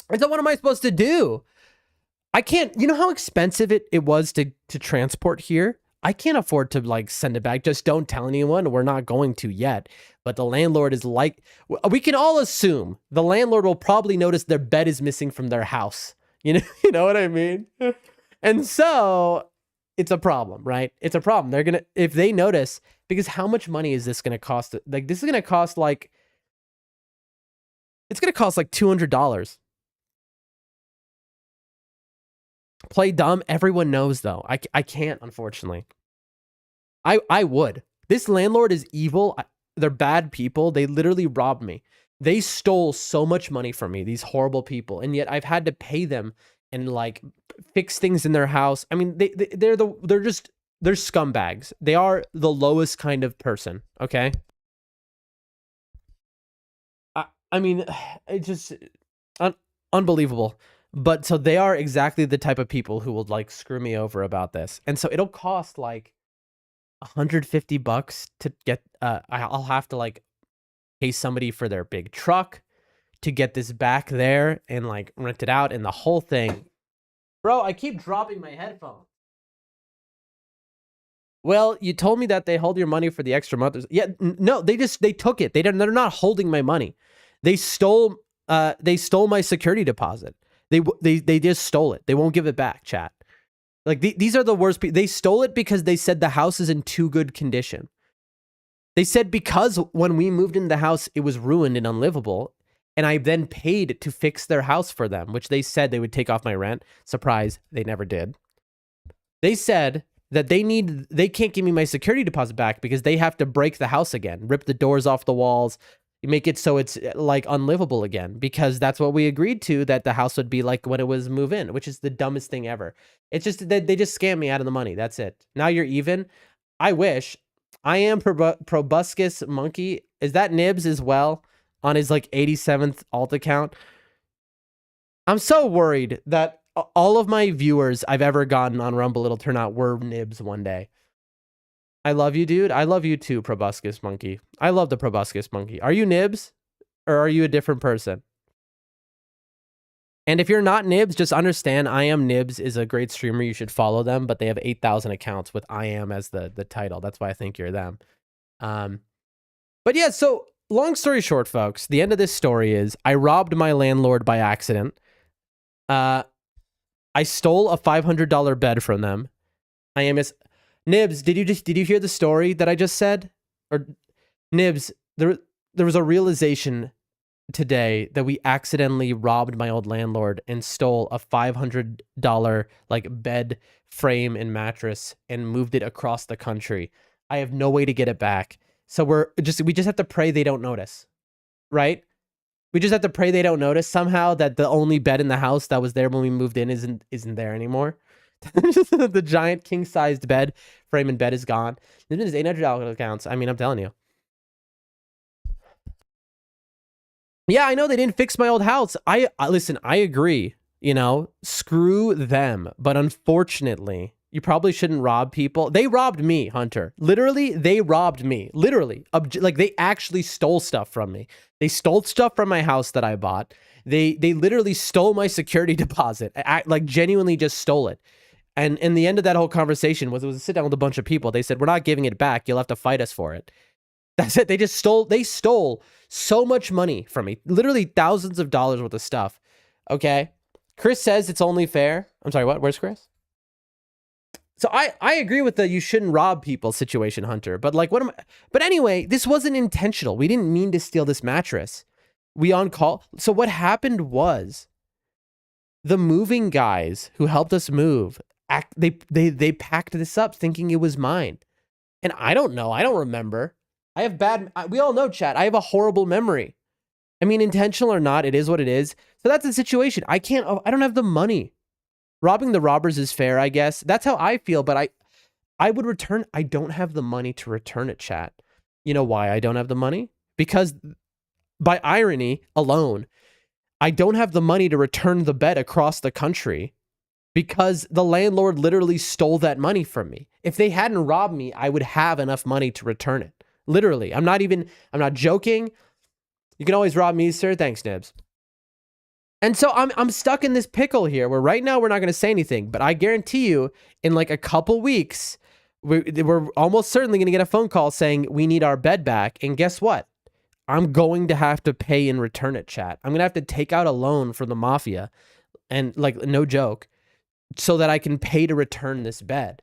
A: And so what am I supposed to do? I can't, you know how expensive it was to transport here? I can't afford to like send it back. Just don't tell anyone. We're not going to yet. But the landlord is like, we can all assume the landlord will probably notice their bed is missing from their house. You know what I mean? And so it's a problem, right? It's a problem. They're going to, if they notice, because how much money is this going to cost? Like, this is going to cost like, it's going to cost like $200. Play dumb. Everyone knows though. I can't, unfortunately. I would. This landlord is evil. They're bad people. They literally robbed me. They stole so much money from me, these horrible people. And yet I've had to pay them and like fix things in their house. I mean, they're scumbags. They are the lowest kind of person. Okay. I mean, it's just unbelievable. But so they are exactly the type of people who will like screw me over about this. And so it'll cost like $150 to get, I'll have to like pay somebody for their big truck to get this back there and like rent it out and the whole thing. Bro, I keep dropping my headphones. Well, you told me that they hold your money for the extra month. Yeah, no, they took it. They're not holding my money. They stole my security deposit. They just stole it. They won't give it back, chat. Like these are the worst people. They stole it because they said the house is in too good condition. They said because when we moved into the house, it was ruined and unlivable. And I then paid to fix their house for them, which they said they would take off my rent. Surprise, they never did. They said that they can't give me my security deposit back because they have to break the house again, rip the doors off the walls, make it so it's like unlivable again, because that's what we agreed to, that the house would be like when it was move in, which is the dumbest thing ever. It's just that they just scam me out of the money. That's it. Now you're even. I wish. I am Proboscis Monkey. Is that Nibs as well on his like 87th alt account? I'm so worried that all of my viewers I've ever gotten on Rumble It'll Turn Out were Nibs one day. I love you, dude. I love you too, Proboscis Monkey. I love the Proboscis Monkey. Are you Nibs? Or are you a different person? And if you're not Nibs, just understand I Am Nibs is a great streamer. You should follow them, but they have 8,000 accounts with I Am as the title. That's why I think you're them. But yeah, so long story short, folks, the end of this story is I robbed my landlord by accident. I stole a $500 bed from them. I Am Nibs, did you hear the story that I just said? Or Nibs, there was a realization today that we accidentally robbed my old landlord and stole a $500 like bed frame and mattress and moved it across the country. I have no way to get it back. So we just have to pray they don't notice, right? We just have to pray they don't notice somehow that the only bed in the house that was there when we moved in isn't there anymore. The giant king-sized bed, frame and bed is gone. This is $800 accounts. I mean, I'm telling you. Yeah, I know they didn't fix my old house. Listen, I agree. You know, screw them. But unfortunately, you probably shouldn't rob people. They robbed me, Hunter. Literally, they robbed me. Literally. Like, they actually stole stuff from me. They stole stuff from my house that I bought. They literally stole my security deposit. Like, genuinely just stole it. And in the end of that whole conversation was a sit down with a bunch of people. They said, we're not giving it back. You'll have to fight us for it. That's it. They stole so much money from me. Literally thousands of dollars worth of stuff. Okay. Chris says it's only fair. I'm sorry, what? Where's Chris? So I agree with the you shouldn't rob people situation, Hunter. But like, but anyway, this wasn't intentional. We didn't mean to steal this mattress. We on call. So what happened was the moving guys who helped us move, they packed this up thinking it was mine. And I don't know. I don't remember. I have we all know, chat. I have a horrible memory. I mean, intentional or not, it is what it is. So that's the situation. I don't have the money. Robbing the robbers is fair, I guess. That's how I feel, but I would return. I don't have the money to return it, chat. You know why I don't have the money? Because by irony alone, I don't have the money to return the bed across the country because the landlord literally stole that money from me. If they hadn't robbed me, I would have enough money to return it. Literally. I'm not joking. You can always rob me, sir. Thanks, Nibs. And so I'm stuck in this pickle here where right now we're not going to say anything, but I guarantee you in like a couple weeks, we're almost certainly going to get a phone call saying we need our bed back. And guess what? I'm going to have to pay and return it, chat. I'm going to have to take out a loan from the mafia and like, no joke, so that I can pay to return this bed.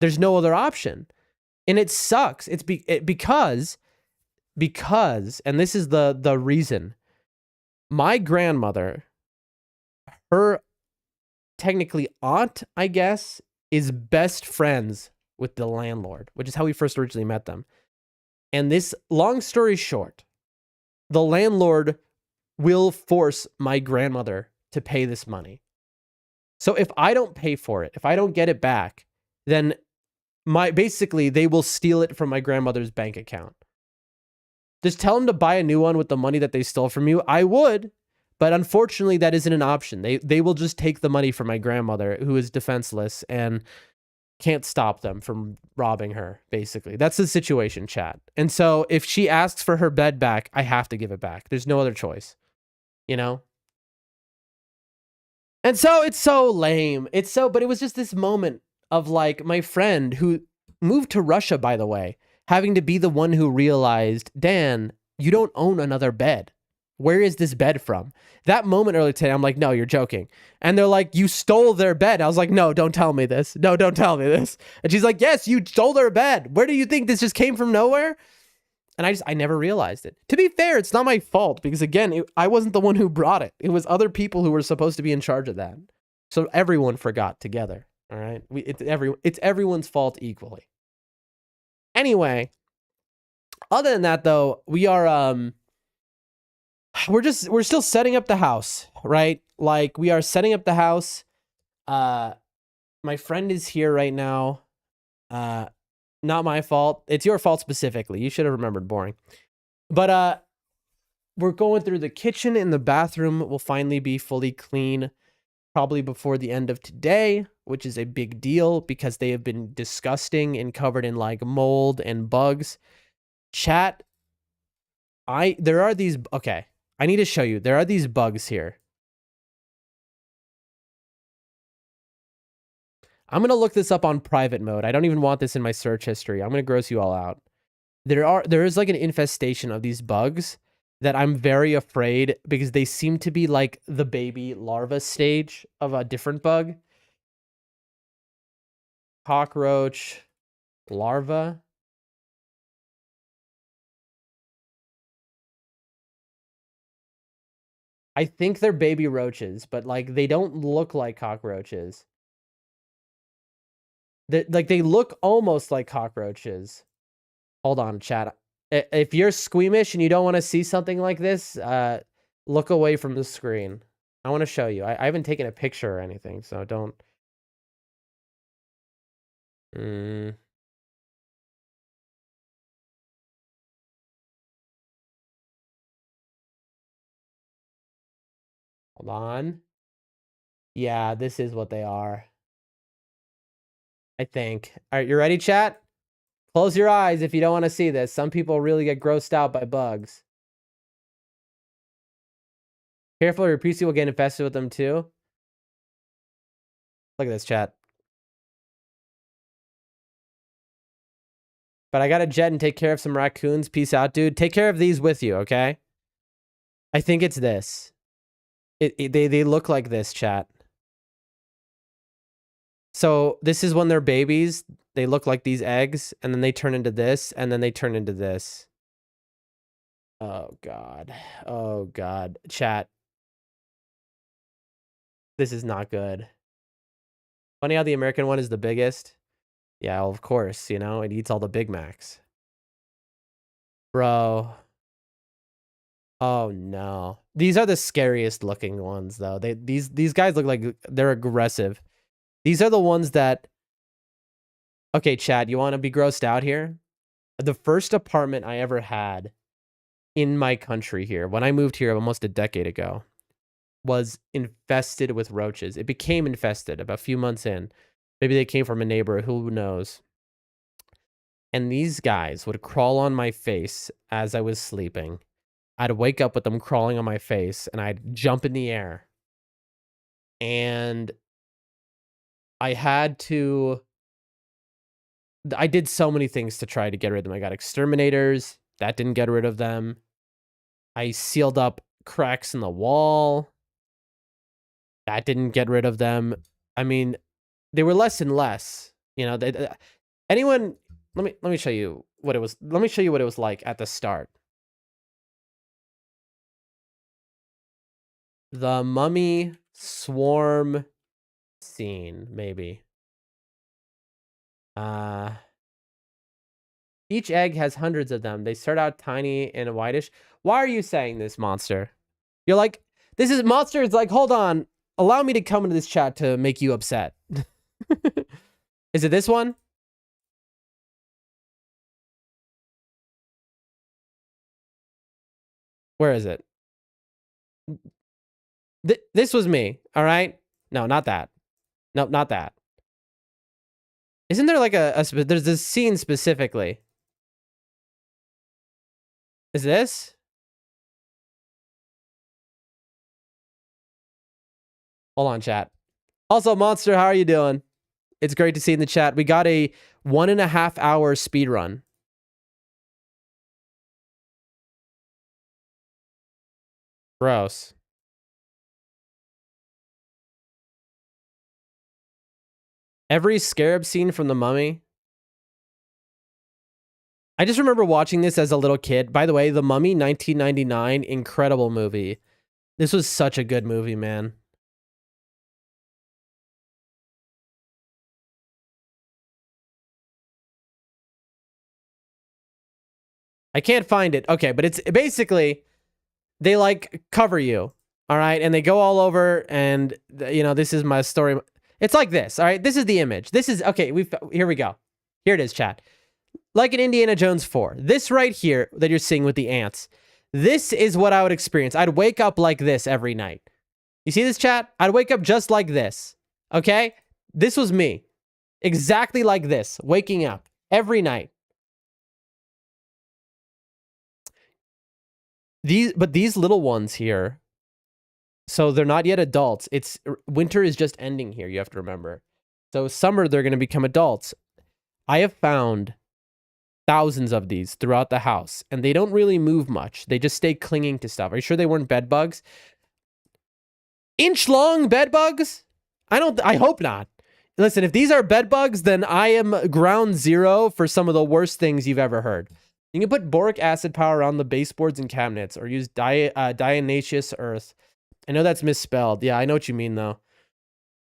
A: There's no other option. And it sucks. It's because, and this is the reason, my grandmother, her technically aunt, I guess, is best friends with the landlord, which is how we first originally met them. And this, long story short, the landlord will force my grandmother to pay this money. So if I don't pay for it, if I don't get it back, then basically they will steal it from my grandmother's bank account. Just tell them to buy a new one with the money that they stole from you. I would, but unfortunately that isn't an option. They will just take the money from my grandmother, who is defenseless and can't stop them from robbing her, basically. That's the situation, chat. And so if she asks for her bed back, I have to give it back. There's no other choice, you know? And so it's so lame. But it was just this moment of like my friend who moved to Russia, by the way, having to be the one who realized, Dan, you don't own another bed. Where is this bed from? That moment earlier today, I'm like, no, you're joking. And they're like, you stole their bed. I was like, no, don't tell me this. No, don't tell me this. And she's like, yes, you stole their bed. Where do you think this just came from nowhere? And I never realized it. To be fair, it's not my fault because again, I wasn't the one who brought it. It was other people who were supposed to be in charge of that. So everyone forgot together. All right. It's everyone's fault equally. Anyway, other than that though, we're still setting up the house, right? Like we are setting up the house. My friend is here right now. Not my fault. It's your fault specifically. You should have remembered, boring. But we're going through the kitchen and the bathroom will finally be fully clean probably before the end of today, which is a big deal because they have been disgusting and covered in like mold and bugs. Chat, there are these, okay, I need to show you. There are these bugs here. I'm going to look this up on private mode. I don't even want this in my search history. I'm going to gross you all out. There is like an infestation of these bugs that I'm very afraid because they seem to be like the baby larva stage of a different bug. Cockroach larva. I think they're baby roaches, but like they don't look like cockroaches. They look almost like cockroaches. Hold on, chat. If you're squeamish and you don't want to see something like this, look away from the screen. I want to show you. I haven't taken a picture or anything, so don't. Hold on. Yeah, this is what they are. I think. All right, you ready, chat? Close your eyes if you don't want to see this. Some people really get grossed out by bugs. Careful, your PC will get infested with them too. Look at this, chat. But I got to jet and take care of some raccoons. Peace out, dude. Take care of these with you, okay? I think it's this. They look like this, chat. So this is when they're babies. They look like these eggs, and then they turn into this, and then they turn into this. Oh, God. Oh, God. Chat. This is not good. Funny how the American one is the biggest. Yeah, well, of course, you know, it eats all the Big Macs. Bro. Oh, no. These are the scariest looking ones, though. These guys look like they're aggressive. These are the ones that... Okay, chat, you want to be grossed out here? The first apartment I ever had in my country here, when I moved here almost a decade ago, was infested with roaches. It became infested about a few months in. Maybe they came from a neighbor, who knows? And these guys would crawl on my face as I was sleeping. I'd wake up with them crawling on my face, and I'd jump in the air. And I did so many things to try to get rid of them. I got exterminators. That didn't get rid of them. I sealed up cracks in the wall. That didn't get rid of them. I mean, they were less and less. You know, anyone... Let me show you what it was. Let me show you what it was like at the start. The mummy swarm scene, maybe. Each egg has hundreds of them. They start out tiny and whitish. Why are you saying this, Monster? You're like, this is... Monster is like, hold on. Allow me to come into this chat to make you upset. Is it this one? Where is it? This was me, all right? No, not that. Nope, not that. Isn't there like there's this scene specifically? Is this? Hold on, chat. Also, Monster, how are you doing? It's great to see you in the chat. We got a 1.5 hour speed run. Gross. Every scarab scene from The Mummy. I just remember watching this as a little kid. By the way, The Mummy, 1999, incredible movie. This was such a good movie, man. I can't find it. Okay, but it's basically, they like cover you, all right? And they go all over, and, you know, this is my story. It's like this, all right? This is the image. This is, okay, here we go. Here it is, chat. Like in Indiana Jones 4. This right here that you're seeing with the ants, this is what I would experience. I'd wake up like this every night. You see this, chat? I'd wake up just like this, okay? This was me. Exactly like this, waking up every night. But these little ones here, so they're not yet adults. Winter is just ending here, you have to remember. So summer, they're going to become adults. I have found thousands of these throughout the house, and they don't really move much. They just stay clinging to stuff. Are you sure they weren't bed bugs? Inch-long bed bugs? I hope not. Listen, if these are bed bugs, then I am ground zero for some of the worst things you've ever heard. You can put boric acid powder around the baseboards and cabinets, or use diatomaceous earth. I know that's misspelled. Yeah, I know what you mean, though.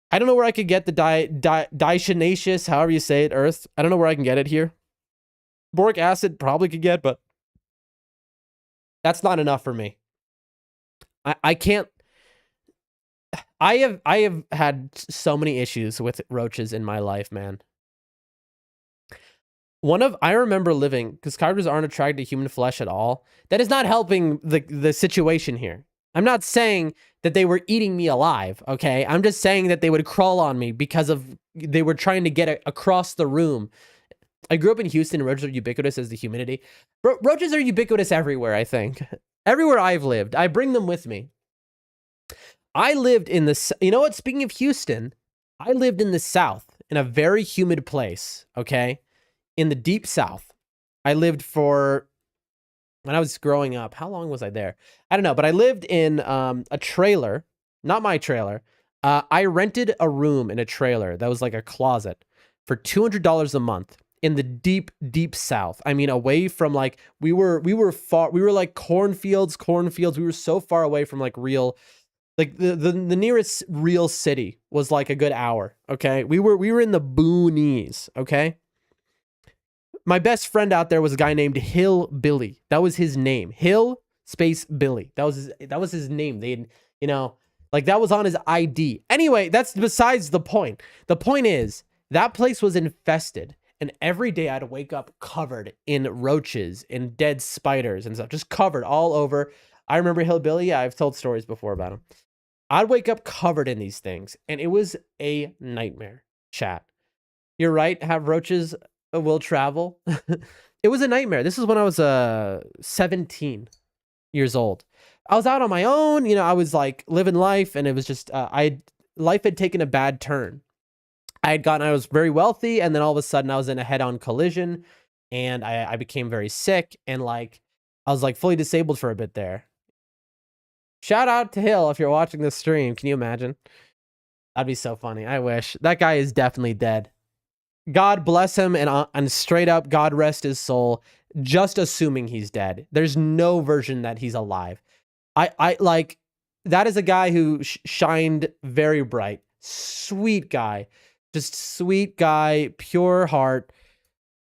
A: I don't know where I could get the diatomaceous, however you say it, earth. I don't know where I can get it here. Boric acid probably could get, but that's not enough for me. I can't. I have had so many issues with roaches in my life, man. I remember living, because characters aren't attracted to human flesh at all. That is not helping the situation here. I'm not saying that they were eating me alive, okay? I'm just saying that they would crawl on me because they were trying to get across the room. I grew up in Houston, and roaches are ubiquitous as the humidity. Roaches are ubiquitous everywhere, I think. Everywhere I've lived, I bring them with me. I lived in you know what? Speaking of Houston, I lived in the South, in a very humid place, okay? In the deep South. I lived when I was growing up. How long was I there? I don't know, but I lived in a trailer, not my trailer. I rented a room in a trailer that was like a closet for $200 a month in the deep, deep South. I mean, away from like, we were like cornfields. We were so far away from like real, like the nearest real city was like a good hour. Okay. We were in the boonies. Okay. My best friend out there was a guy named Hill Billy. That was his name. Hill space Billy. That was his name. They, you know, like that was on his ID. Anyway, that's besides the point. The point is that place was infested, and every day I'd wake up covered in roaches and dead spiders and stuff, just covered all over. I remember Hill Billy. Yeah, I've told stories before about him. I'd wake up covered in these things, and it was a nightmare. Chat. You're right. Have roaches will travel. It was a nightmare. This is when I was 17 years old. I was out on my own, you know, I was like living life, and it was just life had taken a bad turn. I was very wealthy, and then all of a sudden I was in a head-on collision, and I became very sick, and like I was like fully disabled for a bit there. Shout out to Hill if you're watching this stream. Can you imagine? That'd be so funny. I wish. That guy is definitely dead. God bless him, and straight up, God rest his soul. Just assuming he's dead. There's no version that he's alive. I like, that is a guy who shined very bright. Sweet guy. Just sweet guy, pure heart,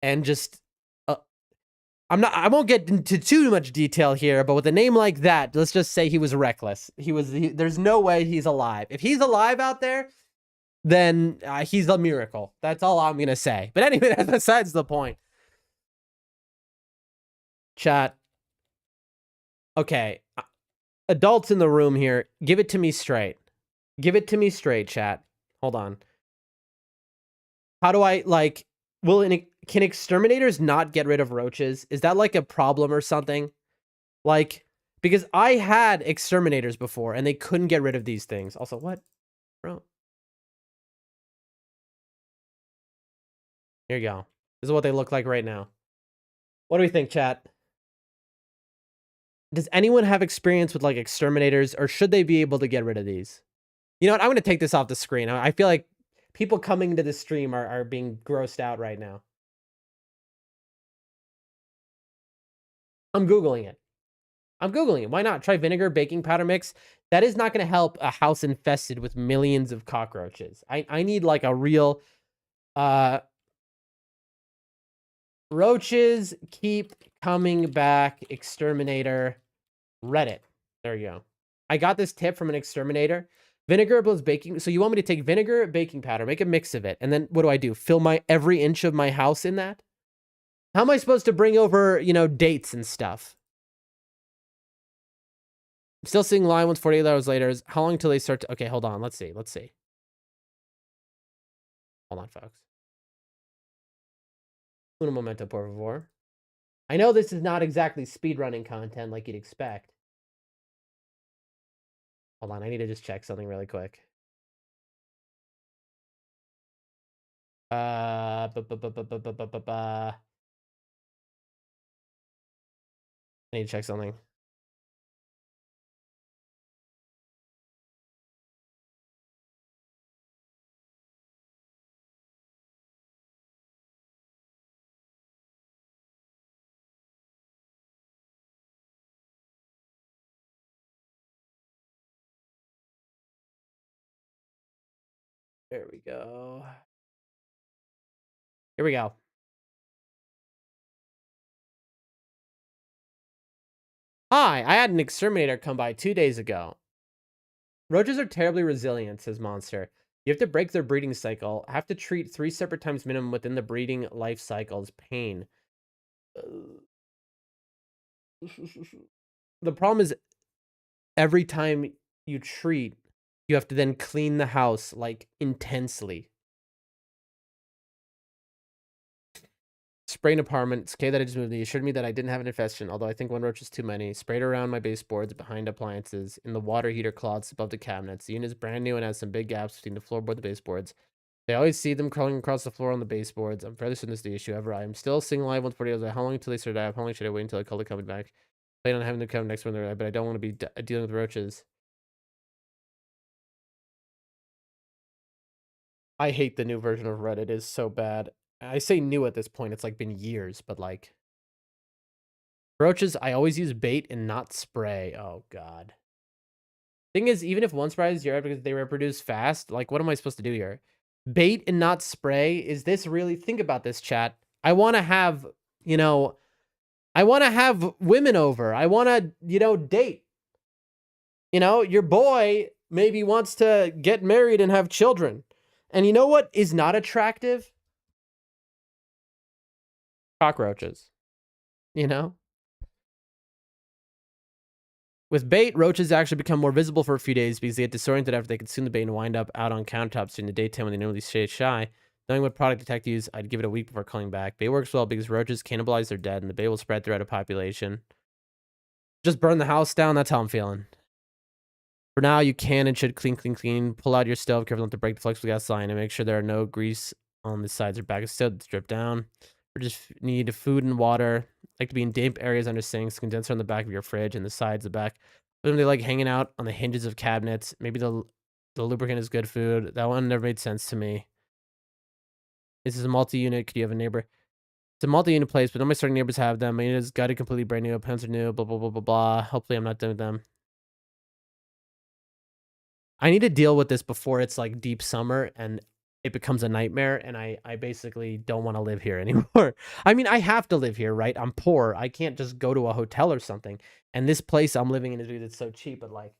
A: and just, I won't get into too much detail here, but with a name like that, let's just say he was reckless. There's no way he's alive. If he's alive out there, then he's a miracle. That's all I'm going to say. But anyway, that's besides the point. Chat. Okay. Adults in the room here, give it to me straight. Give it to me straight, chat. Hold on. How do I, like, can exterminators not get rid of roaches? Is that like a problem or something? Like, because I had exterminators before, and they couldn't get rid of these things. Also, what? Bro. Here you go. This is what they look like right now. What do we think, chat? Does anyone have experience with like exterminators, or should they be able to get rid of these? You know what? I'm going to take this off the screen. I feel like people coming to the stream are being grossed out right now. I'm Googling it. Why not? Try vinegar, baking powder mix. That is not going to help a house infested with millions of cockroaches. I need like a real... roaches keep coming back. Exterminator. Reddit. There you go. I got this tip from an exterminator. Vinegar plus baking. So you want me to take vinegar, baking powder, make a mix of it. And then what do? Fill every inch of my house in that? How am I supposed to bring over, you know, dates and stuff? I'm still seeing live ones 48 hours later. How long until they start to... Okay, hold on. Let's see. Hold on, folks. Un momento, por favor. I know this is not exactly speedrunning content like you'd expect. Hold on, I need to just check something really quick. I need to check something. There we go. Here we go. Hi, I had an exterminator come by 2 days ago. Roaches are terribly resilient, says Monster. You have to break their breeding cycle. Have to treat 3 separate times minimum within the breeding life cycle's pain. The problem is every time you treat, you have to then clean the house, like, intensely. Sprayed an apartment. It's okay that I just moved. He assured me that I didn't have an infection, although I think one roach is too many. Sprayed around my baseboards, behind appliances, in the water heater cloths above the cabinets. The unit is brand new and has some big gaps between the floorboard and the baseboards. They always see them crawling across the floor on the baseboards. I'm fairly certain this is the issue. Ever, I am still seeing live 140 hours. How long until they start to die? How long should I wait until I call the company back? Plan on having them come next when they're, but I don't want to be dealing with roaches. I hate the new version of Reddit. It is so bad. I say new at this point. It's like been years, but like roaches, I always use bait and not spray. Oh god. Thing is, even if one sprays you're because they reproduce fast, like what am I supposed to do here? Bait and not spray? Is this really, think about this, chat. I want to have, you know, I want to have women over. I want to, you know, date. You know, your boy maybe wants to get married and have children. And you know what is not attractive? Cockroaches. You know? With bait, roaches actually become more visible for a few days because they get disoriented after they consume the bait and wind up out on countertops during the daytime when they normally stay shy. Knowing what product detect use, I'd give it a week before calling back. Bait works well because roaches cannibalize their dead and the bait will spread throughout a population. Just burn the house down, that's how I'm feeling. For now, you can and should clean. Pull out your stove, careful not to break the flexible gas line, and make sure there are no grease on the sides or back of the stove to drip down. Or just need food and water. Like to be in damp areas under sinks, condenser on the back of your fridge and the sides, the back. But they like hanging out on the hinges of cabinets. Maybe the lubricant is good food. That one never made sense to me. This is a multi-unit. Could you have a neighbor? It's a multi-unit place, but none of my starting neighbors have them. My unit is gutted completely brand new. Pens are new. Blah, blah, blah, blah, blah. Hopefully I'm not done with them. I need to deal with this before it's like deep summer and it becomes a nightmare and I basically don't want to live here anymore. I mean, I have to live here, right? I'm poor. I can't just go to a hotel or something. And this place I'm living in is because it's so cheap, but like,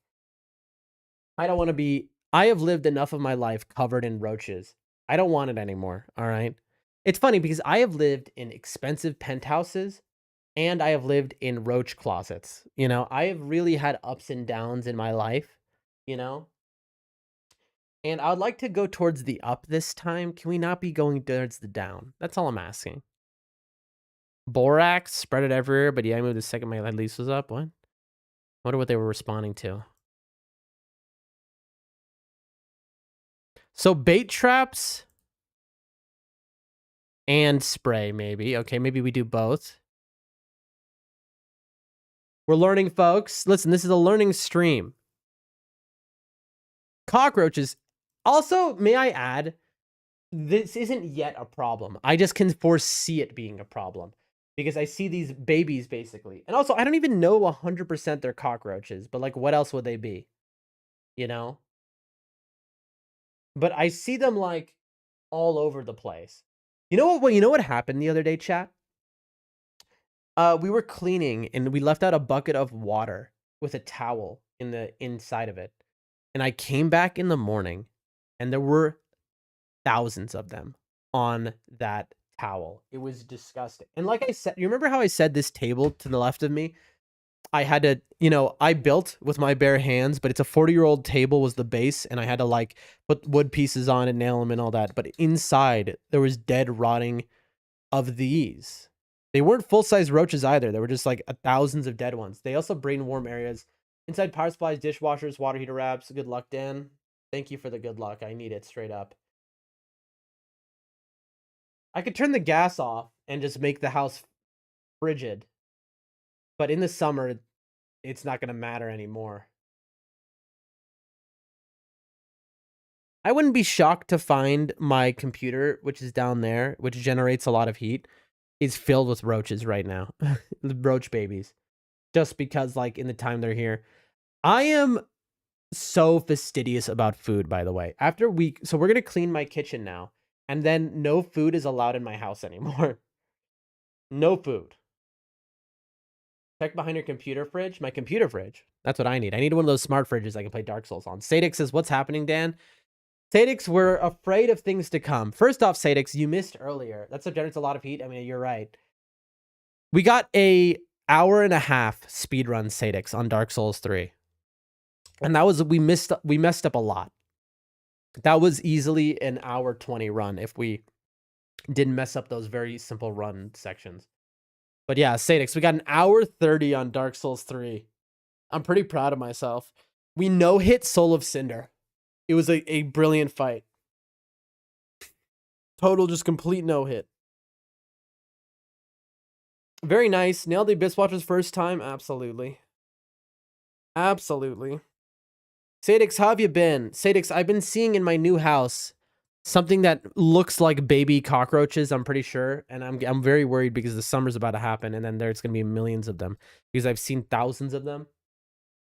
A: I don't want to be, I have lived enough of my life covered in roaches. I don't want it anymore, all right? It's funny because I have lived in expensive penthouses and I have lived in roach closets. You know, I have really had ups and downs in my life, you know? And I would like to go towards the up this time. Can we not be going towards the down? That's all I'm asking. Borax, spread it everywhere, but yeah, I moved the second my lease was up. What? I wonder what they were responding to. So bait traps and spray, maybe. Okay, maybe we do both. We're learning, folks. Listen, this is a learning stream. Cockroaches. Also, may I add, this isn't yet a problem. I just can foresee it being a problem because I see these babies basically. And also, I don't even know 100% they're cockroaches, but like, what else would they be? You know? But I see them like all over the place. You know what? Well, you know what happened the other day, chat? We were cleaning and we left out a bucket of water with a towel in the inside of it. And I came back in the morning and there were thousands of them on that towel. It was disgusting. And like I said, you remember how I said this table to the left of me? I had to, you know, I built with my bare hands, but it's a 40-year-old table was the base, and I had to like put wood pieces on it, nail them and all that. But inside, there was dead, rotting of these. They weren't full-size roaches either. There were just like thousands of dead ones. They also breed in warm areas. Inside power supplies, dishwashers, water heater wraps. Good luck, Dan. Thank you for the good luck. I need it straight up. I could turn the gas off and just make the house frigid. But in the summer, it's not going to matter anymore. I wouldn't be shocked to find my computer, which is down there, which generates a lot of heat, is filled with roaches right now. Roach babies. Just because, like, in the time they're here. I am so fastidious about food, by the way. So we're going to clean my kitchen now. And then no food is allowed in my house anymore. No food. Check behind your computer fridge. My computer fridge. That's what I need. I need one of those smart fridges I can play Dark Souls on. Sadix says, what's happening, Dan? Sadix, we're afraid of things to come. First off, Sadix, you missed earlier. That generates a lot of heat. I mean, you're right. We got a hour and a half speedrun Sadix on Dark Souls 3. And that was, we messed up a lot. That was easily an hour 20 run if we didn't mess up those very simple run sections. But yeah, Sadix, we got an hour 30 on Dark Souls 3. I'm pretty proud of myself. We no-hit Soul of Cinder. It was a brilliant fight. Total, just complete no-hit. Very nice. Nailed the Abyss Watcher's first time? Absolutely. Absolutely. Sadix, how have you been? Sadix, I've been seeing in my new house something that looks like baby cockroaches, I'm pretty sure. And I'm very worried because the summer's about to happen and then there's going to be millions of them because I've seen thousands of them.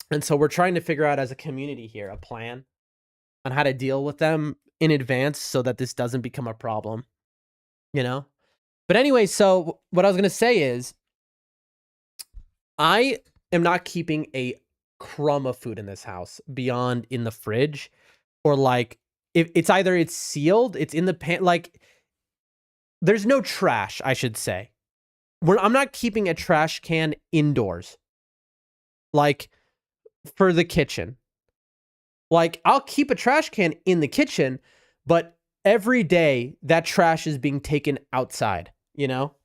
A: And so we're trying to figure out as a community here a plan on how to deal with them in advance so that this doesn't become a problem, you know? But anyway, so what I was going to say is I am not keeping a crumb of food in this house beyond in the fridge, or like if it's either it's sealed, it's in the pan, like there's no trash, I should say. I'm not keeping a trash can indoors, like for the kitchen. Like I'll keep a trash can in the kitchen, but every day that trash is being taken outside, you know?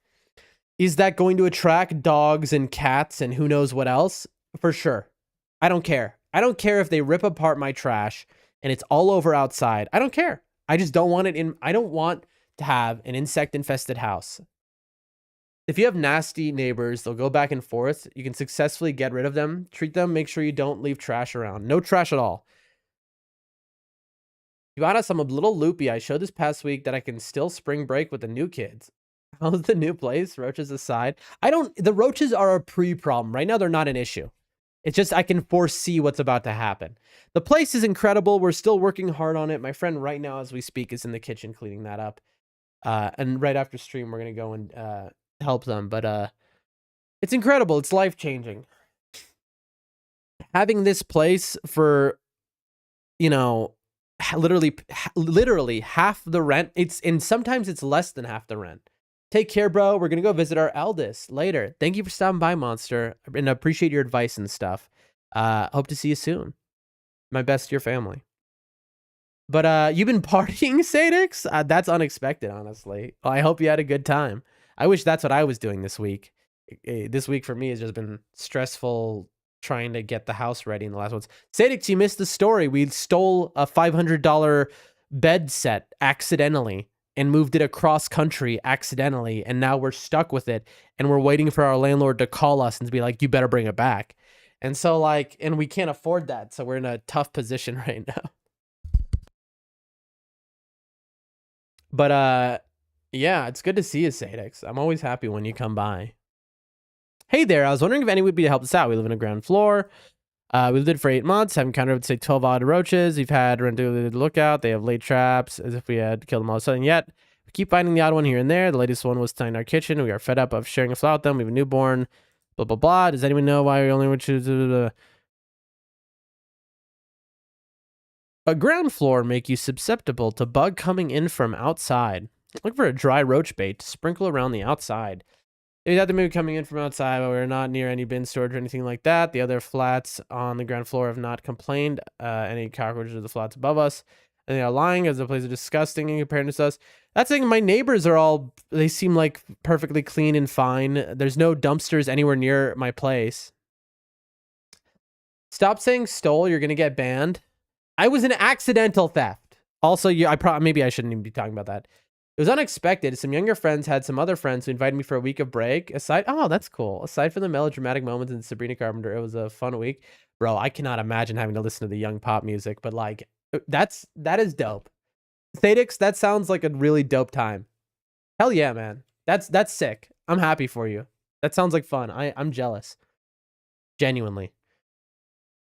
A: Is that going to attract dogs and cats and who knows what else? For sure. I don't care. I don't care if they rip apart my trash and it's all over outside. I don't care. I just don't want it in. I don't want to have an insect infested house. If you have nasty neighbors, they'll go back and forth. You can successfully get rid of them. Treat them. Make sure you don't leave trash around. No trash at all. To be honest, I'm a little loopy. I showed this past week that I can still spring break with the new kids. How's the new place? Roaches aside. The roaches are a pre-problem. Right now, they're not an issue. It's just I can foresee what's about to happen. The place is incredible. We're still working hard on it. My friend right now as we speak is in the kitchen cleaning that up. And right after stream, we're going to go and help them. But it's incredible. It's life-changing. Having this place for, you know, literally half the rent. And sometimes it's less than half the rent. Take care, bro. We're going to go visit our eldest later. Thank you for stopping by, Monster. And I appreciate your advice and stuff. Hope to see you soon. My best to your family. But you've been partying, Sadix? That's unexpected, honestly. Well, I hope you had a good time. I wish that's what I was doing this week. This week for me has just been stressful trying to get the house ready in the last ones. Sadix, you missed the story. We stole a $500 bed set accidentally and moved it across country accidentally, and now we're stuck with it, and we're waiting for our landlord to call us and be like, you better bring it back. And so, like, and we can't afford that, so we're in a tough position right now. But, yeah, it's good to see you, Sadix. I'm always happy when you come by. Hey there, I was wondering if anyone would be to help us out. We live in a ground floor. We lived it for 8 months. I've encountered, I would say, 12 odd roaches. We've had rented lookout. They have laid traps as if we had killed them all of a sudden yet. We keep finding the odd one here and there. The latest one was in our kitchen. We are fed up of sharing a flat with them. We have a newborn. Blah, blah, blah. Does anyone know why we only would choose a ground floor make you susceptible to bug coming in from outside? Look for a dry roach bait to sprinkle around the outside. They had the movie coming in from outside, but we're not near any bin storage or anything like that. The other flats on the ground floor have not complained. Any cockroaches of the flats above us. And they are lying as the place is disgusting in comparison to us. That's the thing, my neighbors are all, they seem like perfectly clean and fine. There's no dumpsters anywhere near my place. Stop saying stole, you're going to get banned. I was an accidental theft. Also, maybe I shouldn't even be talking about that. It was unexpected. Some younger friends had some other friends who invited me for a week of break. Oh, that's cool. Aside from the melodramatic moments in Sabrina Carpenter, it was a fun week. Bro, I cannot imagine having to listen to the young pop music, but like, that is dope. Thadix, that sounds like a really dope time. Hell yeah, man. That's sick. I'm happy for you. That sounds like fun. I'm jealous. Genuinely.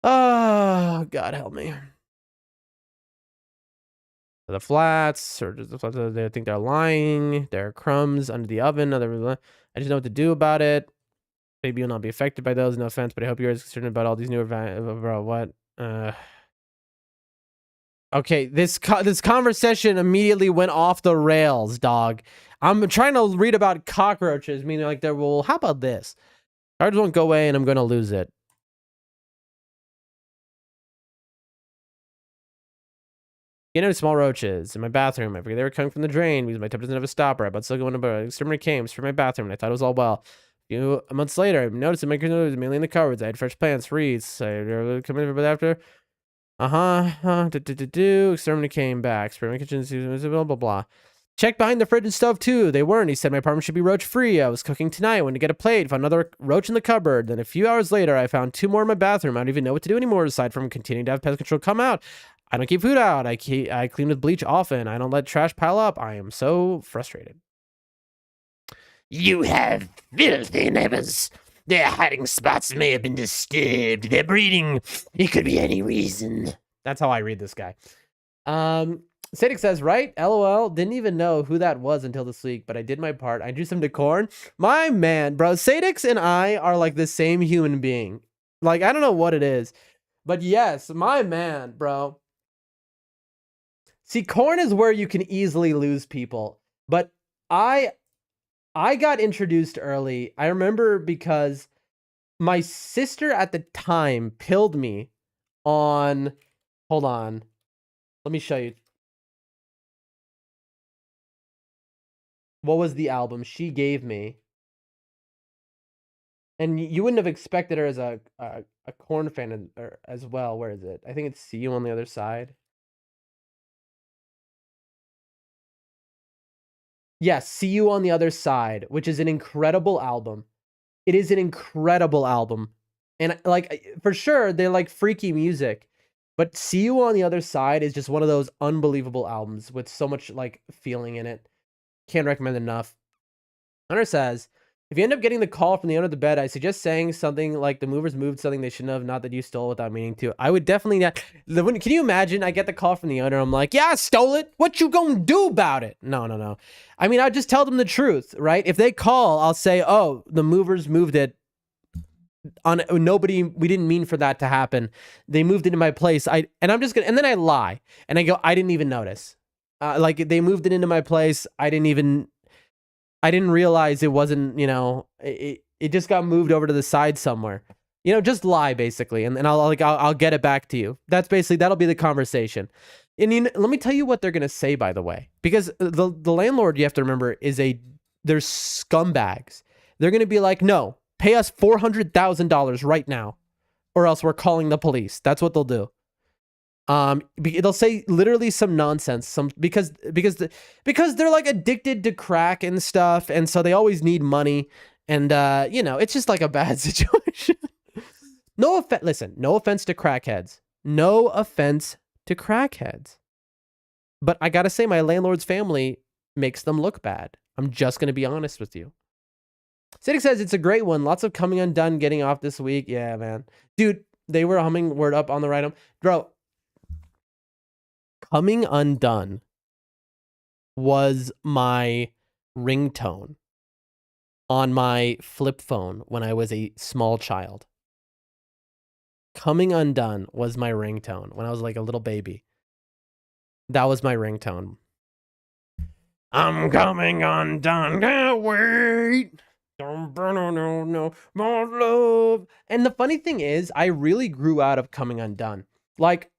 A: Oh, God help me. The flats, or just the flats, they think they're lying. There are crumbs under the oven. I just know what to do about it. Maybe you'll not be affected by those. No offense, but I hope you guys are concerned about all these new events. Bro, what? Okay, this conversation immediately went off the rails, dog. I'm trying to read about cockroaches, meaning like there. Well, how about this? Cards won't go away, and I'm gonna lose it. You know, small roaches in my bathroom. I forget they were coming from the drain because my tub doesn't have a stopper. But still going to exterminate came from my bathroom, and I thought it was all well. A few months later, I noticed it making noise mainly in the cupboards. I had fresh plants, wreaths. I come in, but after. Exterminate came back. Experiment kitchen, blah, blah, blah. Check behind the fridge and stove, too. They weren't. He said my apartment should be roach-free. I was cooking tonight. Went to get a plate. Found another roach in the cupboard. Then a few hours later, I found 2 more in my bathroom. I don't even know what to do anymore aside from continuing to have pest control come out. I don't keep food out. I clean with bleach often. I don't let trash pile up. I am so frustrated.
H: You have filthy neighbors. Their hiding spots may have been disturbed. Their breeding, it could be any reason.
A: That's how I read this guy. Sadix says, right? LOL. Didn't even know who that was until this week, but I did my part. I drew some decorn. My man, bro. Sadix and I are like the same human being. Like, I don't know what it is. But yes, my man, bro. See, corn is where you can easily lose people. But I got introduced early. I remember because my sister at the time pilled me on... Hold on. Let me show you. What was the album she gave me? And you wouldn't have expected her as a corn fan as well. Where is it? I think it's See You on the Other Side. Yes, See You on the Other Side, which is an incredible album. It is an incredible album. And like, for sure, they're like freaky music. But See You on the Other Side is just one of those unbelievable albums with so much like feeling in it. Can't recommend it enough. Hunter says, if you end up getting the call from the owner of the bed, I suggest saying something like the movers moved something they shouldn't have, not that you stole without meaning to. I would definitely not. Can you imagine? I get the call from the owner. I'm like, yeah, I stole it. What you gonna do about it? No. I mean, I'd just tell them the truth, right? If they call, I'll say, oh, the movers moved it. We didn't mean for that to happen. They moved it in my place. And then I lie and I go, I didn't even notice. Like they moved it into my place. I didn't realize it wasn't, it just got moved over to the side somewhere. Just lie basically. And I'll get it back to you. That'll be the conversation. And let me tell you what they're going to say, by the way, because the landlord, you have to remember, they're scumbags. They're going to be like, no, pay us $400,000 right now, or else we're calling the police. That's what they'll do. They'll say literally some nonsense, because they're like addicted to crack and stuff, and so they always need money, and it's just like a bad situation. No offense to crackheads. No offense to crackheads. But I gotta say, my landlord's family makes them look bad. I'm just gonna be honest with you. Siddiq says it's a great one. Lots of Coming Undone getting off this week. Yeah, man. Dude, they were humming Word Up on the right. Bro, Coming Undone was my ringtone on my flip phone when I was a small child. Coming Undone was my ringtone when I was like a little baby. That was my ringtone. I'm coming undone, can't wait. No, my love. And the funny thing is, I really grew out of Coming Undone. Like,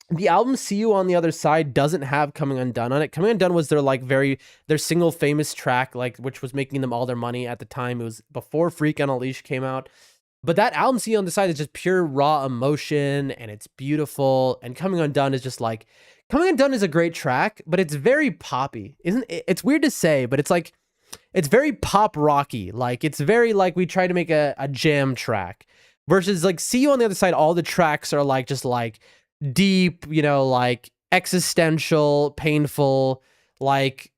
A: the album See You on the Other Side doesn't have Coming Undone on it. Coming Undone was their single famous track, like, which was making them all their money at the time. It was before Freak on a Leash came out. But that album See You on the Side is just pure raw emotion, and it's beautiful. And Coming Undone is just like, Coming Undone is a great track, but it's very poppy. It's weird to say, but it's like, it's very pop rocky. Like, it's very like we try to make a jam track, versus like See You on the Other Side. All the tracks are like just like deep, like existential, painful. Like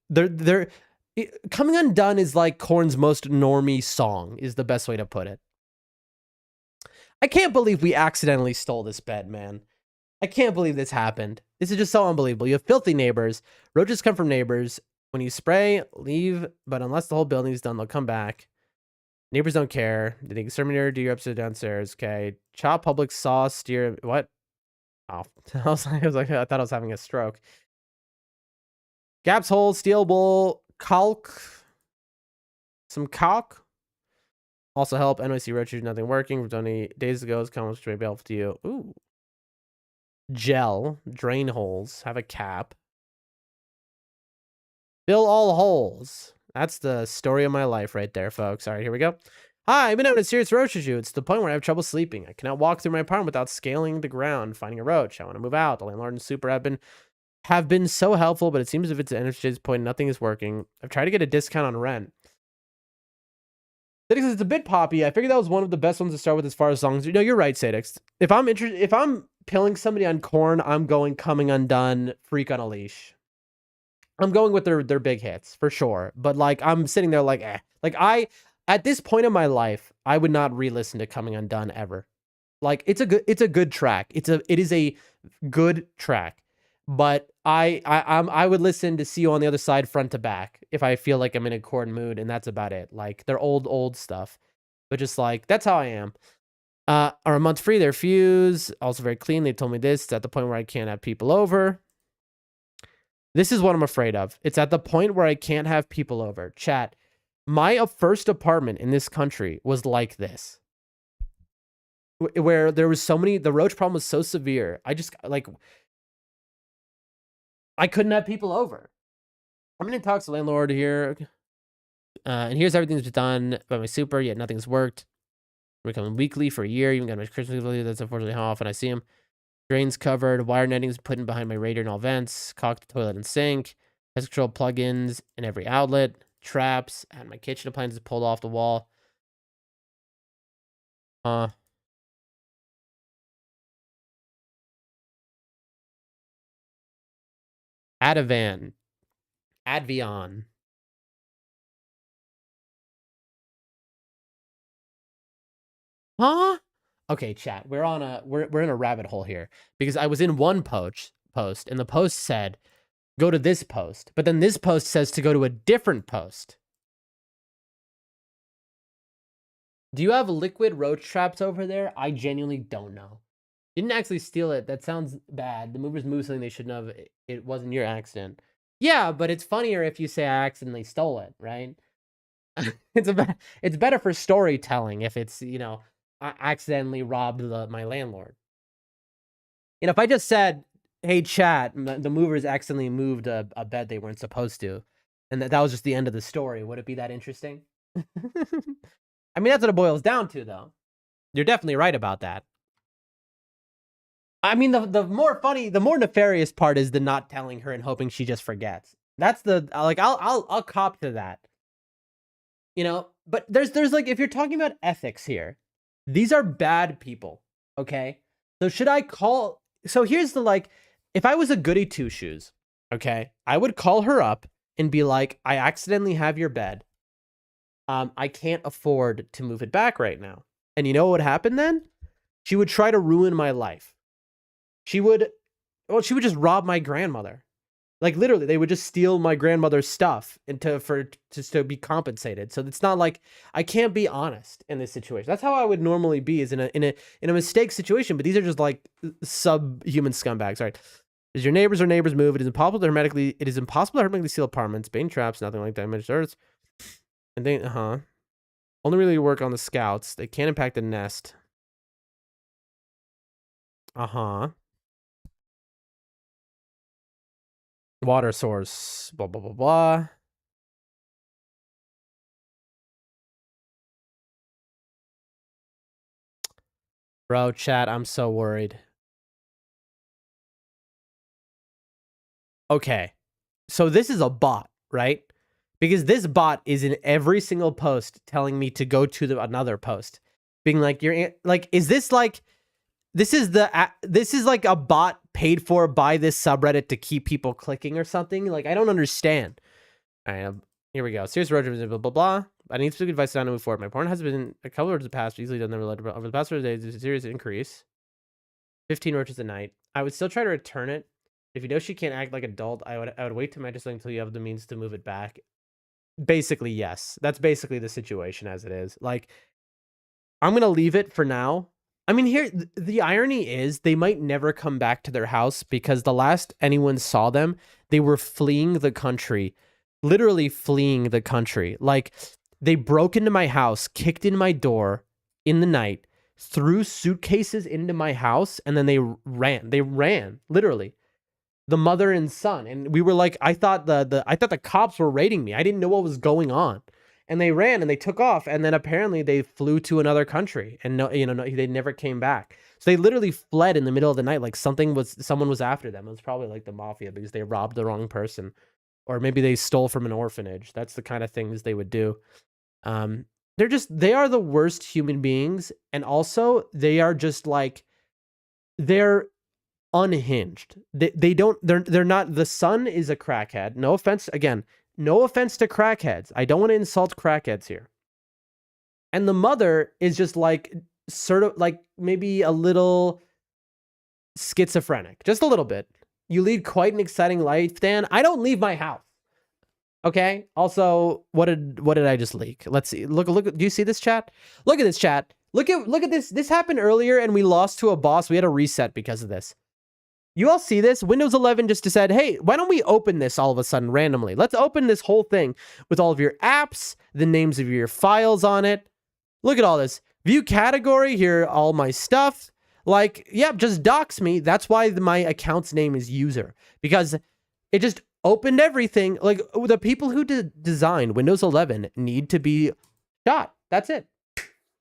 A: Coming Undone is like Korn's most normie song, is the best way to put it. I can't believe we accidentally stole this bed, man. I can't believe this happened. This is just so unbelievable. You have filthy neighbors. Roaches come from neighbors. When you spray, leave, but unless the whole building is done, they'll come back. Neighbors don't care. Did the exterminator do your episode downstairs? Okay. Chop public saw steer. What? Oh, I thought I was having a stroke. Gaps hole, steel bowl, caulk. Some caulk. Also help. NYC Roach, nothing working. From 20 days ago, it's comments may be helpful to you. Ooh. Gel. Drain holes. Have a cap. Fill all holes. That's the story of my life right there, folks. All right, here we go. Hi, I've been having a serious roach issue. It's the point where I have trouble sleeping. I cannot walk through my apartment without scaling the ground, finding a roach. I want to move out. The landlord and super have been so helpful, but it seems if it's an energy point, nothing is working. I've tried to get a discount on rent. Sadix, it's a bit poppy. I figured that was one of the best ones to start with as far as songs. No, you're right, Sadix. If I'm pilling somebody on corn, I'm going Coming Undone, Freak on a Leash. I'm going with their big hits for sure. But like I'm sitting there like, eh. Like at this point in my life, I would not re-listen to Coming Undone ever. Like it's a good track. It is a good track. But I would listen to See You on the Other Side front to back if I feel like I'm in a corn mood, and that's about it. Like they're old stuff. But just like that's how I am. Are a month free, they're fuse. Also very clean. They told me this. It's at the point where I can't have people over. This is what I'm afraid of. It's at the point where I can't have people over. Chat, my first apartment in this country was like this. Where there was so many, the roach problem was so severe. I just, like, I couldn't have people over. I'm going to talk to the landlord here. And here's everything's been done by my super, yet nothing's worked. We're coming weekly for a year. Even got my Christmas leave. That's unfortunately how often I see him. Drains covered, wire netting's put in behind my radiator and all vents, caulked toilet and sink, pest control plugins in every outlet, traps, and my kitchen appliances pulled off the wall. Ativan. Advion. Huh? Okay, chat. We're in a rabbit hole here because I was in one post and the post said go to this post, but then this post says to go to a different post. Do you have liquid roach traps over there? I genuinely don't know. Didn't actually steal it. That sounds bad. The movers moved something they shouldn't have. It wasn't your accident. Yeah, but it's funnier if you say I accidentally stole it, right? It's better for storytelling if it's, you know, I accidentally robbed my landlord. You know, if I just said, hey, chat, the movers accidentally moved a bed they weren't supposed to, and that was just the end of the story, would it be that interesting? I mean, that's what it boils down to, though. You're definitely right about that. I mean, the more nefarious part is the not telling her and hoping she just forgets. That's the, like, I'll cop to that. You know, but there's like, if you're talking about ethics here, these are bad people, okay? So should I call, so here's the, like, if I was a goody two-shoes, okay, I would call her up and be like, I accidentally have your bed. I can't afford to move it back right now. And you know what would happen then? She would try to ruin my life. She would just rob my grandmother. Like literally, they would just steal my grandmother's stuff to be compensated. So it's not like I can't be honest in this situation. That's how I would normally be, is in a mistake situation. But these are just like subhuman scumbags. All right, is your neighbors or neighbors move? It is impossible to hermetically seal apartments, bane traps, nothing like damaged earths. And they only really work on the scouts. They can't impact the nest. Water source, blah, blah, blah, blah. Bro, chat, I'm so worried. Okay, so this is a bot, right? Because this bot is in every single post telling me to go to another post. Being like, is this like... This is like a bot paid for by this subreddit to keep people clicking or something. Like, I don't understand. All right, here we go. Serious road trip, blah, blah, blah. I need specific advice on how to move forward. My partner has been a couple of the past, easily done over the past 4 days. There's a serious increase. 15 roaches a night. I would still try to return it. If you know she can't act like an adult, I would wait to magic until you have the means to move it back. basically yes. That's basically the situation as it is. Like, I'm gonna leave it for now. I mean, here the irony is they might never come back to their house because the last anyone saw them, they were fleeing the country, literally fleeing the country. Like, they broke into my house, kicked in my door in the night, threw suitcases into my house, and then they ran. They ran, literally. The mother and son, and we were like, I thought the cops were raiding me. I didn't know what was going on, and they ran and they took off, and then apparently they flew to another country, and they never came back. So they literally fled in the middle of the night, like someone was after them. It was probably like the mafia because they robbed the wrong person, or maybe they stole from an orphanage. That's the kind of things they would do. They are the worst human beings, and also they are just like they're unhinged. They're not. The son is a crackhead. No offense, again, no offense to crackheads. I don't want to insult crackheads here. And the mother is just like sort of like maybe a little schizophrenic, just a little bit. You lead quite an exciting life, Dan. I don't leave my house. Okay. Also, what did I just leak? Let's see. Look. Do you see this chat? Look at this chat. Look at this. This happened earlier, and we lost to a boss. We had a reset because of this. You all see this? Windows 11 just said, hey, why don't we open this all of a sudden randomly? Let's open this whole thing with all of your apps, the names of your files on it. Look at all this. View category, here are all my stuff. Like, yep, just dox me. That's why my account's name is user. Because it just opened everything. Like, the people who designed Windows 11 need to be shot. That's it.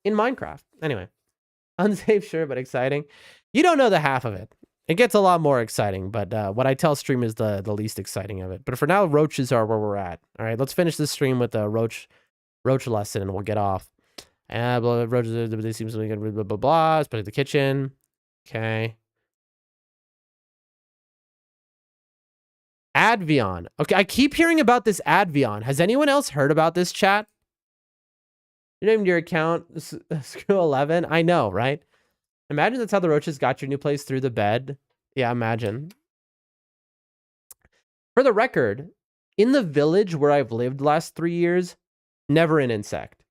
A: In Minecraft. Anyway. Unsafe, sure, but exciting. You don't know the half of it. It gets a lot more exciting, but what I tell stream is the least exciting of it. But for now, roaches are where we're at. All right, let's finish this stream with a roach lesson, and we'll get off. Roaches, they seem something good, blah, blah, blah. Let's put it in the kitchen. Okay. Advion. Okay, I keep hearing about this Advion. Has anyone else heard about this, chat? You named your account Screw 11? I know, right? Imagine that's how the roaches got your new place through the bed. Yeah, imagine. For the record, in the village where I've lived last 3 years, never an insect.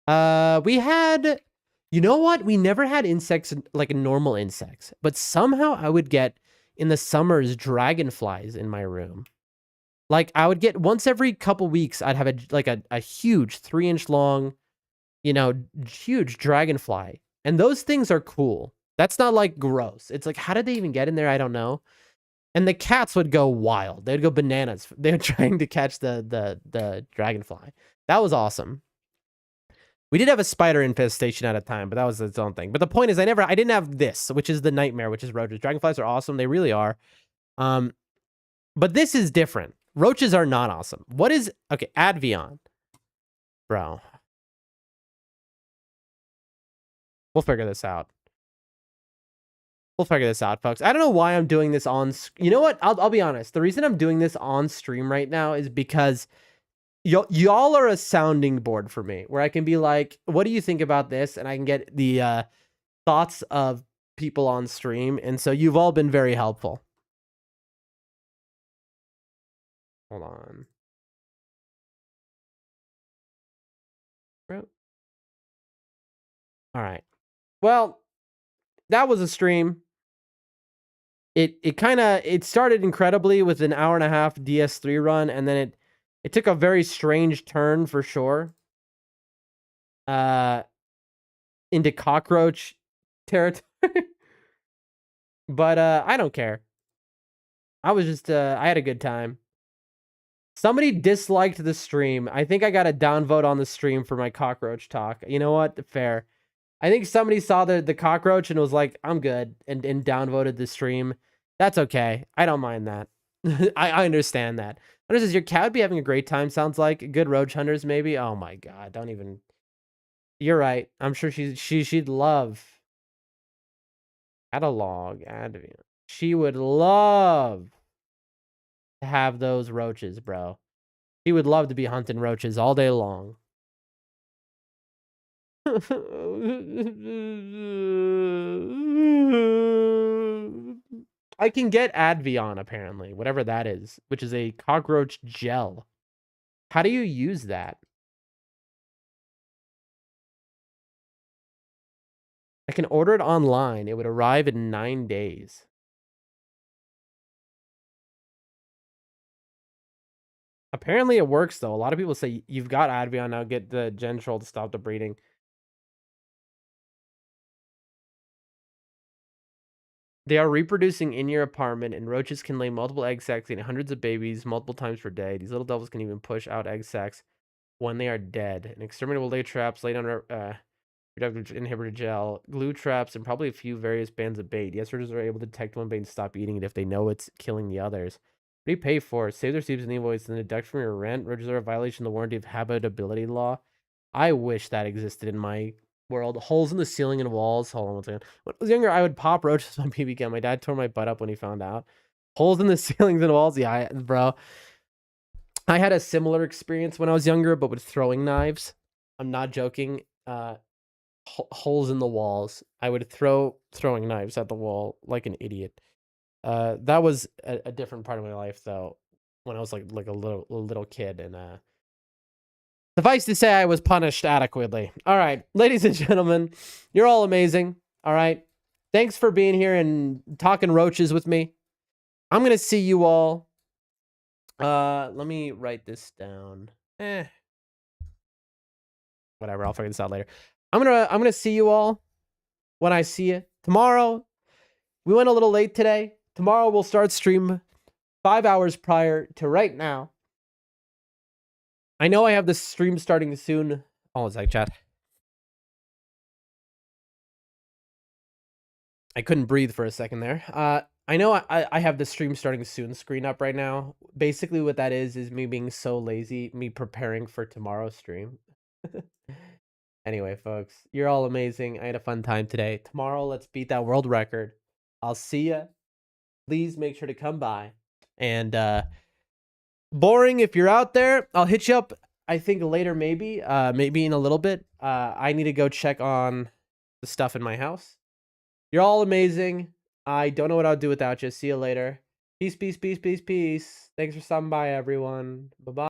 A: We had, you know what? We never had insects, like normal insects, but somehow I would get, in the summers, dragonflies in my room. Like, I would get, once every couple weeks, I'd have a huge 3-inch long, huge dragonfly. And those things are cool. That's not like gross. It's like, how did they even get in there? I don't know. And the cats would go wild. They'd go bananas. They were trying to catch the dragonfly. That was awesome. We did have a spider infestation at a time, but that was its own thing. But the point is, I didn't have this, which is the nightmare, which is roaches. Dragonflies are awesome. They really are. But this is different. Roaches are not awesome. What is, okay, Advion. Bro. We'll figure this out. We'll figure this out, folks. I don't know why I'm doing this on... You know what? I'll be honest. The reason I'm doing this on stream right now is because y'all are a sounding board for me, where I can be like, what do you think about this? And I can get the thoughts of people on stream. And so you've all been very helpful. Hold on. All right. Well, that was a stream. It started incredibly with an 1.5-hour DS3 run, and then it took a very strange turn for sure. Into cockroach territory. But I don't care. I was just I had a good time. Somebody disliked the stream. I think I got a downvote on the stream for my cockroach talk. You know what? Fair. I think somebody saw the cockroach and was like, I'm good, and downvoted the stream. That's okay. I don't mind that. I understand that. What is your cat would be having a great time, sounds like. Good roach hunters, maybe. Oh my god, don't even. You're right. I'm sure she'd love. Catalog, Advion. She would love to have those roaches, bro. She would love to be hunting roaches all day long. I can get Advion, apparently, whatever that is, which is a cockroach gel. How do you use that? I can order it online. It would arrive in 9 days. Apparently it works, though. A lot of people say you've got Advion now. Get the Gen Troll to stop the breeding. They are reproducing in your apartment, and roaches can lay multiple egg sacs and hundreds of babies multiple times per day. These little devils can even push out egg sacs when they are dead. An exterminator will lay traps, lay down reductive inhibitor gel, glue traps, and probably a few various bands of bait. Yes, roaches are able to detect one bait and stop eating it if they know it's killing the others. What do you pay for? Save their receipts in the invoice and deduct from your rent. Roaches are a violation of the warranty of habitability law. I wish that existed in my world. Holes in the ceiling and walls. Hold on one second. When I was younger, I would pop roaches on BB gun. My dad tore my butt up when he found out. Holes in the ceilings and walls. Yeah, bro. I had a similar experience when I was younger, but with throwing knives. I'm not joking. Holes in the walls. I would throw throwing knives at the wall like an idiot. That was a different part of my life, though, when I was like a little kid, and suffice to say, I was punished adequately. All right, ladies and gentlemen, you're all amazing. All right, thanks for being here and talking roaches with me. I'm gonna see you all. Let me write this down. Whatever, I'll figure this out later. I'm gonna see you all when I see you tomorrow. We went a little late today. Tomorrow we'll start stream 5 hours prior to right now. I know I have this stream starting soon. Oh, it's like chat. I couldn't breathe for a second there. I know I have the stream starting soon screen up right now. Basically what that is me being so lazy, me preparing for tomorrow's stream. Anyway, folks, you're all amazing. I had a fun time today. Tomorrow, let's beat that world record. I'll see ya. Please make sure to come by. And Boring, if you're out there, I'll hit you up, I think, later, maybe in a little bit. I need to go check on the stuff in my house. You're all amazing. I don't know what I'll do without you. See you later. Peace, peace, peace, peace, peace. Thanks for stopping by, everyone. Bye-bye.